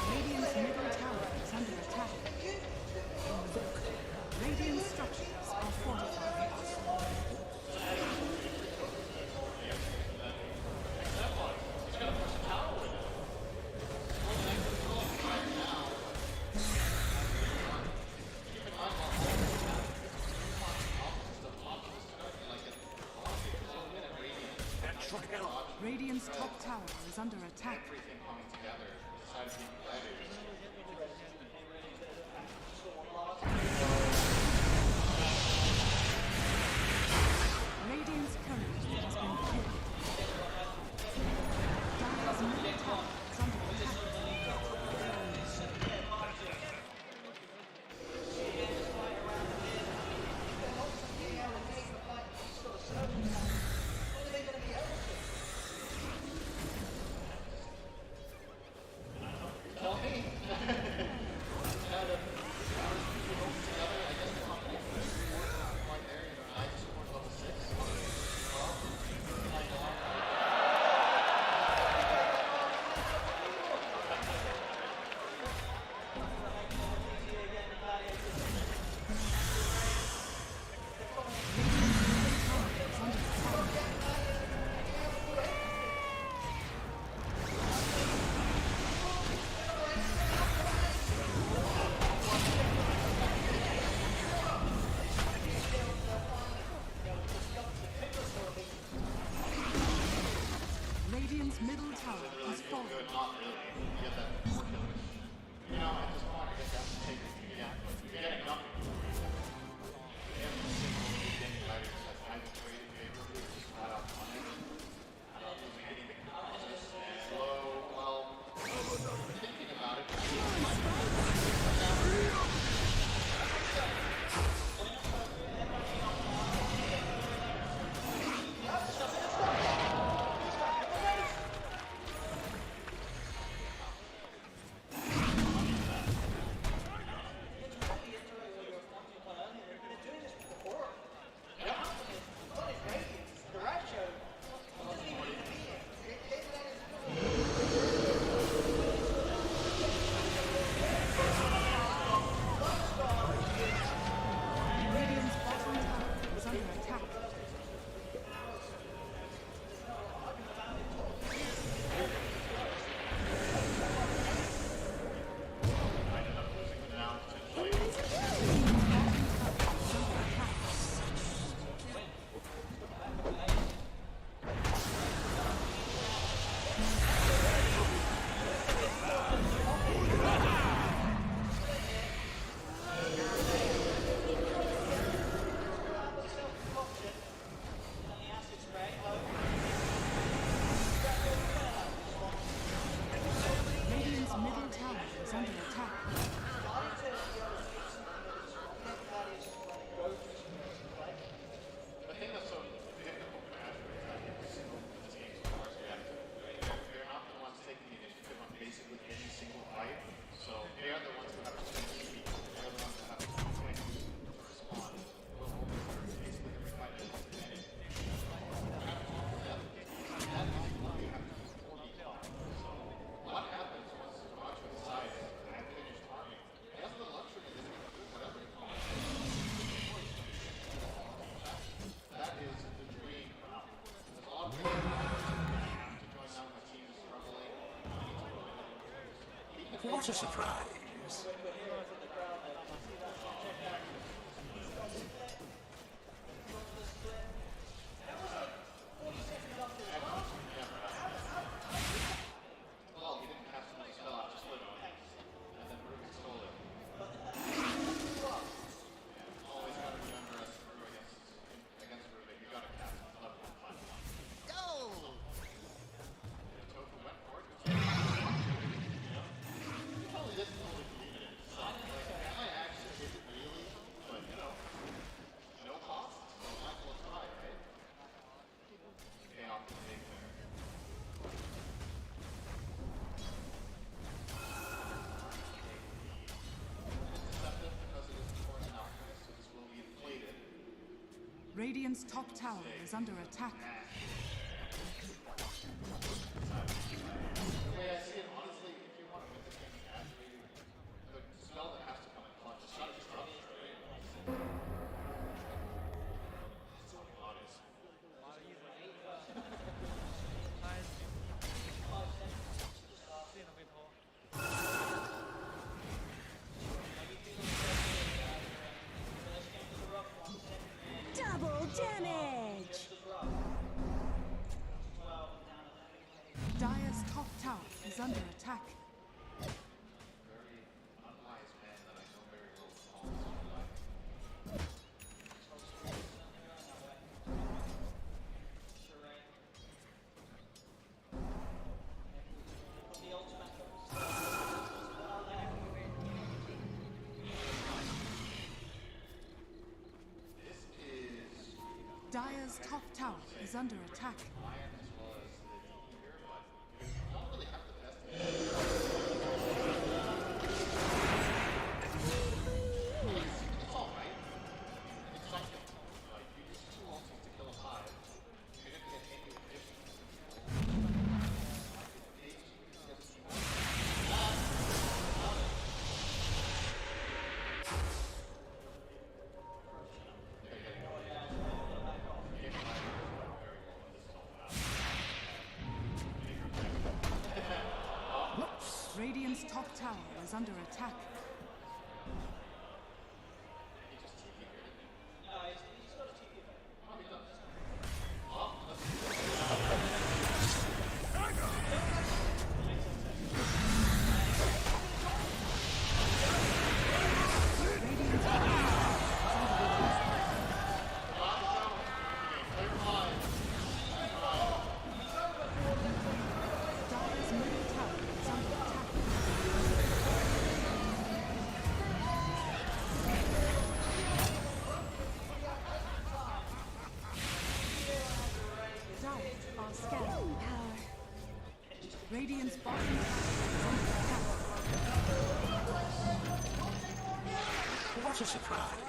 Radiant's middle tower is under attack. Radiant structures are fortified. Radiant's top tower is under attack. Radiant's current has been killed. Dire's middle tower is under attack. What a surprise. Radiant's top tower is under attack. Double damage! Dire's top tower is under attack. Dire's top tower is under attack. Radiant's top tower is under attack. Radiant's bottom tower is under attack. What a surprise.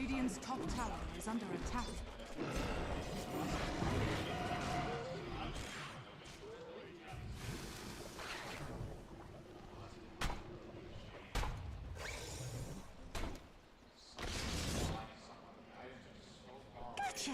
Radiant's top tower is under attack. Gotcha.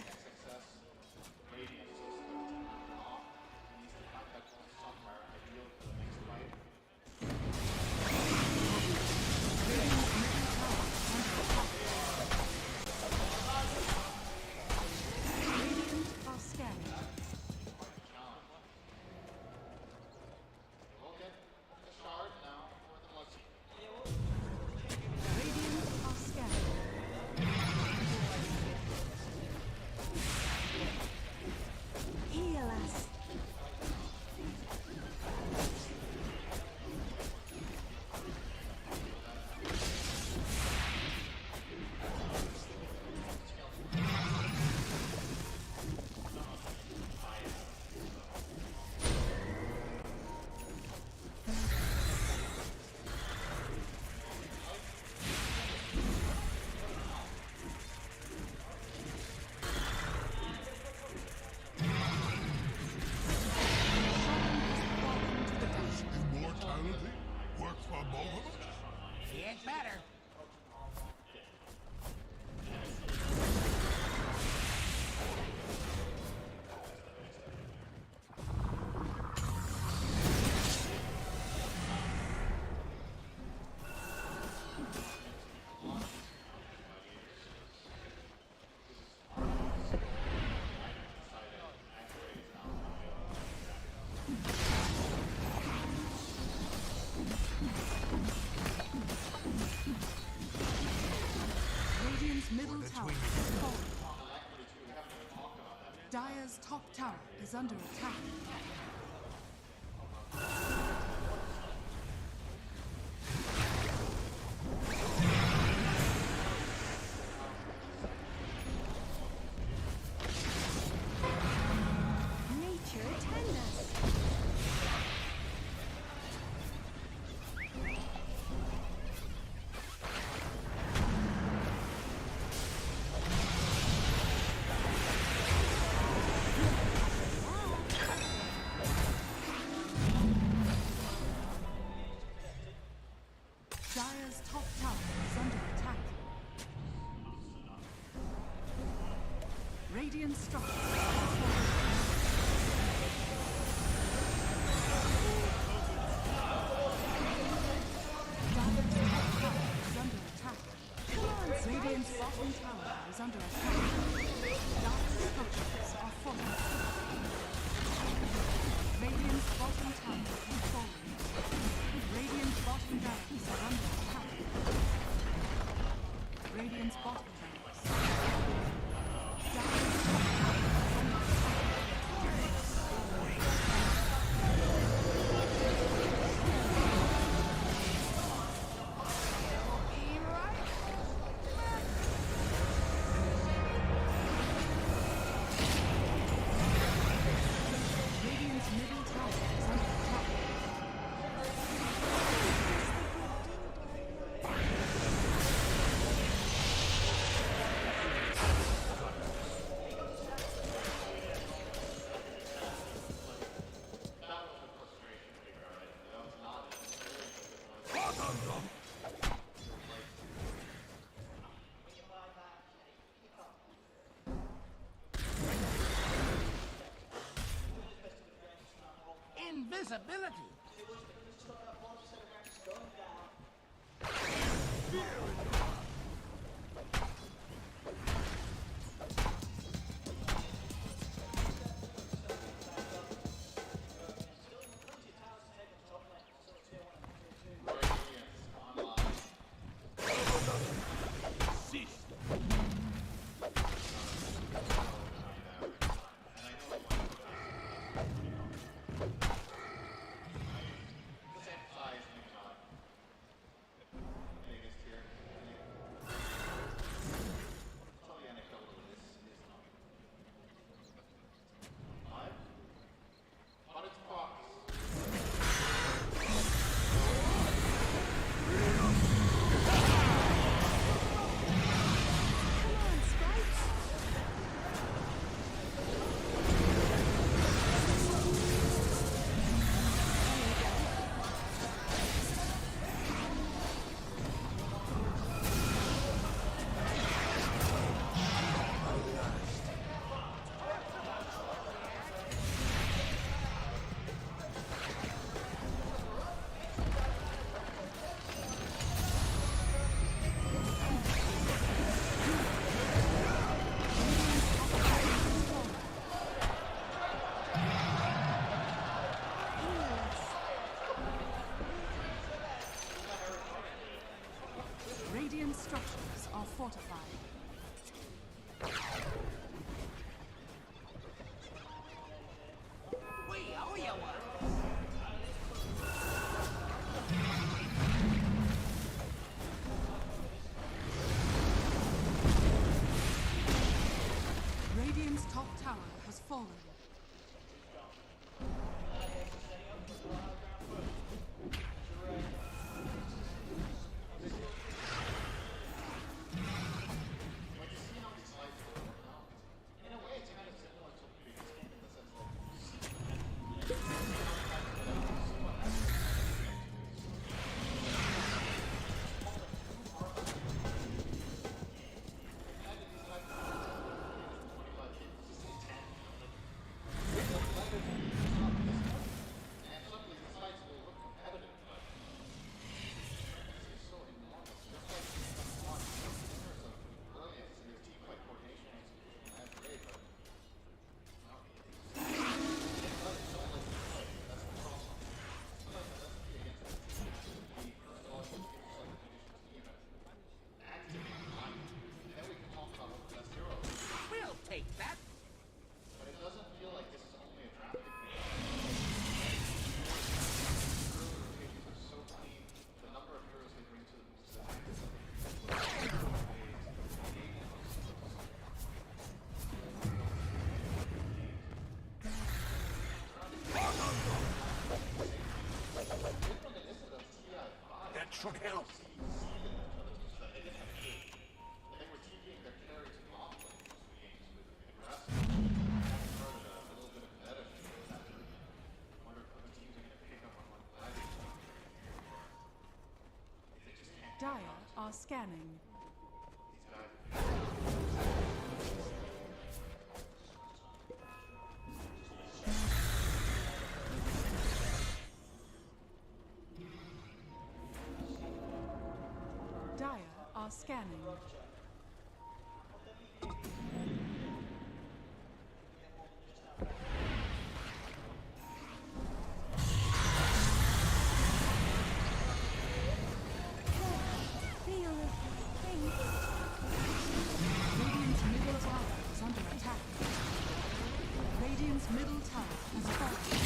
Middle tower is falling. Dire's top tower is under attack. Nature attend us. Dire's top tower is under attack. Radiant structures are Radiant's bottom tower is under attack. Dire's structures are falling. Radiant's bottom tower is falling. Radiant's bottom barracks are under attack. Radiant's bottom barracks. Dire's top tower is under Radiant's middle tower is under attack. Invisibility. Radiant structures are fortified. Radiant's top tower has fallen. We'll take that. But it doesn't feel like this is only a traffic. Rotations are so clean. The number of heroes they bring to the That should help. Dire are scanning. Dire are scanning. Radiant's middle tower is under attack. Radiant's middle tower has fallen.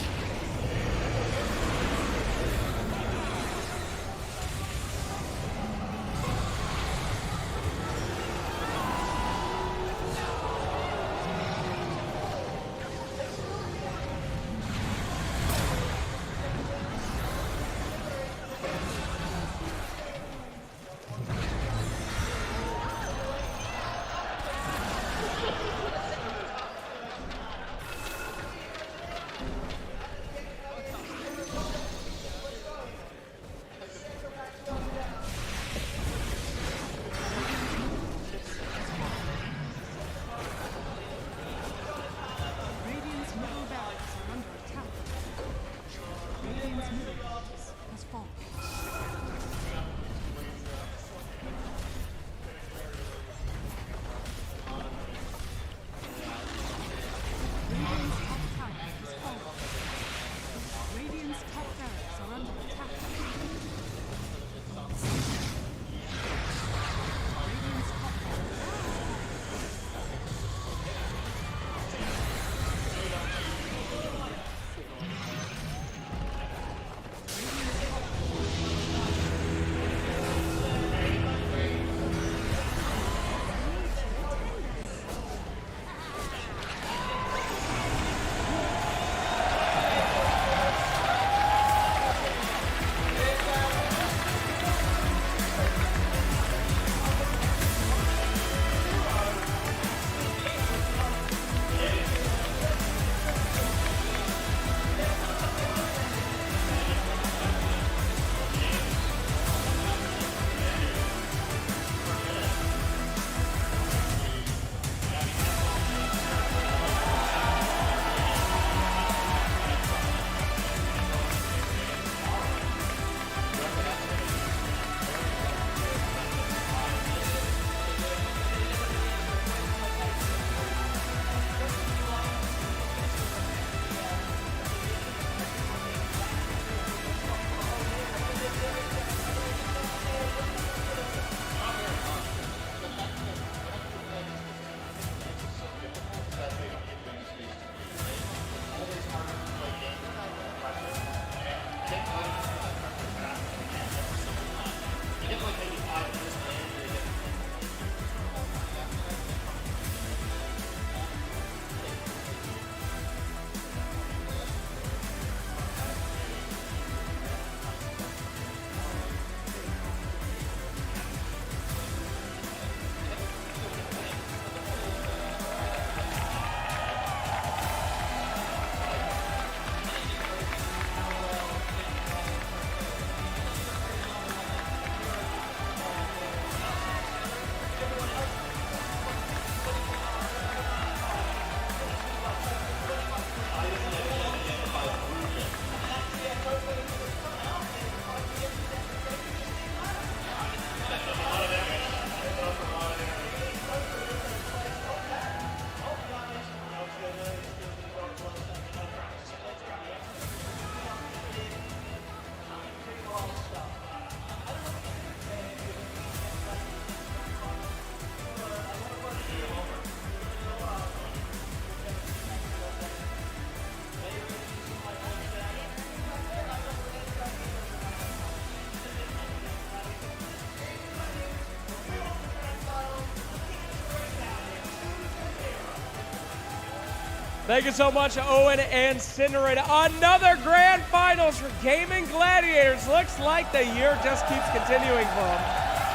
Thank you so much, Owen and Cinderella. Another grand finals for Gaming Gladiators. Looks like the year just keeps continuing for them.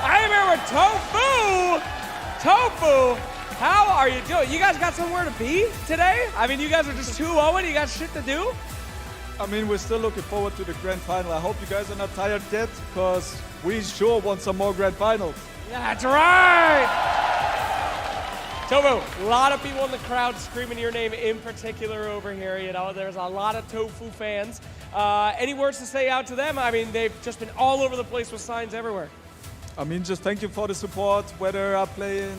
I'm here with Tofu. Tofu, how are you doing? You guys got somewhere to be today? I mean, you guys are just 2-0. You got shit to do? I mean, we're still looking forward to the grand final. I hope you guys are not tired yet, because we sure want some more grand finals. That's right. Tofu, a lot of people in the crowd screaming your name in particular over here. You know, there's a lot of Tofu fans. Any words to say out to them? I mean, they've just been all over the place with signs everywhere. I mean, just thank you for the support, whether I play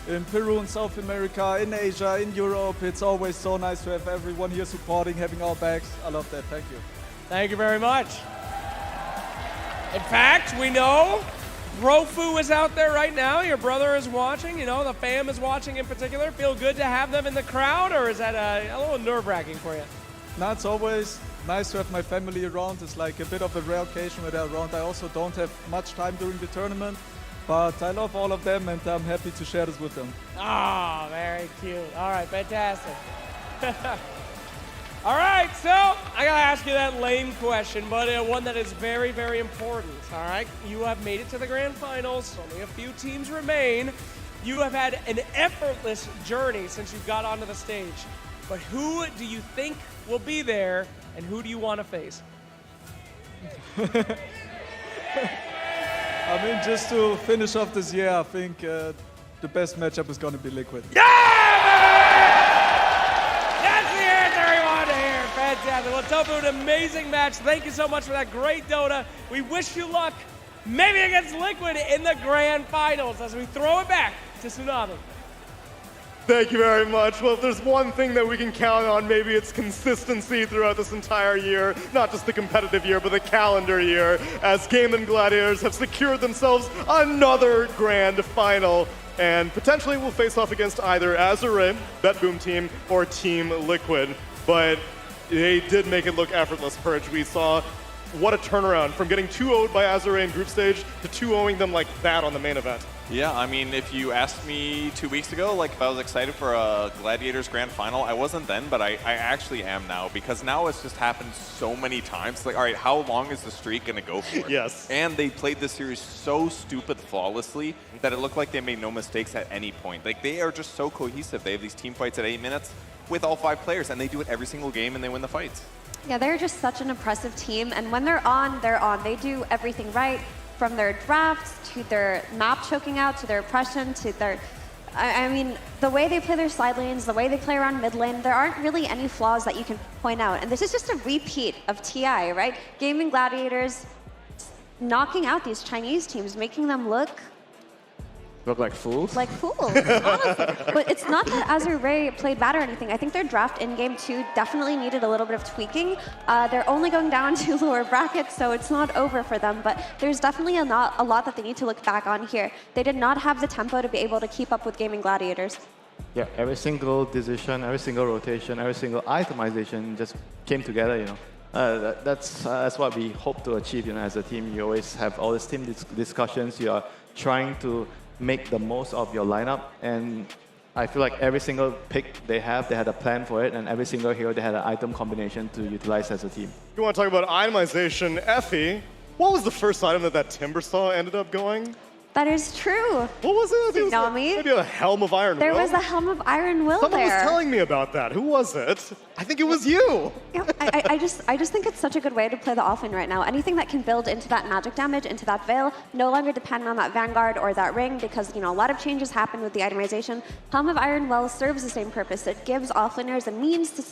in Peru, in South America, in Asia, in Europe. It's always so nice to have everyone here supporting, having our backs. I love that. Thank you. Thank you very much. In fact, we know Brofu is out there right now. Your brother is watching. You know, the fam is watching in particular. Feel good to have them in the crowd, or is that a little nerve-wracking for you? No, it's always nice to have my family around. It's like a bit of a rare occasion when they're around. I also don't have much time during the tournament, but I love all of them, and I'm happy to share this with them. Ah, very cute. All right, fantastic. All right, so I gotta ask you that lame question, but one that is very, very important. All right, you have made it to the grand finals. Only a few teams remain. You have had an effortless journey since you got onto the stage. But who do you think will be there, and who do you want to face? I mean, just to finish off this year, I think the best matchup is going to be Liquid. Fantastic. Well, Tofu, an amazing match. Thank you so much for that great Dota. We wish you luck, maybe against Liquid in the grand finals as we throw it back to Tsunami. Thank you very much. Well, if there's one thing that we can count on, maybe it's consistency throughout this entire year. Not just the competitive year, but the calendar year, as Gaming Gladiators have secured themselves another grand final. And potentially will face off against either Azure, BetBoom team, or Team Liquid. But they did make it look effortless, Purge. We saw what a turnaround from getting 2-0'd by Azure in group stage to 2-0'ing them like that on the main event. Yeah, I mean, if you asked me 2 weeks ago, like if I was excited for a Gladiators Grand Final, I wasn't then, but I actually am now, because now it's just happened so many times. Like, all right, how long is the streak going to go for? Yes. And they played this series so stupid flawlessly that it looked like they made no mistakes at any point. Like, they are just so cohesive. They have these team fights at 8 minutes with all 5 players, and they do it every single game, and they win the fights. Yeah, they're just such an impressive team, and when they're on, they're on. They do everything right, from their drafts to their map choking out to their oppression to their... I mean, the way they play their side lanes, the way they play around mid lane, there aren't really any flaws that you can point out. And this is just a repeat of TI, right? Gaming Gladiators knocking out these Chinese teams, making them look like fools? Like fools, honestly. But it's not that Azure played bad or anything. I think their draft in game 2 definitely needed a little bit of tweaking. They're only going down to lower brackets, so it's not over for them. But there's definitely a lot that they need to look back on here. They did not have the tempo to be able to keep up with Gaming Gladiators. Yeah, every single decision, every single rotation, every single itemization just came together, you know. That's what we hope to achieve. As a team, you always have all these team discussions. You are trying to make the most of your lineup, and I feel like every single pick they had a plan for it, and every single hero they had an item combination to utilize as a team. You want to talk about itemization, Effie? What was the first item that Timbersaw ended up going? That is true. What was it? Tsunami. Maybe a Helm of Iron Will? There was a Helm of Iron Will Someone there. was telling me about that. Who was it? I think it was you. Yeah, I just think it's such a good way to play the offlane right now. Anything that can build into that magic damage, into that veil, no longer depend on that Vanguard or that ring, because a lot of changes happen with the itemization. Helm of Iron Will serves the same purpose. It gives offlaners a means to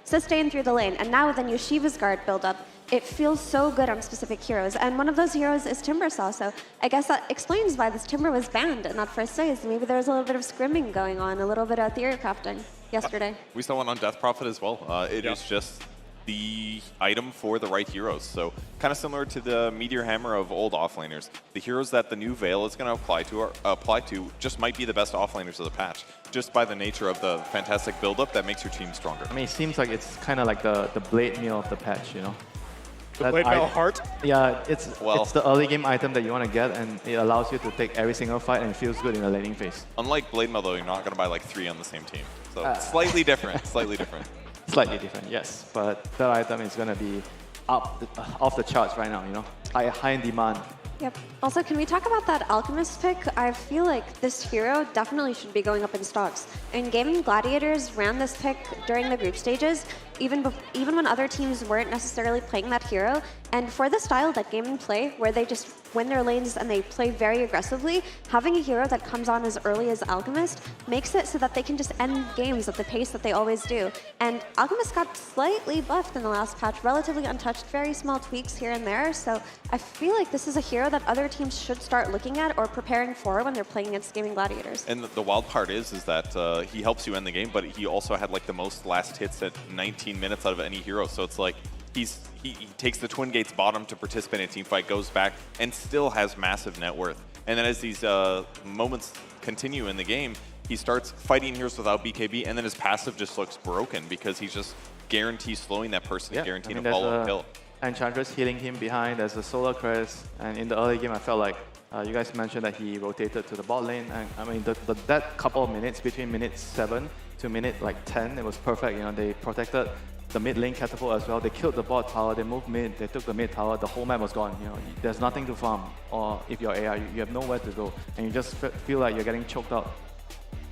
sustain through the lane. And now with the new Shiva's Guard build-up, it feels so good on specific heroes. And one of those heroes is Timbersaw, so I guess that explains why this Timber was banned in that first phase. Maybe there was a little bit of scrimming going on, a little bit of theory crafting yesterday. We saw one on Death Prophet as well. It is just the item for the right heroes. So kind of similar to the Meteor Hammer of old offlaners. The heroes that the new Veil is going to apply to just might be the best offlaners of the patch, just by the nature of the fantastic build-up that makes your team stronger. I mean, it seems like it's kind of like the blade meal of the patch, The Blade Mail Heart? Yeah, it's the early game item that you want to get, and it allows you to take every single fight, and it feels good in the laning phase. Unlike Blade Mail, though, you're not going to buy like 3 on the same team. So slightly different, slightly different. Slightly different, yes. But that item is going to be off the charts right now, high in demand. Yep. Also, can we talk about that Alchemist pick? I feel like this hero definitely should be going up in stocks. And Gaming Gladiators ran this pick during the group stages, even when other teams weren't necessarily playing that hero. And for the style that Gaming play, where they just win their lanes and they play very aggressively, having a hero that comes on as early as Alchemist makes it so that they can just end games at the pace that they always do. And Alchemist got slightly buffed in the last patch, relatively untouched, very small tweaks here and there. So I feel like this is a hero that other teams should start looking at or preparing for when they're playing against Gaming Gladiators. And the wild part is that he helps you end the game, but he also had like the most last hits at 19 minutes out of any hero. So it's like he takes the Twin Gates bottom to participate in a team fight, goes back, and still has massive net worth. And then as these moments continue in the game, he starts fighting heroes without BKB, and then his passive just looks broken because he's just guaranteed slowing that person, guaranteeing a follow-up kill. Enchantress healing him behind, there's a Solar Crest, and in the early game I felt like you guys mentioned that he rotated to the bot lane, and I mean that couple of minutes between minute 7 to minute 10, it was perfect. They protected the mid lane catapult as well. They killed the bot tower, they moved mid, they took the mid tower, the whole map was gone. There's nothing to farm, or if you're AI, you have nowhere to go, and you just feel like you're getting choked out.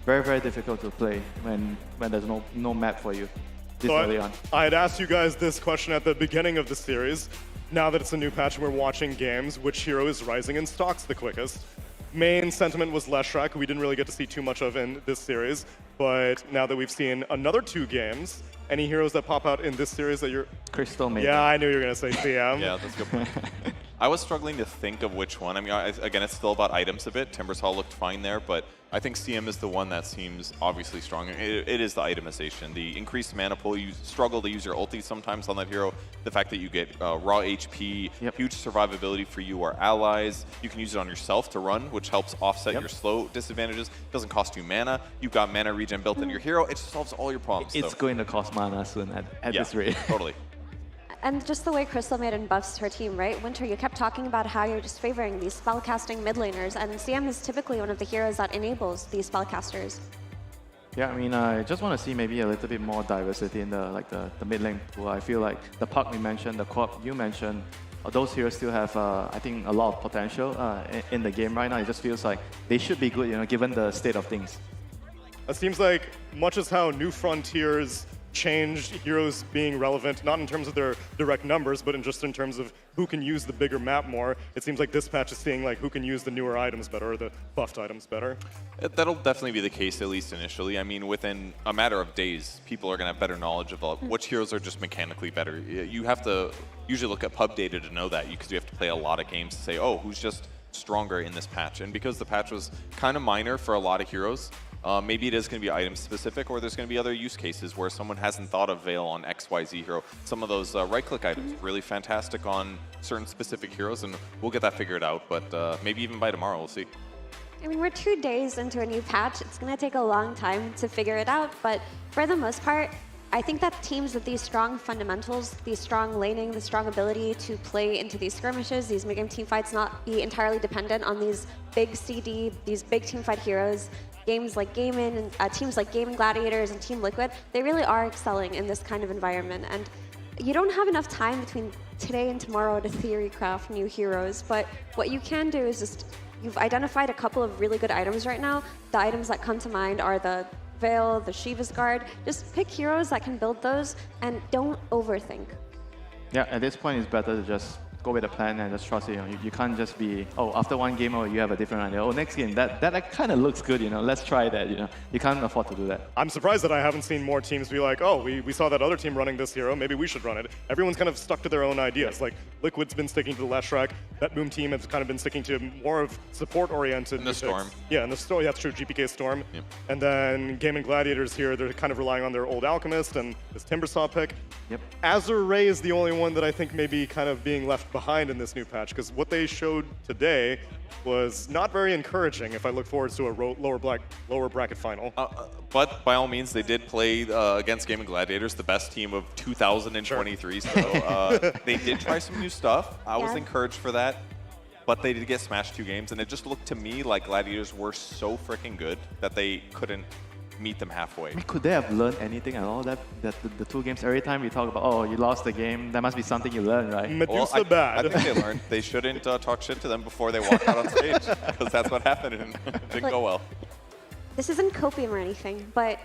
Very, very difficult to play when there's no map for you this early on. I had asked you guys this question at the beginning of the series. Now that it's a new patch and we're watching games, which hero is rising in stocks the quickest? Main sentiment was Leshrac, who we didn't really get to see too much of in this series. But now that we've seen another 2 games, any heroes that pop out in this series that you're... Crystal, maybe. Yeah, I knew you were going to say CM. Yeah, that's a good point. I was struggling to think of which one. I mean, again, it's still about items a bit. Timbersaw looked fine there, but I think CM is the one that seems obviously strong. It is the itemization. The increased mana pool, you struggle to use your ulti sometimes on that hero. The fact that you get raw HP, huge survivability for you or allies. You can use it on yourself to run, which helps offset your slow disadvantages. Doesn't cost you mana. You've got mana regen built into your hero. It just solves all your problems. It's going to cost mana soon at this rate. Totally. And just the way Crystal Maiden buffs her team, right? Winter, you kept talking about how you're just favoring these spellcasting mid laners, and CM is typically one of the heroes that enables these spellcasters. Yeah, I mean, I just want to see maybe a little bit more diversity in the mid lane pool. I feel like the Puck we mentioned, the Co-op you mentioned, those heroes still have, I think, a lot of potential in the game right now. It just feels like they should be good, given the state of things. It seems like much as how New Frontiers changed heroes being relevant, not in terms of their direct numbers, but just in terms of who can use the bigger map more. It seems like this patch is seeing who can use the newer items better, or the buffed items better. That'll definitely be the case, at least initially. I mean, within a matter of days, people are going to have better knowledge of which heroes are just mechanically better. You have to usually look at pub data to know that, because you have to play a lot of games to say, oh, who's just stronger in this patch. And because the patch was kind of minor for a lot of heroes, maybe it is going to be item specific, or there's going to be other use cases where someone hasn't thought of Veil on XYZ hero. Some of those right-click items really fantastic on certain specific heroes, and we'll get that figured out. But maybe even by tomorrow, we'll see. I mean, we're 2 days into a new patch. It's going to take a long time to figure it out, but for the most part, I think that teams with these strong fundamentals, these strong laning, the strong ability to play into these skirmishes, these mid-game team fights, not be entirely dependent on these big CD, these big team fight heroes, games like Gaming, teams like Gaming Gladiators and Team Liquid, they really are excelling in this kind of environment. And you don't have enough time between today and tomorrow to theory craft new heroes, but what you can do is just, you've identified a couple of really good items right now. The items that come to mind are the Veil, the Shiva's Guard. Just pick heroes that can build those and don't overthink. Yeah, at this point it's better to just go with the plan and just trust it. You can't just be, oh, after one game, oh, you have a different idea. Oh, next game, that kind of looks good, let's try that, You can't afford to do that. I'm surprised that I haven't seen more teams be like, oh, we saw that other team running this hero, maybe we should run it. Everyone's kind of stuck to their own ideas. Like, Liquid's been sticking to the Leshrac, that Boom team has kind of been sticking to more of support-oriented. And the Storm. Yeah, and the Storm, that's true, GPK Storm. Yep. And then Gaming Gladiators here, they're kind of relying on their old Alchemist and this Timbersaw pick. Yep. Azure Ray is the only one that I think may be kind of being left behind in this new patch, because what they showed today was not very encouraging if I look forward to a lower bracket final. But by all means, they did play against Gaming Gladiators, the best team of 2023. Sure. So they did try some new stuff. I was encouraged for that. But they did get smashed 2 games, and it just looked to me like Gladiators were so freaking good that they couldn't meet them halfway. Could they have learned anything at all? That the 2 games, every time we talk about, oh, you lost the game, that must be something you learned, right? Medusa bad. I think they learned they shouldn't talk shit to them before they walk out on stage, because that's what happened and it didn't go well. This isn't copium or anything, but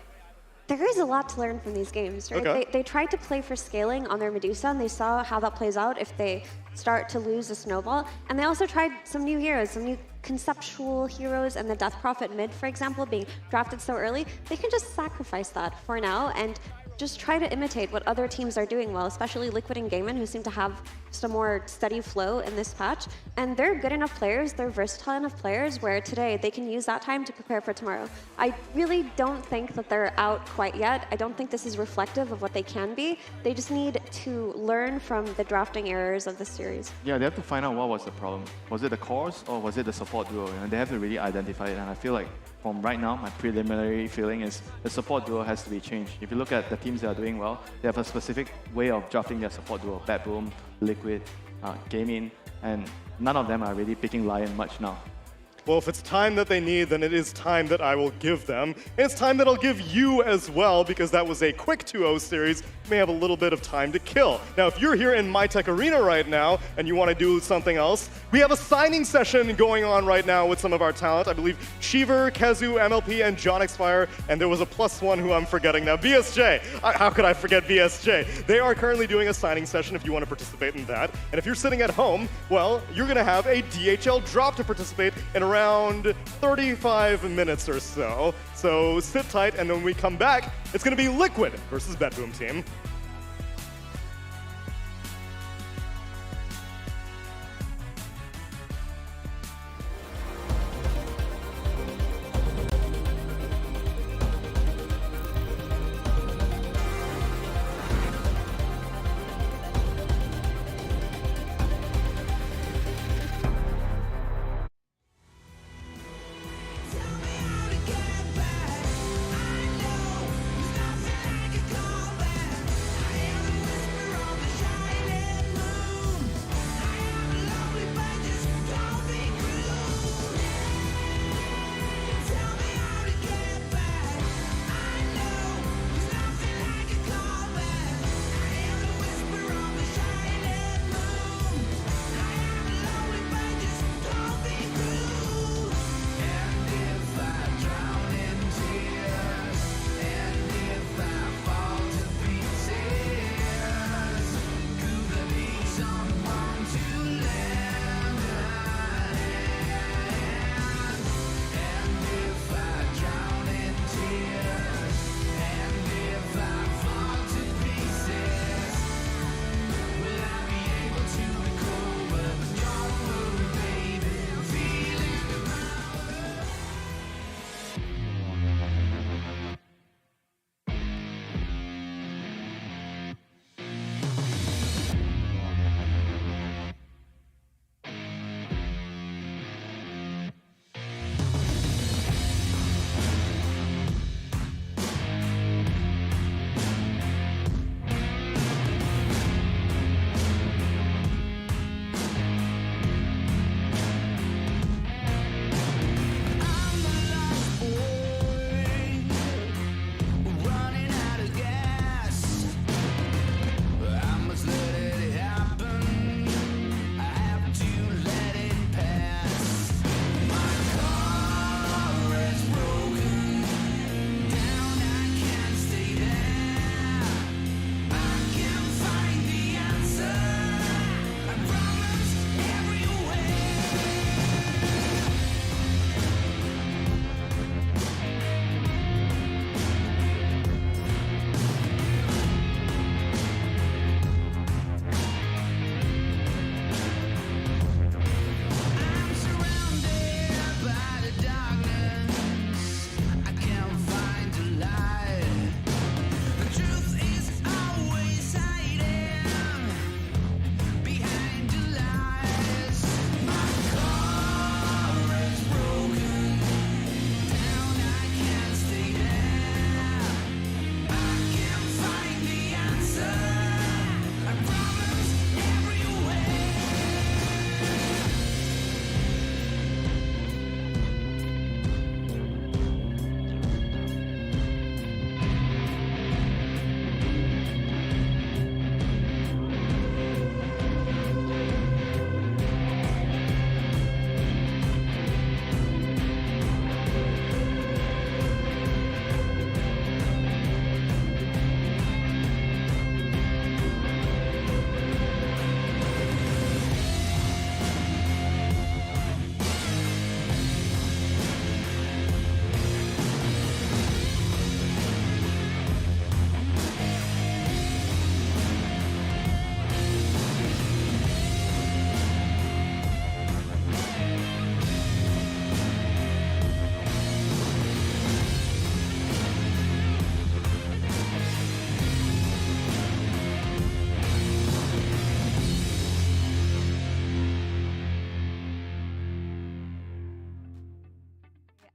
there is a lot to learn from these games, right? Okay. They tried to play for scaling on their Medusa, and they saw how that plays out if they start to lose a snowball. And they also tried some new heroes, some new conceptual heroes, and the Death Prophet mid, for example, being drafted so early. They can just sacrifice that for now and just try to imitate what other teams are doing well, especially Liquid and Gaimin, who seem to have just a more steady flow in this patch. And they're good enough players, they're versatile enough players where today they can use that time to prepare for tomorrow. I really don't think that they're out quite yet. I don't think this is reflective of what they can be. They just need to learn from the drafting errors of this series. Yeah, they have to find out what was the problem. Was it the cores or was it the support duo? They have to really identify it, and I feel like from right now, my preliminary feeling is the support duo has to be changed. If you look at the teams that are doing well, they have a specific way of drafting their support duo. Bad Boom, Liquid, Gaming, and none of them are really picking Lion much now. Well, if it's time that they need, then it is time that I will give them. And it's time that I'll give you as well, because that was a quick 2-0 series. You may have a little bit of time to kill. Now, if you're here in MyTech Arena right now and you want to do something else, we have a signing session going on right now with some of our talent. I believe Cheever, Kezu, MLP, and John Xfire, and there was a +1 who I'm forgetting now, BSJ. How could I forget BSJ? They are currently doing a signing session if you want to participate in that. And if you're sitting at home, well, you're going to have a DHL drop to participate in around 35 minutes or so. So sit tight, and when we come back, it's going to be Liquid versus Bedboom team.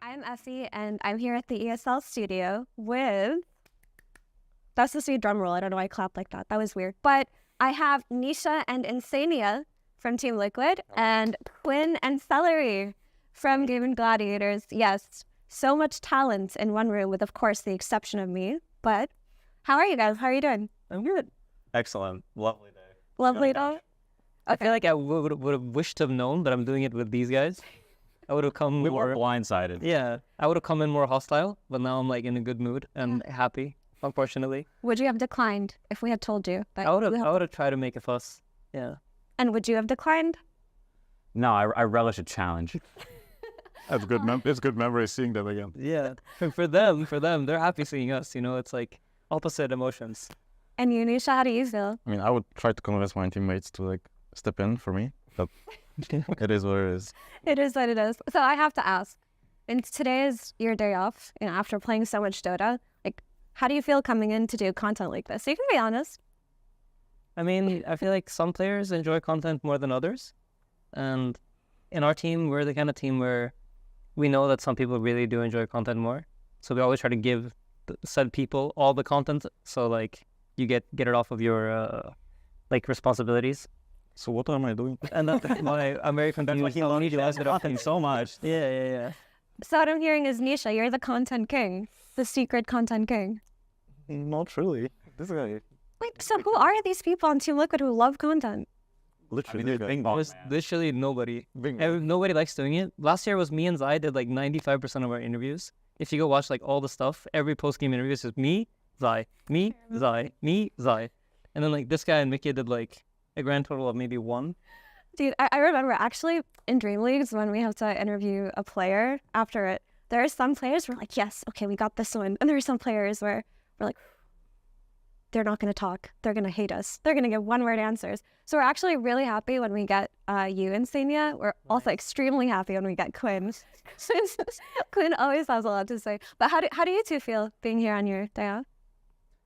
I'm Effie, and I'm here at the ESL studio with... That's the sweet drum roll. I don't know why I clapped like that. That was weird. But I have Nisha and Insania from Team Liquid, and Quinn and Celery from Game & Gladiators. Yes, so much talent in one room with, of course, the exception of me. But how are you guys? How are you doing? I'm good. Excellent. Lovely day. Lovely day? I feel like I would have wished to have known that I'm doing it with these guys. I would have come We more were blindsided. Yeah, I would have come in more hostile, but now I'm like in a good mood and happy, unfortunately. Would you have declined if we had told you? That I would you have tried to make a fuss. Yeah. And would you have declined? No, I relish a challenge. That's good. It's good memory seeing them again. Yeah. For them, they're happy seeing us. You know, it's like opposite emotions. And you, Nisha, how do you feel? I mean, I would try to convince my teammates to like step in for me, but it is what it is. It is what it is. So I have to ask, and today is your day off, you know, after playing so much Dota, like, how do you feel coming in to do content like this? So you can be honest. I mean, I feel like some players enjoy content more than others. And in our team, we're the kind of team where we know that some people really do enjoy content more. So we always try to give said people all the content. So like you get it off of your like responsibilities. So what am I doing? And that's why I'm very confused. That's why he need to ask it often so much. Yeah. So what I'm hearing is, Nisha, you're the content king, the secret content king. Not really. This guy. Wait, so who are these people on Team Liquid who love content? Literally, There's literally nobody. Nobody likes doing it. Last year was me and Zai did like 95% of our interviews. If you go watch like all the stuff, every post-game interview is just me, Zai, me, Zai, me, Zai. And then like this guy and Mickey did like a grand total of maybe 1. Dude, I remember actually in Dream Leagues when we have to interview a player after it, there are some players who are like, yes, okay, we got this one. And there are some players where we're like, they're not going to talk. They're going to hate us. They're going to give one-word answers. So we're actually really happy when we get you and Senia. We're also extremely happy when we get Quinn. Quinn always has a lot to say. But how do you two feel being here on your day off?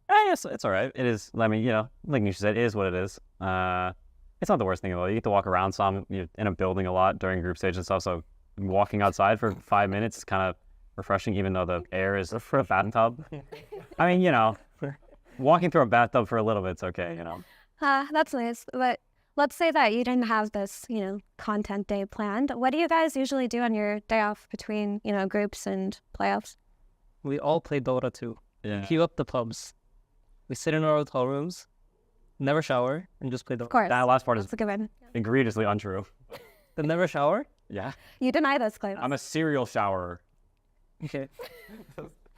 Yes, it's all right. It is. I mean, you know, like Nisha said, it is what it is. It's not the worst thing in the world. You get to walk around some. You're in a building a lot during group stage and stuff. So walking outside for 5 minutes is kind of refreshing, even though the air is for a bathtub. I mean, you know, walking through a bathtub for a little bit's okay, you know. That's nice. But let's say that you didn't have this, you know, content day planned. What do you guys usually do on your day off between, you know, groups and playoffs? We all play Dota 2. Yeah. Queue up the pubs. We sit in our hotel rooms, never shower, and just play Dota. Of course. That last part is That's a given. egregiously untrue. The never shower? Yeah. You deny those claims. I'm a serial showerer. Okay.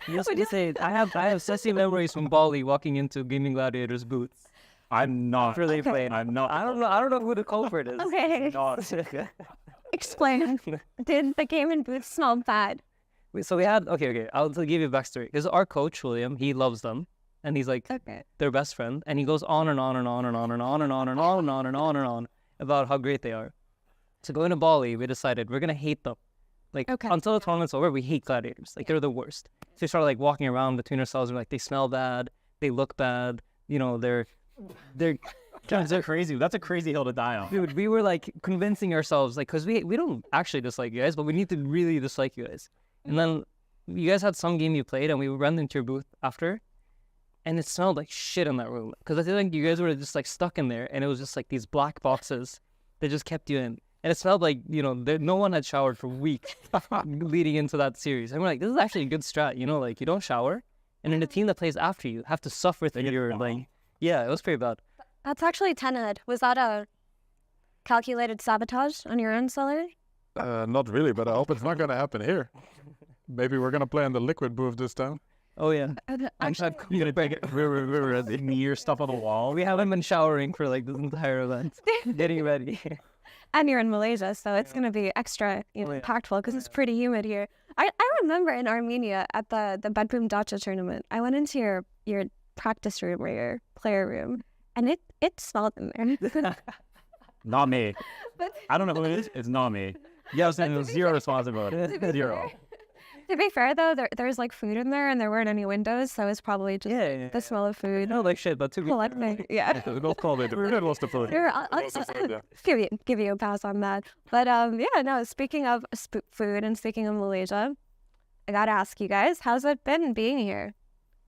Yes, we say I have sussy memories from Bali walking into Gaming Gladiators booths. I'm not. After they played. I'm not. I don't know who the culprit is. Okay. Not. Explain. Did the game and booth smell bad? So we had okay. I'll give you a backstory. Because our coach William, he loves them, and he's like their best friend, and he goes on and on and on and on and on and on and on and on and on and on about how great they are. So going to Bali, we decided we're gonna hate them. Like until the tournament's over, we hate gladiators. Like they're the worst. So we started like walking around between ourselves. We're like, they smell bad, they look bad. You know, they're crazy. That's a crazy hill to die on. Dude, we were like convincing ourselves, like, cause we don't actually dislike you guys, but we need to really dislike you guys. And then you guys had some game you played, and we ran into your booth after, and it smelled like shit in that room. Cause I feel like you guys were just like stuck in there, and it was just like these black boxes that just kept you in. And it smelled like, you know, no one had showered for weeks leading into that series. And we're like, this is actually a good strat, you know, like you don't shower, and then the team that plays after you have to suffer through your, like, yeah, it was pretty bad. That's actually 10-head. Was that a calculated sabotage on your own, Celery? Not really, but I hope it's not going to happen here. Maybe we're going to play in the Liquid booth this time. Oh, yeah. Actually, You're going to break it. We're near stuff on the wall. We haven't been showering for like this entire event. Getting ready. And you're in Malaysia, so it's going to be extra impactful because it's pretty humid here. I remember in Armenia at the Bedroom Dacha tournament, I went into your practice room or your player room, and it smelled in there. Not me. I don't know who it is. It's not me. Yeah, it was zero responsibility. Zero. To be fair, though, there's like food in there, and there weren't any windows, so it's probably just the smell of food. No, like shit, but to be collecting. Yeah. Don't call it. We're lost the food. I'll give you a pass on that. But yeah, no. Speaking of food and speaking of Malaysia, I gotta ask you guys, how's it been being here?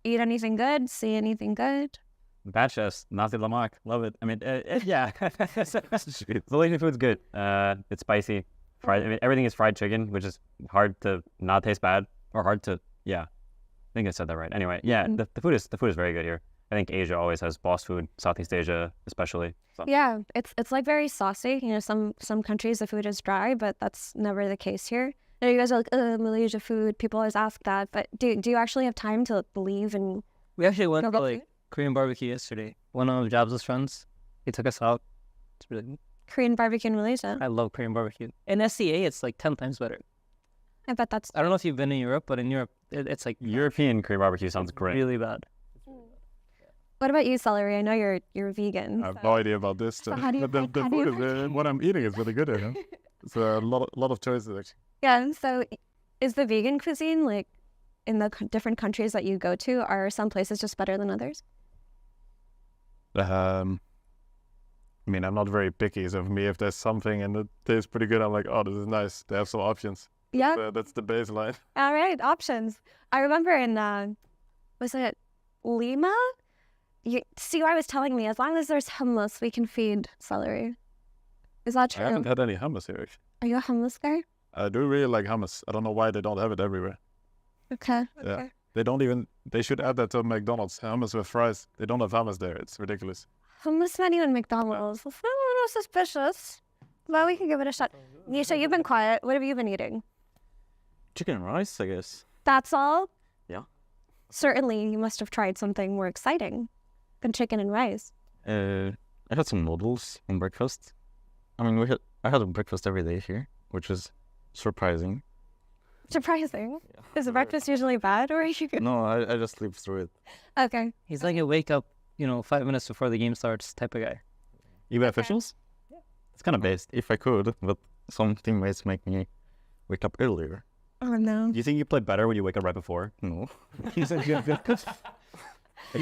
Eat anything good? See anything good? Bad chefs, nasi lemak, love it. I mean, yeah, the Malaysian food's good. It's spicy, fried. I mean, everything is fried chicken, which is hard to not taste bad, or hard to, yeah. I think I said that right. Anyway, yeah, the food is very good here. I think Asia always has boss food, Southeast Asia especially. So. Yeah, it's like very saucy. You know, some countries the food is dry, but that's never the case here. You know, you guys are like, Malaysia food. People always ask that, but do you actually have time to leave and? We actually went go to get like food? Korean barbecue yesterday. One of Jabs' friends, he took us out. It's really good. Korean barbecue in Malaysia. I love Korean barbecue. In SCA, it's like 10 times better. I bet that's. I don't know if you've been in Europe, but in Europe, it's like European Korean barbecue sounds great. really bad. What about you, Celery? I know you're vegan. I have no idea about this. So how do you the pick- how do you food is, what I'm eating is really good. You know? It's a lot of choices actually. Yeah, and so is the vegan cuisine like in the different countries that you go to? Are some places just better than others? I mean, I'm not very picky, so for me, if there's something and it tastes pretty good, I'm like, oh, this is nice. They have some options. Yeah. That's the baseline. All right, options. I remember in was it Lima? I was telling me, as long as there's hummus, we can feed Celery. Is that true? I haven't had any hummus here. Actually. Are you a hummus guy? I do really like hummus. I don't know why they don't have it everywhere. Okay. Yeah. They should add that to McDonald's. Hummus with fries. They don't have hummus there. It's ridiculous. Hummus menu in McDonald's. That's a little suspicious. Well, we can give it a shot. Nisha, you've been quiet. What have you been eating? Chicken and rice, I guess. That's all? Yeah. Certainly, you must have tried something more exciting than chicken and rice. I had some noodles and breakfast. I mean, I had breakfast every day here, which is surprising. Surprising. Is the breakfast usually bad, or are you good? No, I just sleep through it. Okay. He's like a wake up, 5 minutes before the game starts type of guy. Even officials? Yeah. It's kind of based. If I could, but some teammates make me wake up earlier. Oh no. Do you think you play better when you wake up right before? No. If you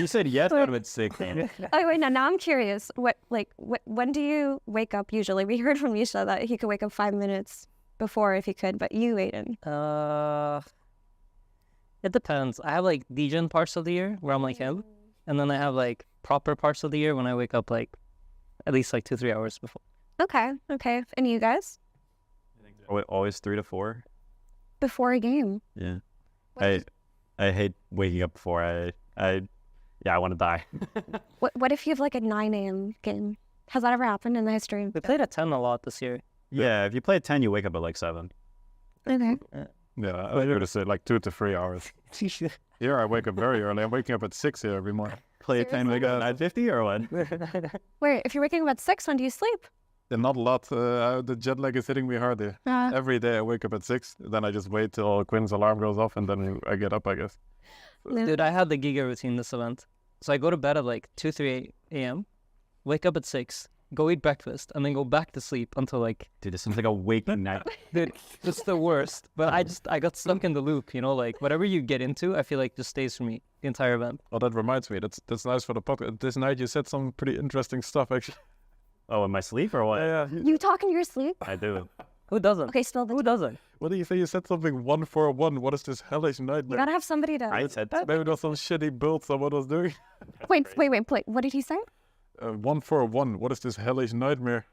said yes, I would have been sick. Oh wait, now I'm curious. When do you wake up usually? We heard from Misha that he could wake up 5 minutes before if he could, but you, Aiden. It depends. I have like degen parts of the year where I'm like him, and then I have like proper parts of the year when I wake up like at least like 2-3 hours before. Okay. And you guys? Always 3 to 4. Before a game. Yeah. I hate waking up before. I want to die. What if you have like a 9 a.m. game? Has that ever happened in the history? We played at 10 a lot this year. Yeah, if you play at 10, you wake up at like 7. Okay. Yeah, I was going to say like 2 to 3 hours. Here I wake up very early. I'm waking up at 6 here every morning. Play at 10, wake up at 9:50 or what? Wait, if you're waking up at 6, when do you sleep? And not a lot. The jet lag is hitting me hard here. Every day I wake up at 6, then I just wait till Quinn's alarm goes off, and then I get up, I guess. Dude, I had the Giga routine this event. So I go to bed at like 2-3 a.m., wake up at 6, go eat breakfast, and then go back to sleep until like... Dude, this sounds like a waking night. Dude, it's the worst. But I got stuck in the loop, like whatever you get into, I feel like just stays for me the entire event. Oh, that reminds me. That's nice for the podcast. This night you said some pretty interesting stuff, actually. Oh, in my sleep or what? Yeah. You talk in your sleep? I do. Who doesn't? Okay, still. Who doesn't? What do you say? You said something 1-for-1. What is this hellish nightmare? You gotta have somebody to... I said that. Maybe it was some shitty build someone was doing. Wait. What did he say? 1-for-1. What is this hellish nightmare?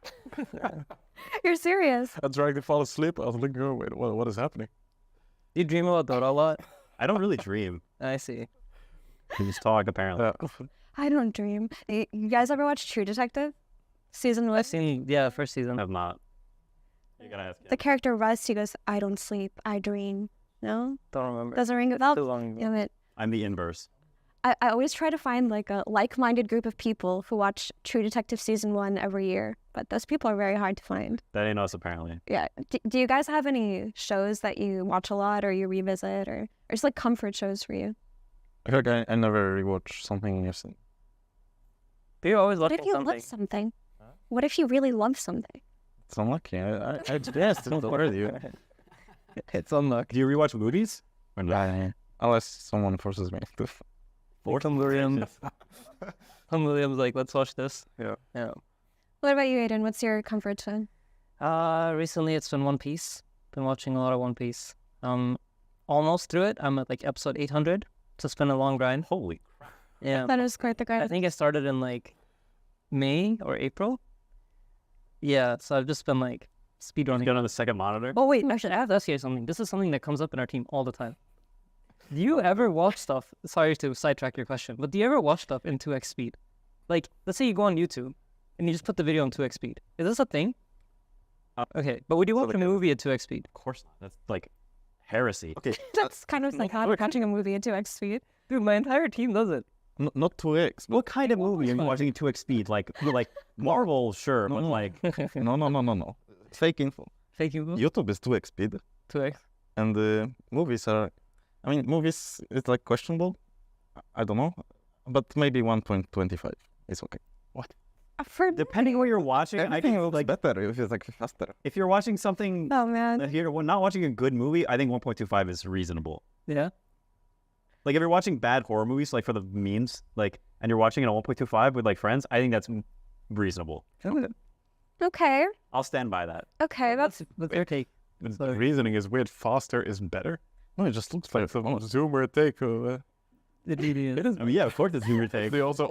You're serious? I'm trying to fall asleep. I was looking, oh, wait, what is happening? You dream about Dota a lot? I don't really dream. I see. You just talk, apparently. I don't dream. You guys ever watch True Detective? Season 1? I've seen, first season. I have not. You're gonna ask. The character Russ, he goes, I don't sleep, I dream. No? Don't remember. Doesn't ring a bell? Too long ago. Damn it. I'm the inverse. I always try to find like a like-minded group of people who watch True Detective Season 1 every year, but those people are very hard to find. That ain't us, apparently. Yeah. Do you guys have any shows that you watch a lot or you revisit or just like comfort shows for you? I feel like I never rewatch something you've seen. But you're always What watching if you something. love something? What if you really love something? It's unlucky. I Yes, don't worry you. It's unlucky. Do you rewatch movies? Or not? Yeah. Unless someone forces me to. Tom Williams. Tom Williams, like, let's watch this. Yeah. What about you, Aiden? What's your comfort show? Recently it's been One Piece. Been watching a lot of One Piece. almost through it. I'm at like episode 800. So it's been a long grind. Holy crap. Yeah. That is quite the grind. I think I started in like May or April. Yeah, so I've just been like speedrunning. Going on the second monitor. Oh wait, actually, I have to ask you something. This is something that comes up in our team all the time. Do you ever watch stuff? Sorry to sidetrack your question, but do you ever watch stuff in 2x speed? Like, let's say you go on YouTube and you just put the video on 2x speed. Is this a thing? Okay, but would you watch a movie at 2x speed? Of course not. That's like heresy. Okay. That's kind of psychotic watching a movie at 2x speed. Dude, my entire team does it. Not 2x. What kind of movie are you watching at 2x speed? Like Marvel, sure, but like No. Fake info. Fake info? YouTube is 2x speed. 2x. And movies are, movies is like questionable. I don't know, but maybe 1.25 is okay. What? Depending where you're watching, I think it looks better if it's like faster. If you're watching something, oh man, if you're not watching a good movie, I think 1.25 is reasonable. Yeah. Like if you're watching bad horror movies, like for the memes, like, and you're watching it at 1.25 with like friends, I think that's reasonable. Okay. I'll stand by that. Okay, that's your take. The reasoning is weird. Faster is better. No, it just looks like some zoomer take. It really is. It is. I mean, yeah, of course it's zoomer take. They also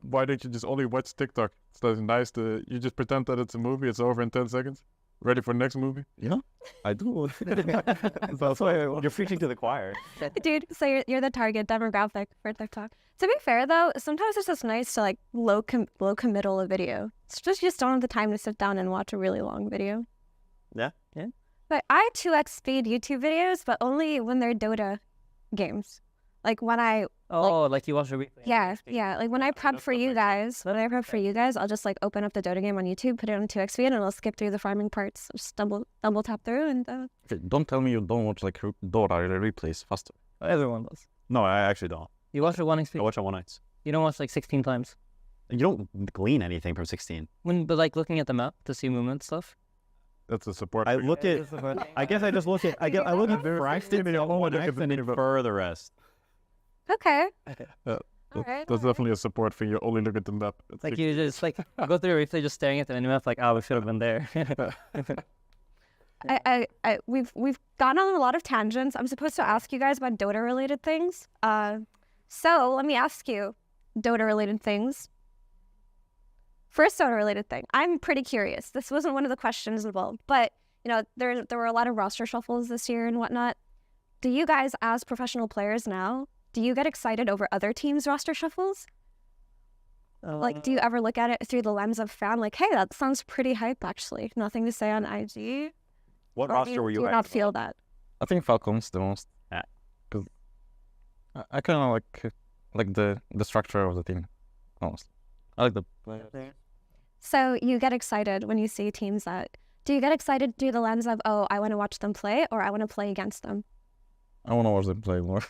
why don't you just only watch TikTok? It's nice to you just pretend that it's a movie. It's over in 10 seconds. Ready for next movie? Yeah, I do. That's why you're preaching to the choir. Dude, so you're the target demographic for TikTok. To be fair though, sometimes it's just nice to like low committal a video. It's just you just don't have the time to sit down and watch a really long video. Yeah. But I 2x speed YouTube videos, but only when they're Dota games. Like when I like you watch a replay. Yeah. Like when I prep for you guys, I'll just like open up the Dota game on YouTube, put it on 2x speed, and I'll skip through the farming parts, just double tap through, and. Okay, don't tell me you don't watch like Dota replays faster. Everyone does. No, I actually don't. You watch it 1x speed. I watch it 1x. You don't watch like 16 times. You don't glean anything from 16. But like looking at the map to see movement stuff. That's a support. I look at. I guess I just look at. I look at fraction and then infer the rest. Okay. That's definitely a support thing. You only look at the map. It's like you just like go through a replay just staring at the minimap like, we should have been there. We've gone on a lot of tangents. I'm supposed to ask you guys about Dota related things. So let me ask you Dota related things. First Dota related thing. I'm pretty curious. This wasn't one of the questions involved, but there were a lot of roster shuffles this year and whatnot. Do you guys, as professional players now, do you get excited over other teams' roster shuffles? Like, do you ever look at it through the lens of fan? Like, hey, that sounds pretty hype, actually. Nothing to say on IG. What or roster were you at? Do you at? not feel that? I think Falcons the most. Yeah. Because I kind of like the structure of the team, honestly. I like the players. So you get excited when you see teams that... Do you get excited through the lens of, oh, I want to watch them play, or I want to play against them? I want to watch them play more.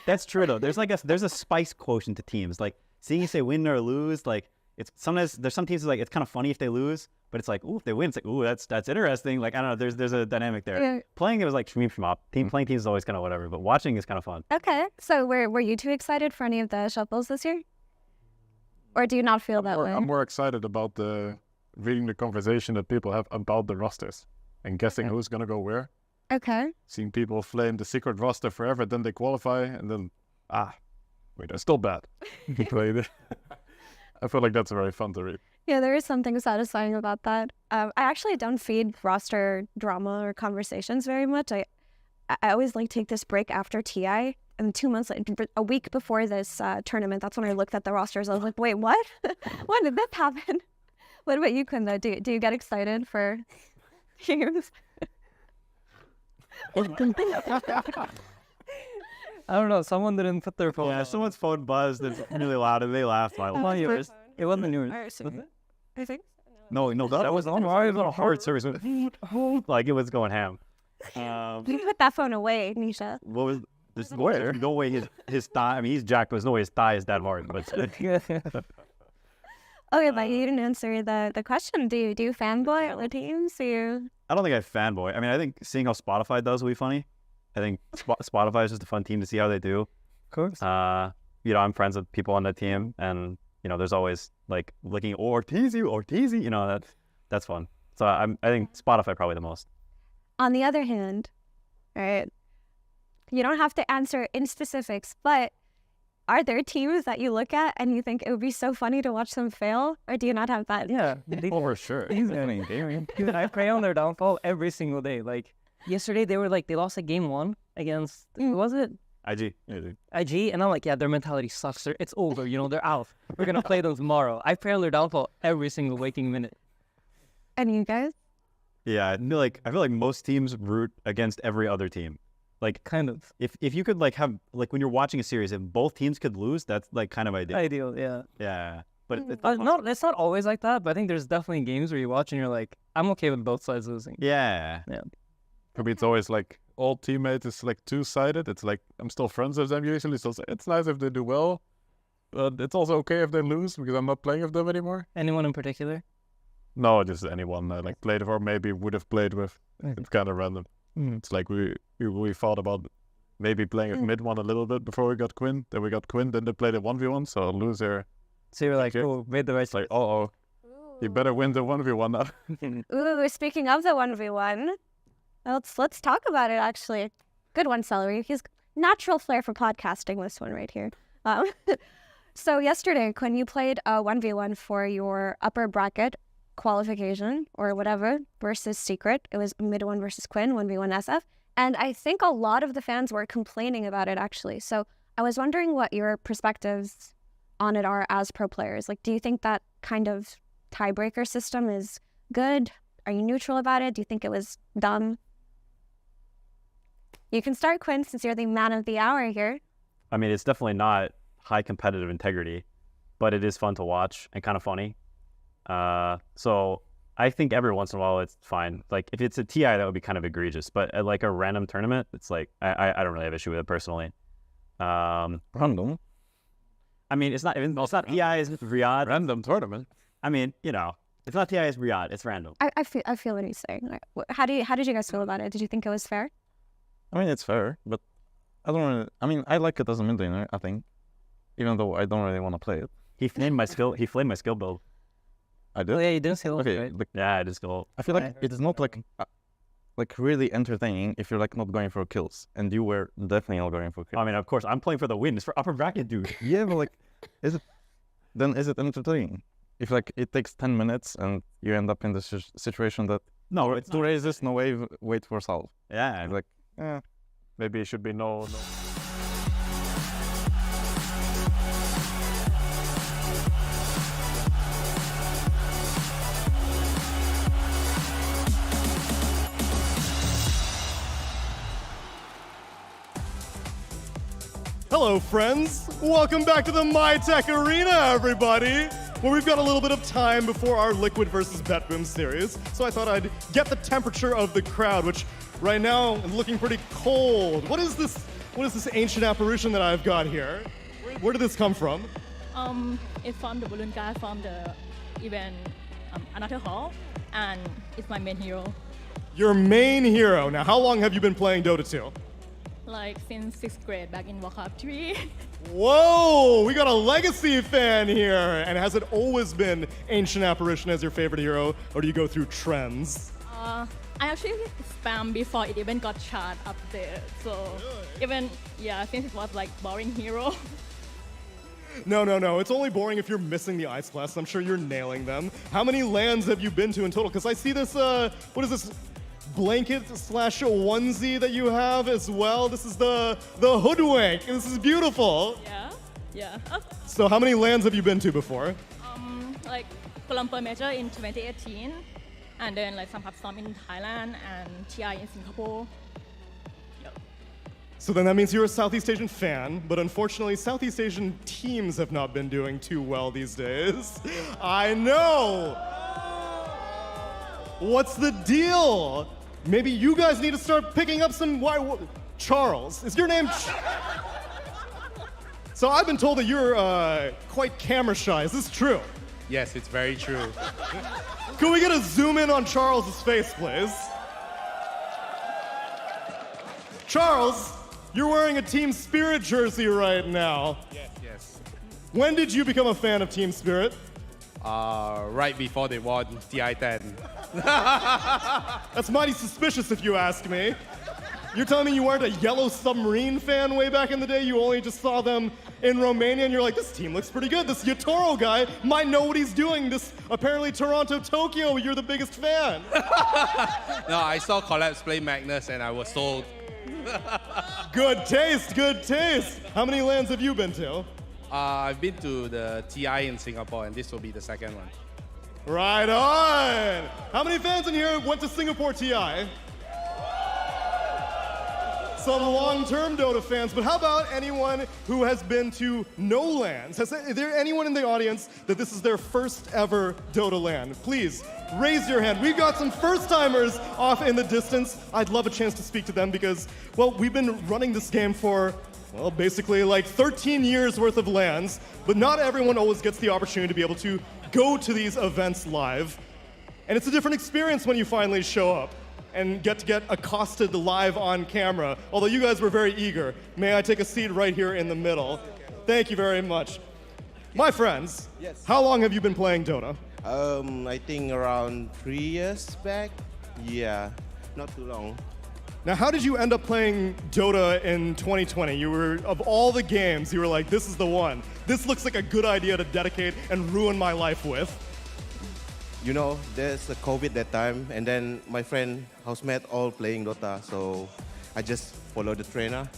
That's true though. There's a spice quotient to teams. Like seeing if they win or lose, like it's sometimes there's some teams like it's kind of funny if they lose, but it's like, ooh, if they win, it's like, ooh, that's interesting. Like I don't know, there's a dynamic there. Yeah. Playing it was like playing teams is always kind of whatever, but watching is kind of fun. Okay. So were you too excited for any of the shuffles this year? Or do you not feel that way? I'm more excited about reading the conversation that people have about the rosters and guessing who's gonna go where. Okay. Seeing people flame the secret roster forever, then they qualify, and then wait, they're still bad. You played it. I feel like that's very fun to read. Yeah, there is something satisfying about that. I actually don't feed roster drama or conversations very much. I always like take this break after TI, and 2 months, a week before this tournament, that's when I looked at the rosters. I was like, wait, what? When did this happen? What about you, Quinn, though? Do you get excited for games? I don't know. Someone didn't put their phone. Yeah, someone's phone buzzed. It's really loud, and they laughed. It wasn't yours. It wasn't yours. Was it? I think. No, that was on a hard service. Like it was going ham. You put that phone away, Nisha. What was this? Where? No way his thigh. I mean, he's jacked, but there's no way his thigh is that hard. But okay, but you didn't answer the question. Do you fanboy other teams? I don't think I fanboy. I mean, I think seeing how Spotify does will be funny. I think Spotify is just a fun team to see how they do. Of course. I'm friends with people on that team, and there's always like looking Ortiz, that's fun. So I think Spotify probably the most. On the other hand, right, you don't have to answer in specifics, but are there teams that you look at and you think it would be so funny to watch them fail? Or do you not have that? Yeah. For sure. Dude, I pray on their downfall every single day. Like, yesterday, they lost game 1 against, who was it? IG. IG, and I'm like, yeah, their mentality sucks. It's over, they're out. We're going to play them tomorrow. I pray on their downfall every single waking minute. And you guys? Yeah, I feel like most teams root against every other team. Like, kind of. If you could have when you're watching a series, if both teams could lose, that's kind of ideal. Ideal, yeah. Yeah, but it's not always like that. But I think there's definitely games where you watch and you're like, I'm okay with both sides losing. Yeah. For me, it's always all teammates is two-sided. It's I'm still friends with them usually, so it's nice if they do well, but it's also okay if they lose because I'm not playing with them anymore. Anyone in particular? No, just anyone I played with or maybe would have played with. It's kind of random. It's we thought about maybe playing with mid one a little bit before we got Quinn. Then we got Quinn, then they played a 1v1, so loser. So you're like, oh, made the right. Oh, you better win the 1v1 now. Ooh, speaking of the 1v1, let's talk about it, actually. Good one, Celery. He's natural flair for podcasting, this one right here. So yesterday, Quinn, you played a 1v1 for your upper bracket qualification or whatever versus Secret. It was mid 1 versus Quinn, 1v1 SF. And I think a lot of the fans were complaining about it, actually. So I was wondering what your perspectives on it are as pro players. Do you think that kind of tiebreaker system is good? Are you neutral about it? Do you think it was dumb? You can start, Quinn, since you're the man of the hour here. I mean, it's definitely not high competitive integrity, but it is fun to watch and kind of funny. So I think every once in a while it's fine. If it's a TI, that would be kind of egregious. But at a random tournament, it's I don't really have issue with it personally. Random? I mean, it's not TI, it's Riyadh. Random tournament? I mean, it's not TI, it's Riyadh. It's random. I feel what he's saying. How did you guys feel about it? Did you think it was fair? I mean, it's fair, but I don't really... I mean, I like it as a mid laner, I think. Even though I don't really want to play it. He flamed my skill build. I did? Oh, yeah, you didn't say okay, right? Yeah, I just go. I feel like it is not really entertaining if you're not going for kills, and you were definitely not going for kills. I mean, of course, I'm playing for the win. It's for upper bracket, dude. Yeah, but is it entertaining? If it takes 10 minutes and you end up in this situation that no, it's two raises, no wait for solve. Yeah, maybe it should be no. Hello, friends. Welcome back to the MyTech Arena, everybody, where we've got a little bit of time before our Liquid versus BetBoom series. So I thought I'd get the temperature of the crowd, which right now is looking pretty cold. What is this ancient apparition that I've got here? Where did this come from? It's from the balloon guy from the event another hall, and it's my main hero. Your main hero. Now, how long have you been playing Dota 2? Since 6th grade, back in Warcraft 3. Whoa, we got a legacy fan here. And has it always been Ancient Apparition as your favorite hero, or do you go through trends? I actually spam before it even got chart up there. So even, since it was boring hero. No. It's only boring if you're missing the ice class. I'm sure you're nailing them. How many lands have you been to in total? Because I see this, what is this? Blanket/onesie that you have as well. This is the hoodwink. This is beautiful. Yeah. So how many lands have you been to before? Kuala Lumpur Major in 2018, and then some Storm in Thailand and TI in Singapore. So then that means you're a Southeast Asian fan, but unfortunately Southeast Asian teams have not been doing too well these days. I know. What's the deal? Maybe you guys need to start picking up some... Charles, is your name... So I've been told that you're quite camera shy. Is this true? Yes, it's very true. Can we get a zoom in on Charles's face, please? Charles, you're wearing a Team Spirit jersey right now. Yes. When did you become a fan of Team Spirit? Right before they won TI-10. That's mighty suspicious if you ask me. You're telling me you weren't a Yellow Submarine fan way back in the day? You only just saw them in Romania and you're like, this team looks pretty good. This Yatoro guy might know what he's doing. This apparently Toronto, Tokyo, you're the biggest fan. No, I saw Collapse play Magnus and I was sold. Good taste, good taste. How many LANs have you been to? I've been to the TI in Singapore and this will be the second one. Right on. How many fans in here went to Singapore TI? Some long-term Dota fans, but how about anyone who has been to no LANs? Is there anyone in the audience that this is their first ever Dota LAN? Please, raise your hand. We've got some first-timers off in the distance. I'd love a chance to speak to them because, well, we've been running this game for, well, basically like 13 years worth of LANs, but not everyone always gets the opportunity to be able to go to these events live. And it's a different experience when you finally show up and get accosted live on camera. Although you guys were very eager. May I take a seat right here in the middle? Thank you very much. My friends, Yes. how long have you been playing Dota? I think around 3 years back. Yeah, not too long. Now, how did you end up playing Dota in 2020? You were, of all the games, you were like, this is the one. This looks like a good idea to dedicate and ruin my life with. You know, there's a COVID that time, and then my friend, housemate, all playing Dota, so I just follow the trainer.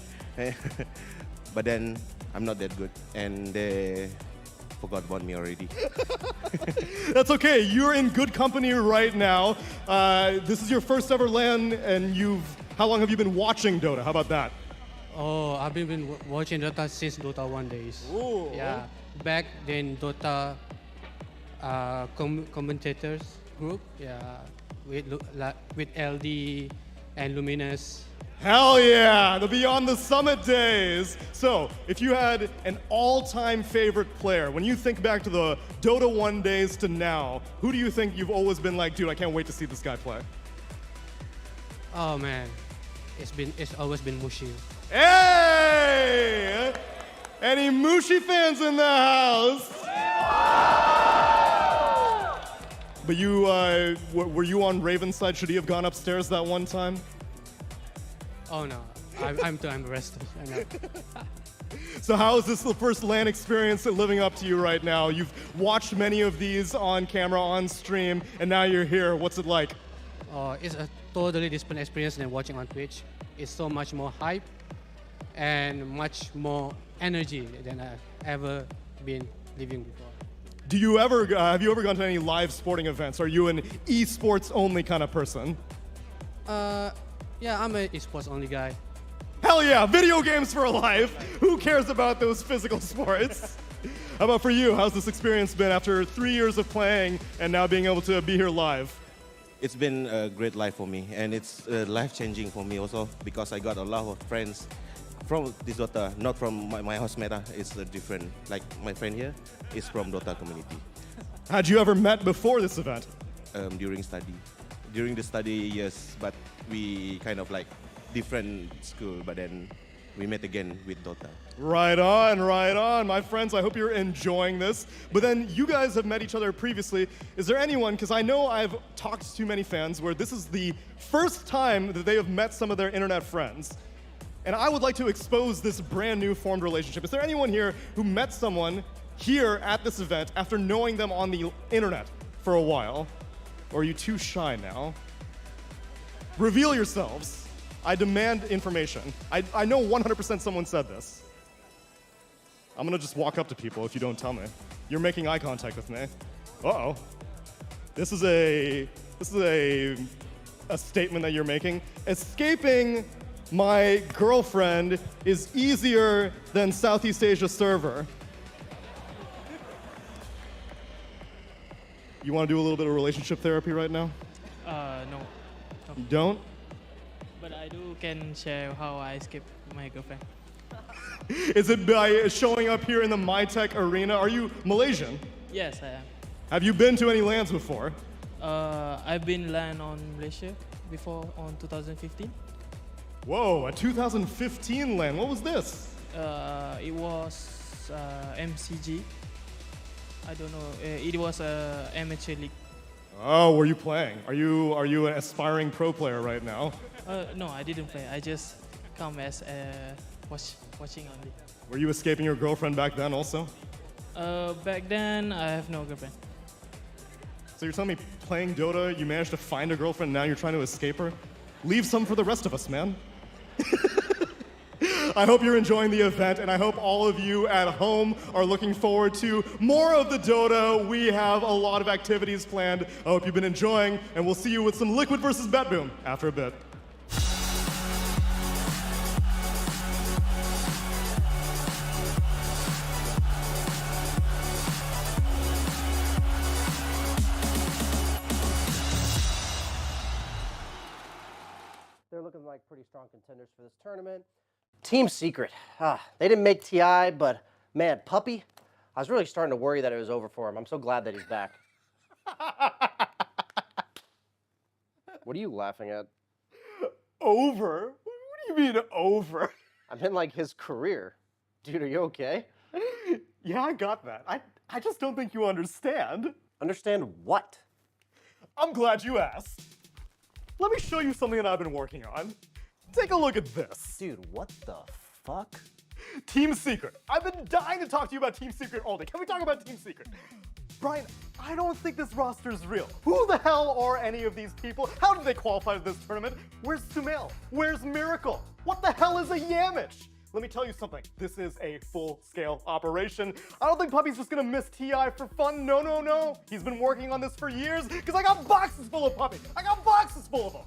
But then I'm not that good, and they forgot about me already. That's okay. You're in good company right now. This is your first ever LAN, and how long have you been watching Dota? How about that? Oh, I've been watching Dota since Dota 1 days. Ooh. Yeah, back then Dota commentators group, yeah, with LD and Luminous. Hell yeah, the Beyond the Summit days. So, if you had an all-time favorite player, when you think back to the Dota 1 days to now, who do you think you've always been like, dude, I can't wait to see this guy play? Oh man, it's always been Mushi. Hey! Any Mushi fans in the house? But you, were you on Raven's side? Should he have gone upstairs that one time? Oh no, I'm too embarrassed. I know. So how is this the first LAN experience living up to you right now? You've watched many of these on camera, on stream, and now you're here. What's it like? It's a totally different experience than watching on Twitch. It's so much more hype and much more energy than I've ever been living before. Do you ever, have you ever gone to any live sporting events? Are you an esports only kind of person? Yeah, I'm an esports only guy. Hell yeah, video games for life. Who cares about those physical sports? How about for you? How's this experience been after 3 years of playing and now being able to be here live? It's been a great life for me, and it's life-changing for me also because I got a lot of friends from this Dota, not from my housemate. It's different. Like my friend here is from Dota community. Had you ever met before this event? During study. During the study, yes, but we kind of like different school, but then we met again with Dota. Right on, right on. My friends, I hope you're enjoying this. But then you guys have met each other previously. Is there anyone, because I know I've talked to many fans where this is the first time that they have met some of their internet friends. And I would like to expose this brand new formed relationship. Is there anyone here who met someone here at this event after knowing them on the internet for a while? Or are you too shy now? Reveal yourselves. I demand information. I know 100% someone said this. I'm gonna just walk up to people if you don't tell me. You're making eye contact with me. Uh-oh. This is a statement that you're making. Escaping my girlfriend is easier than Southeast Asia server. You want to do a little bit of relationship therapy right now? No. You don't? But I can share how I escaped my girlfriend. Is it by showing up here in the MyTech arena? Are you Malaysian? Yes, I am. Have you been to any LANs before? I've been LAN on Malaysia before on 2015. Whoa, a 2015 LAN. What was this? It was MCG. I don't know. It was a amateur league. Oh, were you playing? Are you an aspiring pro player right now? No, I didn't play. I just come as watching only. Were you escaping your girlfriend back then also? Back then, I have no girlfriend. So you're telling me playing Dota, you managed to find a girlfriend, now you're trying to escape her? Leave some for the rest of us, man. I hope you're enjoying the event, and I hope all of you at home are looking forward to more of the Dota. We have a lot of activities planned. I hope you've been enjoying, and we'll see you with some Liquid versus BetBoom after a bit. They're looking like pretty strong contenders for this tournament. Team Secret. They didn't make TI, but man, Puppy, I was really starting to worry that it was over for him. I'm so glad that he's back. What are you laughing at? Over? What do you mean over? I meant like his career. Dude, are you okay? Yeah, I got that. I just don't think you understand. Understand what? I'm glad you asked. Let me show you something that I've been working on. Take a look at this. Dude, what the fuck? Team Secret. I've been dying to talk to you about Team Secret all day. Can we talk about Team Secret? Brian, I don't think this roster's real. Who the hell are any of these people? How did they qualify to this tournament? Where's Sumail? Where's Miracle? What the hell is a Yamich? Let me tell you something. This is a full-scale operation. I don't think Puppy's just gonna miss TI for fun. No, no, no. He's been working on this for years because I got boxes full of Puppy. I got boxes full of them.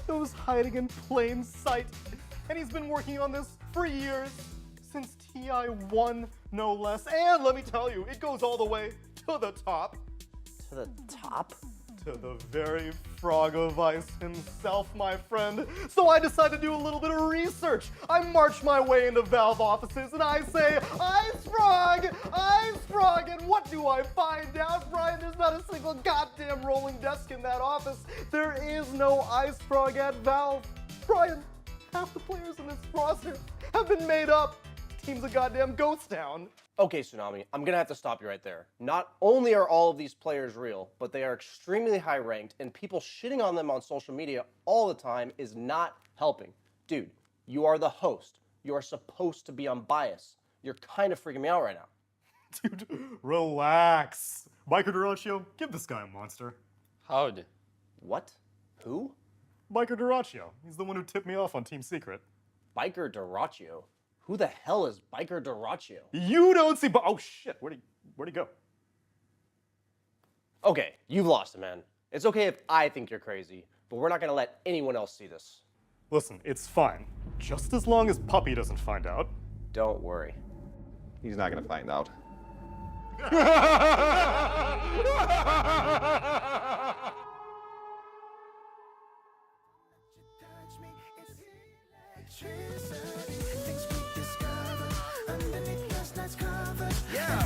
Those hiding in plain sight. And he's been working on this for years, since TI1, no less. And let me tell you, it goes all the way to the top. To the top? To the very frog of ice himself, my friend. So I decided to do a little bit of research. I march my way into Valve offices and I say, Ice Frog! Ice Frog! And what do I find out, Brian? There's not a single goddamn rolling desk in that office. There is no Ice Frog at Valve. Brian, half the players in this roster have been made up. Team's a goddamn ghost town. Okay, Tsunami, I'm gonna have to stop you right there. Not only are all of these players real, but they are extremely high ranked, and people shitting on them on social media all the time is not helping. Dude, you are the host. You are supposed to be unbiased. You're kind of freaking me out right now. Dude, relax. Biker Duraccio, give this guy a monster. How'd? What? Who? Biker Duraccio. He's the one who tipped me off on Team Secret. Biker Duraccio? Who the hell is Biker Duraccio? You don't see, oh shit, where'd he go? Okay, you've lost it, man. It's okay if I think you're crazy, but we're not gonna let anyone else see this. Listen, it's fine. Just as long as Puppy doesn't find out. Don't worry. He's not gonna find out.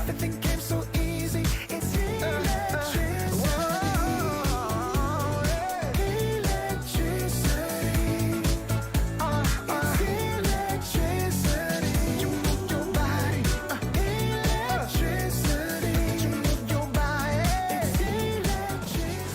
Everything came so easy. It's electricity. Electricity. It's electricity. You move your body. Electricity. You move your body. It's electricity.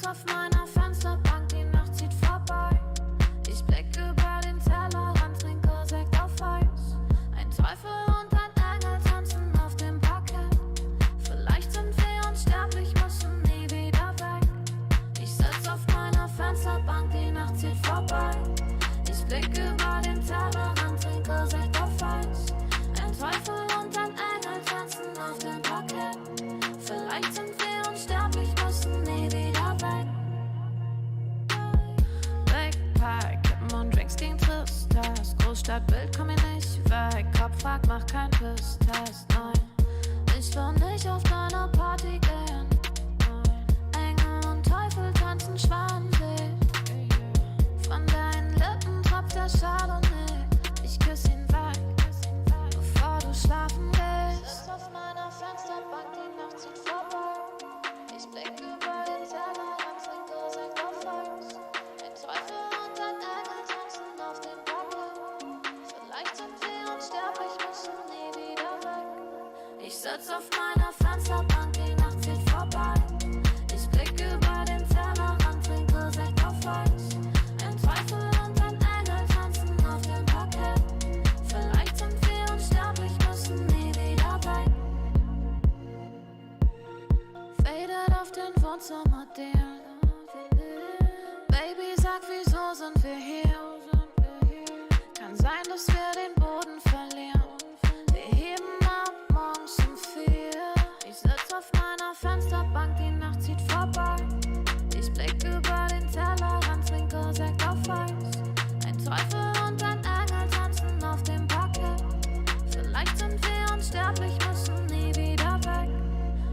auf meiner Fensterbank, die Nacht zieht vorbei. Ich blicke über den Tellerrand, trinke Sekt auf Eis. Ein Teufel und ein Engel tanzen auf dem Parkett. Vielleicht sind wir unsterblich, müssen nie wieder weg. Ich sitz auf meiner Fensterbank, die Nacht zieht vorbei. Ich blicke über den Tellerrand, trinke Sekt auf Eis. Ein Teufel und ein Engel tanzen auf dem Parkett. Vielleicht sind wir unsterblich, müssen nie wieder weg. Backpack, Kippen und Drinks gegen Tristesse. Großstadtbild, komm mir nicht weg. Kopf fragt, mach kein Pisstest, nein. Ich will nicht auf deiner Party gehen. Engel und Teufel tanzen schwanzig. Von deinen Lippen tropft der Chardonnay. Ich küss ihn weg, bevor du schlafen gehst. Auf meiner Fensterbank, die Nacht zieht vorbei. Ich blicke über den Tellerrand, trinke Sekt auf Eis. Ein Teufel und ein Engel tanzen auf dem Parkett. Vielleicht sind wir unsterblich, müssen nie wieder weg. Ich sitz auf meiner Fensterbank, die Nacht zieht vorbei. Ich blicke über den Tellerrand, trinke Sekt auf Eis. Ein Teufel und ein Engel tanzen auf dem Parkett. Vielleicht sind wir unsterblich, müssen nie wieder weg. Fadet auf den Wohnzimmerdielen. Baby, sag, wieso sind wir hier? Kann sein, dass wir den Boden verlieren. Wir heben ab morgens um 4. Ich sitz auf meiner Fensterbank, die Nacht zieht vorbei. Ich blick über den Tellerrand, trinke Sekt auf Eis. Ein Teufel und ein Engel tanzen auf dem Parkett. Vielleicht sind wir unsterblich, müssen nie wieder weg.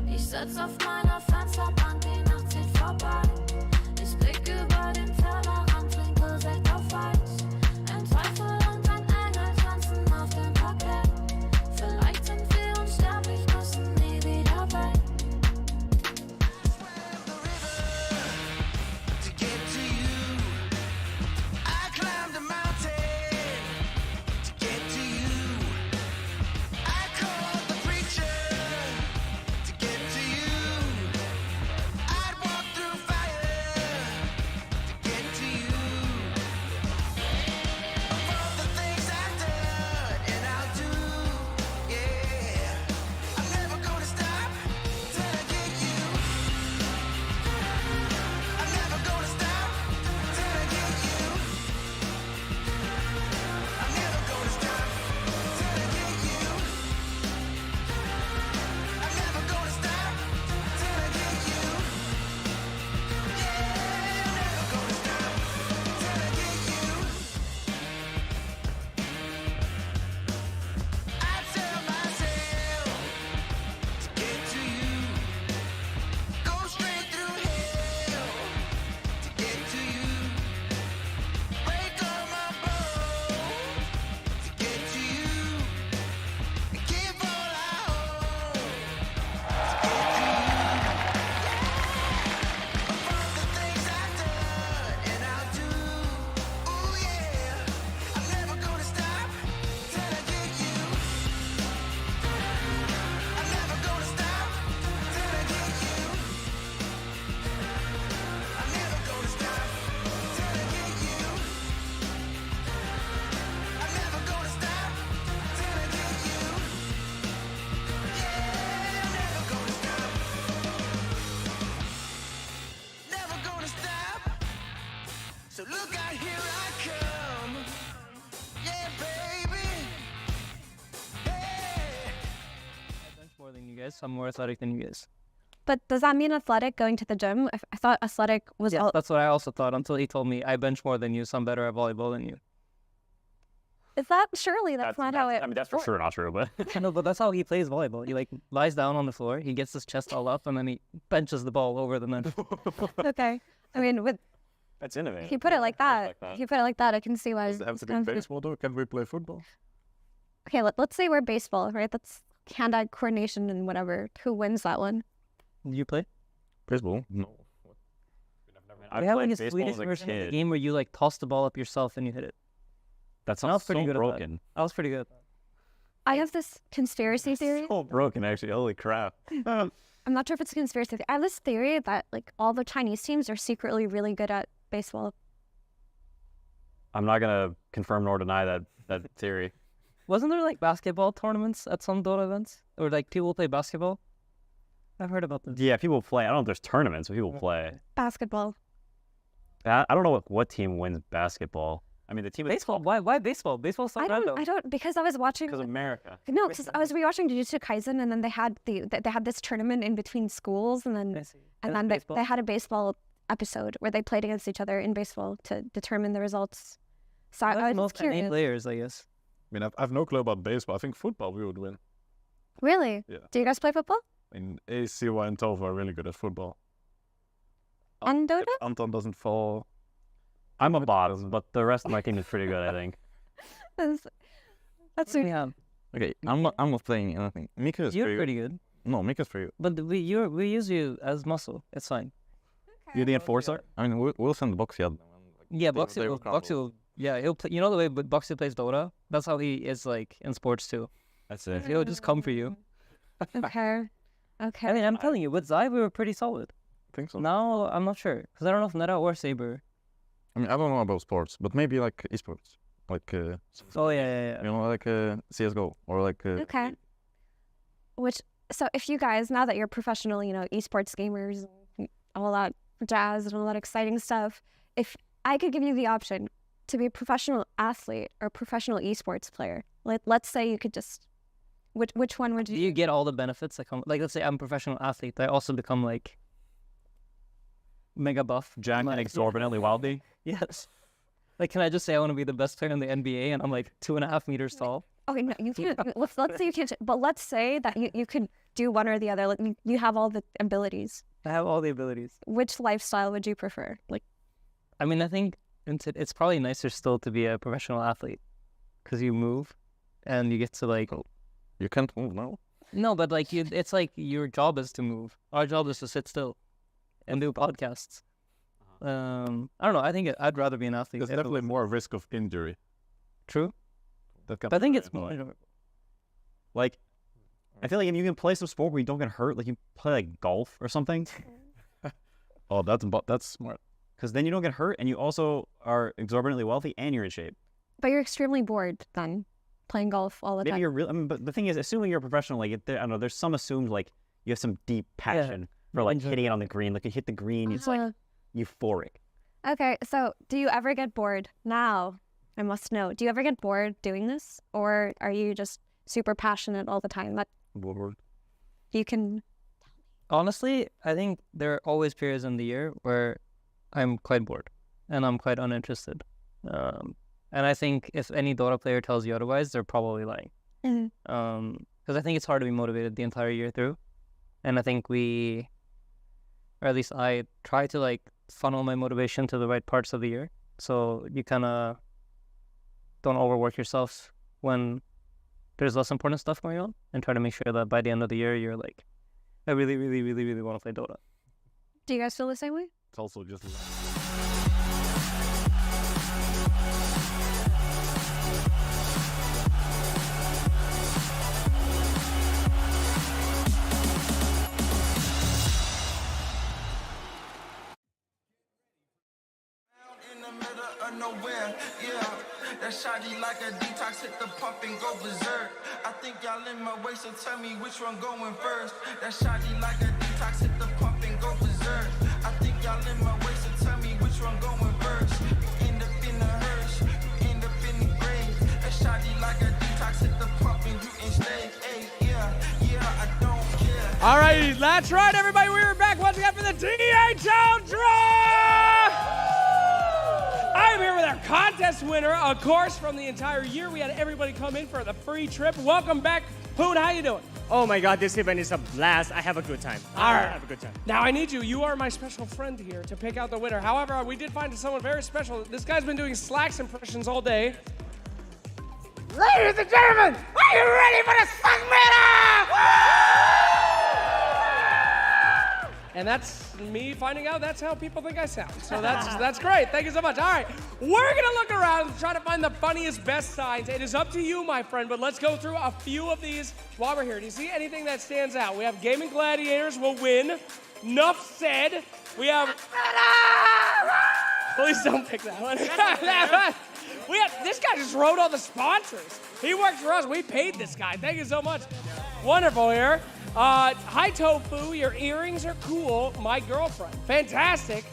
Ich sitz auf meiner Fensterbank, die Nacht zieht vorbei. Ich blick über den Tellerrand, trinke Sekt auf Eis. Ein Teufel und ein Engel tanzen auf dem Parkett. Vielleicht sind wir unsterblich, müssen nie wieder weg. So look out, here I come. Yeah, baby. Hey. I bench more than you guys. I'm more athletic than you guys. But does that mean athletic going to the gym? I thought athletic was all. That's what I also thought until he told me I bench more than you, so I'm better at volleyball than you. Is that surely that's not how it? I mean, that's for sure not true, but No, but that's how he plays volleyball. He like lies down on the floor, he gets his chest all up, and then he benches the ball over the net. Okay. I mean, with that's innovative. he put it like that. He put it like that. I can see why. Does it have to be baseball though? Can we play football? Okay, let's say we're baseball, right? That's hand-eye coordination and whatever. Who wins that one? You play? Baseball? No. We have like a Swedish version of the game where you like toss the ball up yourself and you hit it. That And I was sounds pretty so good broken. at that. I was pretty good at that. I have this conspiracy theory. So broken, actually. Holy crap. I'm not sure if it's a conspiracy theory. I have this theory that like all the Chinese teams are secretly really good at baseball. I'm not gonna confirm nor deny that theory. Wasn't there like basketball tournaments at some Dota events? Or like people play basketball? I've heard about this. Yeah, people play. I don't know if there's tournaments, but people play. Basketball. I don't know what team wins basketball. I mean, the team. Baseball? Why baseball? Baseball's so random. I don't because I was watching. Because America. No, because I was rewatching Jujutsu Kaisen, and then they had this tournament in between schools, and then they had a baseball episode where they played against each other in baseball to determine the results. So I was most curious. players, I guess. I mean, I've no clue about baseball. I think football we would win. Really? Yeah. Do you guys play football? I mean, ACY and Tova are really good at football. And Dota? Anton doesn't fall. I'm a bot, but the rest of my team is pretty good, I think. That's yeah. Okay, I'm not playing anything. Mika is You're pretty good. No, Mika's pretty good. But we use you as muscle. It's fine. You're the enforcer? I mean, we'll send Boxy. Yeah, Boxy will. Yeah, he'll play. You know the way Boxy plays Dota? That's how he is like in sports too. That's it. He'll just come for you. Okay. Okay. I mean, I'm telling you, with Zai, we were pretty solid. I think so. Now, I'm not sure. Because I don't know if Neta or Saber. I mean, I don't know about sports, but maybe like esports. Like, oh, yeah. You know, like CSGO or like... Okay. So if you guys, now that you're professional, esports gamers, and all that jazz and all that exciting stuff, if I could give you the option to be a professional athlete or professional esports player, let's say you could just... Which one would you... Do you get all the benefits that come... Like, let's say I'm a professional athlete. I also become, like, mega buff. Jack and exorbitantly wealthy? Yes. Like, can I just say I want to be the best player in the NBA and I'm, like, 2.5 meters tall? Okay, no, you can't. let's say you can't... But let's say that you could do one or the other. Like, you have all the abilities. I have all the abilities. Which lifestyle would you prefer? Like, I mean, I think it's probably nicer still to be a professional athlete. Because you move and you get to, like... You can't move now? No, but like it's like your job is to move. Our job is to sit still and do podcasts. I don't know. I think I'd rather be an athlete. There's definitely more risk of injury. True. But I think it's more. Like, I feel like if you can play some sport where you don't get hurt, like you play like golf or something. Oh, that's smart. Because then you don't get hurt, and you also are exorbitantly wealthy, and you're in shape. But you're extremely bored then. Playing golf all the time. Maybe you're real. I mean, but the thing is, assuming you're a professional, like I don't know, there's some assumed like you have some deep passion for like hitting it on the green. Like you hit the green, it's like euphoric. Okay, so do you ever get bored? Now, I must know. Do you ever get bored doing this, or are you just super passionate all the time? That bored. You can. Honestly, I think there are always periods in the year where I'm quite bored and I'm quite uninterested. And I think if any Dota player tells you otherwise, they're probably lying. Because I think it's hard to be motivated the entire year through. And I think or at least I try to like funnel my motivation to the right parts of the year. So you kind of don't overwork yourself when there's less important stuff going on, and try to make sure that by the end of the year, you're like, I really, really, really, really want to play Dota. Do you guys feel the same way? It's also just... Nowhere, yeah. That shotty like a detox, hit the pump and go berserk. I think y'all in my way, so tell me which one going first. That shotty like a detox, hit the pump and go berserk. I think y'all in my way, so tell me which one going first. You end up in the hearse, you end up in the grave. That shotty like a detox, hit the pump and you can stay. Hey, yeah, I don't care. All right, that's right, everybody. We are back once again for the DHL Draw! I'm here with our contest winner, of course, from the entire year. We had everybody come in for the free trip. Welcome back. Poon, how you doing? Oh my God, this event is a blast. I have a good time. All right. I have a good time. Now I need you. You are my special friend here to pick out the winner. However, we did find someone very special. This guy's been doing Slacks impressions all day. Ladies and gentlemen, are you ready for the Slack Meter? And that's me finding out that's how people think I sound. So that's great. Thank you so much. All right, we're gonna look around and try to find the funniest, best signs. It is up to you, my friend, but let's go through a few of these while we're here. Do you see anything that stands out? We have Gaming Gladiators will win. Nuff said. We have... Please don't pick that one. This guy just wrote all the sponsors. He works for us. We paid this guy. Thank you so much. Wonderful here. Hi, Tofu. Your earrings are cool. My girlfriend. Fantastic.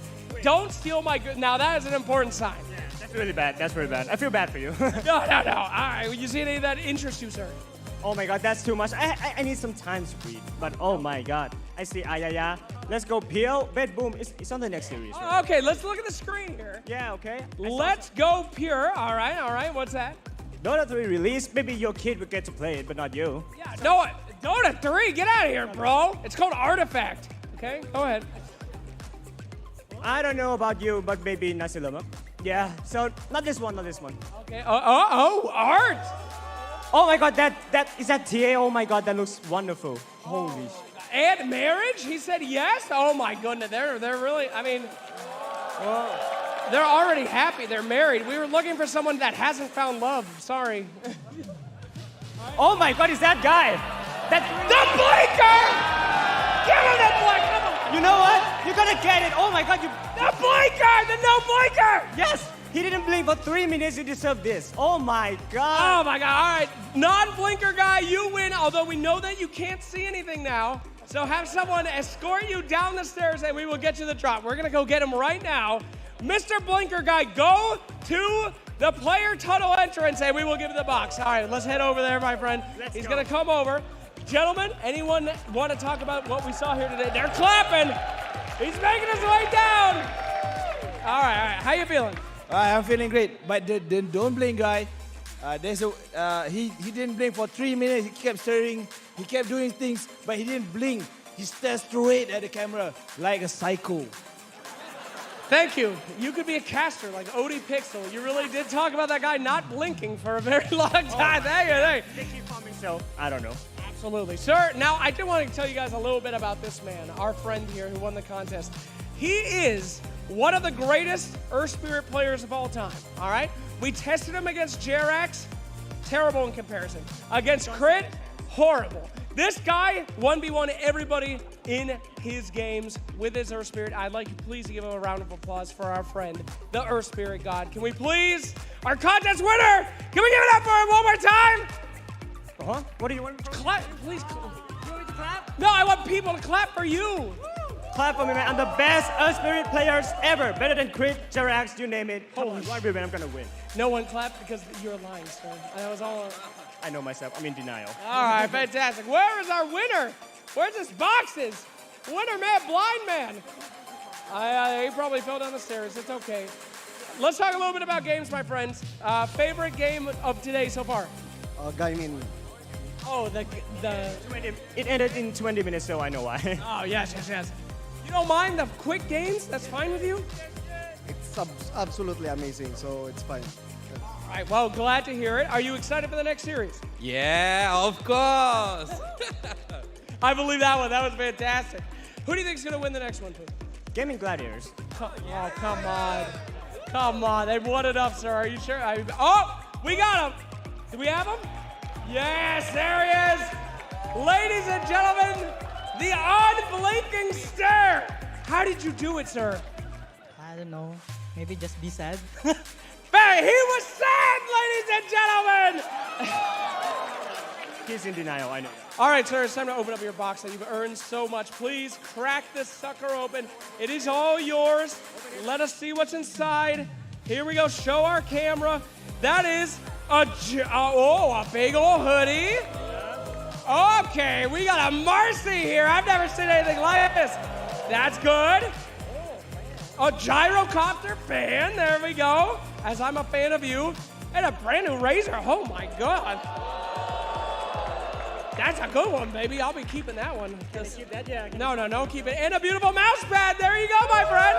Don't steal my... Now, that is an important sign. Yeah, that's really bad. That's really bad. I feel bad for you. No. All right. You see any of that interests you, sir? Oh my God, that's too much. I need some time to read. But oh my God, I see Ayaya. Let's go Peel. Bed Boom. It's on the next series. Right? Okay, let's look at the screen here. Yeah, okay. Let's go Pure. All right. What's that? Dota 3 release. Maybe your kid would get to play it, but not you. Yeah, no, Dota 3, get out of here, bro. It's called Artifact. Okay, go ahead. I don't know about you, but maybe Nasi Lemak. Yeah, so not this one. Okay, art. Oh my God, that is that TA? Oh my God, that looks wonderful. Holy shit. And marriage? He said yes? Oh my goodness, they're really, I mean, they're already happy, they're married. We were looking for someone that hasn't found love, sorry. Oh my God, is that guy? The blinker! Give him the blinker! Come on. You know what? You're gonna get it. Oh my God, The blinker! The no blinker! Yes! He didn't blink for 3 minutes, you deserve this. Oh my God. Oh my God, all right. Non-blinker guy, you win, although we know that you can't see anything now. So have someone escort you down the stairs and we will get you the drop. We're gonna go get him right now. Mr. Blinker guy, go to the player tunnel entrance and we will give you the box. All right, let's head over there, my friend. He's gonna come over. Gentlemen, anyone want to talk about what we saw here today? They're clapping. He's making his way down. All right, how you feeling? I'm feeling great, but the don't blink guy, he didn't blink for 3 minutes. He kept staring, he kept doing things, but he didn't blink. He stared straight at the camera like a psycho. Thank you. You could be a caster like Odie Pixel. You really did talk about that guy not blinking for a very long time. Thank you. They keep calling so I don't know. Absolutely. Sir, now I do want to tell you guys a little bit about this man, our friend here who won the contest. He is one of the greatest Earth Spirit players of all time, all right? We tested him against Jerax, terrible in comparison. Against Crit, horrible. This guy 1v1 everybody in his games with his Earth Spirit. I'd like you please to give him a round of applause for our friend, the Earth Spirit God. Can we please, our contest winner, can we give it up for him one more time? What do you want? Clap, please. You want me to clap? No, I want people to clap for you. Clap for me, man. I'm the best Earth Spirit players ever. Better than Crit, Jerax, you name it. Holy shit, man, I'm gonna win. No one clapped because you're lying, sir. That was all. I know myself. I'm in denial. All right, fantastic. Where is our winner? Where's his boxes? Winner man, blind man. He probably fell down the stairs. It's okay. Let's talk a little bit about games, my friends. Favorite game of today so far? Gaimin. Oh, the. It ended in 20 minutes, so I know why. Oh, yes. You don't mind the quick games? That's fine with you? It's absolutely amazing, so it's fine. All right, well, glad to hear it. Are you excited for the next series? Yeah, of course. I believe that one. That was fantastic. Who do you think is going to win the next one, please? Gaming Gladiators. Oh, come on. Come on. They've won it up, sir. Are you sure? Oh, we got him. Do we have him? Yes, there he is. Ladies and gentlemen, the unblinking stare. How did you do it, sir? I don't know. Maybe just be sad. Bang! He was sad, ladies and gentlemen! He's in denial, I know. All right, sir, it's time to open up your box that you've earned so much. Please crack this sucker open. It is all yours. Let us see what's inside. Here we go. Show our camera. That is a big old hoodie. Okay, we got a Marcy here. I've never seen anything like this. That's good. A gyrocopter fan. There we go. As I'm a fan of you. And a brand new razor. Oh, my God. That's a good one, baby. I'll be keeping that one. Can I keep that? Yeah. No, keep it. And a beautiful mouse pad. There you go, my friend.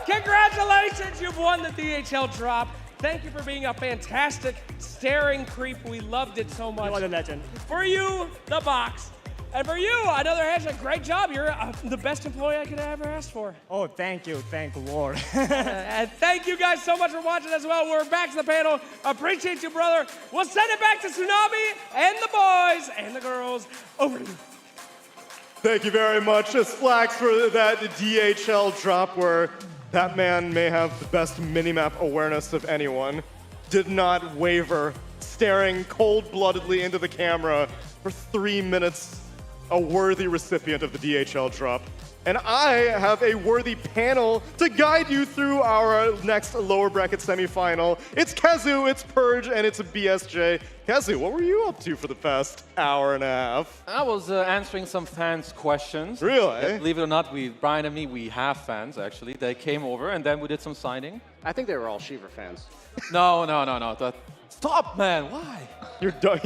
Congratulations. You've won the DHL drop. Thank you for being a fantastic staring creep. We loved it so much. You are the legend. For you, the box. And for you, another hashtag, great job. You're the best employee I could have ever asked for. Oh, thank you, Lord. And thank you guys so much for watching as well. We're back to the panel. Appreciate you, brother. We'll send it back to Tsunami and the boys and the girls. Over to you. Thank you very much, Slacks, for that DHL drop where that man may have the best minimap awareness of anyone. Did not waver, staring cold-bloodedly into the camera for 3 minutes. A worthy recipient of the DHL drop. And I have a worthy panel to guide you through our next lower bracket semifinal. It's Kazu, it's Purge, and it's BSJ. Kazu, what were you up to for the past hour and a half? I was answering some fans' questions. Really? Believe it or not, Brian and me, we have fans, actually. They came over, and then we did some signing. I think they were all Shiver fans. No. Stop, man. Why? You're done.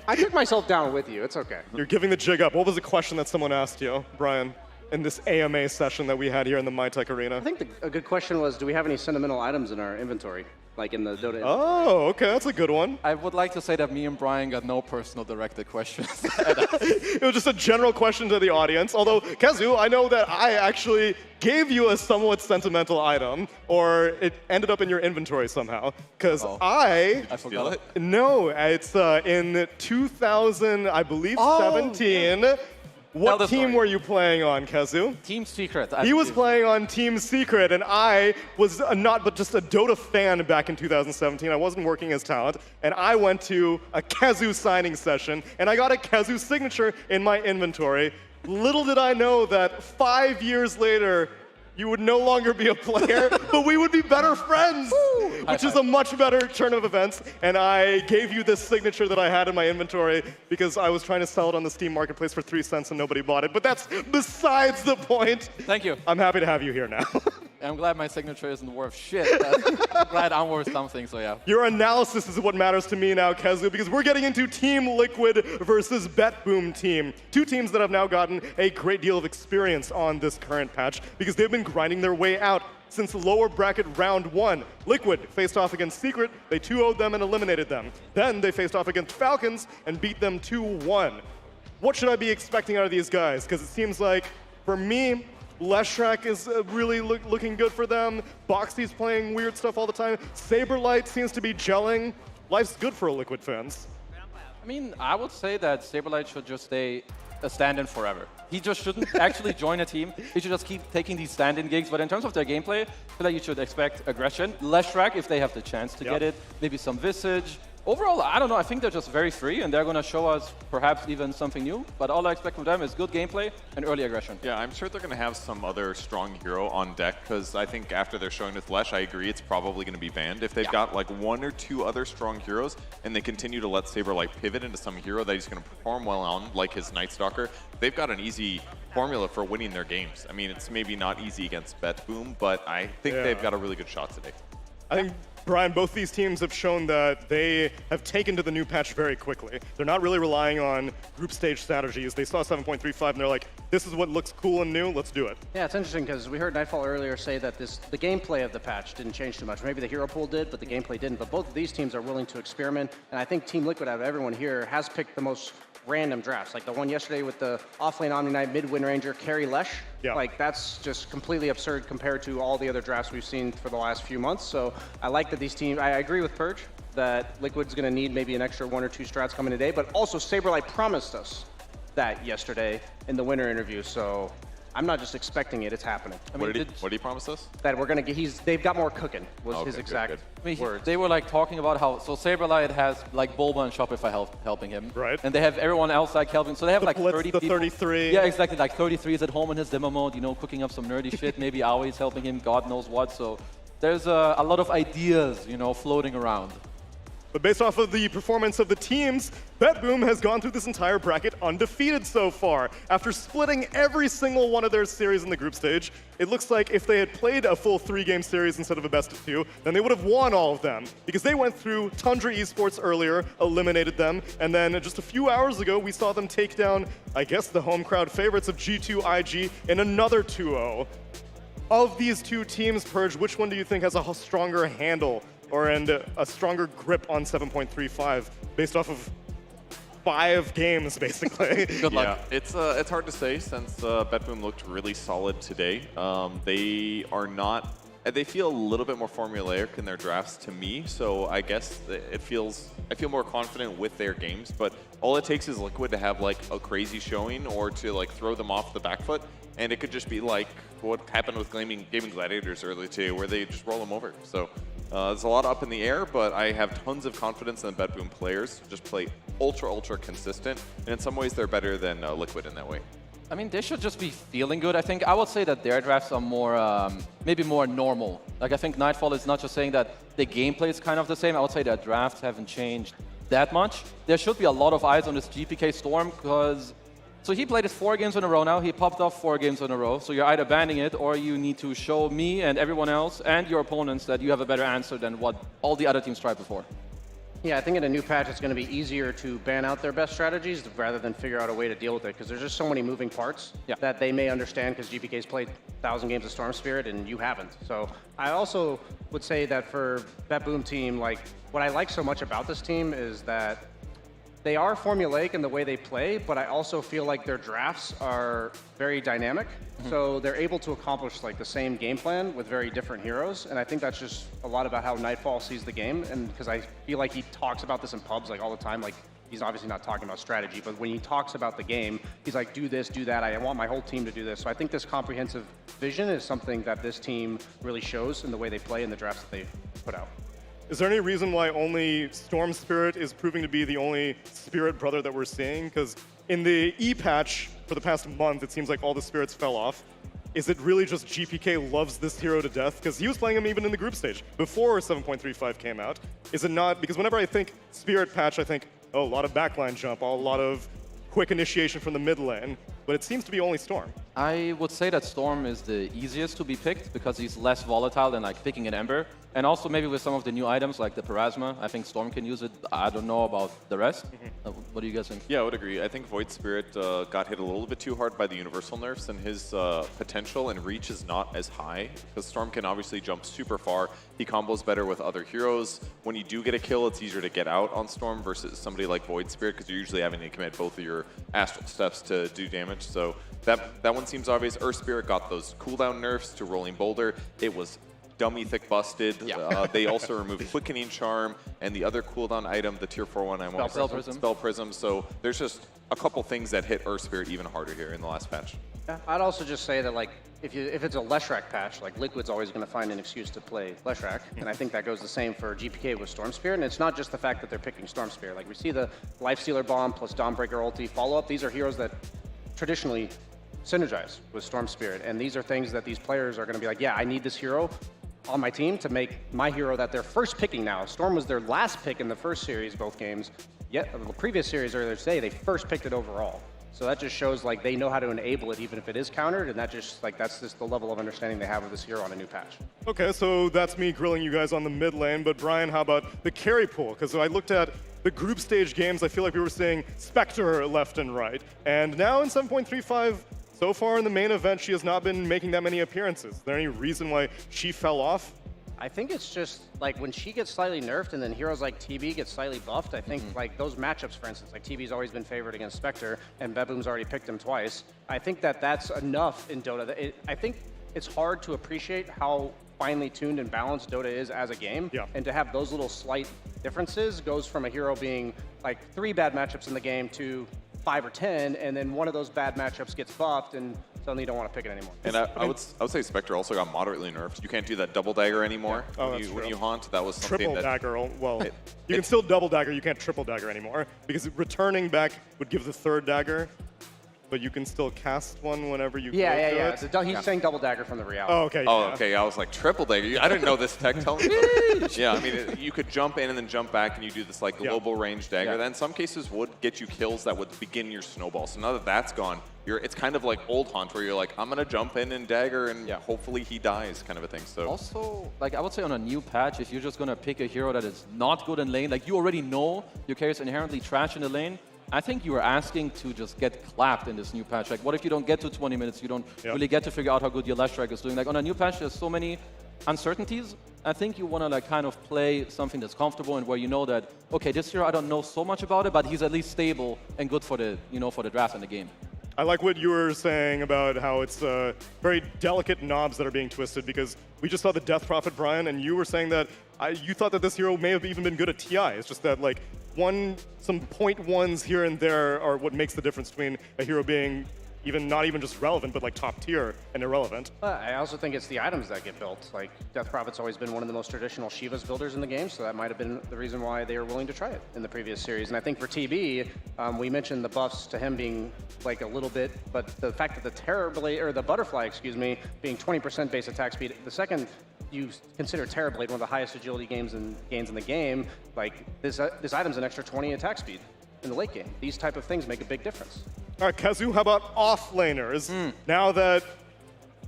I took myself down with you. It's okay. You're giving the jig up. What was the question that someone asked you, Brian, in this AMA session that we had here in the MyTech Arena? I think a good question was, do we have any sentimental items in our inventory? Like in the Dota inventory? Oh, okay, that's a good one. I would like to say that me and Brian got no personal directed questions. It was just a general question to the audience. Although, Kazu, I know that I actually gave you a somewhat sentimental item, or it ended up in your inventory somehow. Because I forgot it? No, it's in 2000, I believe, 17. Yeah. What team were you playing on, Kazu? Team Secret. He was playing on Team Secret, and I was not but just a Dota fan back in 2017. I wasn't working as talent, and I went to a Kazu signing session, and I got a Kazu signature in my inventory. Little did I know that 5 years later, you would no longer be a player, but we would be better friends, which is a much better turn of events. And I gave you this signature that I had in my inventory because I was trying to sell it on the Steam Marketplace for 3 cents and nobody bought it. But that's besides the point. Thank you. I'm happy to have you here now. I'm glad my signature isn't worth shit. I'm glad I'm worth something, so yeah. Your analysis is what matters to me now, Kazu, because we're getting into Team Liquid versus BetBoom team. Two teams that have now gotten a great deal of experience on this current patch because they've been grinding their way out since lower bracket round 1. Liquid faced off against Secret, they 2-0'd them and eliminated them. Then they faced off against Falcons and beat them 2-1. What should I be expecting out of these guys? Because it seems like, for me, Leshrac is really looking good for them. Boxy's playing weird stuff all the time. Saberlight seems to be gelling. Life's good for Liquid fans. I mean, I would say that Saberlight should just stay a stand-in forever. He just shouldn't actually join a team. He should just keep taking these stand-in gigs. But in terms of their gameplay, I feel like you should expect aggression. Leshrac, if they have the chance to get it. Maybe some Visage. Overall, I don't know. I think they're just very free, and they're going to show us perhaps even something new. But all I expect from them is good gameplay and early aggression. Yeah, I'm sure they're going to have some other strong hero on deck, because I think after they're showing with Lesh, I agree it's probably going to be banned. If they've got like 1 or 2 other strong heroes, and they continue to let Saberlight pivot into some hero that he's going to perform well on, like his Night Stalker, they've got an easy formula for winning their games. I mean, it's maybe not easy against BetBoom, but I think they've got a really good shot today. I think, Brian, both these teams have shown that they have taken to the new patch very quickly. They're not really relying on group stage strategies. They saw 7.35 and they're like, this is what looks cool and new, let's do it. Yeah, it's interesting because we heard Nightfall earlier say that the gameplay of the patch didn't change too much. Maybe the hero pool did, but the gameplay didn't. But both of these teams are willing to experiment, and I think Team Liquid, out of everyone here, has picked the most random drafts. Like the one yesterday with the offlane Omni Knight, mid Wind Ranger, carry Lesh. Yeah. Like that's just completely absurd compared to all the other drafts we've seen for the last few months. So I like that these teams, I agree with Purge that Liquid's going to need maybe an extra 1 or 2 strats coming today, but also Saberlight promised us that yesterday in the winter interview. So I'm not just expecting it, it's happening. I mean, what did he promise us? That we're going to get, they've got more cooking, was his exact words. They were like talking about how, so Saberlight has like Bulba and Shopify helping him. Right. And they have everyone else like helping. So they have like Blitz, 30 the people. 33. Yeah, exactly. Like 33 is at home in his demo mode, you know, cooking up some nerdy shit. Maybe Awei's helping him, God knows what. So there's a lot of ideas, you know, floating around. But based off of the performance of the teams, BetBoom has gone through this entire bracket undefeated so far. After splitting every single one of their series in the group stage, it looks like if they had played a full 3-game series instead of a best of 2, then they would have won all of them. Because they went through Tundra Esports earlier, eliminated them, and then just a few hours ago, we saw them take down, I guess, the home crowd favorites of G2IG in another 2-0. Of these two teams, Purge, which one do you think has a stronger handle and a stronger grip on 7.35 based off of 5 games, basically. Good luck. Yeah, it's hard to say since BetBoom looked really solid today. They are not. They feel a little bit more formulaic in their drafts to me, so I guess I feel more confident with their games, but all it takes is Liquid to have like a crazy showing or to like throw them off the back foot, and it could just be like what happened with Gaming Gladiators earlier today, where they just roll them over. So there's a lot up in the air, but I have tons of confidence in the BetBoom players who just play ultra consistent, and in some ways they're better than Liquid in that way. I mean, they should just be feeling good. I think I would say that their drafts are more, maybe more normal. Like, I think Nightfall is not just saying that the gameplay is kind of the same. I would say their drafts haven't changed that much. There should be a lot of eyes on this GPK Storm because, so he played it 4 games in a row now. He popped off 4 games in a row. So you're either banning it or you need to show me and everyone else and your opponents that you have a better answer than what all the other teams tried before. Yeah, I think in a new patch, it's going to be easier to ban out their best strategies rather than figure out a way to deal with it, because there's just so many moving parts that they may understand, because GPK's played 1,000 games of Storm Spirit and you haven't. So I also would say that for BetBoom team, like what I like so much about this team is that they are formulaic in the way they play, but I also feel like their drafts are very dynamic. So they're able to accomplish like the same game plan with very different heroes. And I think that's just a lot about how Nightfall sees the game. And because I feel like he talks about this in pubs like all the time. Like he's obviously not talking about strategy, but when he talks about the game, he's like, do this, do that. I want my whole team to do this. So I think this comprehensive vision is something that this team really shows in the way they play in the drafts that they put out. Is there any reason why only Storm Spirit is proving to be the only Spirit brother that we're seeing? Because in the E patch for the past month, it seems like all the Spirits fell off. Is it really just GPK loves this hero to death? Because he was playing him even in the group stage before 7.35 came out. Is it not? Because whenever I think Spirit patch, I think, oh, a lot of backline jump, a lot of quick initiation from the mid lane. But it seems to be only Storm. I would say that Storm is the easiest to be picked because he's less volatile than like picking an Ember. And also maybe with some of the new items like the Parasma, I think Storm can use it. I don't know about the rest. What do you guys think? Yeah, I would agree. I think Void Spirit got hit a little bit too hard by the universal nerfs, and his potential and reach is not as high because Storm can obviously jump super far. He combos better with other heroes. When you do get a kill, it's easier to get out on Storm versus somebody like Void Spirit because you're usually having to commit both of your astral steps to do damage. So that one seems obvious. Earth Spirit got those cooldown nerfs to Rolling Boulder. It was dummy thick busted. Yeah. They also removed Quickening Charm and the other cooldown item, the tier 4 one I want Spell Prism. Spell Prism. So there's just a couple things that hit Earth Spirit even harder here in the last patch. Yeah, I'd also just say that like if it's a Leshrac patch, like Liquid's always going to find an excuse to play Leshrac, and I think that goes the same for GPK with Storm Spirit. And it's not just the fact that they're picking Storm Spirit. Like we see the Lifestealer Bomb plus Dawnbreaker ulti follow up. These are heroes that traditionally synergize with Storm Spirit, and these are things that these players are going to be like, yeah, I need this hero on my team to make my hero that they're first picking now. Storm was their last pick in the first series, both games. Yet the previous series earlier today, they first picked it overall. So that just shows like they know how to enable it even if it is countered, and that just like that's just the level of understanding they have of this hero on a new patch. Okay, so that's me grilling you guys on the mid lane, but Brian, how about the carry pool? Because I looked at the group stage games, I feel like we were seeing Spectre left and right. And now in 7.35, so far in the main event, she has not been making that many appearances. Is there any reason why she fell off? I think it's just like when she gets slightly nerfed and then heroes like TB get slightly buffed, I think like those matchups, for instance, like TB's always been favored against Spectre and BetBoom's already picked him twice. I think that that's enough in Dota. I think it's hard to appreciate how finely tuned and balanced Dota is as a game. Yeah. And to have those little slight differences goes from a hero being like 3 bad matchups in the game to 5 or 10, and then one of those bad matchups gets buffed and suddenly you don't want to pick it anymore. And I would say Spectre also got moderately nerfed. You can't do that double dagger anymore. Yeah. Oh, when you haunt. That was something triple dagger. Well, you can still double dagger. You can't triple dagger anymore because returning back would give the 3rd dagger, but you can still cast one whenever you. Yeah. He's saying double dagger from the reality. Oh, okay. Oh, okay. I was like triple dagger. I didn't know this tech. Tell me. Yeah, I mean, you could jump in and then jump back, and you do this like global range dagger. Yeah. That in some cases would get you kills that would begin your snowball. So now that that's gone, it's kind of like old Haunt, where you're like, I'm gonna jump in and dagger, and hopefully he dies, kind of a thing. So also, like I would say on a new patch, if you're just gonna pick a hero that is not good in lane, like you already know your character's inherently trash in the lane, I think you are asking to just get clapped in this new patch. Like, what if you don't get to 20 minutes? You don't really get to figure out how good your Leshrac is doing. Like, on a new patch, there's so many uncertainties. I think you want to like kind of play something that's comfortable and where you know that, okay, this hero I don't know so much about it, but he's at least stable and good for the, for the draft and the game. I like what you were saying about how it's very delicate knobs that are being twisted, because we just saw the Death Prophet, Brian, and you were saying that you thought that this hero may have even been good at TI. It's just that like some .1s here and there are what makes the difference between a hero being not even just relevant, but like top tier and irrelevant. I also think it's the items that get built. Like, Death Prophet's always been one of the most traditional Shiva's builders in the game, so that might have been the reason why they were willing to try it in the previous series. And I think for TB, we mentioned the buffs to him being like a little bit, but the fact that the Butterfly, being 20% base attack speed, the second you consider Terrorblade one of the highest agility gains in the game, like this item's an extra 20 attack speed in the late game. These type of things make a big difference. All right, Kazu, how about off-laners? Now that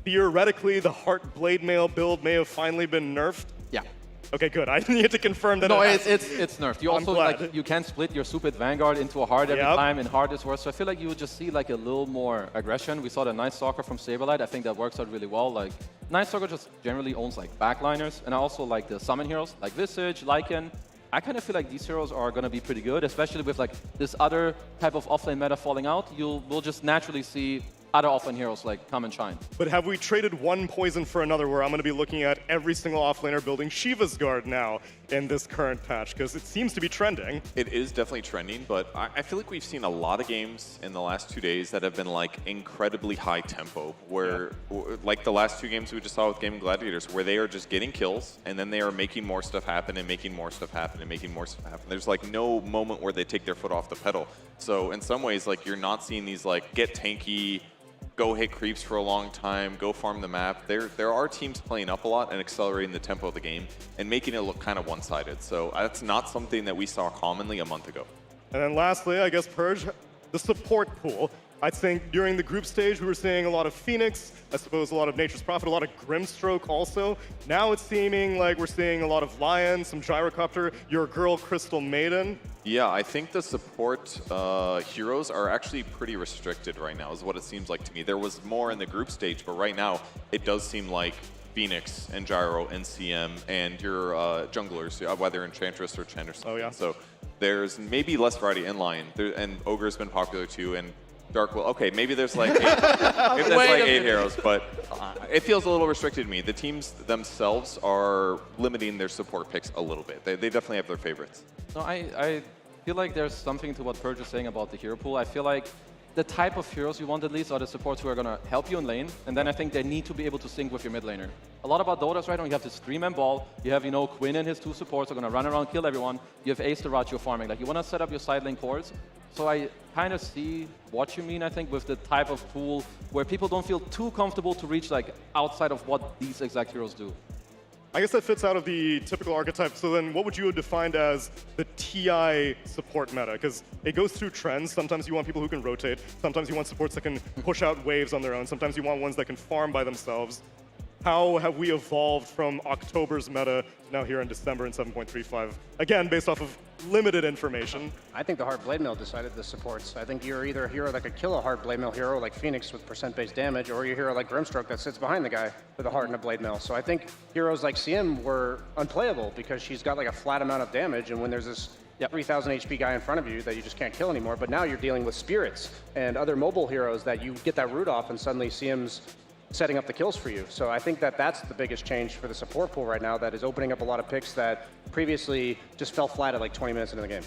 theoretically the Heart Blade Mail build may have finally been nerfed? Yeah. Okay, good. I needed to confirm that. No, it's nerfed. You also glad. you can split your Stupid Vanguard into a Heart every time, and Heart is worse. So I feel like you would just see like a little more aggression. We saw the Night Stalker from Saberlight. I think that works out really well. Like Night Stalker just generally owns like backliners, and I also like the summon heroes like Visage, Lycan. I kind of feel like these heroes are going to be pretty good, especially with like this other type of offlane meta falling out. We'll just naturally see other offlane heroes like come and shine. But have we traded one poison for another, where I'm going to be looking at every single offlaner building Shiva's Guard now in this current patch? Because it seems to be trending. It is definitely trending, but I feel like we've seen a lot of games in the last 2 days that have been like incredibly high tempo, where like the last 2 games we just saw with Gaming Gladiators, where they are just getting kills and then they are making more stuff happen and making more stuff happen and making more stuff happen. There's like no moment where they take their foot off the pedal. So in some ways, like you're not seeing these like get tanky, go hit creeps for a long time, go farm the map. There are teams playing up a lot and accelerating the tempo of the game and making it look kind of one-sided. So that's not something that we saw commonly a month ago. And then lastly, I guess, Purge, the support pool. I think during the group stage, we were seeing a lot of Phoenix, I suppose a lot of Nature's Prophet, a lot of Grimstroke also. Now it's seeming like we're seeing a lot of Lion, some Gyrocopter, your girl Crystal Maiden. Yeah, I think the support heroes are actually pretty restricted right now, is what it seems like to me. There was more in the group stage, but right now it does seem like Phoenix and Gyro and CM and your junglers, whether Enchantress or Chen or something. Oh, yeah. So there's maybe less variety in Lion, and Ogre's been popular too, and Dark Will. Okay, maybe there's like 8 heroes, but it feels a little restricted to me. The teams themselves are limiting their support picks a little bit. They definitely have their favorites. No, I feel like there's something to what Purge is saying about the hero pool. I feel like the type of heroes you want at least are the supports who are going to help you in lane, and then I think they need to be able to sync with your mid laner. A lot about Dota's right now, you have to Scream and Ball, you have, Quinn and his 2 supports are going to run around, kill everyone, you have Ace to Ratio farming. Like, you want to set up your side lane cores. So I kind of see what you mean, I think, with the type of pool where people don't feel too comfortable to reach like outside of what these exact heroes do. I guess that fits out of the typical archetype. So then what would you have defined as the TI support meta? Because it goes through trends. Sometimes you want people who can rotate. Sometimes you want supports that can push out waves on their own. Sometimes you want ones that can farm by themselves. How have we evolved from October's meta to now here in December in 7.35? Again, based off of limited information. I think the Heart Blade Mail decided the supports. I think you're either a hero that could kill a Heart Blade Mail hero like Phoenix with percent-based damage, or you're a hero like Grimstroke that sits behind the guy with a Heart and a Blade Mail. So I think heroes like CM were unplayable because she's got like a flat amount of damage, and when there's this 3,000 HP guy in front of you that you just can't kill anymore, but now you're dealing with spirits and other mobile heroes that you get that root off and suddenly CM's setting up the kills for you. So I think that that's the biggest change for the support pool right now, that is opening up a lot of picks that previously just fell flat at like 20 minutes into the game.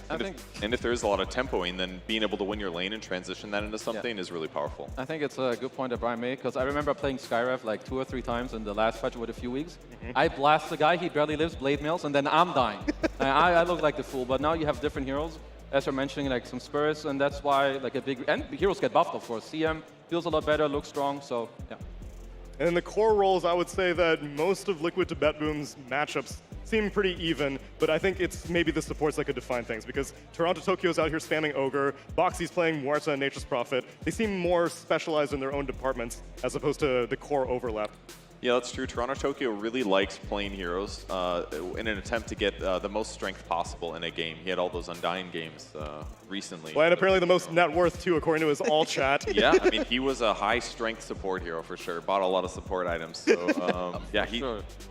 And if there is a lot of tempoing, then being able to win your lane and transition that into something is really powerful. I think it's a good point that Brian made, because I remember playing Skyrev like 2 or 3 times in the last patch with a few weeks. I blast the guy, he barely lives, blade mails, and then I'm dying. And I look like the fool, but now you have different heroes, as you're mentioning, like some Spurs, and that's why like and heroes get buffed, of course. CM feels a lot better, looks strong, so yeah. And in the core roles, I would say that most of Liquid to BetBoom's matchups seem pretty even, but I think it's maybe the supports that could define things, because Toronto Tokyo's out here spamming Ogre, Boxy's playing Muerta and Nature's Prophet. They seem more specialized in their own departments as opposed to the core overlap. Yeah, that's true. Toronto Tokyo really likes playing heroes in an attempt to get the most strength possible in a game. He had all those Undying games recently. Well, and apparently the most net worth, too, according to his all chat. Yeah, I mean, he was a high strength support hero for sure. Bought a lot of support items. So, yeah,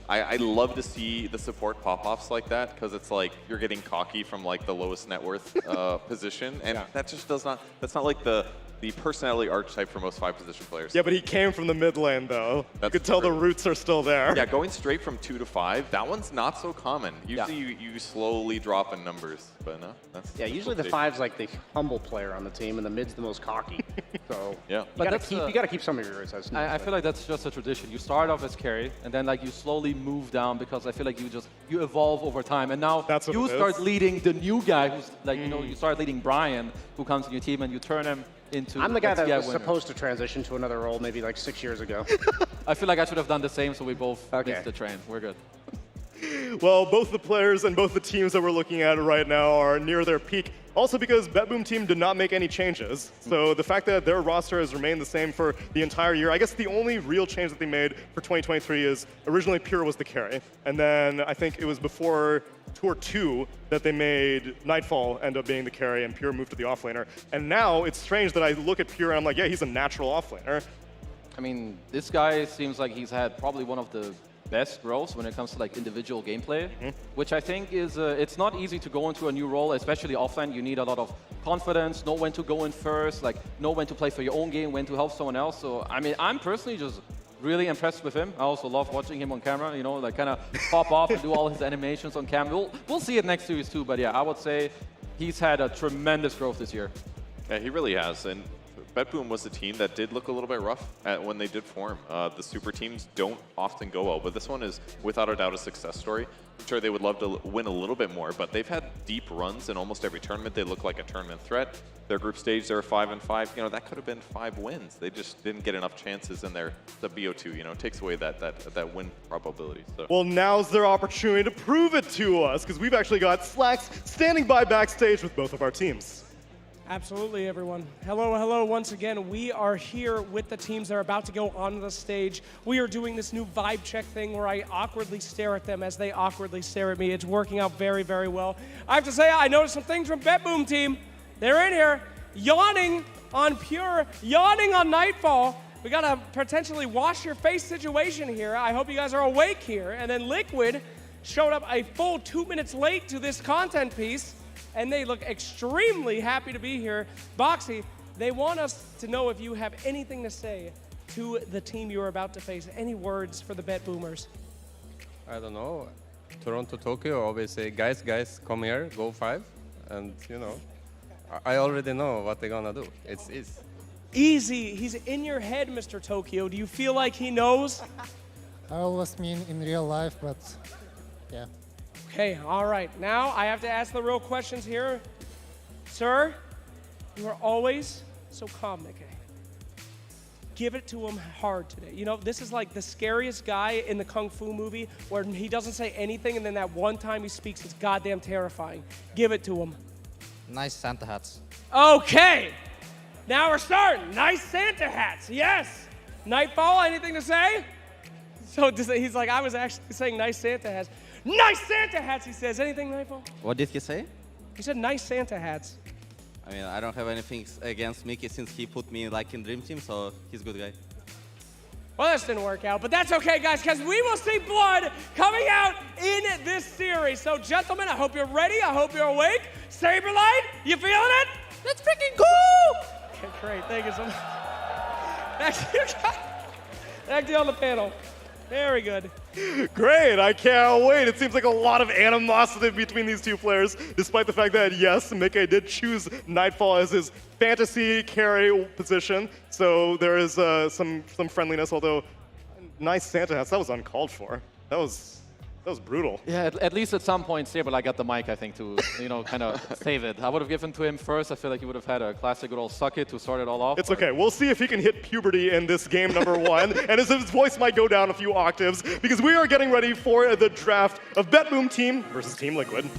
I love to see the support pop-offs like that because it's like you're getting cocky from like the lowest net worth position. And that just does not, that's not like the personality archetype for most 5-position players. Yeah, but he came from the mid lane, though. You could tell the roots are still there. Yeah, going straight from 2 to 5, that one's not so common. Usually you slowly drop in numbers, but no. That's usually the 5's like the humble player on the team, and the mid's the most cocky. So yeah, you gotta keep some of your roots. I feel like that's just a tradition. You start off as carry, and then like you slowly move down because I feel like you evolve over time, and now you start leading the new guy who's like you start leading Brian, who comes in your team, and you turn him into. I'm the guy that was supposed to transition to another role maybe like 6 years ago. I feel like I should have done the same, so we both missed the train. We're good. Well, both the players and both the teams that we're looking at right now are near their peak. Also because BetBoom team did not make any changes. So the fact that their roster has remained the same for the entire year, I guess the only real change that they made for 2023 is originally Pure was the carry. And then I think it was before Tour 2 that they made Nightfall end up being the carry and Pure moved to the offlaner. And now it's strange that I look at Pure and I'm like, yeah, he's a natural offlaner. I mean, this guy seems like he's had probably one of the best growths when it comes to like individual gameplay, which I think is, it's not easy to go into a new role, especially offline. You need a lot of confidence, know when to go in first, like know when to play for your own game, when to help someone else. So, I mean, I'm personally just really impressed with him. I also love watching him on camera, you know, like kind of pop off and do all his animations on camera. We'll see it next series too, but yeah, I would say he's had a tremendous growth this year. Yeah, he really has. And BetBoom was a team that did look a little bit rough when they did form. The super teams don't often go well, but this one is without a doubt a success story. I'm sure they would love to win a little bit more, but they've had deep runs in almost every tournament. They look like a tournament threat. Their group stage, they're 5-5. You know, that could have been 5 wins. They just didn't get enough chances in the BO2. You know, it takes away that win probability. So. Well, now's their opportunity to prove it to us, because we've actually got Slacks standing by backstage with both of our teams. Absolutely, everyone. Hello, hello. Once again, we are here with the teams that are about to go onto the stage. We are doing this new vibe check thing where I awkwardly stare at them as they awkwardly stare at me. It's working out very, very well. I have to say, I noticed some things from BetBoom team. They're in here, yawning on Pure, yawning on Nightfall. We got a potentially wash your face situation here. I hope you guys are awake here. And then Liquid showed up a full 2 minutes late to this content piece, and they look extremely happy to be here. Boxy, they want us to know if you have anything to say to the team you are about to face. Any words for the Bet Boomers? I don't know. Toronto, Tokyo always say, guys, come here, go 5. And, you know, I already know what they're gonna do. It's easy. Easy. He's in your head, Mr. Tokyo. Do you feel like he knows? I always mean in real life, but yeah. Okay, all right. Now I have to ask the real questions here. Sir, you are always so calm, Nikkei. Give it to him hard today. You know, this is like the scariest guy in the Kung Fu movie where he doesn't say anything and then that one time he speaks, it's goddamn terrifying. Give it to him. Nice Santa hats. Okay, now we're starting. Nice Santa hats, yes. Nightfall, anything to say? So he's like, I was actually saying nice Santa hats. Nice Santa hats, he says. Anything, Nightfall? What did he say? He said nice Santa hats. I mean, I don't have anything against Mickey since he put me like in Dream Team, so he's a good guy. Well, this didn't work out, but that's okay, guys, because we will see blood coming out in this series. So, gentlemen, I hope you're ready. I hope you're awake. Saberlight, you feeling it? Let's freaking go! Okay, great. Thank you so much. Back to you on the panel. Very good. Great, I can't wait. It seems like a lot of animosity between these two players, despite the fact that, yes, Mickey did choose Nightfall as his fantasy carry position, so there is some friendliness, although nice Santa hats, that was uncalled for. That was brutal. Yeah, at least at some point, Saberlight got the mic, I think, to, you know, kind of save it. I would have given to him first. I feel like he would have had a classic good old suck it to start it all off. It's okay. We'll see if he can hit puberty in this game number 1, and his voice might go down a few octaves, because we are getting ready for the draft of BetBoom Team versus Team Liquid.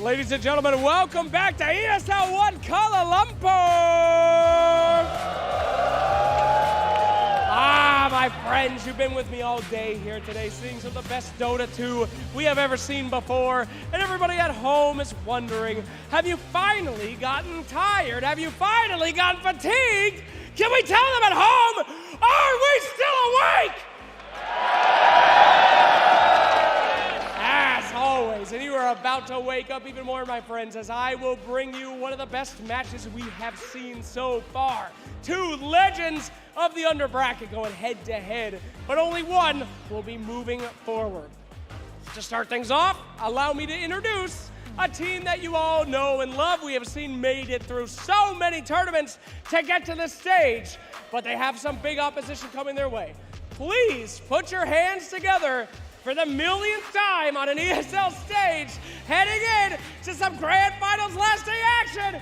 Ladies and gentlemen, welcome back to ESL 1 Kuala Lumpur! My friends, you've been with me all day here today, seeing some of the best Dota 2 we have ever seen before. And everybody at home is wondering, have you finally gotten tired? Have you finally gotten fatigued? Can we tell them at home, are we still awake? As always, and you are about to wake up even more, my friends, as I will bring you one of the best matches we have seen so far. Two legends of the under bracket going head to head, but only one will be moving forward. To start things off, allow me to introduce a team that you all know and love. We have seen made it through so many tournaments to get to this stage, but they have some big opposition coming their way. Please put your hands together for the millionth time on an ESL stage, heading in to some grand finals last day action.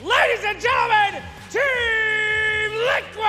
Ladies and gentlemen, Team Liquid!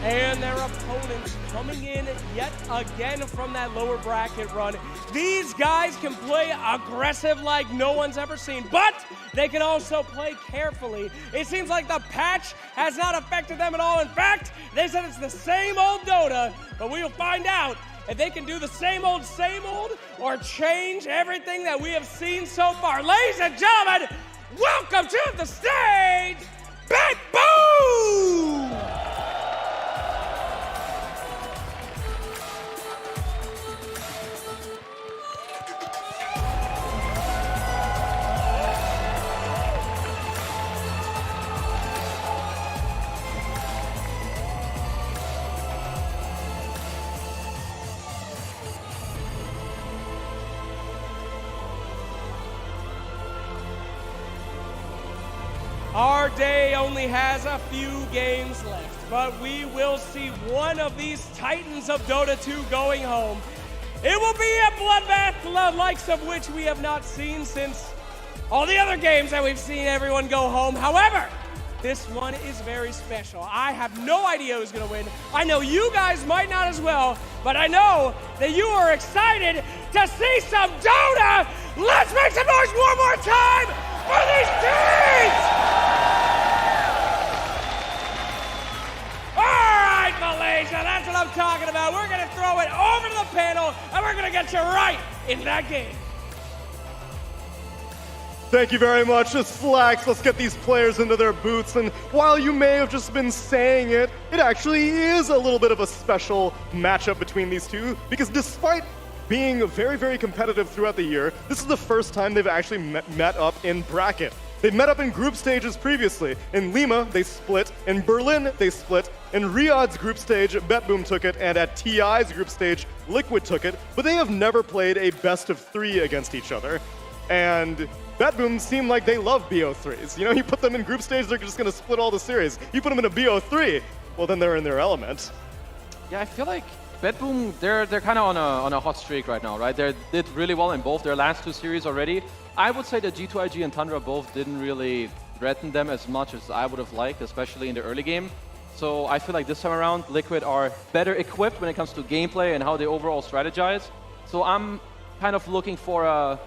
And their opponents coming in yet again from that lower bracket run. These guys can play aggressive like no one's ever seen, but they can also play carefully. It seems like the patch has not affected them at all. In fact, they said it's the same old Dota, but we will find out if they can do the same old, or change everything that we have seen so far. Ladies and gentlemen, welcome to the stage, Big Boom! Our day only has a few games left, but we will see one of these titans of Dota 2 going home. It will be a bloodbath, the likes of which we have not seen since all the other games that we've seen everyone go home. However, this one is very special. I have no idea who's going to win. I know you guys might not as well, but I know that you are excited to see some Dota. Let's make some noise one more time for these teams! Malaysia, that's what I'm talking about. We're going to throw it over to the panel, and we're going to get you right in that game. Thank you very much. Just Flax, let's get these players into their boots. And while you may have just been saying it, it actually is a little bit of a special matchup between these two, because despite being very, very competitive throughout the year, this is the first time they've actually met up in bracket. They've met up in group stages previously. In Lima, they split. In Berlin, they split. In Riyadh's group stage, BetBoom took it, and at TI's group stage, Liquid took it, but they have never played a best of 3 against each other. And BetBoom seem like they love BO3s. You know, you put them in group stage, they're just gonna split all the series. You put them in a BO3, well then they're in their element. Yeah, I feel like BetBoom, they're kind of on a hot streak right now, right? They did really well in both their last 2 series already. I would say that G2IG and Tundra both didn't really threaten them as much as I would have liked, especially in the early game. So I feel like this time around, Liquid are better equipped when it comes to gameplay and how they overall strategize. So I'm kind of looking for a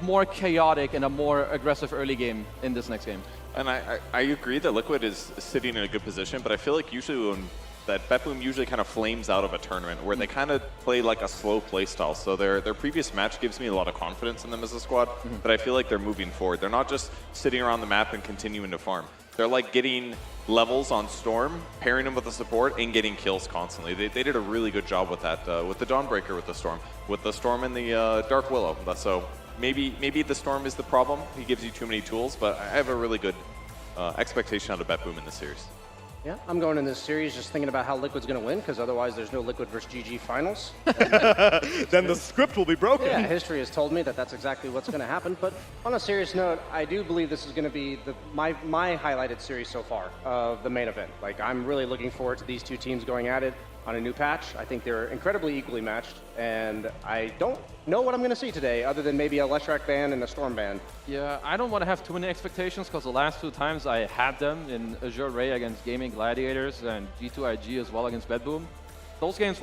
more chaotic and a more aggressive early game in this next game. And I agree that Liquid is sitting in a good position, but I feel like usually when that BetBoom usually kind of flames out of a tournament where they kind of play like a slow play style. So their previous match gives me a lot of confidence in them as a squad, but I feel like they're moving forward. They're not just sitting around the map and continuing to farm. They're like getting levels on Storm, pairing them with the support, and getting kills constantly. They did a really good job with that, with the Dawnbreaker with the Storm and the Dark Willow. So maybe the Storm is the problem. He gives you too many tools, but I have a really good expectation out of BetBoom in this series. Yeah, I'm going in this series just thinking about how Liquid's going to win, because otherwise there's no Liquid versus GG finals. Then the script will be broken. Yeah, history has told me that that's exactly what's going to happen. But on a serious note, I do believe this is going to be my highlighted series so far of the main event. Like, I'm really looking forward to these two teams going at it on a new patch. I think they're incredibly equally matched, and I don't know what I'm going to see today other than maybe a Leshrac ban and a Storm ban. Yeah, I don't want to have too many expectations because the last 2 times I had them in Azure Ray against Gaming Gladiators and G2IG as well against Bedboom. Those games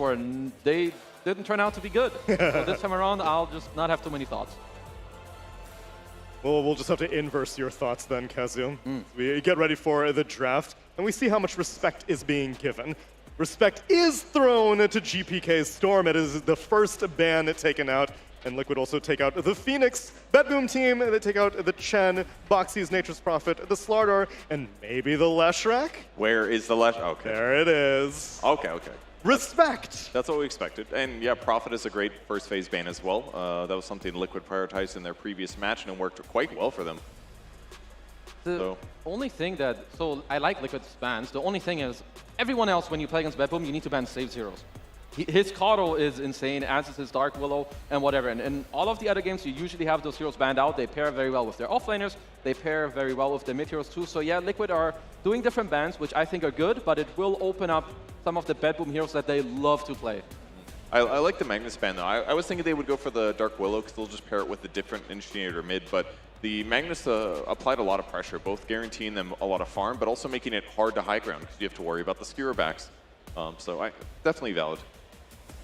they didn't turn out to be good. So this time around, I'll just not have too many thoughts. Well, we'll just have to inverse your thoughts then, Kazu. We get ready for the draft, and we see how much respect is being given. Respect is thrown to GPK's Storm. It is the first ban taken out, and Liquid also take out the Phoenix Bedboom team. They take out the Chen, Boxy's Nature's Prophet, the Slardar, and maybe the Leshrac. Where is the Leshrac? Okay. There it is. Okay. Respect. That's what we expected. And yeah, Prophet is a great first phase ban as well. That was something Liquid prioritized in their previous match, and it worked quite well for them. The only thing so I like Liquid's bans. The only thing is, everyone else, when you play against Bedboom, you need to ban saves heroes. His Caudle is insane, as is his Dark Willow, and whatever. And in all of the other games, you usually have those heroes banned out. They pair very well with their offlaners. They pair very well with their mid heroes too. So yeah, Liquid are doing different bans, which I think are good, but it will open up some of the Bedboom heroes that they love to play. I like the Magnus ban though. I was thinking they would go for the Dark Willow because they'll just pair it with a different Initiator mid, but the Magnus applied a lot of pressure, both guaranteeing them a lot of farm, but also making it hard to high ground because you have to worry about the skewer backs. So definitely valid.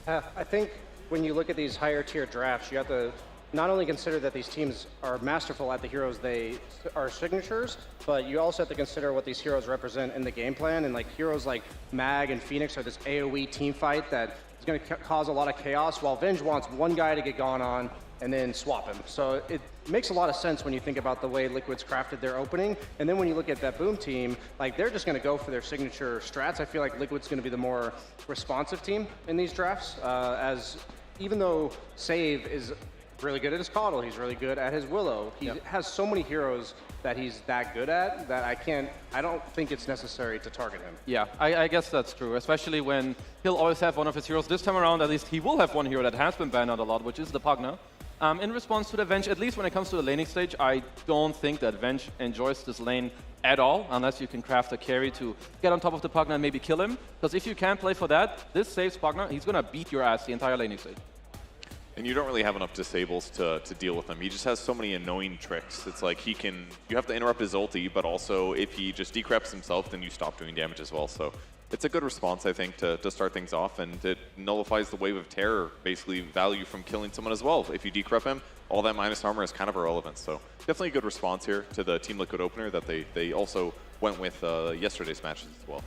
I think when you look at these higher tier drafts, you have to not only consider that these teams are masterful at the heroes they are signatures, but you also have to consider what these heroes represent in the game plan. And like heroes like Mag and Phoenix are this AoE team fight that is going to cause a lot of chaos, while Venge wants one guy to get gone on and then swap him. So it makes a lot of sense when you think about the way Liquid's crafted their opening. And then when you look at that Boom team, like they're just gonna go for their signature strats. I feel like Liquid's gonna be the more responsive team in these drafts, as even though Save is really good at his Caudle, he's really good at his Willow. He has so many heroes that he's that good at that I don't think it's necessary to target him. Yeah, I guess that's true, especially when he'll always have one of his heroes. This time around, at least, he will have one hero that has been banned out a lot, which is the Pugna. In response to the Venge, at least when it comes to the laning stage, I don't think that Venge enjoys this lane at all, unless you can craft a carry to get on top of the Pugna and maybe kill him. Because if you can't play for that, this saves Pugna, he's gonna beat your ass the entire laning stage. And you don't really have enough disables to deal with him. He just has so many annoying tricks. It's like you have to interrupt his ulti, but also if he just decreps himself, then you stop doing damage as well. So it's a good response, I think, to start things off, and it nullifies the wave of terror, basically value from killing someone as well. If you decrep him, all that minus armor is kind of irrelevant. So definitely a good response here to the Team Liquid opener that they also went with yesterday's matches as well.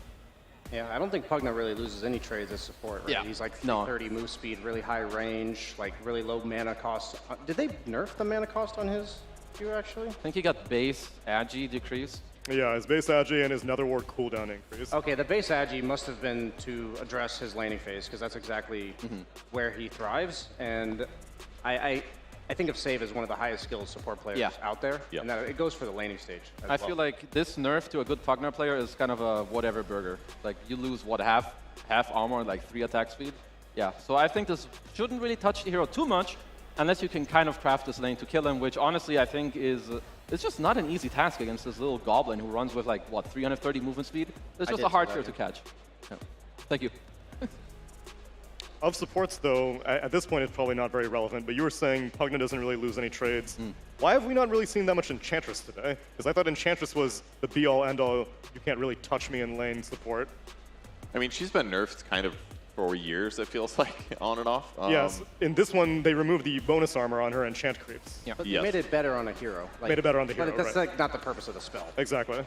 Yeah, I don't think Pugna really loses any trades as support, right? Yeah. He's like 30 move speed, really high range, like really low mana cost. Did they nerf the mana cost on his Q actually? I think he got base Agi decreased. Yeah, his base Agi and his Nether Ward cooldown increase. Okay, the base Agi must have been to address his laning phase, because that's exactly where he thrives. And I think of Save as one of the highest skilled support players out there, and that it goes for the laning stage as I feel like this nerf to a good Pugna player is kind of a whatever burger. Like, you lose, what, half armor, like 3 attack speed? Yeah, so I think this shouldn't really touch the hero too much, unless you can kind of craft this lane to kill him, which honestly I think is it's just not an easy task against this little goblin who runs with like, what, 330 movement speed? It's just a hard hero to catch. Yeah. Thank you. Of supports, though, at this point it's probably not very relevant, but you were saying Pugna doesn't really lose any trades. Why have we not really seen that much Enchantress today? Because I thought Enchantress was the be-all, end-all, you can't really touch me in lane support. I mean, she's been nerfed kind of for years, it feels like, on and off. Yes, in this one, they removed the bonus armor on her enchant creeps. Yeah. But you made it better on a hero. Like, made it better on the hero, but that's like not the purpose of the spell. Exactly.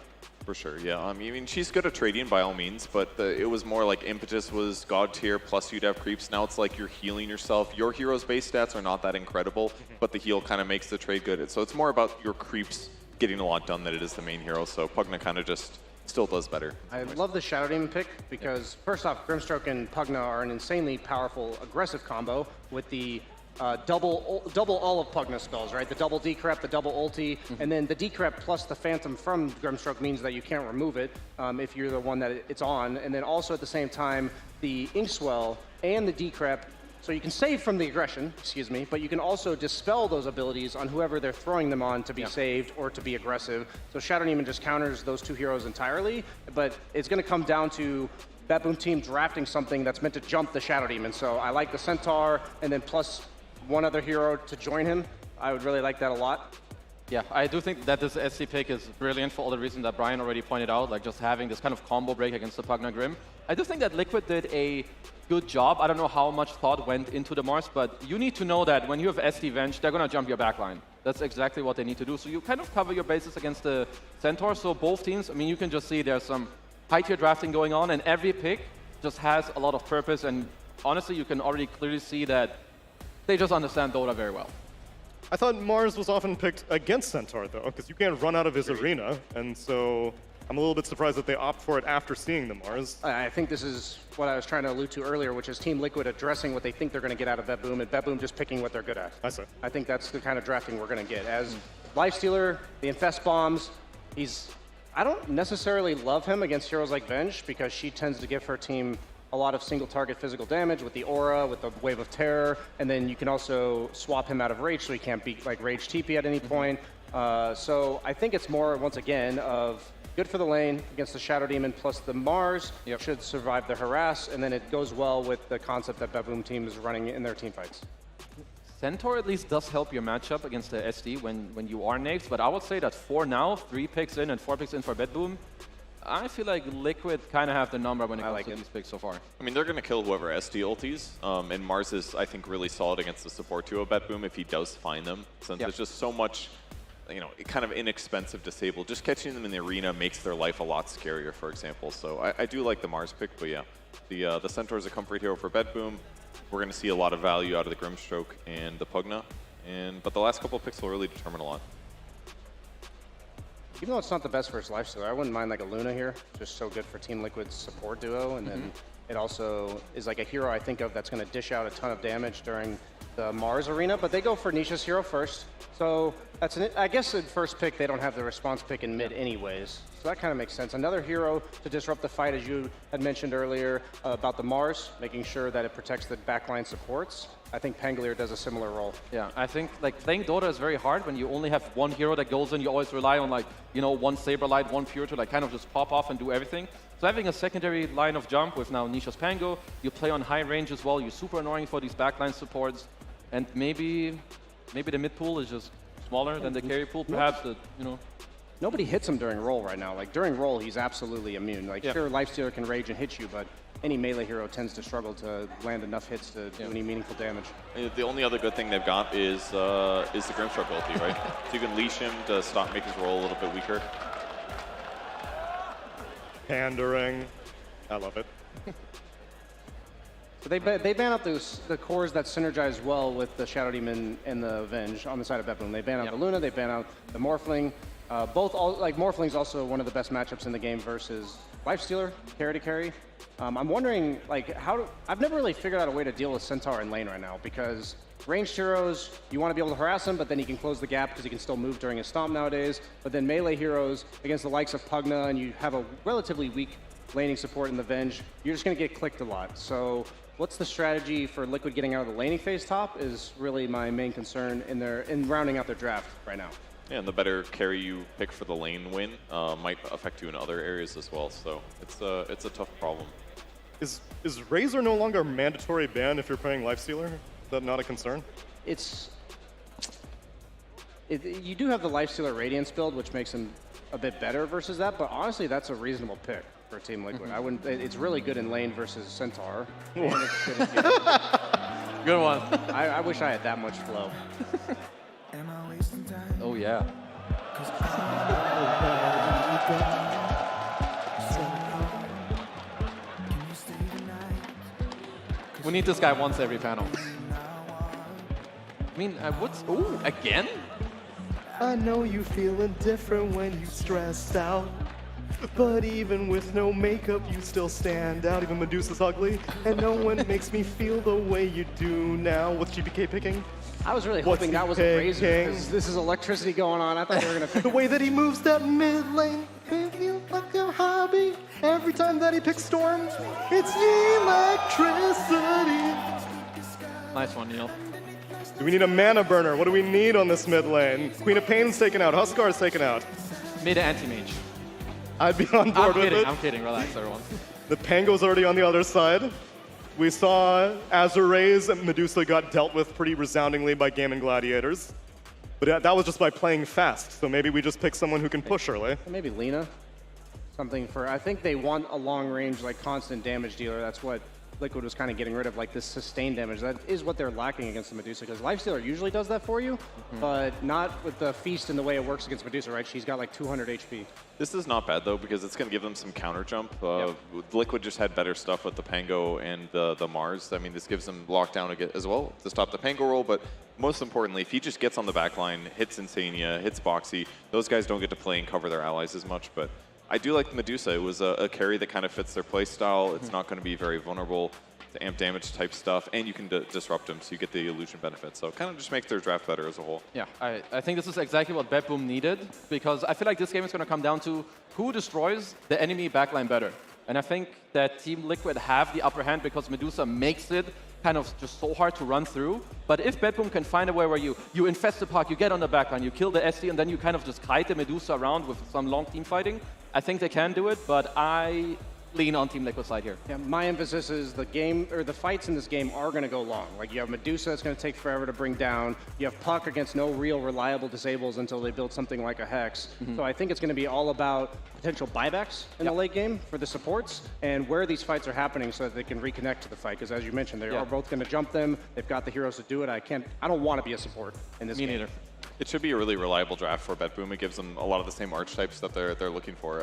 For sure, yeah. I mean, she's good at trading by all means, but it was more like Impetus was god tier, plus you'd have creeps. Now it's like you're healing yourself. Your hero's base stats are not that incredible, but the heal kind of makes the trade good. So it's more about your creeps getting a lot done than it is the main hero. So Pugna kind of just still does better. I love the Shadow Demon pick because, first off, Grimstroke and Pugna are an insanely powerful, aggressive combo with the double all of Pugna spells, right? The double decrep, the double ulti, and then the decrep plus the phantom from Grimstroke means that you can't remove it if you're the one that it's on. And then also at the same time, the Inkswell and the decrep, so you can save from the aggression, excuse me, but you can also dispel those abilities on whoever they're throwing them on to be saved or to be aggressive. So Shadow Demon just counters those two heroes entirely, but it's going to come down to that Boom team drafting something that's meant to jump the Shadow Demon. So I like the Centaur, and then plus one other hero to join him. I would really like that a lot. Yeah, I do think that this SC pick is brilliant for all the reasons that Brian already pointed out, like just having this kind of combo break against the Pugna Grim. I do think that Liquid did a good job. I don't know how much thought went into the Mars, but you need to know that when you have SD Venge, they're going to jump your backline. That's exactly what they need to do. So you kind of cover your bases against the Centaur. So both teams, I mean, you can just see there's some high-tier drafting going on, and every pick just has a lot of purpose. And honestly, you can already clearly see that they just understand Dota very well. I thought Mars was often picked against Centaur, though, because you can't run out of his arena, and so I'm a little bit surprised that they opt for it after seeing the Mars. I think this is what I was trying to allude to earlier, which is Team Liquid addressing what they think they're going to get out of BetBoom, and BetBoom just picking what they're good at. I see. I think that's the kind of drafting we're going to get. As Lifestealer, the Infest Bombs, I don't necessarily love him against heroes like Venge, because she tends to give her team a lot of single target physical damage with the aura, with the wave of terror, and then you can also swap him out of rage so he can't be like rage TP at any point. So I think it's more, once again, of good for the lane against the Shadow Demon, plus the Mars should survive the harass, and then it goes well with the concept that BetBoom team is running in their team fights. Centaur at least does help your matchup against the SD when you are naves, but I would say that for now, 3 picks in and 4 picks in for BetBoom, I feel like Liquid kind of have the number when it comes to these picks so far. I mean, they're going to kill whoever SD ultis, and Mars is, I think, really solid against the support duo BetBoom if he does find them, since there's just so much, you know, kind of inexpensive disable. Just catching them in the arena makes their life a lot scarier, for example. So I do like the Mars pick, but yeah, the Centaur is a comfort hero for BetBoom. We're going to see a lot of value out of the Grimstroke and the Pugna, but the last couple of picks will really determine a lot. Even though it's not the best for his Lifestealer, I wouldn't mind like a Luna here. Just so good for Team Liquid's support duo, and then it also is like a hero I think of that's going to dish out a ton of damage during the Mars arena, but they go for Nisha's hero first. So that's I guess in first pick they don't have the response pick in mid anyways. So that kind of makes sense. Another hero to disrupt the fight, as you had mentioned earlier about the Mars, making sure that it protects the backline supports. I think Pangolier does a similar role. Yeah, I think like playing Dota is very hard when you only have one hero that goes in. You always rely on like, you know, one Saberlight, one Pure to like kind of just pop off and do everything. So having a secondary line of jump with now Nisha's Pango, you play on high range as well. You're super annoying for these backline supports, and maybe the mid pool is just smaller than the carry pool, perhaps. You know. Nobody hits him during roll right now. Like during roll, he's absolutely immune. Like sure, Lifestealer can rage and hit you, but any melee hero tends to struggle to land enough hits to do any meaningful damage. The only other good thing they've got is the Grimstroke ulti, right? So you can leash him to stop make his roll a little bit weaker. Pandering. I love it. So they ban out the cores that synergize well with the Shadow Demon and the Venge on the side of BetBoom. They ban out the Luna, they ban out the Morphling. Morphling's also one of the best matchups in the game versus Lifestealer, carry to carry. I'm wondering, like, I've never really figured out a way to deal with Centaur in lane right now, because ranged heroes, you want to be able to harass him, but then he can close the gap because he can still move during his stomp nowadays. But then melee heroes against the likes of Pugna, and you have a relatively weak laning support in the Venge, you're just going to get clicked a lot. So what's the strategy for Liquid getting out of the laning phase top is really my main concern in rounding out their draft right now. Yeah, and the better carry you pick for the lane win might affect you in other areas as well. So it's a tough problem. Is Razor no longer a mandatory ban if you're playing Lifestealer? Is that not a concern? You do have the Lifestealer Radiance build, which makes him a bit better versus that, but honestly, that's a reasonable pick for Team Liquid. I wouldn't. It's really good in lane versus Centaur. And it's good in Good one. I wish I had that much flow. Oh yeah. We need this guy once every panel. I mean, ooh, again? I know you feeling different when you stressed out. But even with no makeup, you still stand out. Even Medusa's ugly, and no one makes me feel the way you do now. What's GPK picking? I was really What's hoping that was he a razor, picking? because this is electricity going on. I thought they were going to pick The way that he moves that mid lane, feel like a hobby. Every time that he picks Storm, it's electricity. Nice one, Neil. Do we need a mana burner? What do we need on this mid lane? Queen of Pain's taken out. Huskar's taken out. Mid anti-mage. I'd be on board with it. I'm kidding. Relax, everyone. The Pango's already on the other side. We saw Azuray's Medusa got dealt with pretty resoundingly by Game and Gladiators. But that was just by playing fast, so maybe we just pick someone who can push early. Maybe Lina. Something for, I think they want a long range, like constant damage dealer. That's what Liquid was kind of getting rid of, like this sustained damage. That is what they're lacking against the Medusa, because Lifestealer usually does that for you, but not with the Feast and the way it works against Medusa, right? She's got like 200 HP. This is not bad though, because it's going to give them some counter jump. Liquid just had better stuff with the Pango and the Mars. I mean, this gives them lockdown as well to stop the Pango roll, but most importantly, if he just gets on the back line, hits Insania, hits Boxy, those guys don't get to play and cover their allies as much, but I do like Medusa. It was a carry that kind of fits their play style. It's not going to be very vulnerable to amp damage type stuff, and you can disrupt them, so you get the illusion benefit. So kind of just makes their draft better as a whole. Yeah, I think this is exactly what Bad Boom needed, because I feel like this game is going to come down to who destroys the enemy backline better. And I think that Team Liquid have the upper hand because Medusa makes it kind of just so hard to run through. But if Bad Boom can find a way where you infest the park, you get on the backline, you kill the SD, and then you kind of just kite the Medusa around with some long team fighting, I think they can do it, but I lean on Team Liquid side here. Yeah, my emphasis is the game, or the fights in this game are going to go long. Like you have Medusa, it's going to take forever to bring down. You have Puck against no real reliable disables until they build something like a Hex. So I think it's going to be all about potential buybacks in the late game for the supports and where these fights are happening so that they can reconnect to the fight. Because as you mentioned, they are both going to jump them. They've got the heroes to do it. I don't want to be a support in this game. Me neither. It should be a really reliable draft for Bet Boom. It gives them a lot of the same archetypes that they're looking for.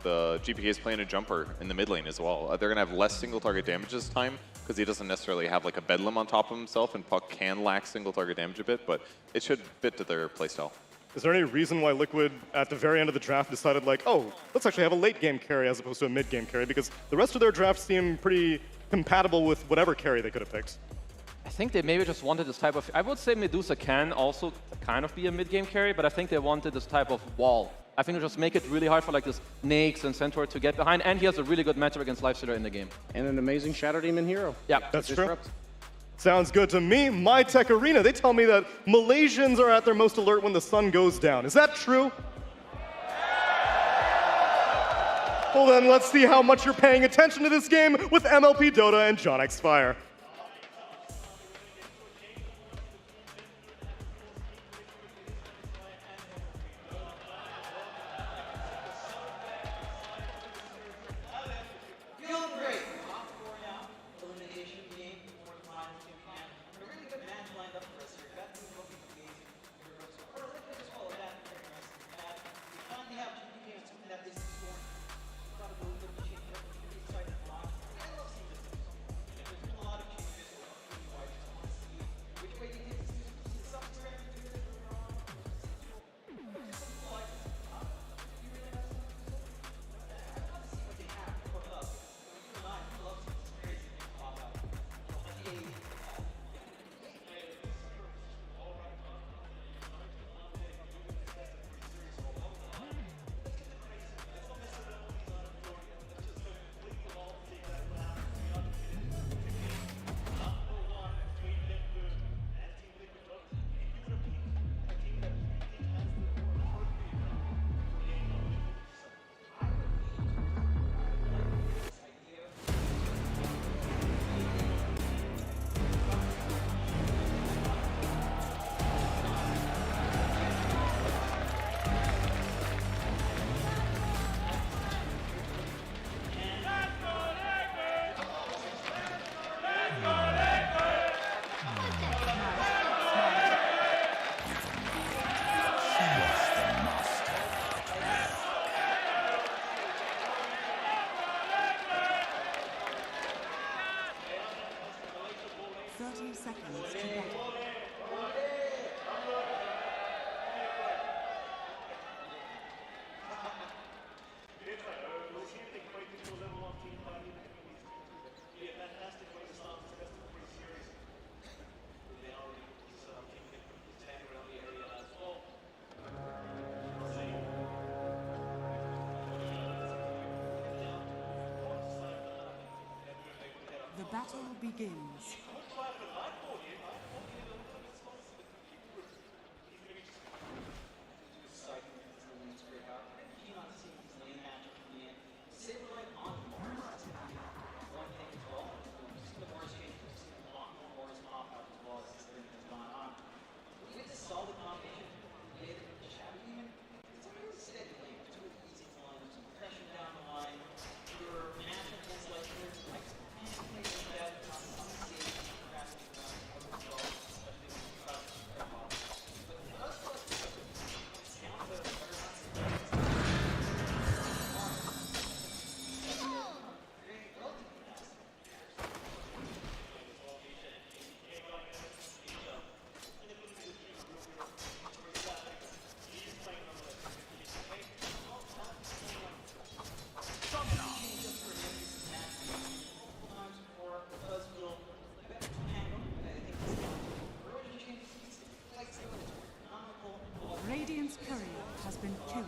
The GPK is playing a jumper in the mid lane as well. They're going to have less single target damage this time because he doesn't necessarily have like a Bedlam on top of himself, and Puck can lack single target damage a bit, but it should fit to their playstyle. Is there any reason why Liquid, at the very end of the draft, decided like, oh, let's actually have a late game carry as opposed to a mid game carry? Because the rest of their drafts seem pretty compatible with whatever carry they could have picked. I think they maybe just wanted this type of... I would say Medusa can also kind of be a mid-game carry, but I think they wanted this type of wall. I think it'll just make it really hard for like this Nyx and Centaur to get behind, and he has a really good matchup against Lifestealer in the game. And an amazing Shadow Demon hero. Yeah, that's true. Sounds good to me. My Tech Arena, they tell me that Malaysians are at their most alert when the sun goes down. Is that true? Well then, let's see how much you're paying attention to this game with MLP Dota and John X Fire. The battle begins. Radiant's courier has been killed.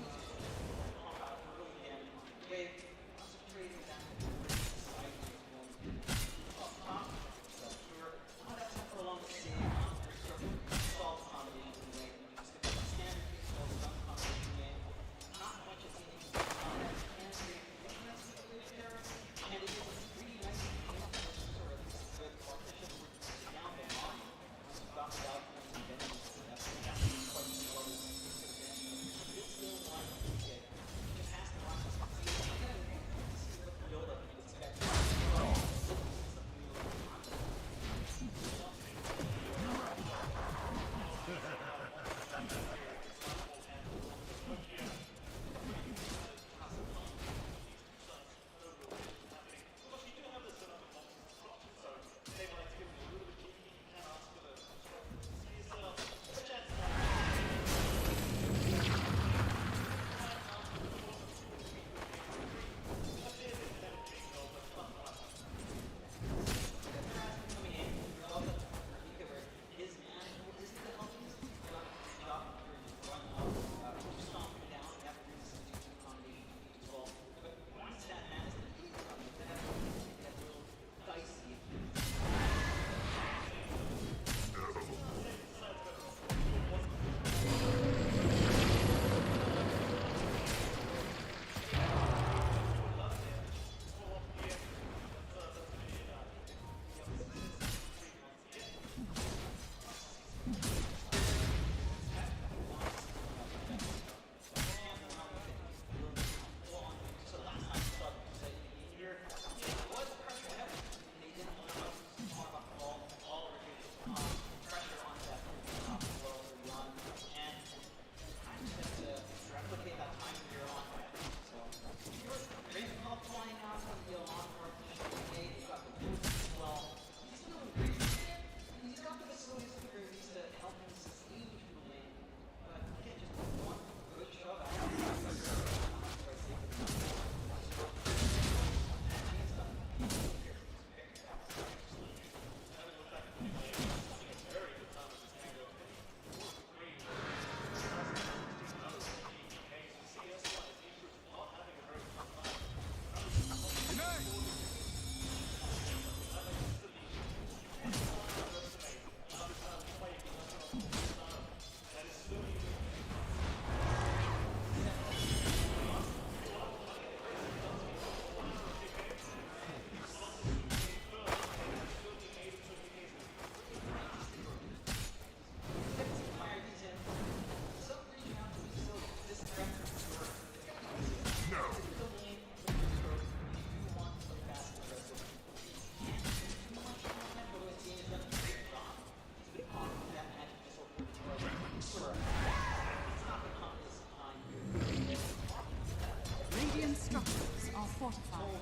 Radiant structures are fortified.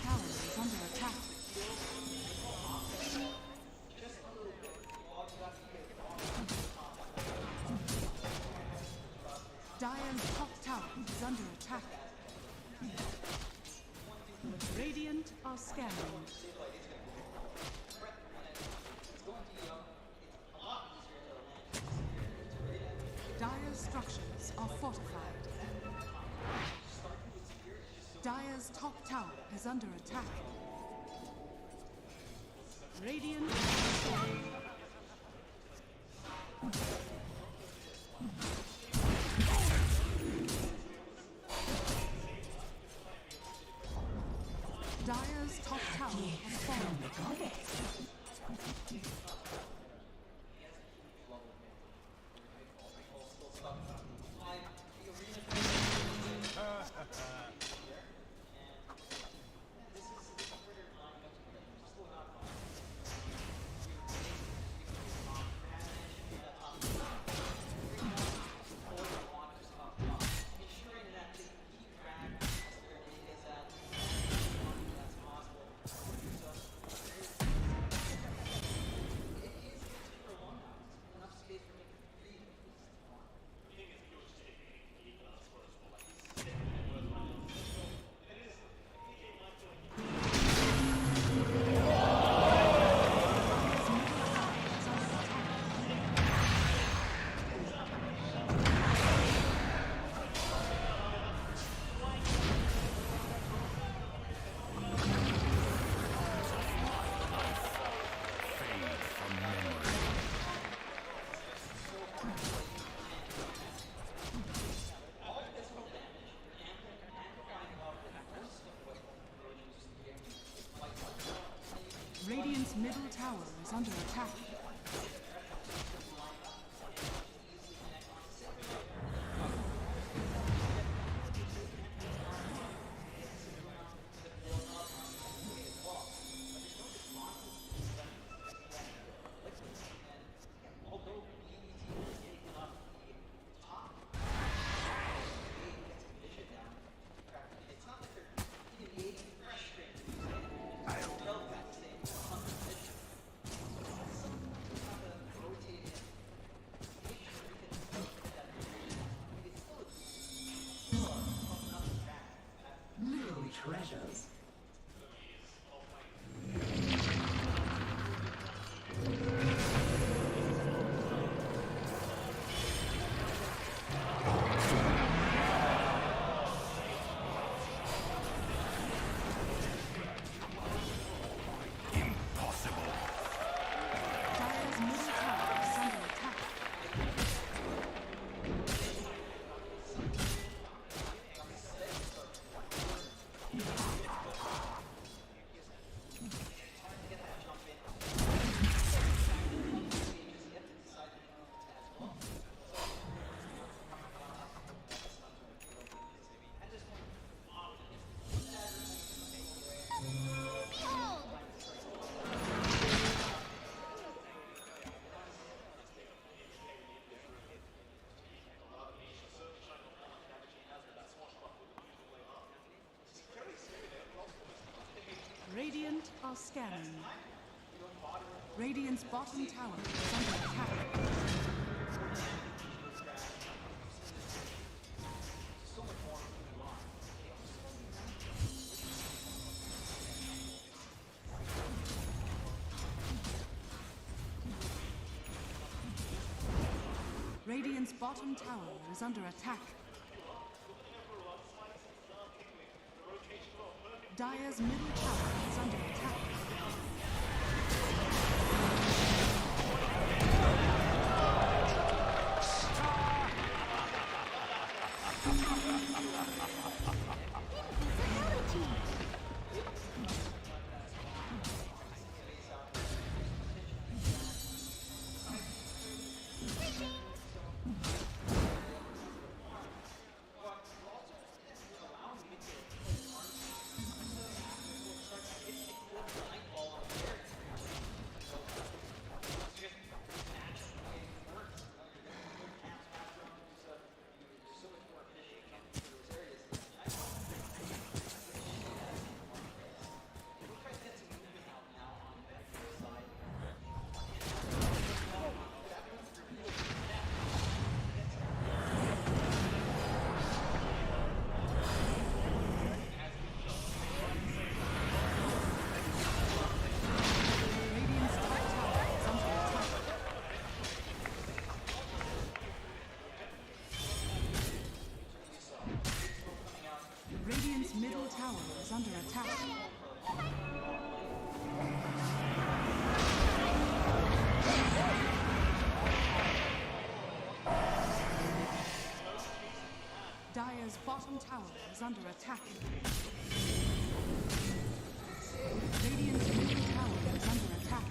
tower is under attack. Dire's top tower is under attack. Radiant are scanning. Dire's structures are fortified. Dire's top tower is under attack. Radiant. Dire's top tower has fallen. Radiant's middle tower is under attack. Treasures. Radiant are scanning. Radiant's bottom tower is under attack. Radiant's bottom tower is under attack. Dire's middle tower is under attack. tower is under attack. Dire's bottom tower is under attack. Radiant's middle tower is under attack.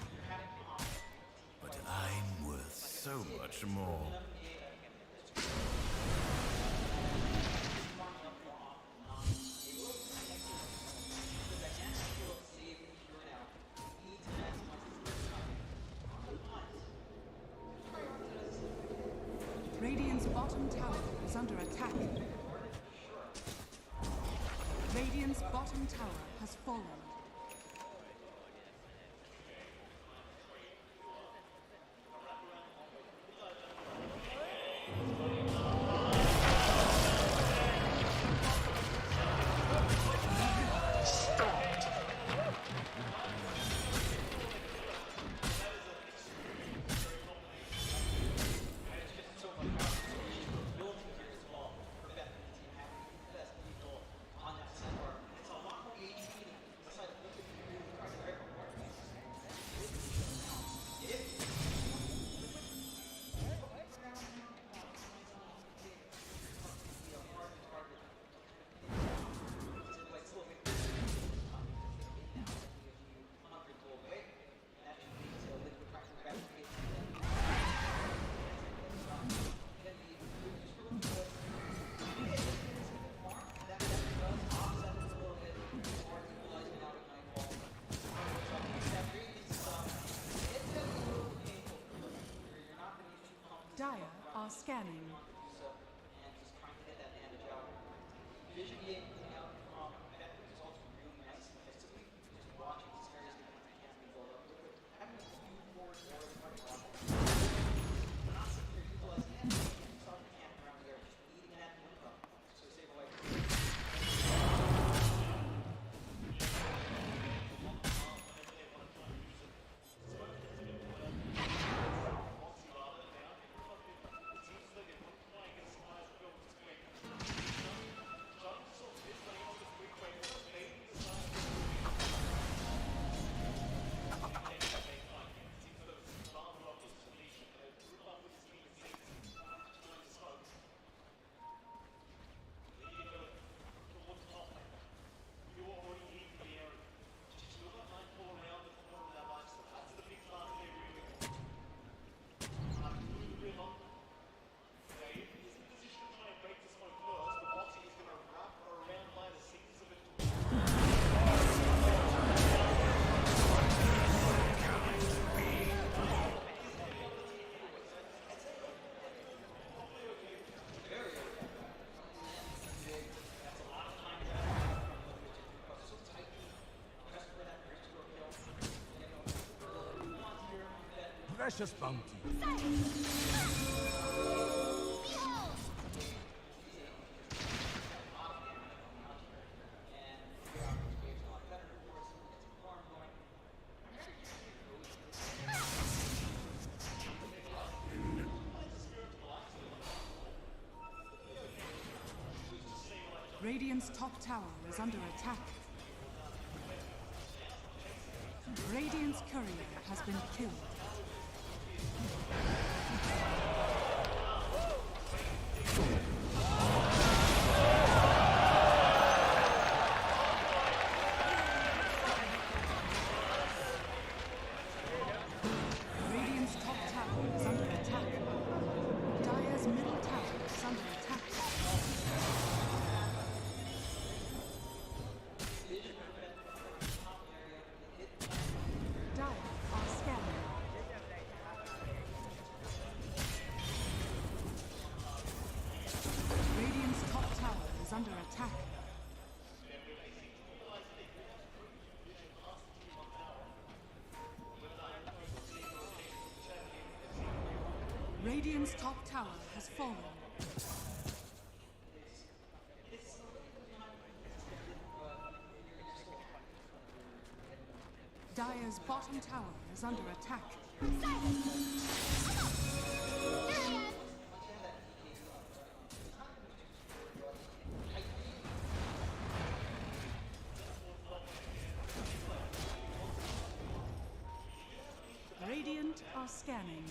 But I'm worth so much more. Radiant's bottom tower is under attack. Radiant's bottom tower has fallen. Dire are scanning. Precious bounty. Radiant's top tower is under attack. Radiant's courier has been killed. Radiant's top tower is under attack. Dire's middle tower is under attack. Dire are scanning. Radiant's top tower is under attack. Radiant's top tower has fallen. Dire's bottom tower is under attack. are scanning.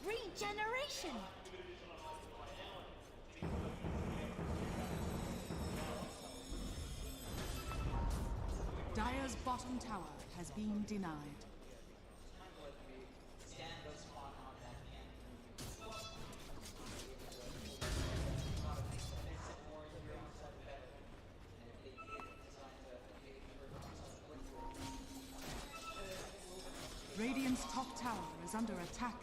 Regeneration! Dire's bottom tower has been denied. Radiant's top tower is under attack.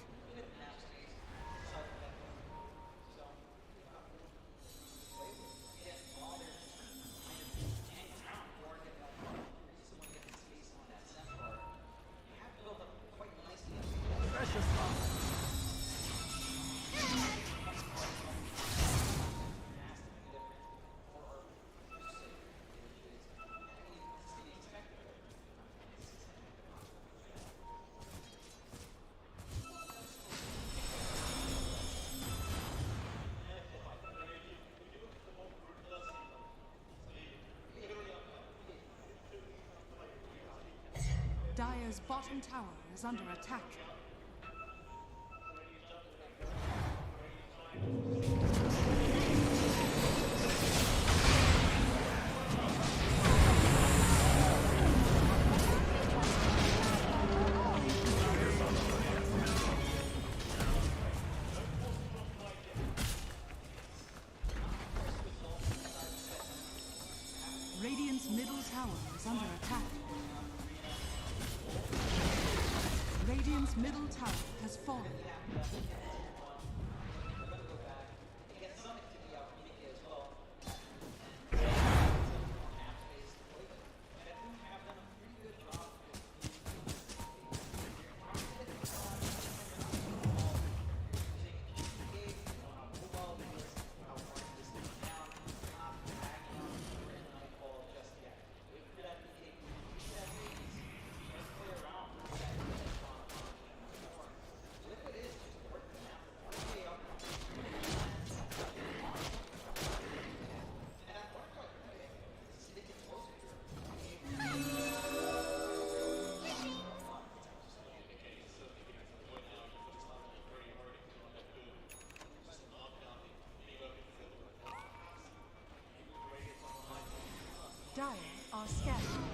Dire's bottom tower is under attack. Radiant's middle tower is under attack. Radiant's middle tower has fallen. Dire are scattered.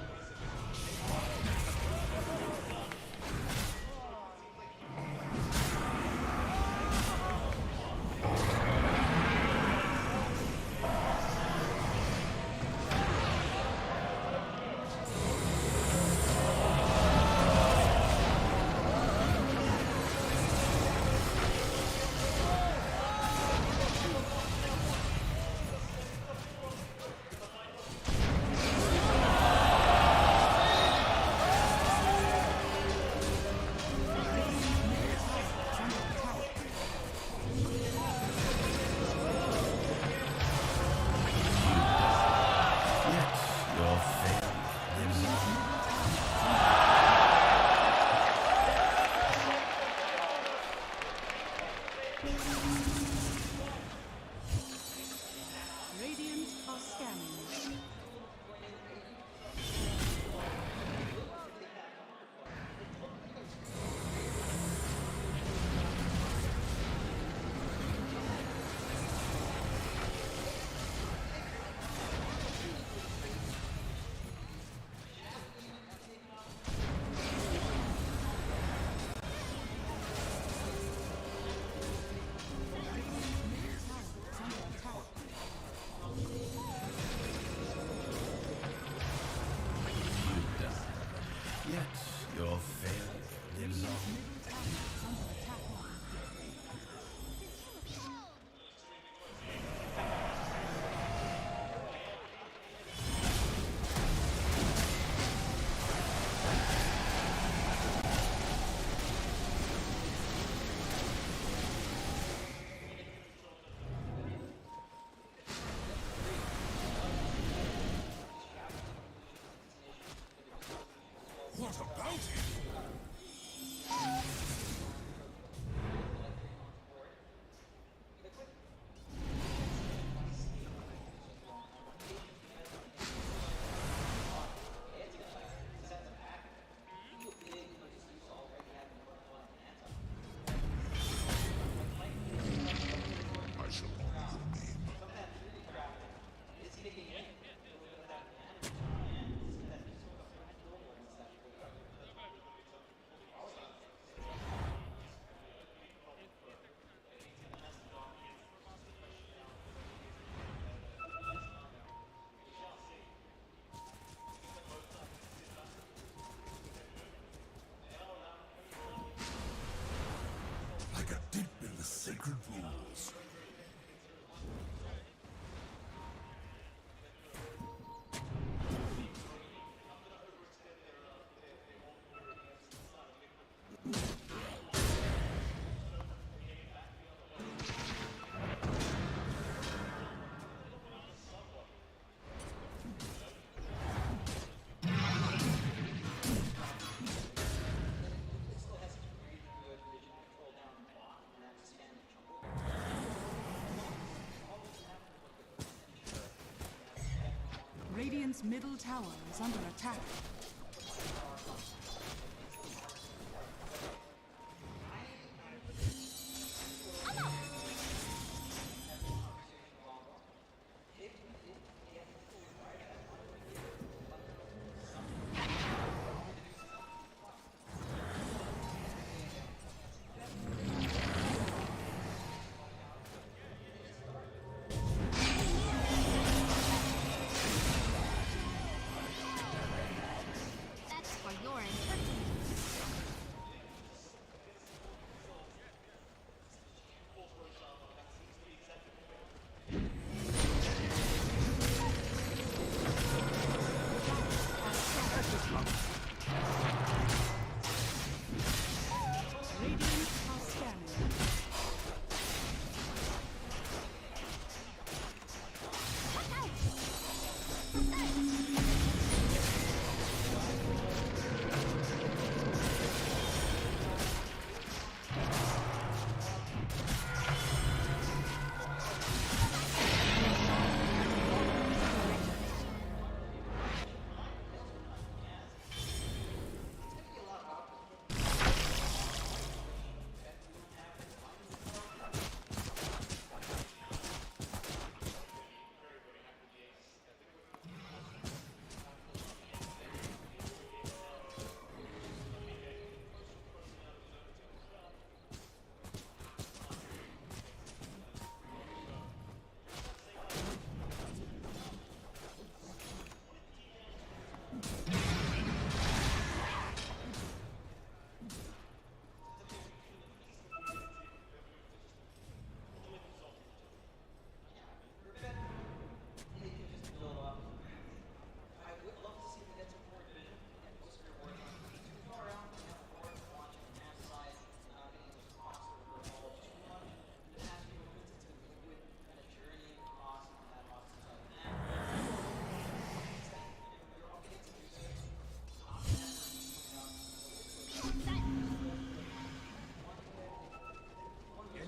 rules. Radiant's middle tower is under attack.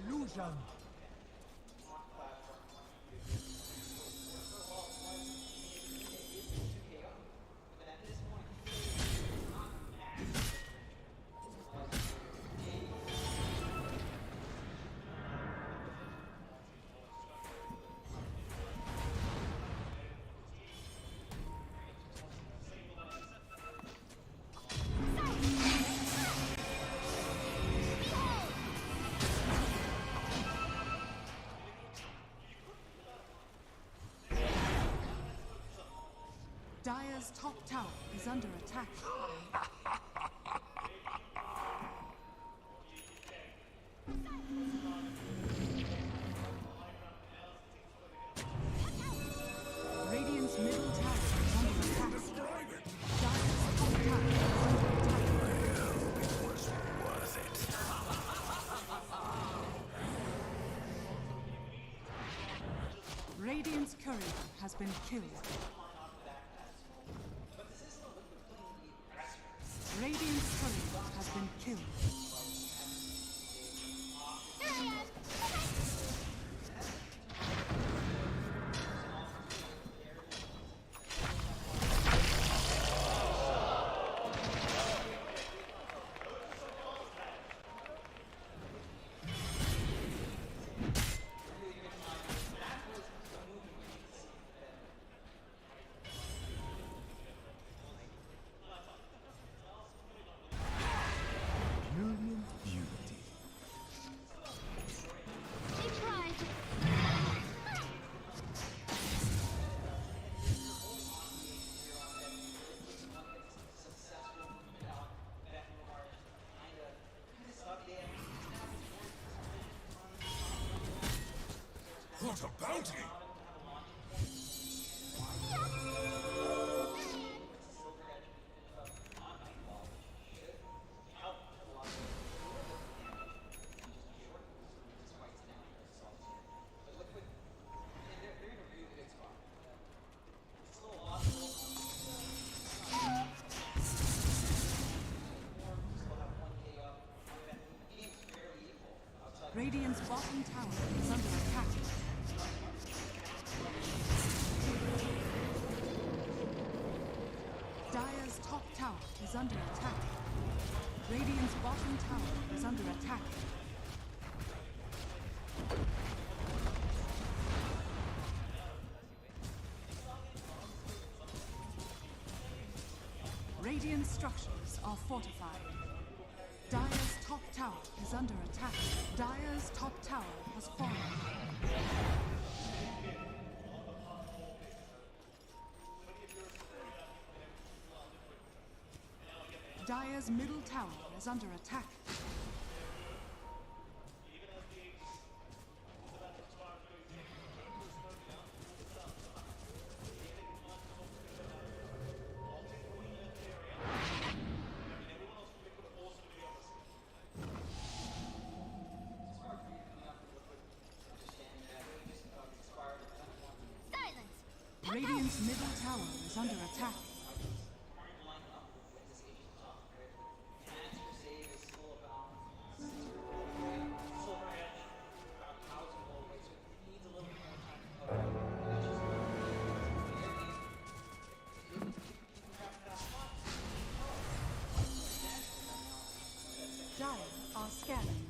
Illusion. Dire's top tower is under attack. Radiant's middle tower is under attack. Dire's top tower is under attack. Radiant's courier has been killed. Radiant's courier has been killed. bounty. Radiant's bottom tower is under attack. Dire's top tower is under attack. Radiant's bottom tower is under attack. Radiant structures are fortified. Dire's top tower is under attack. Dire's top tower has fallen. Dire's middle tower is under attack. Radiant's middle tower is under attack. Dire are scanning.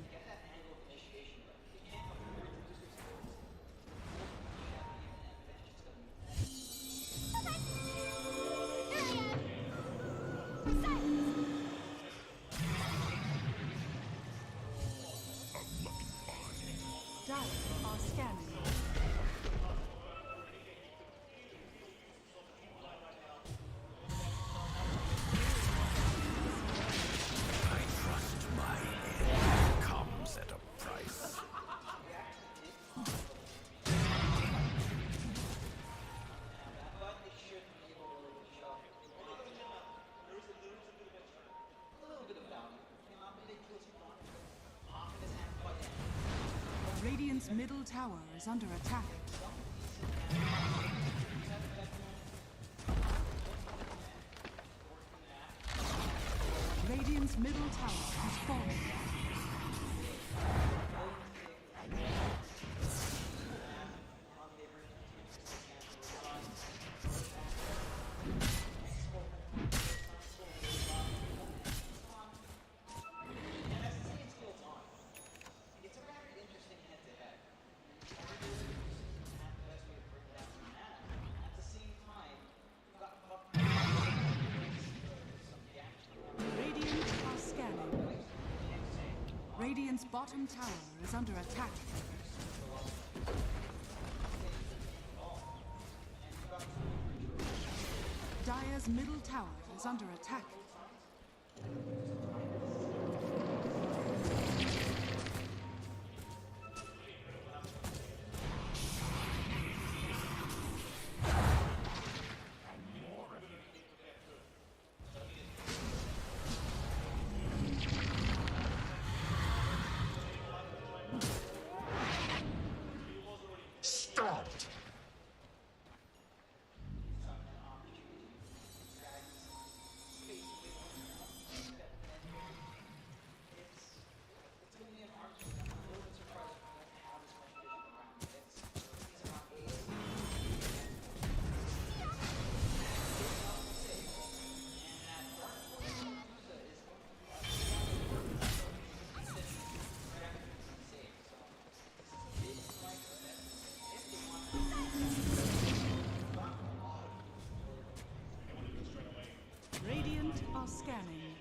Dire are scanning. I trust my end comes at a price. Radiant's middle tower is under attack. Radiant's middle tower has fallen. Radiant are scanning. Radiant's bottom tower is under attack. Dire's middle tower is under attack. Stopped. Radiant are scanning.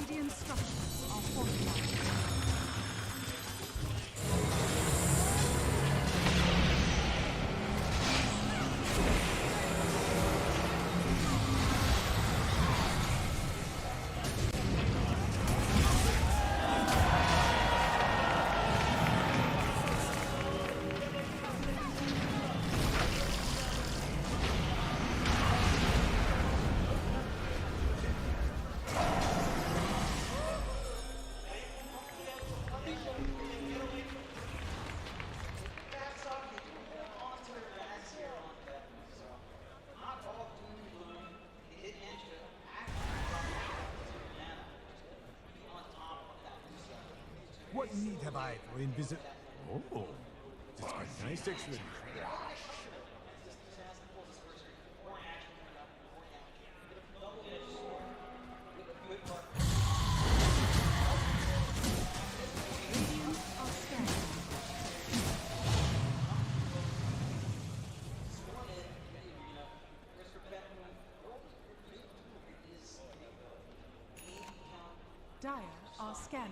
Radiant structures are fortified. What need have I for invisible? Oh, that's quite nice actually. Dire are scanning.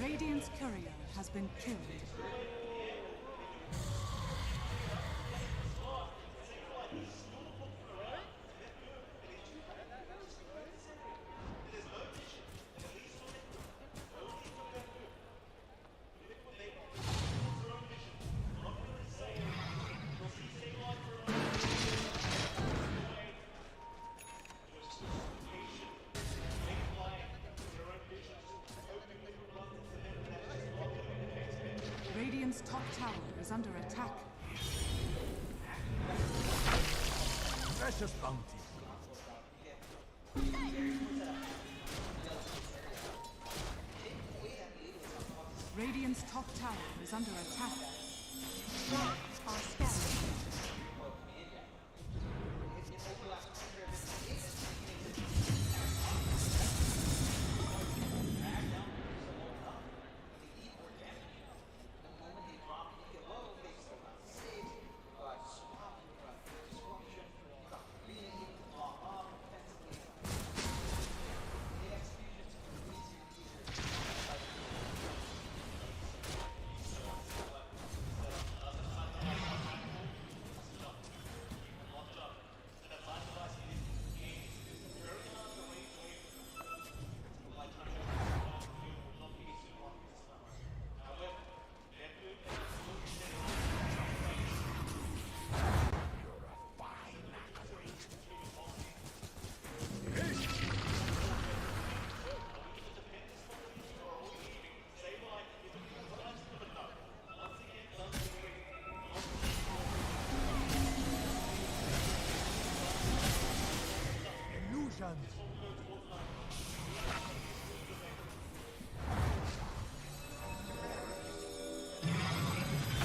Radiant's courier has been killed. Radiant's top tower is under attack. Precious bounty. Radiant's top tower is under attack. Rocks are scattered.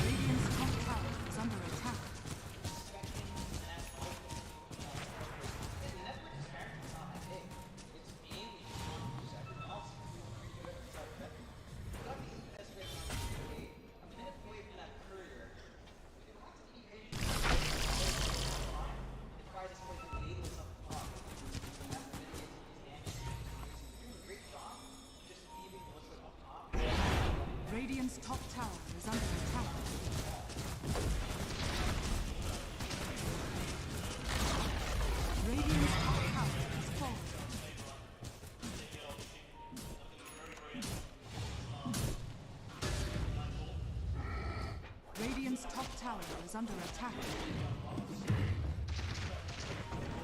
Radiant's top tower is under attack. Radiant's top tower is under attack. Radiant's top tower is falling. Radiant's top tower is under attack.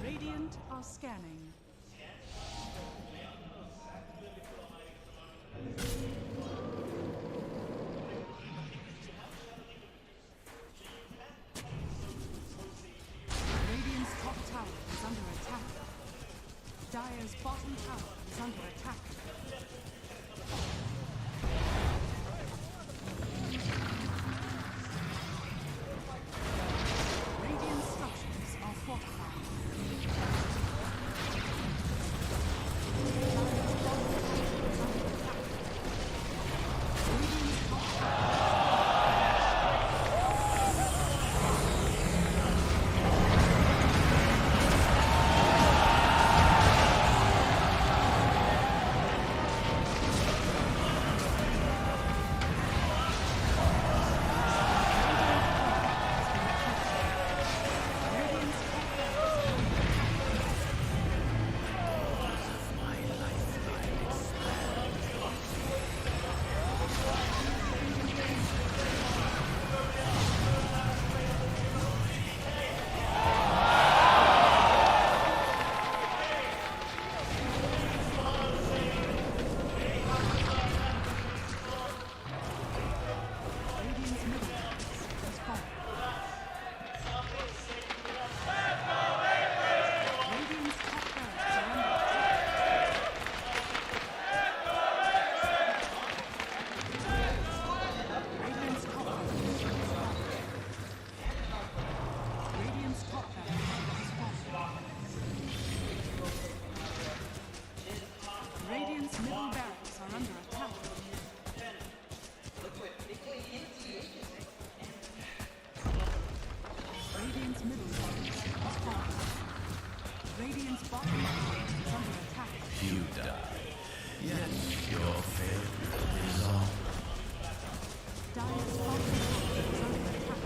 Radiant are scanning. under attack. Radiant structures are fortified. Radiant's middle barracks are under attack. Radiant's middle barracks is falling. Radiant's bottom tower is under attack. You die. Yes, your failure is on. Dire's bottom tower is under attack.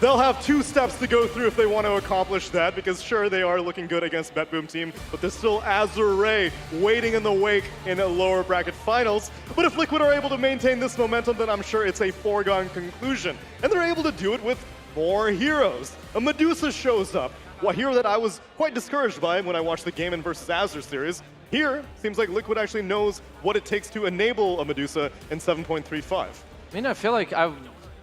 They'll have 2 steps to go through if they want to accomplish that, because sure, they are looking good against BetBoom team, but there's still Azure Ray waiting in the wake in a lower bracket finals. But if Liquid are able to maintain this momentum, then I'm sure it's a foregone conclusion. And they're able to do it with more heroes. A Medusa shows up, a hero that I was quite discouraged by when I watched the Game vs. Azure series. Here, seems like Liquid actually knows what it takes to enable a Medusa in 7.35. I mean, I feel like I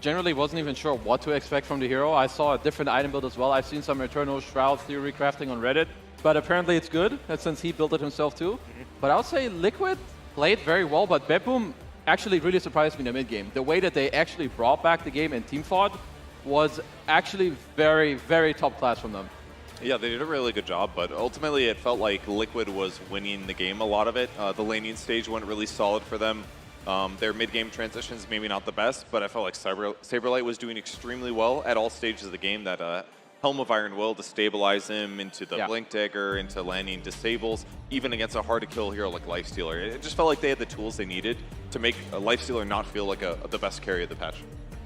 generally wasn't even sure what to expect from the hero. I saw a different item build as well. I've seen some Eternal Shroud theory crafting on Reddit, but apparently it's good, since he built it himself too. But I would say Liquid played very well, but BetBoom actually really surprised me in the mid game. The way that they actually brought back the game and team fought was actually very, very top class from them. Yeah, they did a really good job, but ultimately it felt like Liquid was winning the game, a lot of it. The laning stage went really solid for them. Their mid-game transitions, maybe not the best, but I felt like Saberlight was doing extremely well at all stages of the game. That Helm of Iron Will to stabilize him into the Blink Dagger, into landing disables, even against a hard-to-kill hero like Lifestealer. It just felt like they had the tools they needed to make a Lifestealer not feel like the best carry of the patch.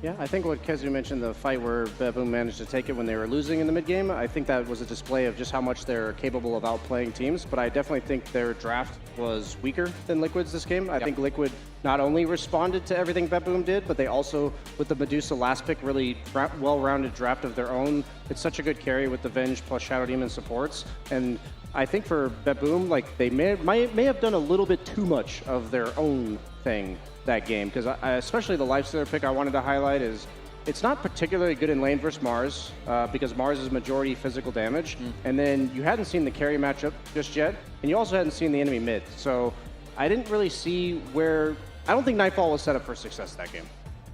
Yeah, I think what Kezu mentioned, the fight where Beboom managed to take it when they were losing in the mid-game, I think that was a display of just how much they're capable of outplaying teams, but I definitely think their draft was weaker than Liquid's this game. I think Liquid not only responded to everything Beboom did, but they also, with the Medusa last pick, really well-rounded draft of their own. It's such a good carry with the Venge plus Shadow Demon supports, and I think for Beboom, like, they may have done a little bit too much of their own thing that game, because especially the Lifestealer pick I wanted to highlight is it's not particularly good in lane versus Mars, because Mars is majority physical damage, and then you hadn't seen the carry matchup just yet, and you also hadn't seen the enemy mid, so I didn't really see where... I don't think Nightfall was set up for success that game.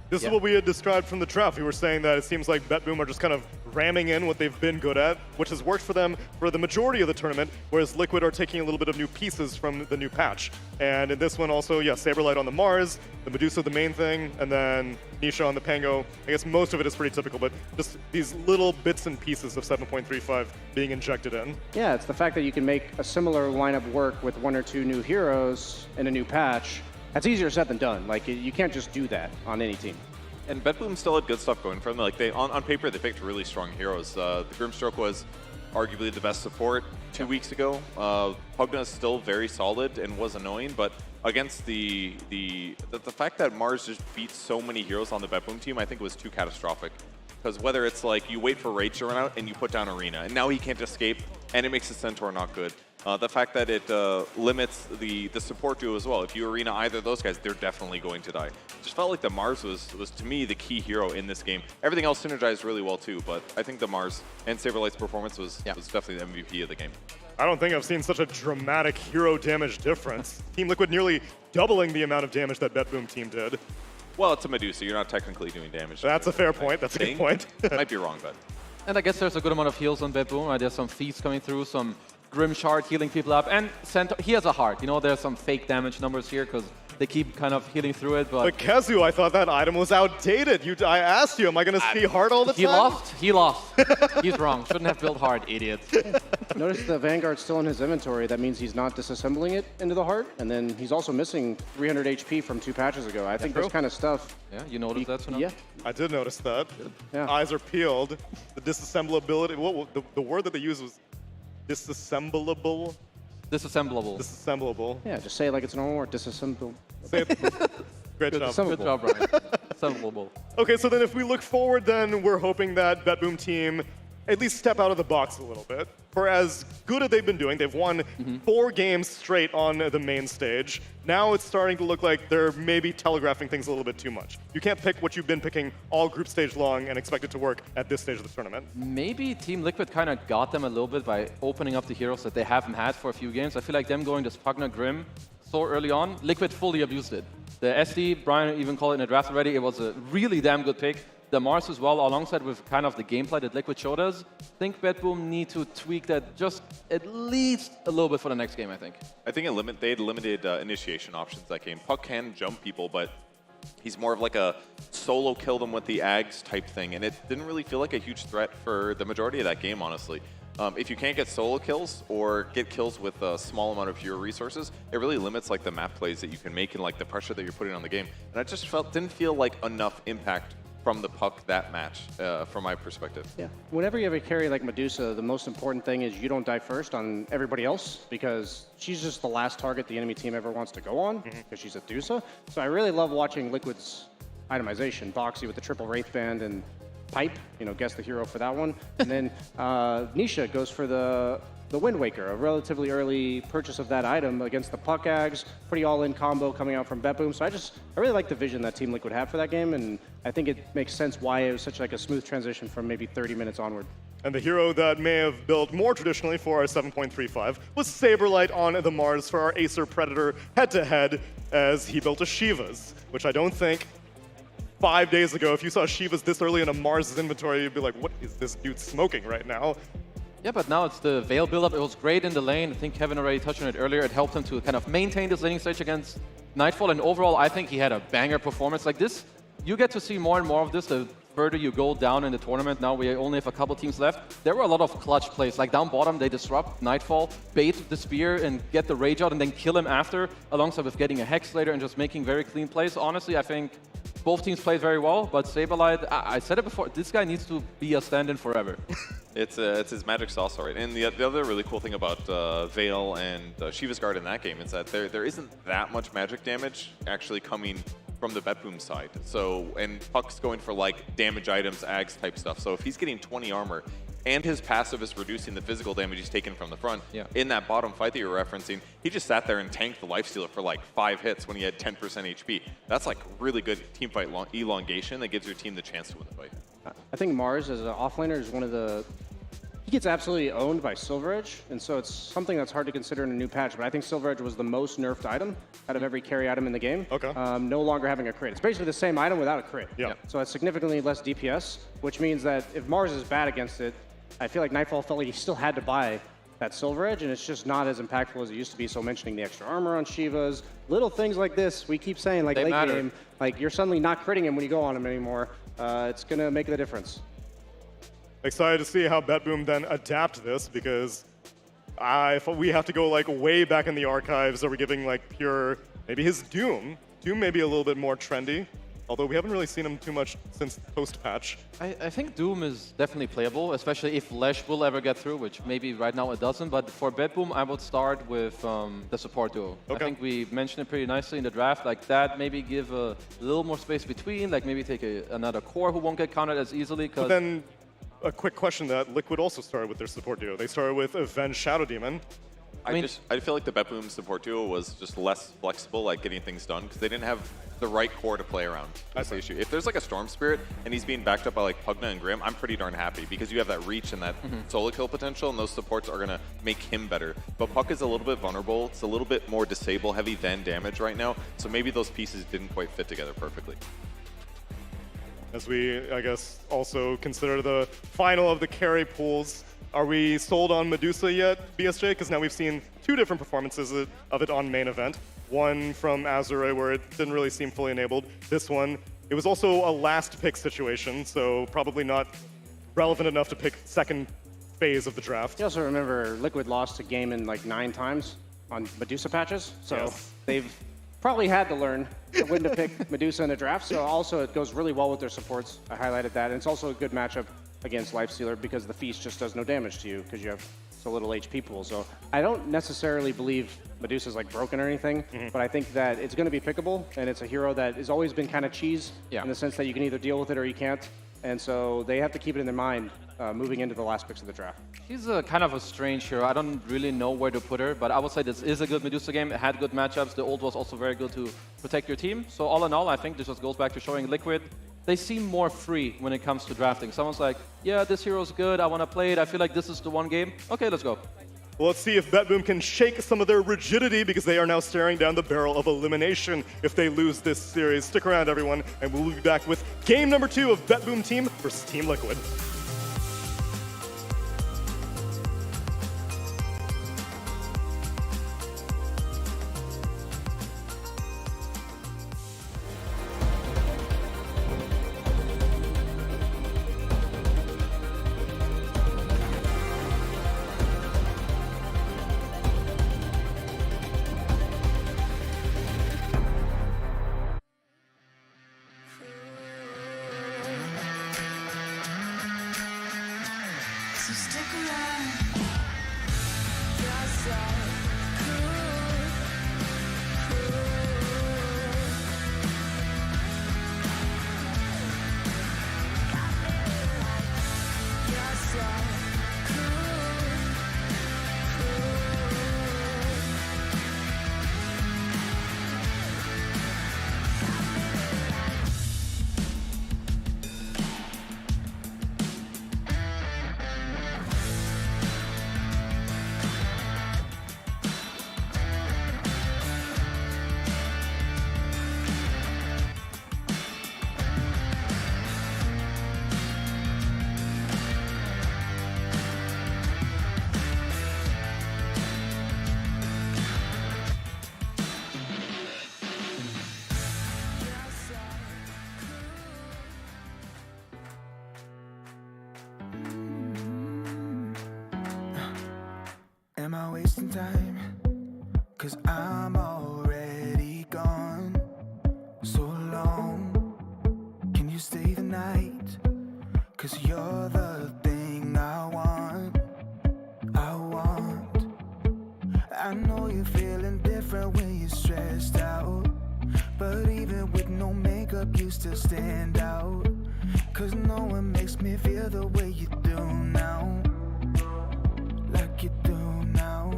This is what we had described from the draft. We were saying that it seems like Beboom are just kind of ramming in what they've been good at, which has worked for them for the majority of the tournament, whereas Liquid are taking a little bit of new pieces from the new patch. And in this one also, Saberlight on the Mars, the Medusa the main thing, and then Nisha on the Pango. I guess most of it is pretty typical, but just these little bits and pieces of 7.35 being injected in. Yeah, it's the fact that you can make a similar lineup work with 1 or 2 new heroes in a new patch. That's easier said than done. Like, you can't just do that on any team. And Beboom still had good stuff going for them. Like, on paper, they picked really strong heroes. The Grimstroke was arguably the best support 2 weeks ago. Pugna is still very solid and was annoying, but against the fact that Mars just beat so many heroes on the Beboom team, I think was too catastrophic. Because whether it's like you wait for Rage to run out and you put down Arena, and now he can't escape, and it makes the Centaur not good. The fact that it limits the support duo as well. If you Arena either of those guys, they're definitely going to die. It just felt like the Mars was to me, the key hero in this game. Everything else synergized really well too, but I think the Mars and Saberlight's performance was definitely the MVP of the game. I don't think I've seen such a dramatic hero damage difference. Team Liquid nearly doubling the amount of damage that Beboom team did. Well, it's a Medusa. You're not technically doing damage. That's a fair point. That's a good point. Might be wrong, but... And I guess there's a good amount of heals on Beboom. Right? There's some feats coming through, some Grim Shard healing people up, and Centaur, he has a heart. You know, there's some fake damage numbers here because they keep kind of healing through it. But Kezu, I thought that item was outdated. I asked you, am I going to see heart all the time? He lost. He's wrong. Shouldn't have built heart, idiot. Notice the Vanguard's still in his inventory. That means he's not disassembling it into the heart, and then he's also missing 300 HP from 2 patches ago. I think this kind of stuff... Yeah, you noticed that, Sonam? Yeah. I did notice that. Yeah. Eyes are peeled. The disassemblability, the word that they used was disassemblable? Disassemblable. Disassemblable. Yeah, just say it like it's a normal word, disassemble. Say it. Great job. Good job, Brian. Disassemblable. Okay, so then if we look forward, then we're hoping that Beboom team at least step out of the box a little bit. For as good as they've been doing, they've won 4 games straight on the main stage. Now it's starting to look like they're maybe telegraphing things a little bit too much. You can't pick what you've been picking all group stage long and expect it to work at this stage of the tournament. Maybe Team Liquid kind of got them a little bit by opening up the heroes that they haven't had for a few games. I feel like them going to Pugna Grim so early on, Liquid fully abused it. The SD, Brian even called it in the draft already, it was a really damn good pick. The Mars as well, alongside with kind of the gameplay that Liquid showed us. I think Beboom need to tweak that just at least a little bit for the next game, I think. I think they had limited initiation options that game. Puck can jump people, but he's more of like a solo kill them with the Ags type thing, and it didn't really feel like a huge threat for the majority of that game, honestly. If you can't get solo kills or get kills with a small amount of hero resources, it really limits like the map plays that you can make and like the pressure that you're putting on the game. And I just didn't feel like enough impact from the Puck that match, from my perspective. Yeah. Whenever you have a carry like Medusa, the most important thing is you don't die first on everybody else, because she's just the last target the enemy team ever wants to go on, because she's a Medusa. So I really love watching Liquid's itemization. Boxy with the triple Wraith Band and Pipe, guess the hero for that one. And then Nisha goes for the Wind Waker, a relatively early purchase of that item against the Puck Ags, pretty all-in combo coming out from Beboom. So I really like the vision that Team Liquid had for that game, and I think it makes sense why it was such like a smooth transition from maybe 30 minutes onward. And the hero that may have built more traditionally for our 7.35 was Saberlight on the Mars for our Acer Predator head-to-head, as he built a Shiva's, which I don't think 5 days ago, if you saw Shiva's this early in a Mars inventory, you'd be like, what is this dude smoking right now? Yeah, but now it's the Veil build-up. It was great in the lane. I think Kevin already touched on it earlier. It helped him to kind of maintain this laning stage against Nightfall. And overall, I think he had a banger performance. Like this, you get to see more and more of this. The further you go down in the tournament, now we only have a couple teams left, there were a lot of clutch plays. Like down bottom, they disrupt Nightfall, bait the spear and get the rage out and then kill him after, alongside with getting a Hex later and just making very clean plays. Honestly, I think both teams played very well, but Saberlight, I said it before, this guy needs to be a stand-in forever. It's his magic sauce, all right. And the other really cool thing about Veil and Shiva's Guard in that game is that there isn't that much magic damage actually coming from the Betboom side. So, and Puck's going for like damage items, Ags type stuff. So if he's getting 20 armor and his passive is reducing the physical damage he's taken from the front, in that bottom fight that you were referencing, he just sat there and tanked the Lifestealer for like 5 hits when he had 10% HP. That's like really good team fight elongation that gives your team the chance to win the fight. I think Mars as an offlaner is one of the... He gets absolutely owned by Silver Edge, and so it's something that's hard to consider in a new patch, but I think Silver Edge was the most nerfed item out of every carry item in the game. Okay. No longer having a crit. It's basically the same item without a crit. Yeah. So it's significantly less DPS, which means that if Mars is bad against it, I feel like Nightfall felt like he still had to buy that Silver Edge, and it's just not as impactful as it used to be. So mentioning the extra armor on Shivas, little things like this, we keep saying, like late game, like you're suddenly not critting him when you go on him anymore. It's going to make the difference. Excited to see how Betboom then adapt this, because we have to go like way back in the archives. Are we giving like pure, maybe his Doom? Doom may be a little bit more trendy, although we haven't really seen him too much since post-patch. I think Doom is definitely playable, especially if Lesh will ever get through, which maybe right now it doesn't. But for Betboom, I would start with the support duo. Okay. I think we mentioned it pretty nicely in the draft. Like that, maybe give a little more space between, like maybe take another core who won't get countered as easily. But then, a quick question that Liquid also started with their support duo. They started with Avenge Shadow Demon. I feel like the Betboom support duo was just less flexible, like getting things done, because they didn't have the right core to play around. That's the issue. If there's like a Storm Spirit and he's being backed up by like Pugna and Grim, I'm pretty darn happy because you have that reach and that solo kill potential, and those supports are gonna make him better. But Puck is a little bit vulnerable. It's a little bit more disable heavy than damage right now, so maybe those pieces didn't quite fit together perfectly. As we, I guess, also consider the final of the carry pools, are we sold on Medusa yet, BSJ? Because now we've seen 2 different performances of it on main event. One from Azure where it didn't really seem fully enabled. This one, it was also a last pick situation, so probably not relevant enough to pick second phase of the draft. You also remember Liquid lost a game in like 9 times on Medusa patches, so they've probably had to learn when to pick Medusa in the draft. So also it goes really well with their supports. I highlighted that, and it's also a good matchup against Lifestealer because the Feast just does no damage to you because you have so little HP pool. So I don't necessarily believe Medusa's like broken or anything, but I think that it's going to be pickable, and it's a hero that has always been kind of cheese in the sense that you can either deal with it or you can't. And so they have to keep it in their mind moving into the last picks of the draft. She's a kind of a strange hero. I don't really know where to put her, but I would say this is a good Medusa game. It had good matchups. The ult was also very good to protect your team. So all in all, I think this just goes back to showing Liquid. They seem more free when it comes to drafting. Someone's like, yeah, this hero's good. I want to play it. I feel like this is the one game. Okay, let's go. Well, let's see if Betboom can shake some of their rigidity, because they are now staring down the barrel of elimination if they lose this series. Stick around, everyone, and we'll be back with game number 2 of Betboom Team versus Team Liquid. So stick around. Yes, I I wasting time? Cause I'm already gone. So long, can you stay the night? Cause you're the thing I want. I know you're feeling different when you're stressed out, but even with no makeup you still stand out. Cause no one makes me feel the way you do now. Like you do now.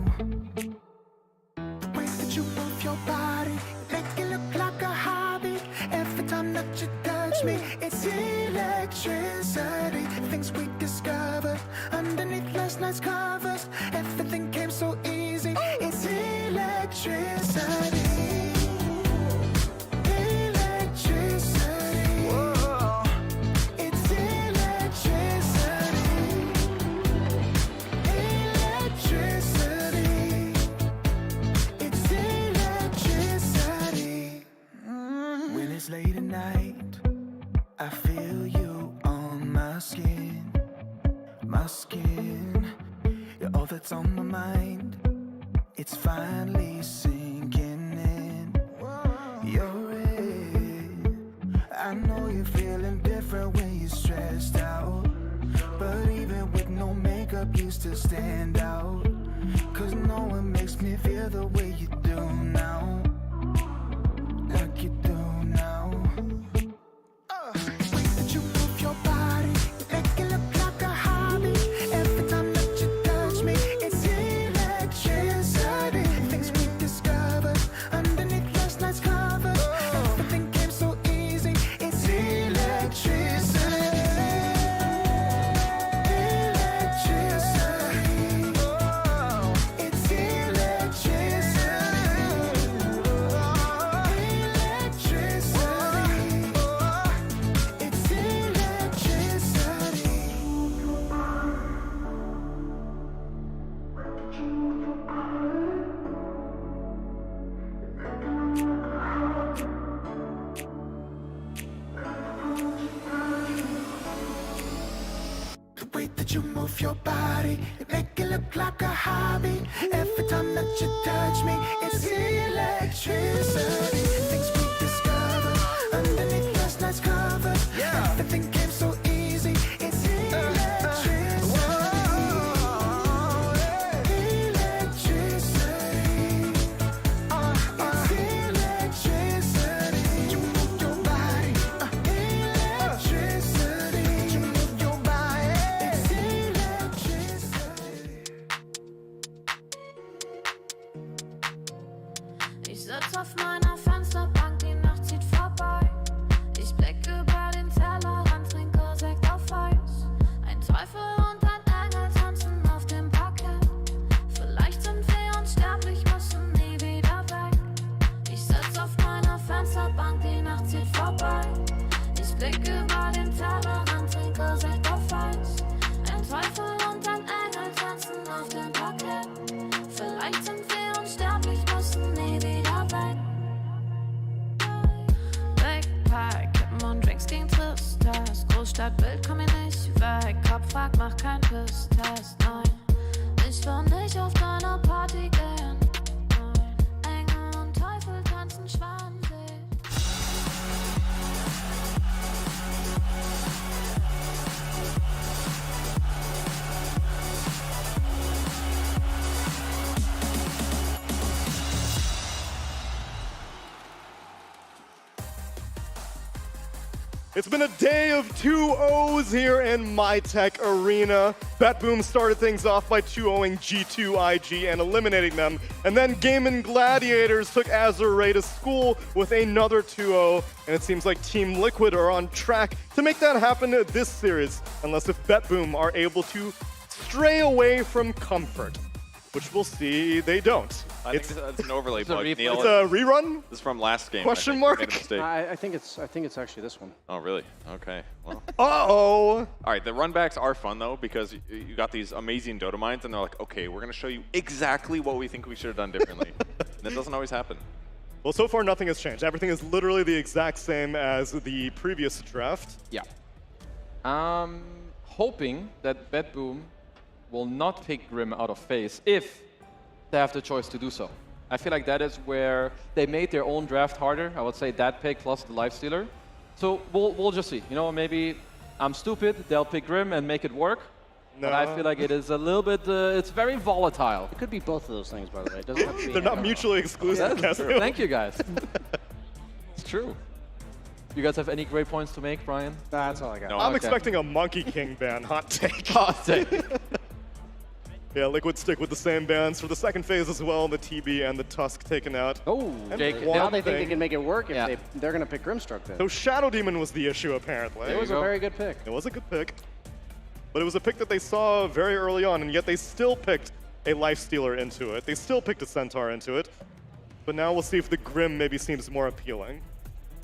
The way that you move your body, make it look like a hobby. Every time that you touch me, it's electricity. Things we discovered underneath last night's covers. Everything came so easy. It's electricity. Electricity. Whoa. It's electricity. Electricity. It's electricity. When it's late at night, I feel you on my skin. My skin. You're all that's on my mind. It's finally sinking in. You're it. I know you're feeling different when you're stressed out, but even with no makeup you still stand out. Cause no one makes me feel the way you do now. Like you do now. The way that you move your body, make it look like a hobby. Every time that you touch me, it's electricity. Things we discovered underneath last night's covers. Everything came so easy. It's electricity. Electricity. Oh, it's electricity. Electricity. It's electricity. The way that you move your body, it make it look like a hobby. Every time that you touch me, it's electricity. Things we discovered underneath last night's covers. Everything came so easy. It's electricity. Electricity. It's electricity. You move your body. Electricity. You move your body. It's electricity. Ich sitz auf meiner Fensterbank, die Nacht zieht vorbei. Ich blicke über den Tellerrand, trinke Sekt auf Eis. Ein Teufel und ein Engel tanzen auf dem Parkett. Vielleicht sind wir unsterblich, müssen nie wieder weg. Ich sitz auf meiner Fensterbank, die Nacht zieht vorbei. Ich blicke über den Tellerrand, trinke Sekt auf Eis. Ein Teufel und ein Engel tanzen auf dem Parkett. Vielleicht sind wir unsterblich, müssen nie wieder weg. Backpack, Kippen und Drinks gegen Tristess. Großstadtbild, komm mir nicht weg. Kopf fragt, mach kein Pisstest, nein. Ich will nicht auf deine Party gehen, nein. Engel und Teufel tanzen Schwanensee. It's been a day of 2-0s here in MyTech Arena. BetBoom started things off by 2-0ing G2 IG and eliminating them. And then Game & Gladiators took Azure to school with another 2-0. And it seems like Team Liquid are on track to make that happen this series, unless if BetBoom are able to stray away from comfort, which we'll see they don't. I think it's an overlay bug, Neil. It's a rerun? This is from last game. Question mark? I think it's actually this one. Oh, really? Okay. Well. Uh-oh. All right, the runbacks are fun, though, because you got these amazing Dota mines, and they're like, okay, we're going to show you exactly what we think we should have done differently. And that doesn't always happen. Well, so far, nothing has changed. Everything is literally the exact same as the previous draft. Yeah. Hoping that BetBoom will not pick Grim out of phase if they have the choice to do so. I feel like that is where they made their own draft harder. I would say that pick plus the Lifestealer. So we'll just see. You know, maybe I'm stupid. They'll pick Grim and make it work. No. But I feel like it is a little bit, it's very volatile. It could be both of those things, by the way. It doesn't have to be. They're not mutually exclusive. Thank you, guys. It's true. You guys have any great points to make, Brian? That's all I got. No, I'm expecting a Monkey King ban. Hot take. Hot take. Yeah, Liquid stick with the same bans for the second phase as well. The TB and the Tusk taken out. Oh, Jake, now they think they can make it work if they're going to pick Grimstruck then. So Shadow Demon was the issue, apparently. It was a very good pick. It was a good pick. But it was a pick that they saw very early on, and yet they still picked a Lifestealer into it. They still picked a Centaur into it. But now we'll see if the Grim maybe seems more appealing.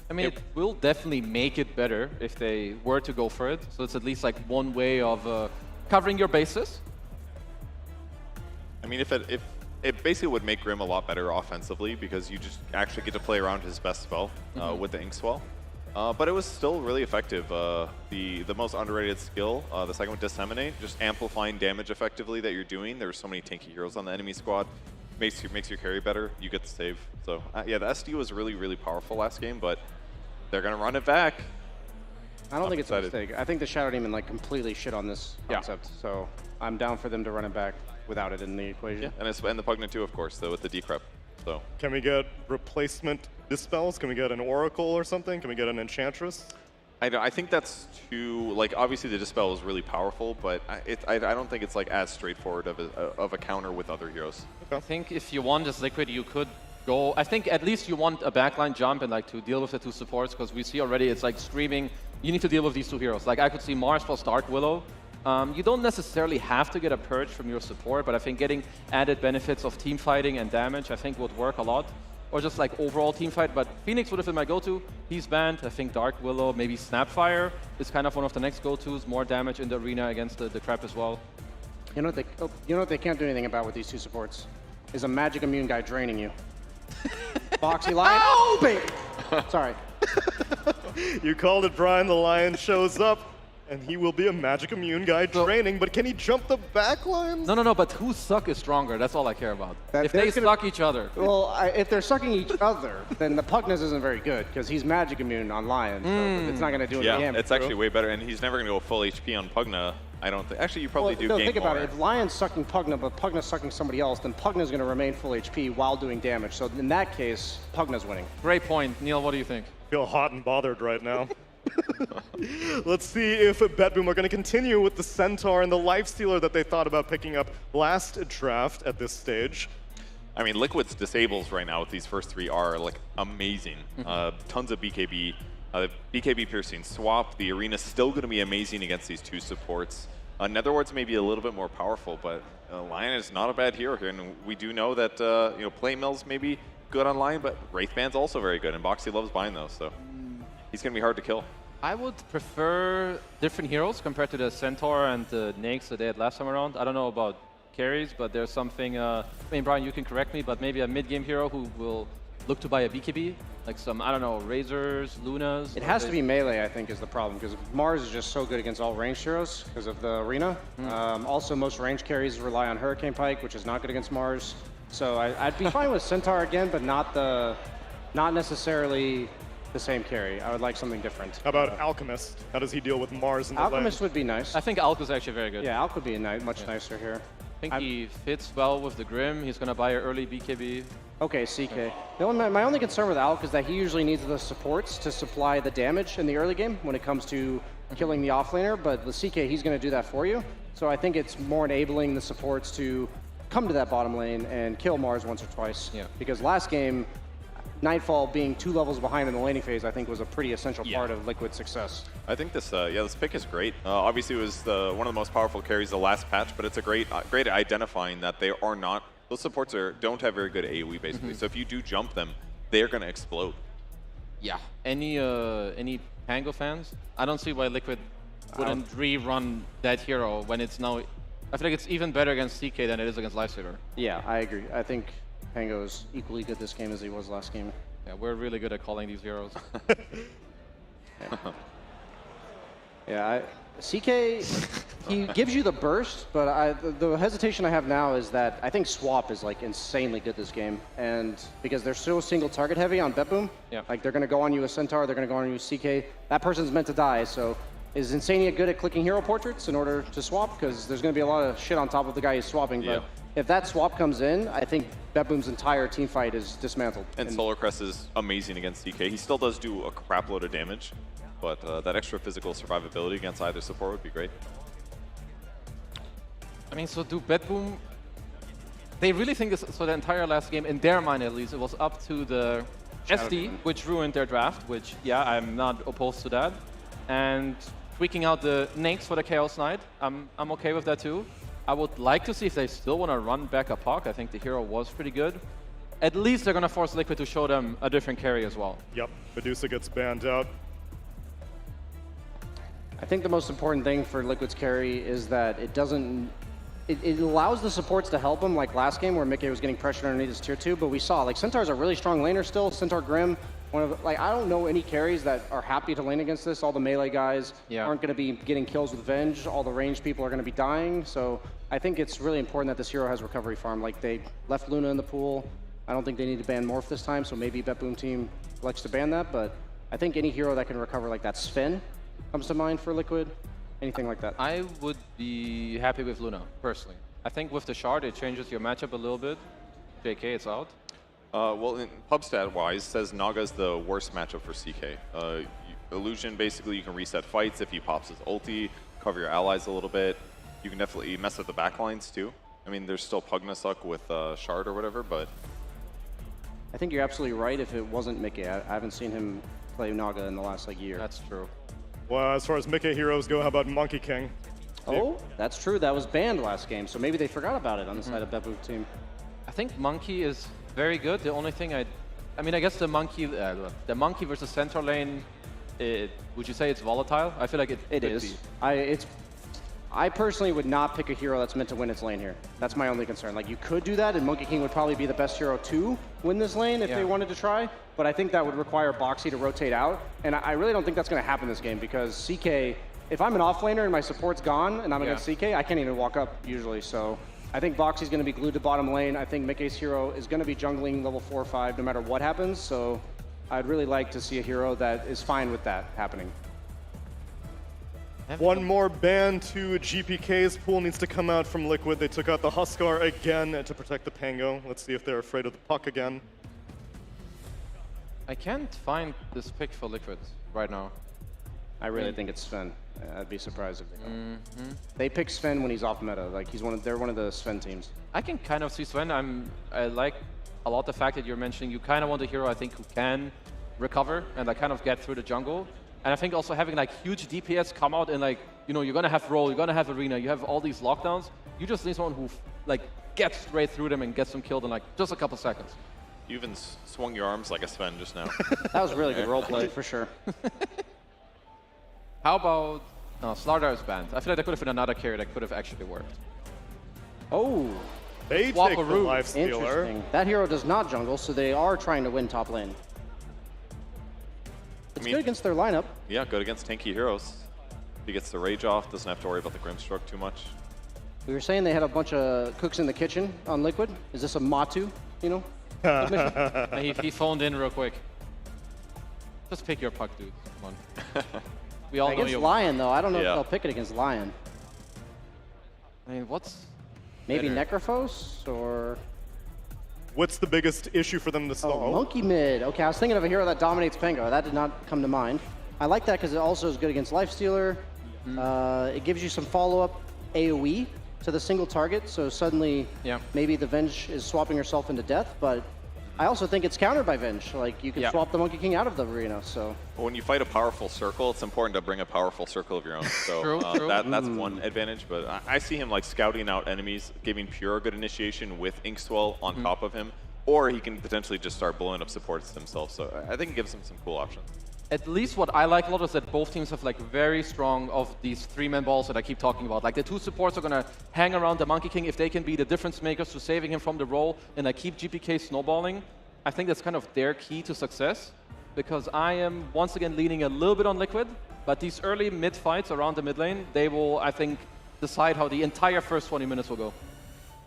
I mean, it will definitely make it better if they were to go for it. So it's at least like one way of covering your bases. I mean, if it basically would make Grim a lot better offensively because you just actually get to play around his best spell with the Ink Swell. But it was still really effective. The most underrated skill, the second one, Disseminate, just amplifying damage effectively that you're doing. There were so many tanky heroes on the enemy squad. Makes your carry better. You get the save. So yeah, the SD was really, really powerful last game, but they're going to run it back. I don't think it's a mistake. I think the Shadow Demon like completely shit on this concept. So I'm down for them to run it back without it in the equation. Yeah, and the Pugna too, of course, though, with the Decrep. So can we get replacement Dispels? Can we get an Oracle or something? Can we get an Enchantress? I think that's too, like, obviously the Dispel is really powerful, but I don't think it's like as straightforward of a counter with other heroes. I think if you want this Liquid, you could go, I think at least you want a backline jump and like to deal with the two supports, because we see already it's like streaming, you need to deal with these two heroes. Like I could see Mars plus Dark Willow. You don't necessarily have to get a purge from your support, but I think getting added benefits of team fighting and damage I think would work a lot. Or just like overall team fight, but Phoenix would have been my go-to. He's banned. I think Dark Willow, maybe Snapfire is kind of one of the next go-tos. More damage in the arena against the crap as well. You know what they can't do anything about with these two supports? Is a magic immune guy draining you. Boxy Lion. Oh, baby! Sorry. You called it, Brian. The Lion shows up. And he will be a magic immune guy draining, but can he jump the backlines? No, but whose suck is stronger? That's all I care about. If they suck each other. Well, if they're sucking each other, then the Pugnas isn't very good, because he's magic immune on Lion, so it's not going to do any damage. Yeah, it's actually way better, and he's never going to go full HP on Pugna. I don't think. Actually, you probably do gain think about more. it. If Lion's sucking Pugna, but Pugna's sucking somebody else, then Pugna's going to remain full HP while doing damage. So in that case, Pugna's winning. Great point. Neil, what do you think? I feel hot and bothered right now. Let's see if BetBoom are going to continue with the Centaur and the Lifestealer that they thought about picking up last draft at this stage. I mean, Liquid's disables right now with these first three are like amazing. Tons of BKB. BKB piercing swap. The arena's still going to be amazing against these two supports. Netherward's maybe a little bit more powerful, but Lion is not a bad hero here, and we do know that Playmill's maybe good on Lion, but Wraithband's also very good, and Boxy loves buying those, so he's going to be hard to kill. I would prefer different heroes compared to the Centaur and the Nakes that they had last time around. I don't know about carries, but there's something, I mean, Brian, you can correct me, but maybe a mid-game hero who will look to buy a BKB, like some, I don't know, Razors, Lunas. It has to be melee, I think, is the problem, because Mars is just so good against all ranged heroes because of the arena. Also, most range carries rely on Hurricane Pike, which is not good against Mars. So I'd be fine with Centaur again, but not necessarily the same carry. I would like something different. How about Alchemist? How does he deal with Mars in the Alchemist lane? would be nice. I think Alk is actually very good. Yeah, Alk would be much nicer here. I think he fits well with the Grim. He's going to buy an early BKB. Okay, CK. My only concern with Alk is that he usually needs the supports to supply the damage in the early game when it comes to killing the offlaner, but the CK, he's going to do that for you. So I think it's more enabling the supports to come to that bottom lane and kill Mars once or twice. Yeah. Because last game, Nightfall being 2 levels behind in the laning phase, I think was a pretty essential part of Liquid's success. I think this pick is great. Obviously, it was one of the most powerful carries the last patch, but it's a great at identifying that they are not, those supports don't have very good AoE basically. So if you do jump them, they're going to explode. Yeah. Any Pango fans? I don't see why Liquid wouldn't rerun that hero when it's now. I feel like it's even better against CK than it is against Lifesaver. Yeah, I agree. I think Pango is equally good this game as he was last game. Yeah, we're really good at calling these heroes. CK, He gives you the burst, but the hesitation I have now is that I think Swap is like insanely good this game, and because they're so single target heavy on BetBoom, like they're gonna go on you a Centaur, they're gonna go on you a CK. That person's meant to die. So is Insania good at clicking hero portraits in order to swap? Because there's gonna be a lot of shit on top of the guy he's swapping. Yeah. But if that swap comes in, I think BetBoom's entire team fight is dismantled. And Solar Crest is amazing against DK. He still does do a crap load of damage, but that extra physical survivability against either support would be great. I mean, so do BetBoom, they really think this, so the entire last game, in their mind at least, it was up to the SD, which ruined their draft, which, yeah, I'm not opposed to that. And tweaking out the nakes for the Chaos Knight, I'm okay with that too. I would like to see if they still want to run back a Puck. I think the hero was pretty good. At least they're going to force Liquid to show them a different carry as well. Yep, Medusa gets banned out. I think the most important thing for Liquid's carry is that it doesn't... It allows the supports to help him, like last game where Mickey was getting pressured underneath his tier 2, but we saw, like, Centaur's a really strong laner still. Centaur Grim, I don't know any carries that are happy to lane against this. All the melee guys aren't going to be getting kills with Venge. All the ranged people are going to be dying. So I think it's really important that this hero has recovery farm. Like, they left Luna in the pool. I don't think they need to ban Morph this time, so maybe BetBoom team likes to ban that, but I think any hero that can recover like that, Sven comes to mind for Liquid. Anything like that. I would be happy with Luna, personally. I think with the shard, it changes your matchup a little bit. JK, it's out. Well, in PubStat-wise, says Naga's the worst matchup for CK. Illusion, basically, you can reset fights if he pops his ulti, cover your allies a little bit. You can definitely mess with the backlines, too. I mean, there's still Pugna-Suck with Shard or whatever, but... I think you're absolutely right if it wasn't Mickey. I haven't seen him play Naga in the last, year. That's true. Well, as far as Mickey heroes go, how about Monkey King? Oh, that's true. That was banned last game, so maybe they forgot about it on the side of BetBoom team. I think Monkey is very good. The only thing I mean, I guess the Monkey versus Centaur lane, would you say it's volatile? I feel like it is. I personally would not pick a hero that's meant to win its lane here. That's my only concern. Like, you could do that, and Monkey King would probably be the best hero to win this lane if they wanted to try, but I think that would require Boxy to rotate out, and I really don't think that's going to happen this game, because CK, if I'm an offlaner and my support's gone and I'm against CK, I can't even walk up usually, so I think Boxy's going to be glued to bottom lane. I think Mickey's hero is going to be jungling level 4 or 5 no matter what happens, so I'd really like to see a hero that is fine with that happening. One more ban to GPK's pool needs to come out from Liquid. They took out the Huskar again to protect the Pango. Let's see if they're afraid of the Puck again. I can't find this pick for Liquid right now. I really think it's Sven. I'd be surprised if they don't. They pick Sven when he's off meta. Like, they're one of the Sven teams. I can kind of see Sven. I like a lot the fact that you're mentioning you kind of want a hero, I think, who can recover and kind of get through the jungle. And I think also having huge DPS come out and you're gonna have roll, you're gonna have arena, you have all these lockdowns. You just need someone who gets straight through them and gets them killed in just a couple seconds. You even swung your arms like a Sven just now. That was really good roleplay for sure. How about Slardar is banned? I feel like there could have been another carry that could have actually worked. Oh, they take the life stealer. Interesting. That hero does not jungle, so they are trying to win top lane. It's good against their lineup. Yeah, good against tanky heroes. He gets the rage off, doesn't have to worry about the Grimstroke too much. We were saying they had a bunch of cooks in the kitchen on Liquid. Is this a Matu, He phoned in real quick. Just pick your Puck, dude. Come on. We all know against you. Lion, though. I don't know if they'll pick it against Lion. I mean, what's maybe better? Necrophos or... What's the biggest issue for them to solve? Oh, Monkey mid. Okay, I was thinking of a hero that dominates Pango. That did not come to mind. I like that because it also is good against Lifestealer. It gives you some follow-up AoE to the single target, so suddenly maybe the Venge is swapping herself into death, but I also think it's countered by Venge. Like, you can swap the Monkey King out of the arena, so... When you fight a powerful circle, it's important to bring a powerful circle of your own. So true. That's one advantage, but I see him scouting out enemies, giving Pure a good initiation with Inkswell on top of him, or he can potentially just start blowing up supports himself. So I think it gives him some cool options. At least what I like a lot is that both teams have very strong of these 3-man balls that I keep talking about. The two supports are gonna hang around the Monkey King if they can be the difference makers to saving him from the roll and keep GPK snowballing. I think that's kind of their key to success, because I am once again leaning a little bit on Liquid, but these early mid fights around the mid lane, they will, I think, decide how the entire first 20 minutes will go.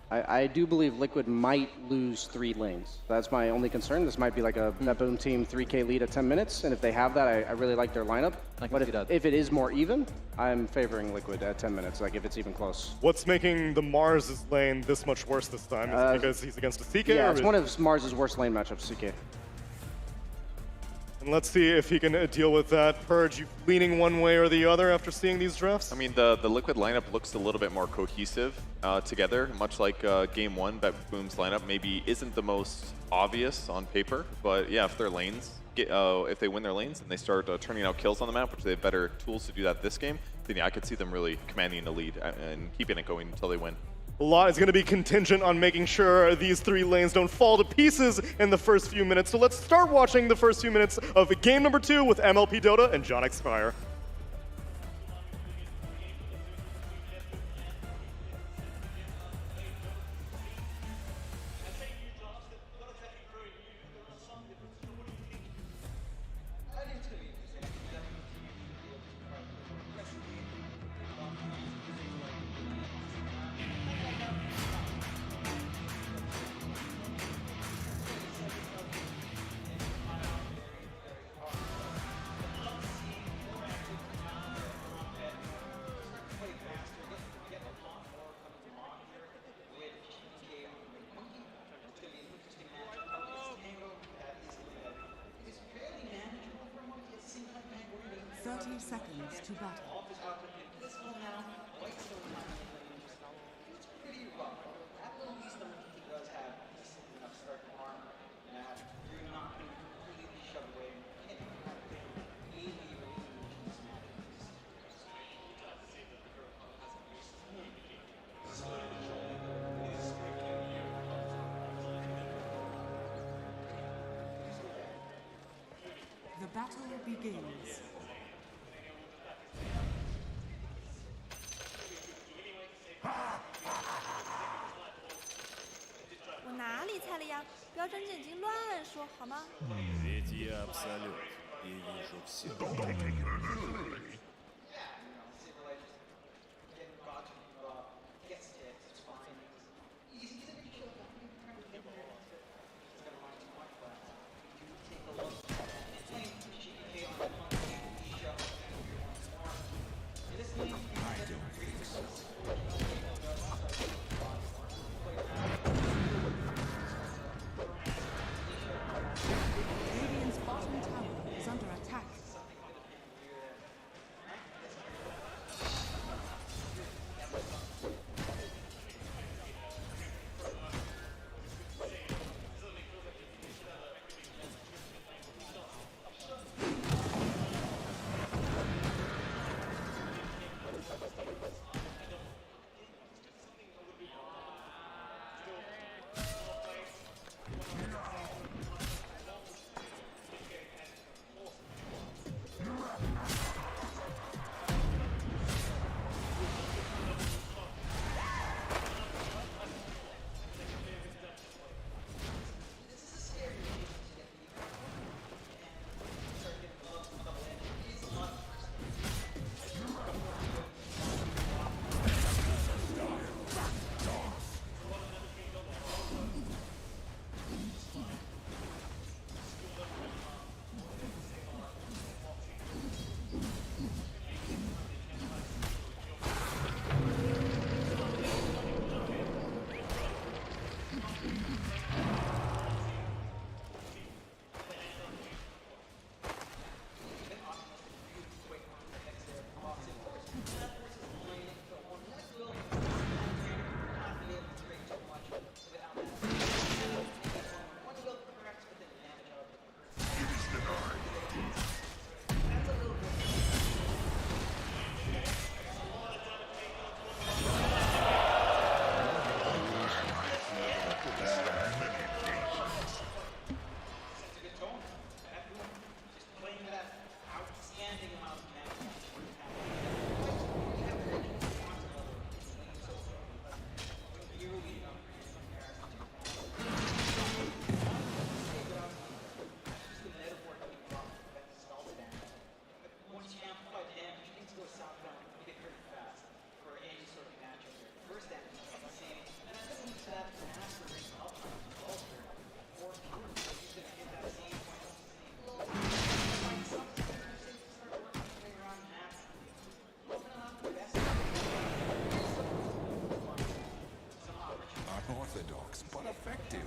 I do believe Liquid might lose 3 lanes. That's my only concern. This might be like a Boom team 3K lead at 10 minutes, and if they have that, I really like their lineup. But if it is more even, I'm favoring Liquid at 10 minutes, like if it's even close. What's making the Mars' lane this much worse this time? Is it because he's against a CK? Yeah, it's one of Mars' worst lane matchups, CK. And let's see if he can deal with that. Purge, you leaning one way or the other after seeing these drafts? I mean, the Liquid lineup looks a little bit more cohesive together, much like Game 1. Boom's lineup maybe isn't the most obvious on paper, but yeah, if their lanes if they win their lanes and they start turning out kills on the map, which they have better tools to do that this game, then yeah, I could see them really commanding the lead and keeping it going until they win. A lot is going to be contingent on making sure these 3 lanes don't fall to pieces in the first few minutes. So let's start watching the first few minutes of game number 2 with MLP Dota and John X Fire. Seconds to battle. The battle begins. 我哪里猜了呀？不要睁着眼睛乱说好吗？ Ведь я абсолют и вижу все. effective.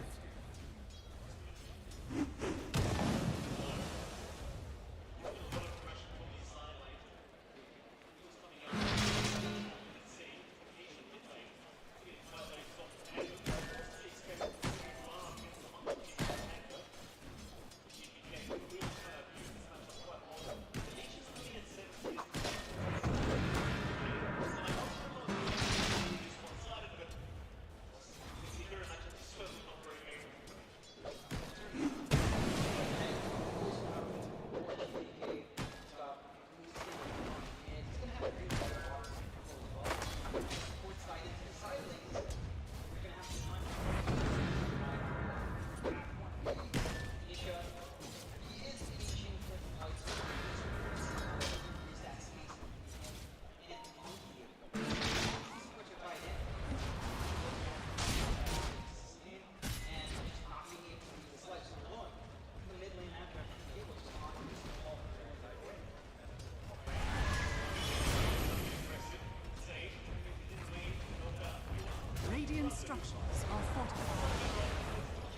Radiant structures are fortified.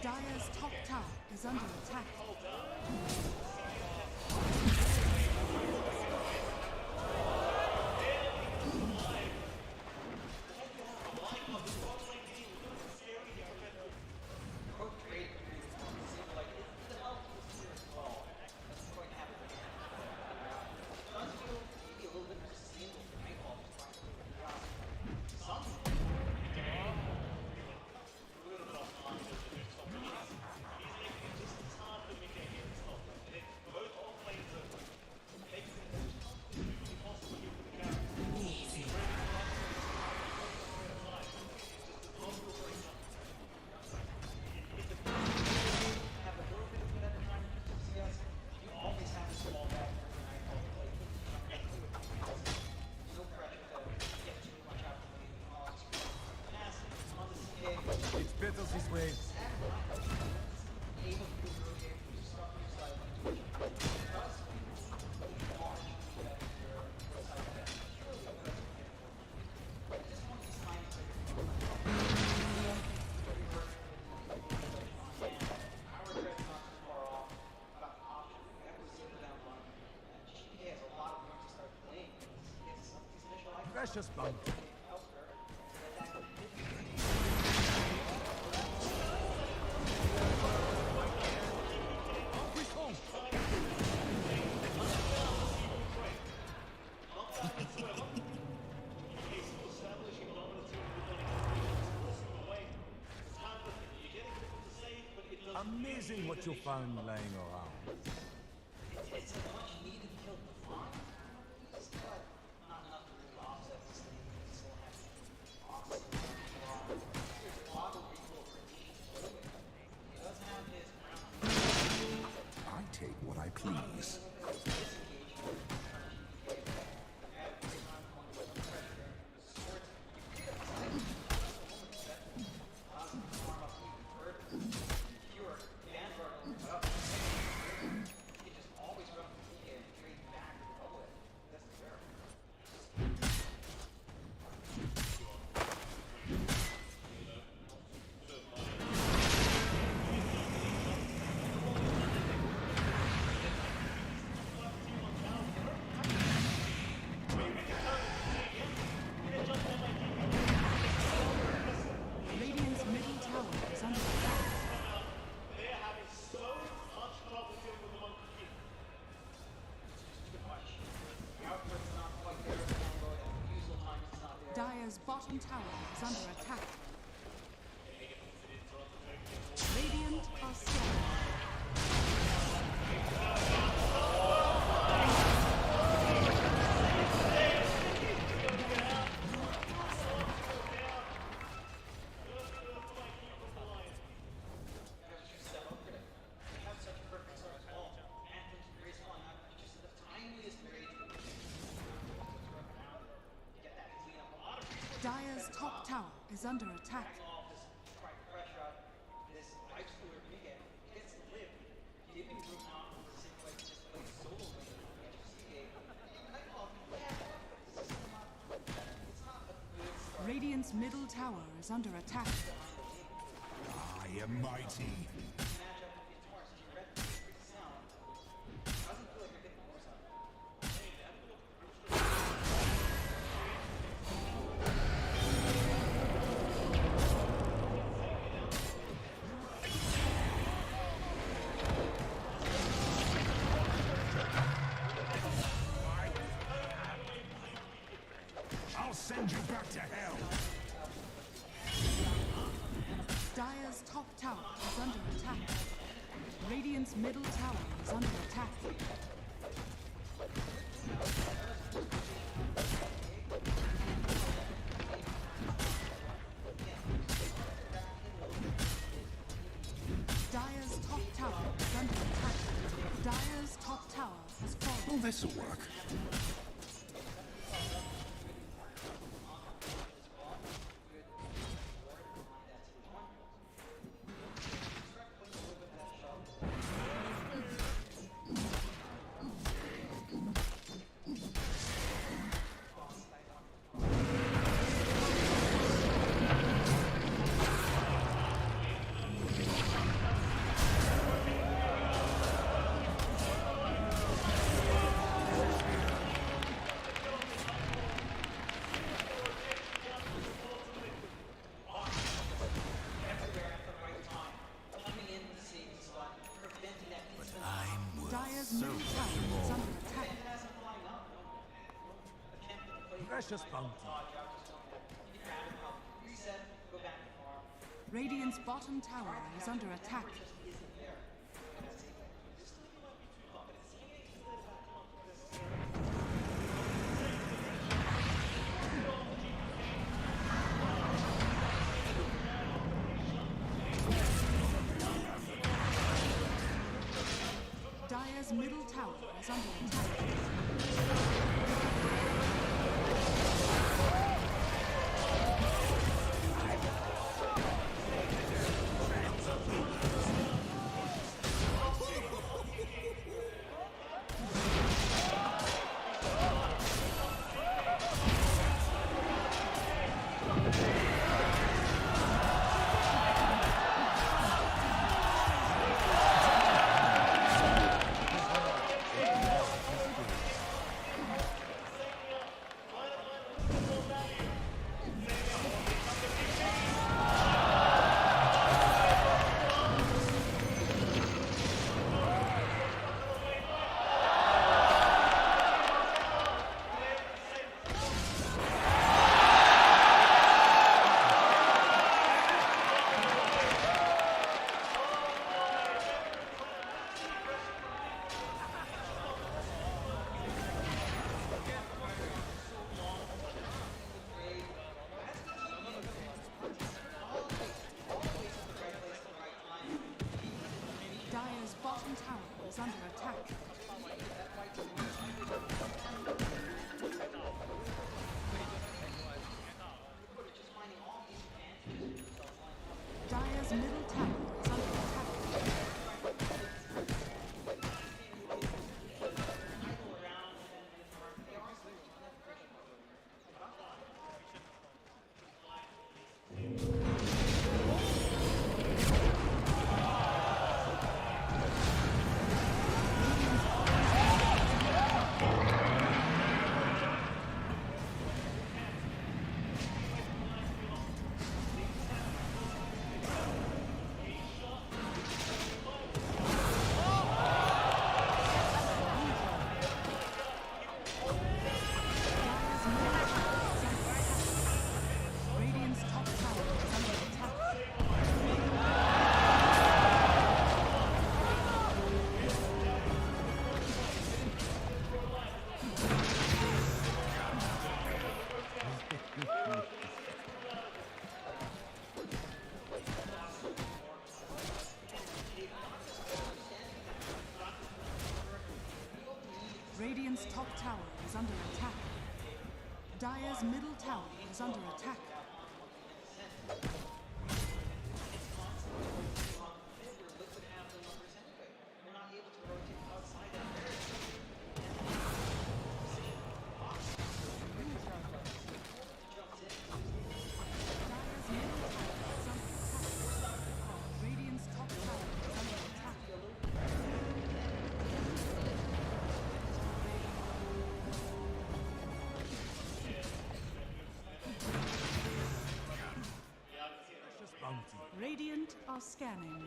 Dire's top tower is under attack. It's better this way. Precious bump. Amazing what you found lying around. It's a much needed kill to find. But not enough to really offset this thing. It's still has There's a lot of people for team to play with. He does have his I take what I please. Radiant's middle tower is under attack. Dire's bottom tower is under attack. Radiant are scared. Dire's top tower is under attack. Radiant's middle tower is under attack. I I am mighty. I'll send you back to hell. Dire's top tower is under attack. Radiant's middle tower is under attack. Dire's top tower is under attack. Dire's top tower has fallen. Oh, this'll work. Dire's middle tower is under attack. Precious bounty. Radiant's bottom tower is under attack. Dire's middle tower is under attack. Dire's bottom tower is under attack. Dire's middle tower is under attack. Radiant's top tower is under attack. Radiant's top tower is under attack. Dire's middle tower is under attack. Radiant are scanning.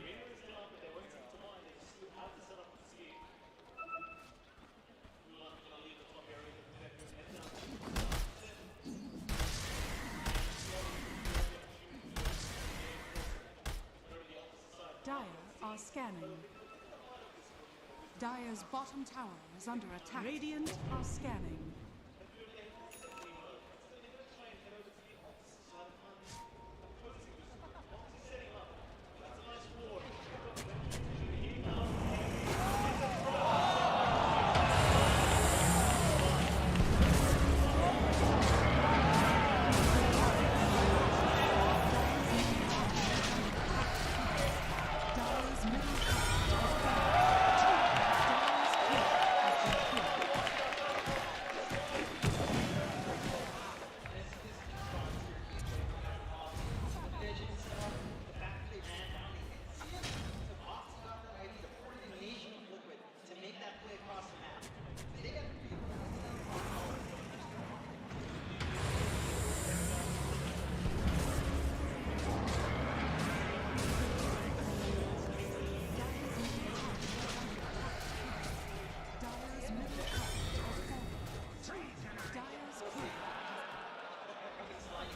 Dire are scanning. Dire's bottom tower is under attack. Radiant are scanning.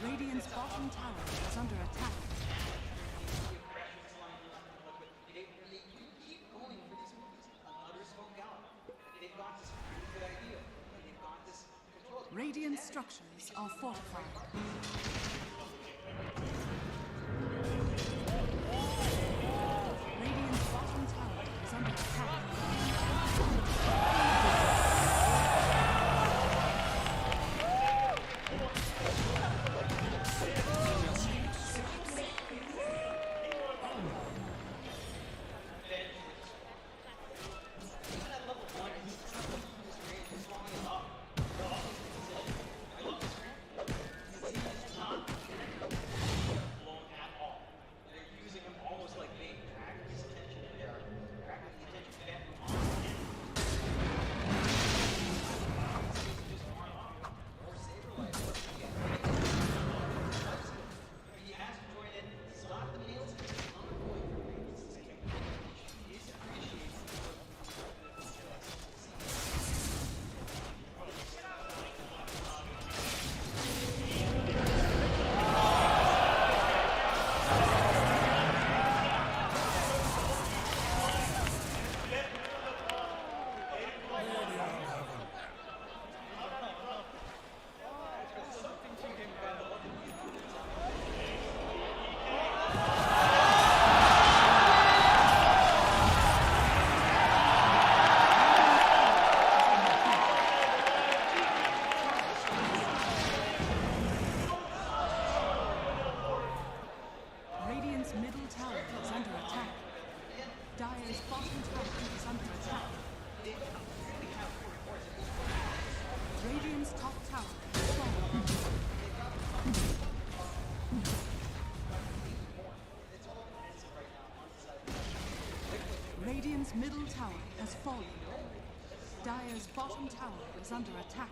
Radiant's bottom tower is under attack. Radiant structures are fortified. Radiant's bottom tower is under attack. Radiant's middle tower is under attack. Dire's bottom tower is under attack. Radiant's top tower is falling. Radiant's middle tower has fallen. Dire's bottom tower is under attack.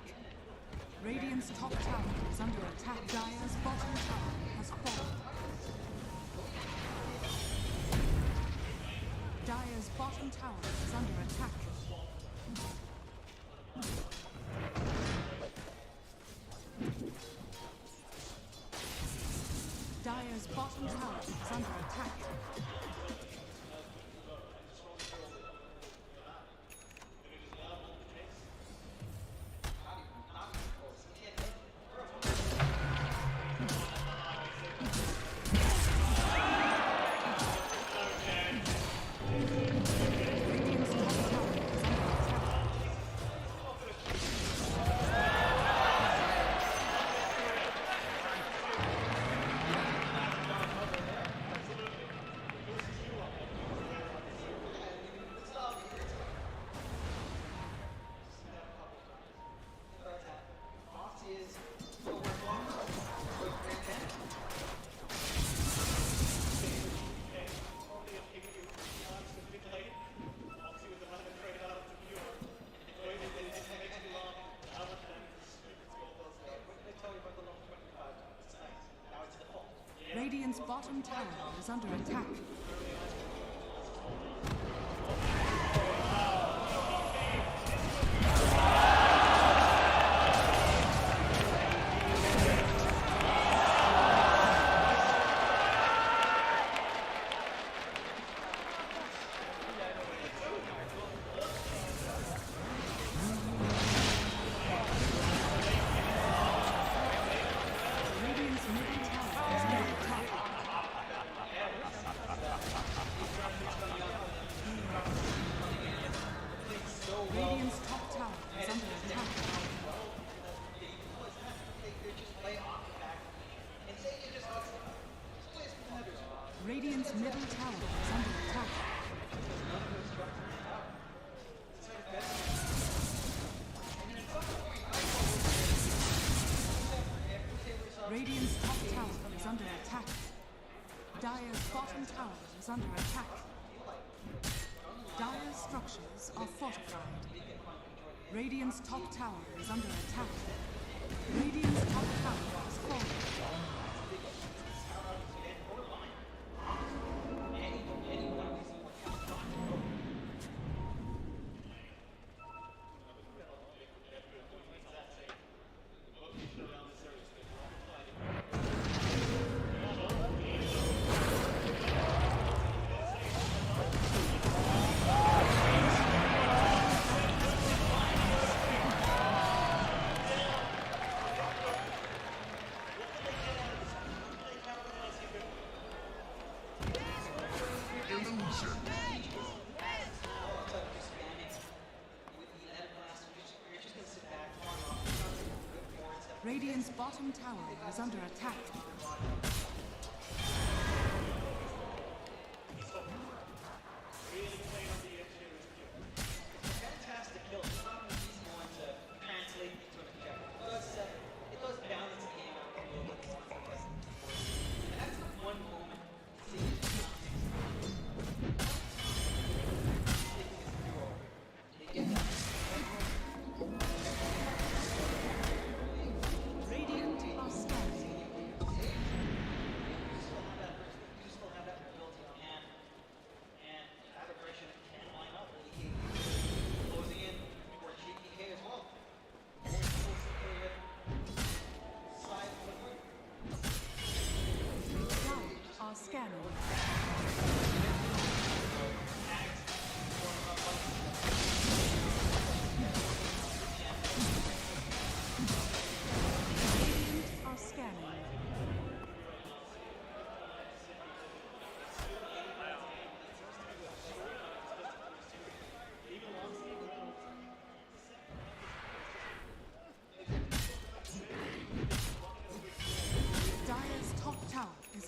Radiant's top tower is under attack. Dire's bottom tower has fallen. Dire's bottom tower is under attack. Dire's bottom tower is under attack. Radiant's bottom tower is under attack. Radiant's top tower is under attack. Radiant's middle tower is under attack. Radiant's top tower is under attack. Dire's bottom tower is under attack. Dire's structures are fortified. Radiant's top tower is under attack. Radiant's top tower is falling. Radiant's bottom tower is under attack.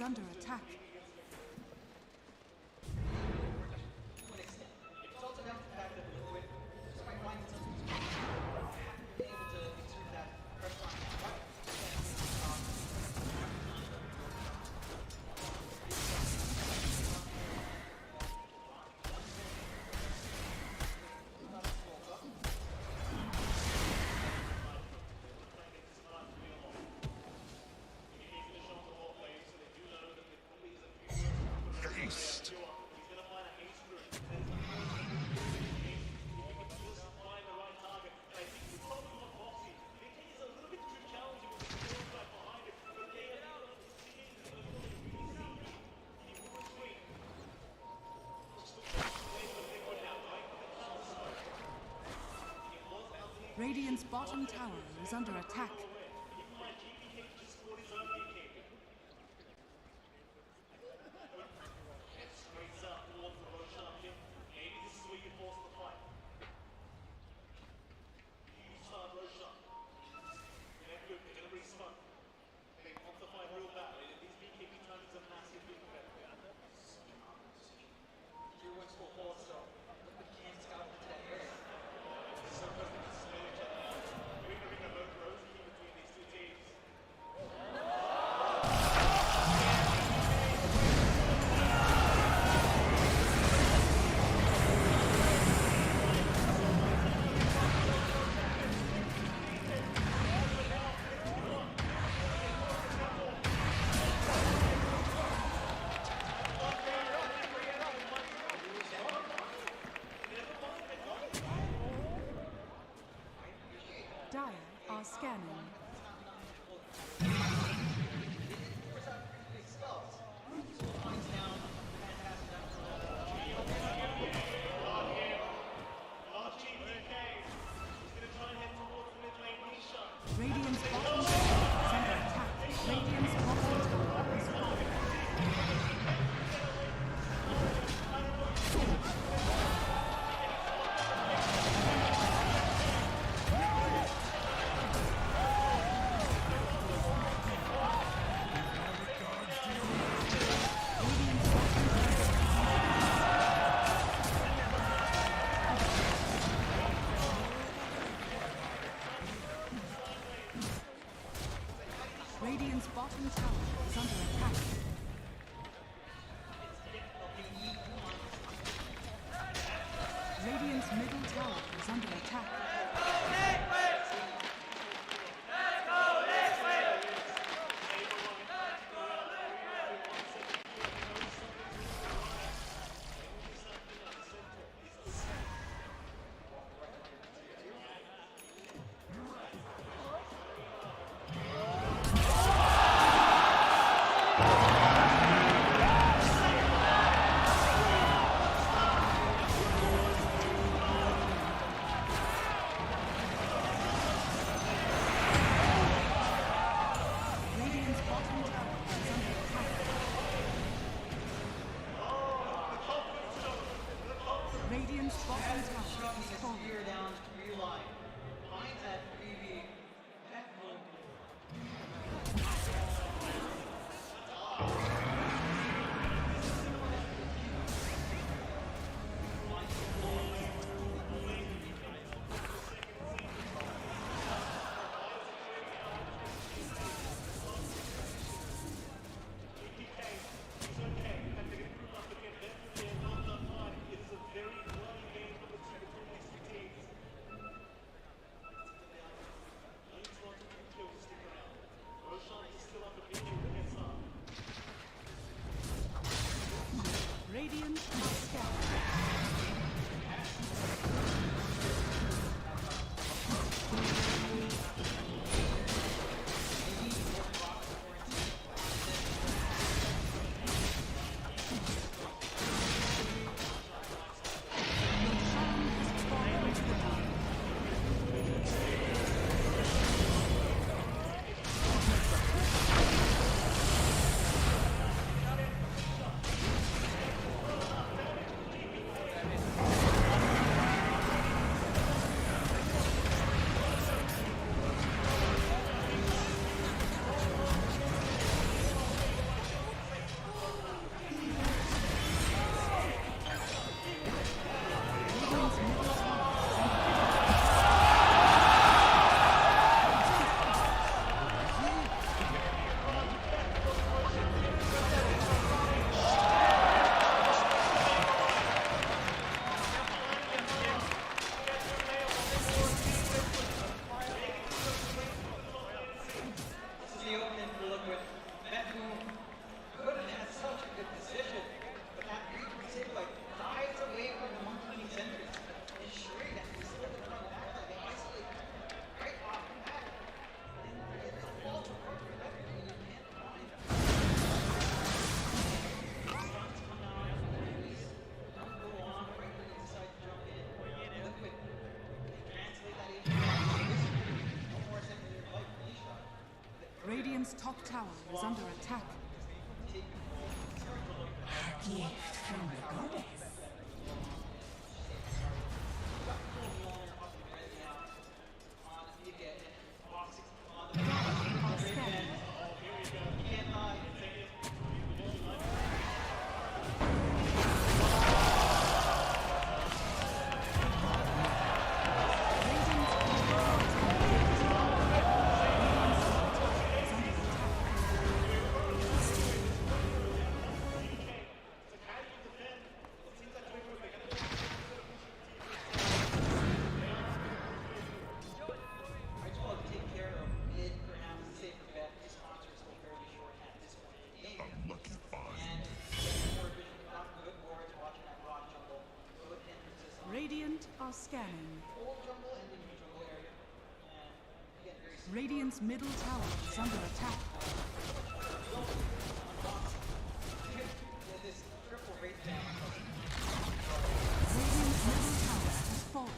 Under attack. Radiant's bottom tower is under attack. are scanning. Radiant's bottom tower is under attack. Radiant's bottom tower is falling. Radiant's bottom tower is under attack. Radiant's middle tower is under attack. Radiant's bottom tower is under attack. Radiant's bottom tower is falling. Radiant are scattered. Radiant's top tower is under attack. A gift from the goddess. Radiant are scanning. Radiant's middle tower is under attack. Radiant's middle tower has fallen.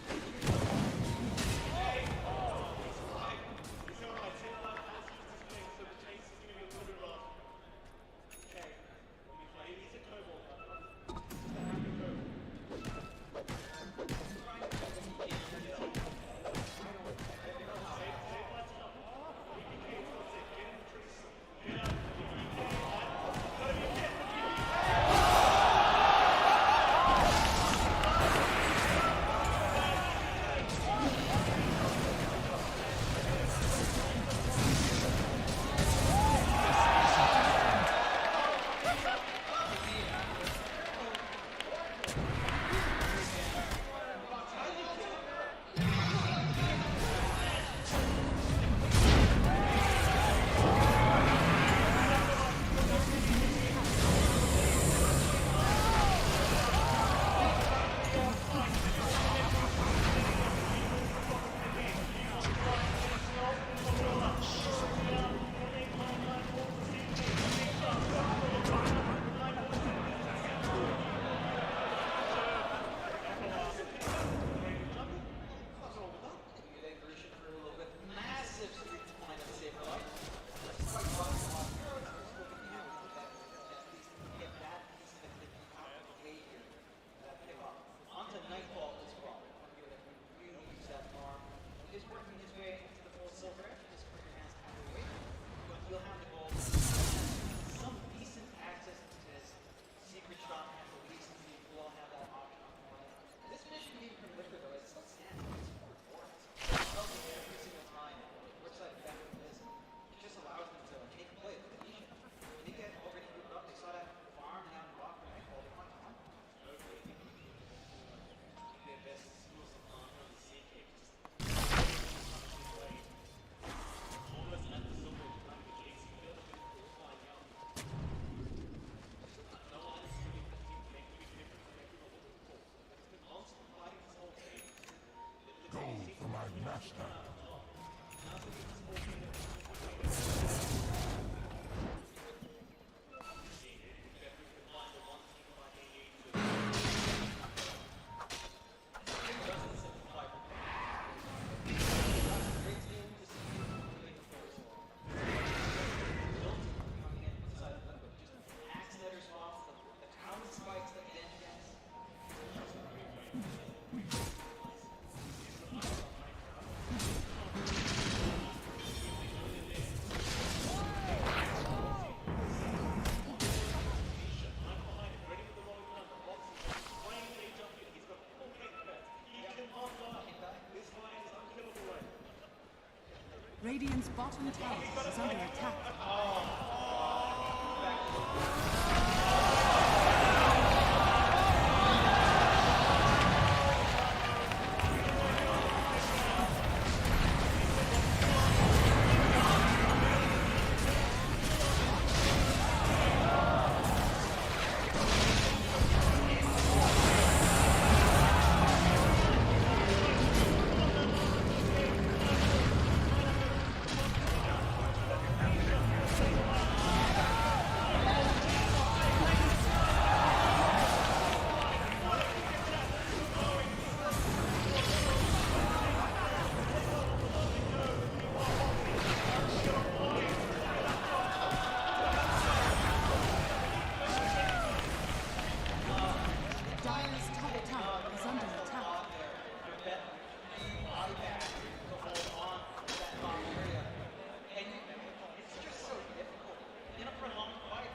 Radiant's bottom tower is under attack.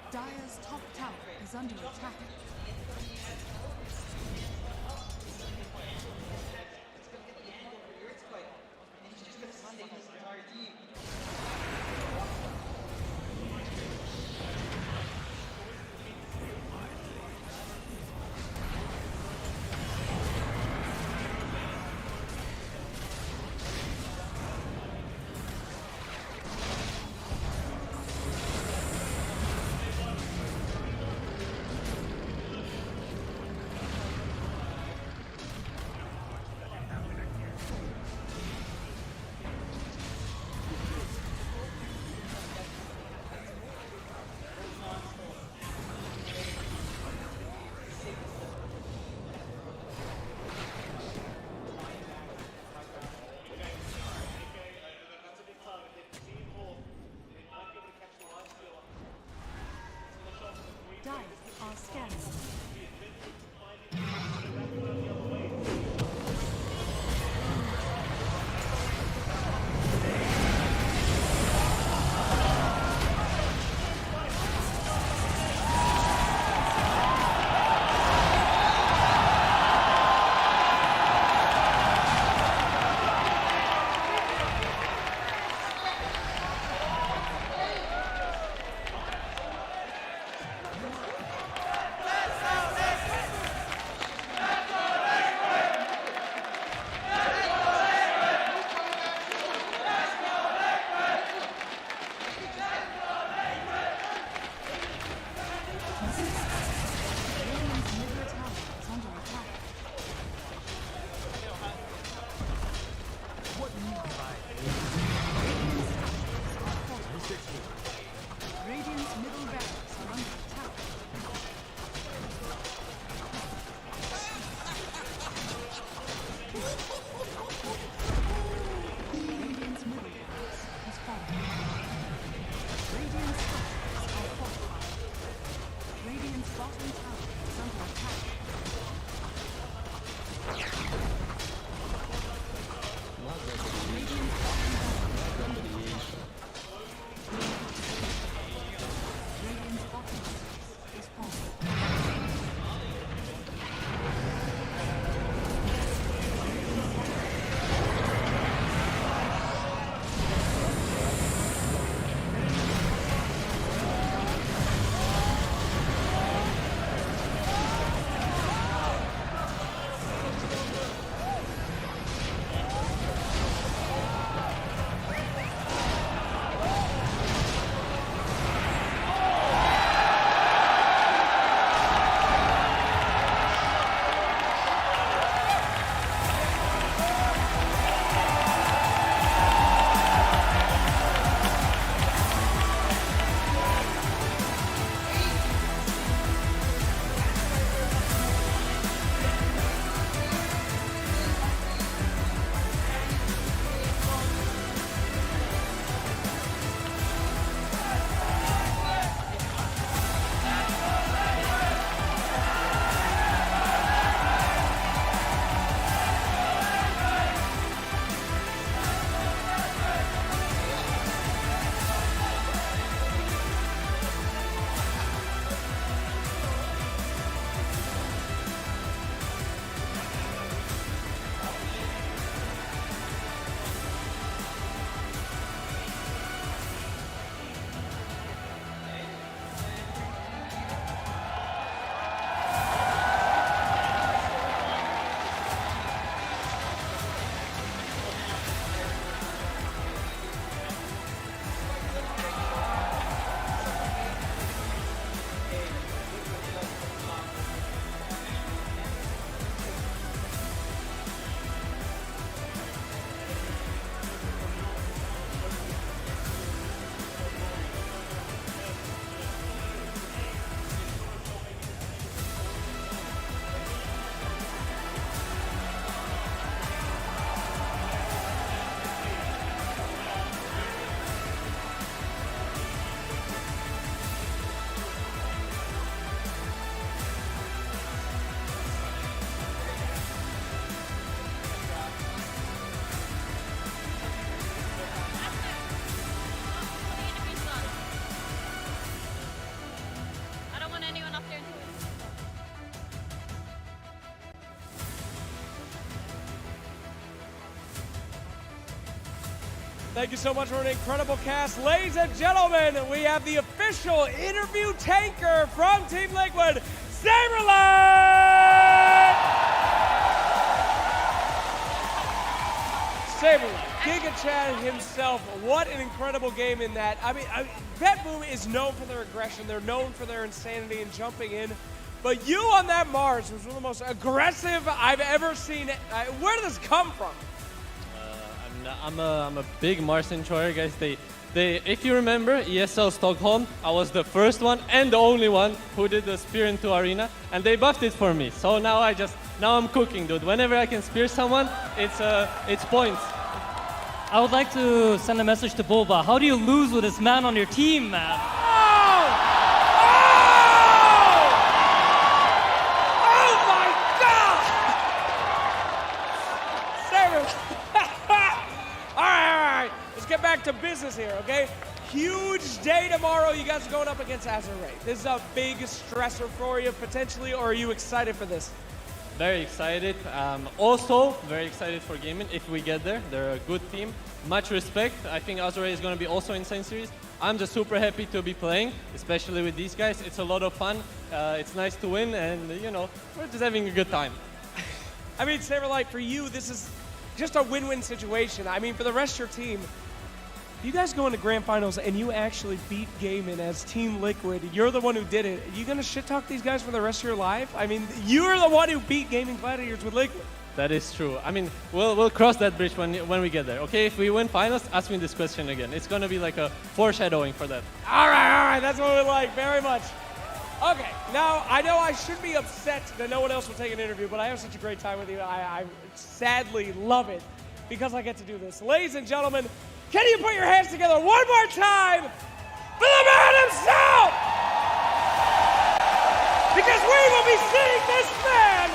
Dire's top tower is under attack. Radiant's middle tower is under attack. What need have I? Radiant's middle barracks are under attack. Radiant's middle barracks has fallen. Radiant's structures are fortified. Radiant's bottom tower is under attack. Radiant's bottom tower is under attack. Radiant's bottom tower is falling. Thank you so much for an incredible cast. Ladies and gentlemen, we have the official interview tanker from Team Liquid, Saberlight! Saberlight, Giga Chad himself, what an incredible game in that. I mean, BetBoom is known for their aggression. They're known for their insanity and jumping in. But you on that Mars was one of the most aggressive I've ever seen. Where did this come from? I'm a big Mars enjoyer, guys. If you remember ESL Stockholm, I was the first one and the only one who did the spear into arena, and they buffed it for me. So now I'm cooking, dude. Whenever I can spear someone, it's points. I would like to send a message to Boba. How do you lose with this man on your team, man? Get back to business here, okay? Huge day tomorrow. You guys are going up against Azure. This is a big stressor for you, potentially, or are you excited for this? Very excited. Also, very excited for gaming if we get there. They're a good team. Much respect. I think Azure is going to be also insane series. I'm just super happy to be playing, especially with these guys. It's a lot of fun. It's nice to win, and you know, we're just having a good time. I mean, Saberlight, for you, this is just a win-win situation. I mean, for the rest of your team, you guys go into grand finals and you actually beat Gaiman as Team Liquid, you're the one who did it. Are you going to shit talk these guys for the rest of your life? I mean, you're the one who beat Gaming Gladiators with Liquid. That is true. I mean, we'll cross that bridge when we get there. Okay, if we win finals, ask me this question again. It's going to be like a foreshadowing for that. All right, that's what we like very much. Okay, now I know I should be upset that no one else will take an interview, but I have such a great time with you. I sadly love it because I get to do this. Ladies and gentlemen, can you put your hands together one more time for the man himself? Because we will be seeing this man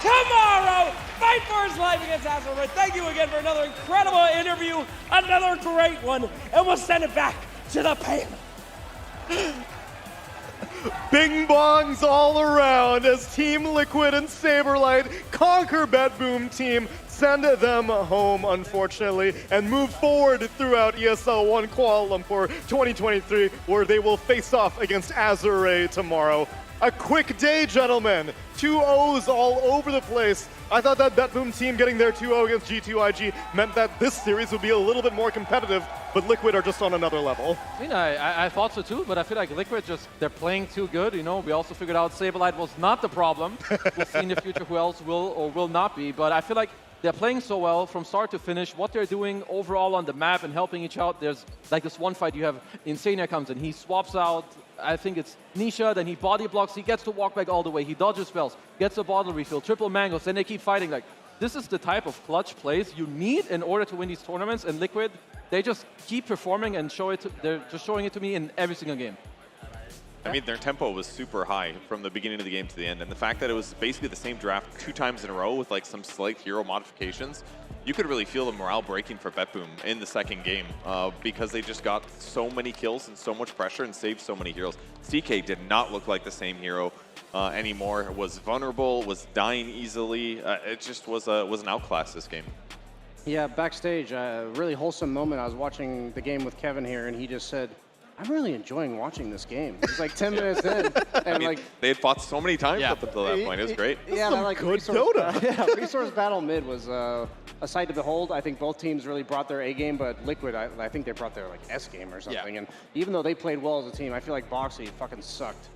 tomorrow fight for his life against Azure. Thank you again for another incredible interview, another great one, and we'll send it back to the panel. Bing bongs all around as Team Liquid and Saberlight conquer BetBoom Team, send them home, unfortunately, and move forward throughout ESL 1 Kuala Lumpur 2023, where they will face off against Azure tomorrow. A quick day, gentlemen. 2-0s all over the place. I thought that BetBoom Team getting their 2-0 against G2IG meant that this series would be a little bit more competitive, but Liquid are just on another level. I mean, I thought so too, but I feel like Liquid they're playing too good, you know. We also figured out Saberlight was not the problem. We'll see in the future who else will or will not be, but I feel like they're playing so well from start to finish. What they're doing overall on the map and helping each out. There's like this one fight you have, Insania comes in, he swaps out, I think it's Nisha, then he body blocks, he gets to walk back all the way, he dodges spells, gets a bottle refill, triple mangoes, then they keep fighting. Like, this is the type of clutch plays you need in order to win these tournaments, and Liquid, they just keep performing and they're just showing it to me in every single game. I mean, their tempo was super high from the beginning of the game to the end, and the fact that it was basically the same draft 2 times in a row with like some slight hero modifications, you could really feel the morale breaking for BetBoom in the second game because they just got so many kills and so much pressure and saved so many heroes. CK did not look like the same hero anymore, was vulnerable, was dying easily. It just was an outclass this game. Yeah, backstage, a really wholesome moment. I was watching the game with Kevin here, and he just said, I'm really enjoying watching this game. It's like 10 minutes in, and I mean, like they had fought so many times up until that point. It was great. Yeah, some like good resource, Dota. yeah, resource battle mid was a sight to behold. I think both teams really brought their A game, but Liquid, I think they brought their like S game or something. Yeah. And even though they played well as a team, I feel like Boxy fucking sucked.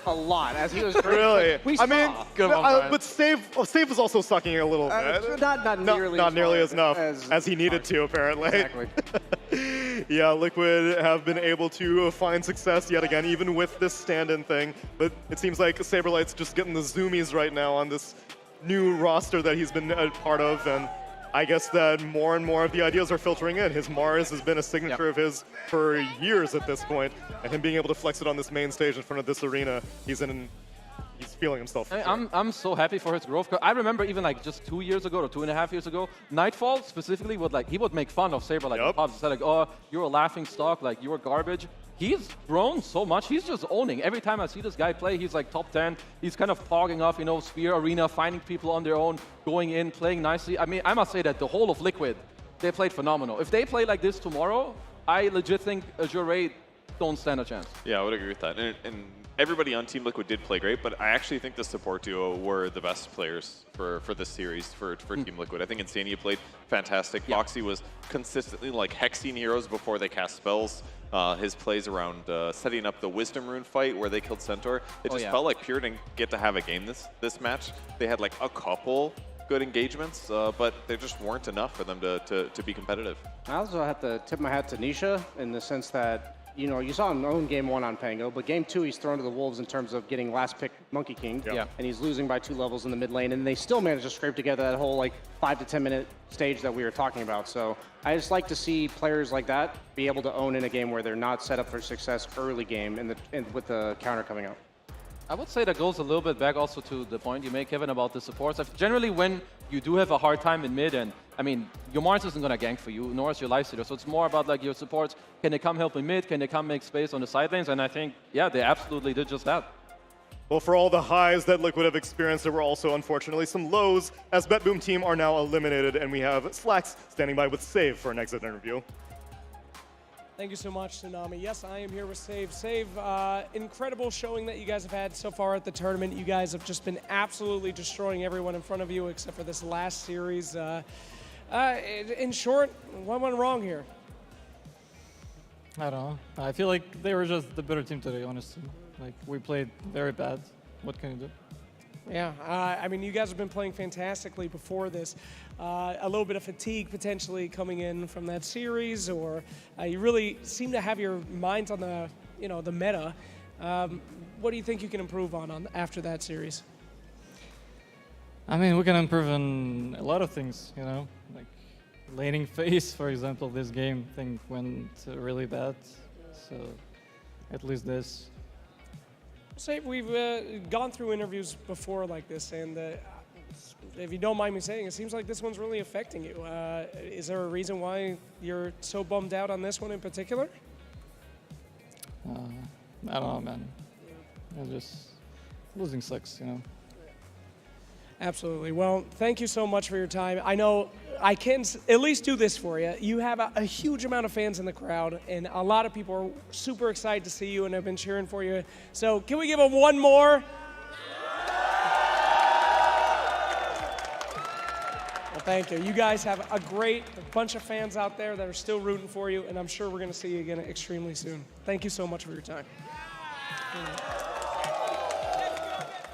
A lot as he was Really? We I mean, saw. but Save was also sucking a little bit. Not nearly not nearly as enough as as he needed to, apparently. Exactly. Yeah, Liquid have been able to find success yet again, even with this stand-in thing. But it seems like Saberlight's just getting the zoomies right now on this new roster that he's been a part of, and I guess that more and more of the ideas are filtering in. His Mars has been a signature of his for years at this point, and him being able to flex it on this main stage in front of this arena, he's feeling himself. I'm so happy for his growth. I remember even like just 2 years ago or 2.5 years ago, Nightfall specifically he would make fun of Saberlight. Yep. Said like, oh, you're a laughing stock, like you're garbage. He's grown so much. He's just owning. Every time I see this guy play, he's like top 10. He's kind of fogging off, you know, Sphere Arena, finding people on their own, going in, playing nicely. I mean, I must say that the whole of Liquid, they played phenomenal. If they play like this tomorrow, I legit think Azure don't stand a chance. Yeah, I would agree with that. And everybody on Team Liquid did play great, but I actually think the support duo were the best players for this series for Team Liquid. I think Insania played fantastic. Yeah. Boxy was consistently like hexing heroes before they cast spells. His plays around setting up the Wisdom Rune fight where they killed Centaur. It just felt like Pure didn't get to have a game this match. They had like a couple good engagements, but there just weren't enough for them to be competitive. I also have to tip my hat to Nisha in the sense that, you know, you saw him own game 1 on Pango, but game 2 he's thrown to the wolves in terms of getting last pick Monkey King, and he's losing by 2 levels in the mid lane, and they still managed to scrape together that whole like 5 to 10 minute stage that we were talking about. So I just like to see players like that be able to own in a game where they're not set up for success early game with the counter coming out. I would say that goes a little bit back also to the point you make, Kevin, about the supports. Generally, when you do have a hard time in mid, and I mean, your Mars isn't going to gank for you, nor is your Lifestealer. So it's more about like your supports. Can they come help in mid? Can they come make space on the side lanes? And I think, yeah, they absolutely did just that. Well, for all the highs that Liquid have experienced, there were also, unfortunately, some lows, as BetBoom Team are now eliminated, and we have Slacks standing by with Save for an exit interview. Thank you so much, Tsunami. Yes, I am here with Save. Save, incredible showing that you guys have had so far at the tournament. You guys have just been absolutely destroying everyone in front of you except for this last series. In short, what went wrong here? I don't know. I feel like they were just the better team today, honestly. Like, we played very bad. What can you do? Yeah, I mean, you guys have been playing fantastically before this. A little bit of fatigue potentially coming in from that series, or you really seem to have your minds on the, the meta. What do you think you can improve on after that series? I mean, we can improve on a lot of things, like laning phase, for example. This game thing went really bad, so at least this. Say we've gone through interviews before like this, and if you don't mind me saying, it seems like this one's really affecting you. Is there a reason why you're so bummed out on this one in particular? I don't know, man. Losing sucks, Absolutely. Well, thank you so much for your time. I know I can at least do this for you. You have a huge amount of fans in the crowd, and a lot of people are super excited to see you and have been cheering for you. So can we give them one more? Well, thank you. You guys have a great bunch of fans out there that are still rooting for you, and I'm sure we're going to see you again extremely soon. Thank you so much for your time.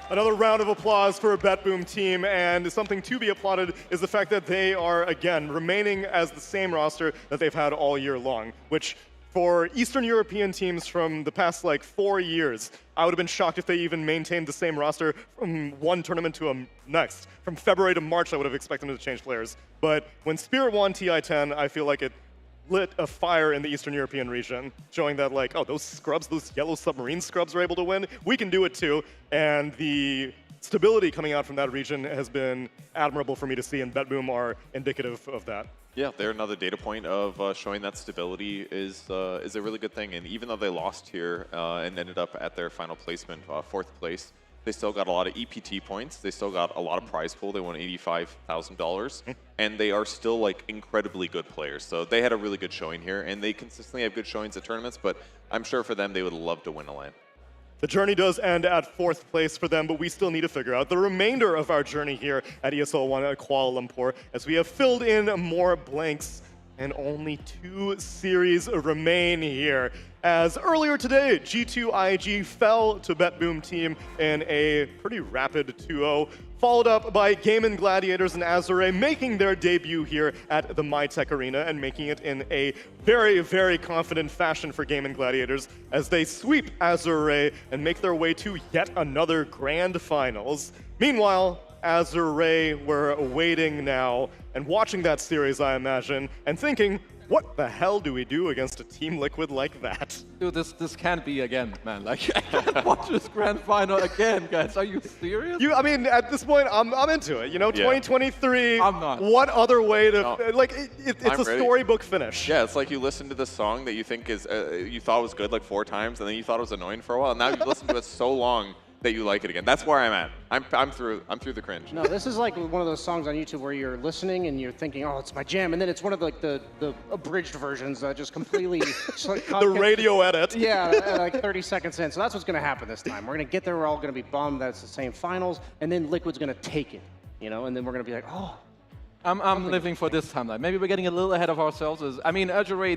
Another round of applause for a BetBoom team, and something to be applauded is the fact that they are, again, remaining as the same roster that they've had all year long, which for Eastern European teams from the past, 4 years, I would have been shocked if they even maintained the same roster from one tournament to the next. From February to March, I would have expected them to change players. But when Spirit won TI-10, I feel like it lit a fire in the Eastern European region, showing that those scrubs, those yellow submarine scrubs are able to win. We can do it too. And the stability coming out from that region has been admirable for me to see, and BetBoom are indicative of that. Yeah, they're another data point of showing that stability is a really good thing. And even though they lost here and ended up at their final placement, 4th place, they still got a lot of EPT points. They still got a lot of prize pool. They won $85,000. And they are still incredibly good players. So they had a really good showing here. And they consistently have good showings at tournaments. But I'm sure for them, they would love to win a LAN. The journey does end at 4th place for them, but we still need to figure out the remainder of our journey here at ESL 1 at Kuala Lumpur, as we have filled in more blanks and only 2 series remain here. As earlier today, G2IG fell to BetBoom team in a pretty rapid 2-0, followed up by Game Gladiators and Azure making their debut here at the MyTech Arena and making it in a very, very confident fashion for Game Gladiators as they sweep Azure and make their way to yet another grand finals. Meanwhile, Azure were waiting now and watching that series, I imagine, and thinking, what the hell do we do against a Team Liquid like that? Dude, this can't be again, man. I can't watch this grand final again, guys. Are you serious? I mean, at this point, I'm into it. 2023. I'm not. What other way to it's a storybook finish. Yeah, it's like you listen to the song that you think is you thought was good 4 times, and then you thought it was annoying for a while. And now you've listened to it so long that you like it again. That's where I'm at. I'm through the cringe. No, this is like one of those songs on YouTube where you're listening and you're thinking, oh, it's my jam, and then it's one of the abridged versions that just completely the radio edit. Yeah, 30 seconds in. So that's what's going to happen this time. We're going to get there. We're all going to be bummed that it's the same finals, and then Liquid's going to take it, and then we're going to be like, oh. I'm living for this timeline. Maybe we're getting a little ahead of ourselves. I mean, Azure,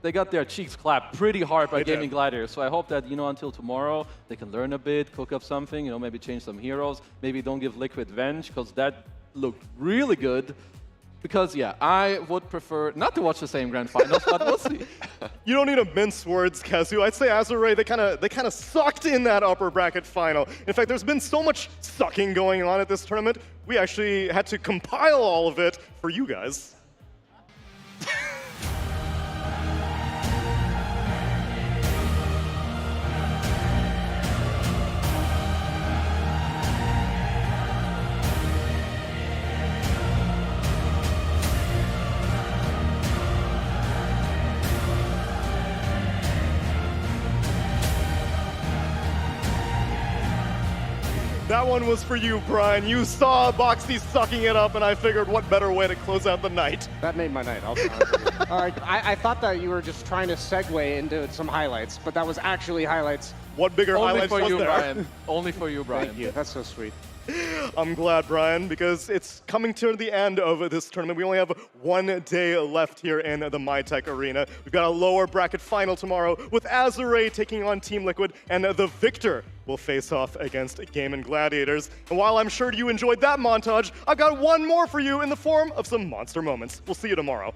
they got their cheeks clapped pretty hard by Gaming Gladiators. So I hope that, until tomorrow, they can learn a bit, cook up something, maybe change some heroes. Maybe don't give Liquid Venge, because that looked really good. Because, yeah, I would prefer not to watch the same grand finals, but we'll see. You don't need to mince words, Kazu. I'd say Azure, they kind of sucked in that upper bracket final. In fact, there's been so much sucking going on at this tournament, we actually had to compile all of it for you guys. That one was for you, Brian. You saw Boxy sucking it up, and I figured what better way to close out the night. That made my night. I'll be honest with you. All right, I thought that you were just trying to segue into some highlights, but that was actually highlights. What bigger highlights was there? Brian. Only for you, Brian. Thank you. That's so sweet. I'm glad, Brian, because it's coming to the end of this tournament. We only have 1 day left here in the MyTech Arena. We've got a lower bracket final tomorrow with Azure taking on Team Liquid, and the victor will face off against Game & Gladiators. And while I'm sure you enjoyed that montage, I've got one more for you in the form of some monster moments. We'll see you tomorrow.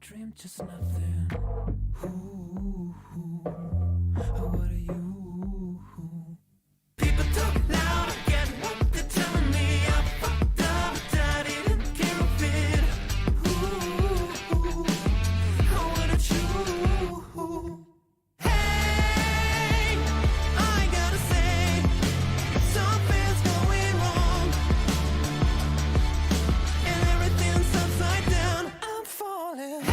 Dream just nothing. Ooh, what are you? People talk loud, I get what they're telling me. I fucked up, I didn't care of it. Ooh, what a true. Hey, I gotta say, something's going wrong, and everything's upside down. I'm falling.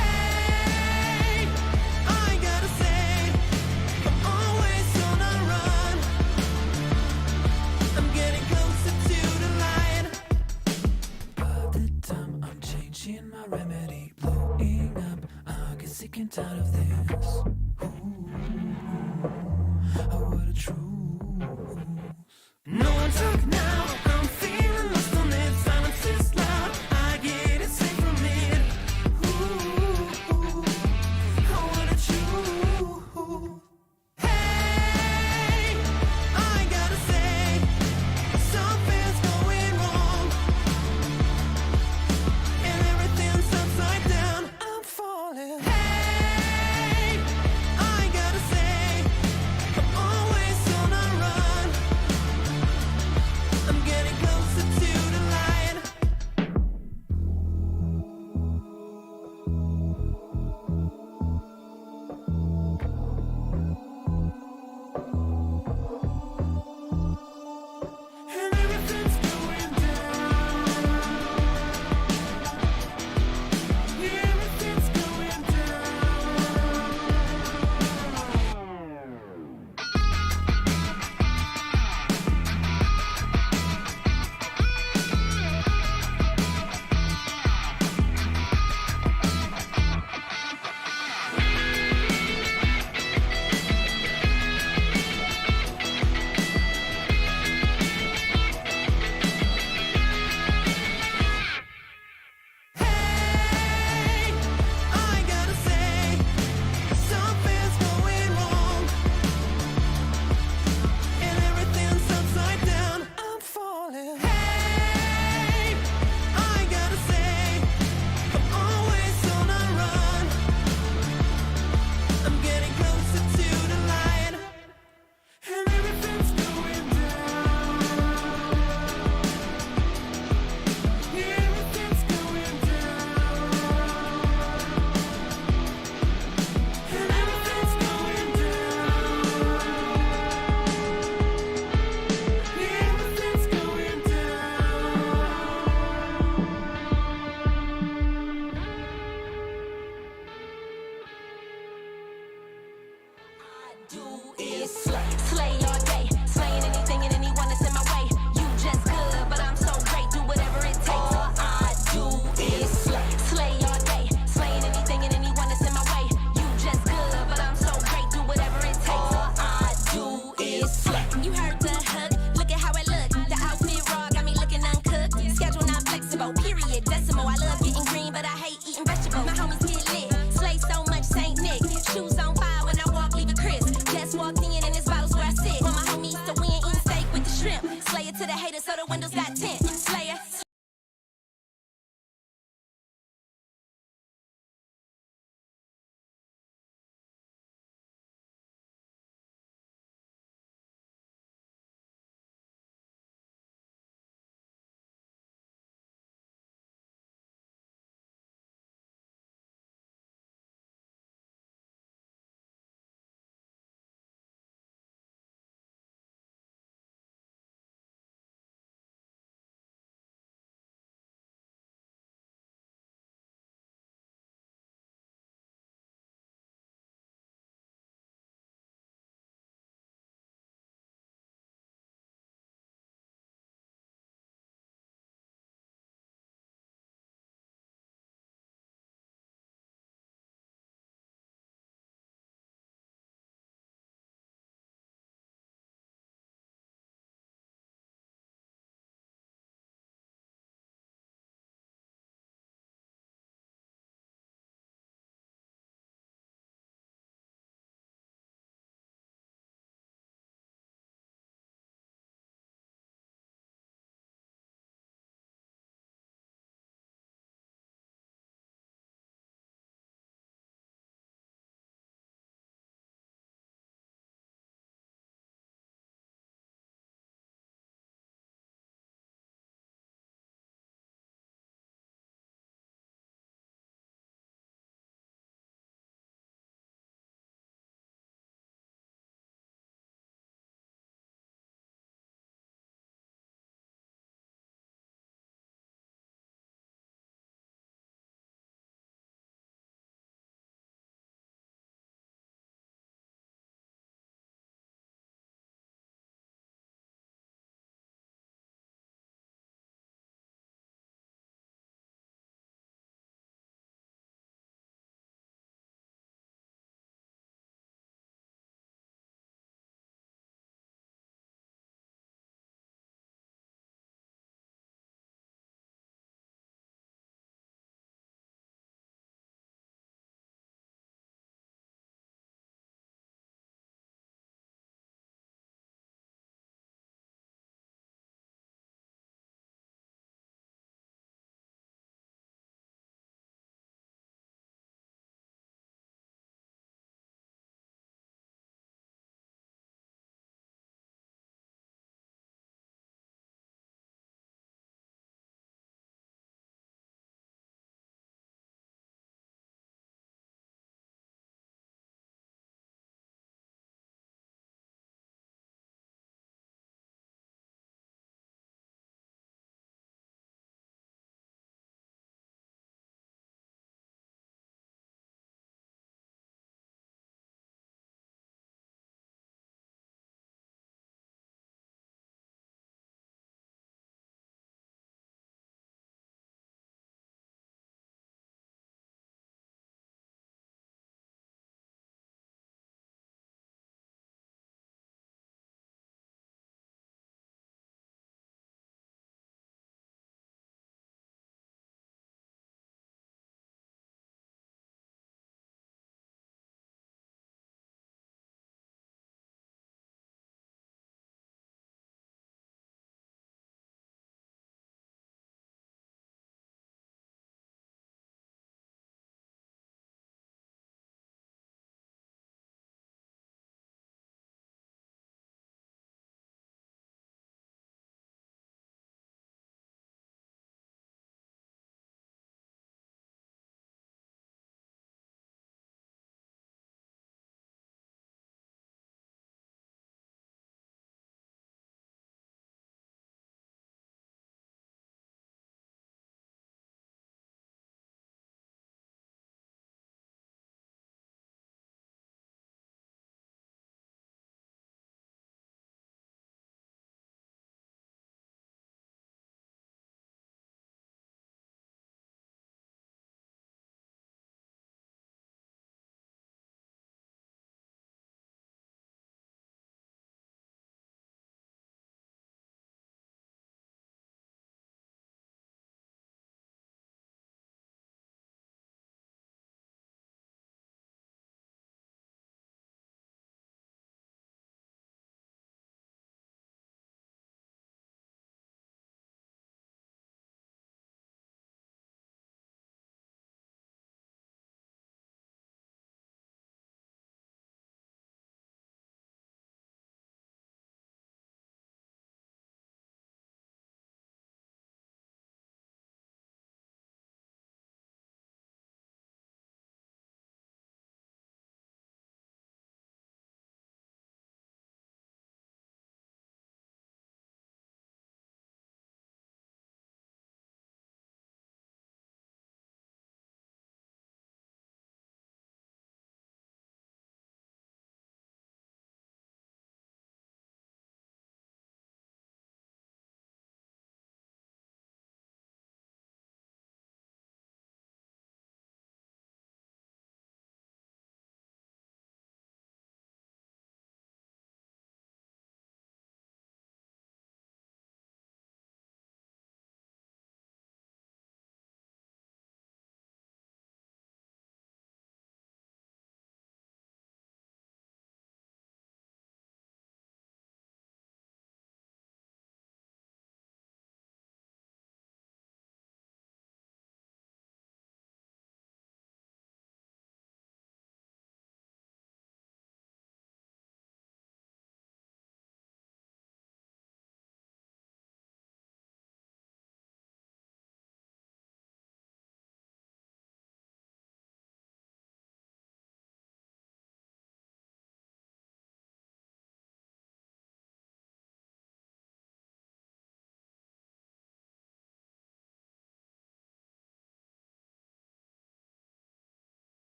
My remedy blowing up. I get sick and tired of this. Ooh, what a true.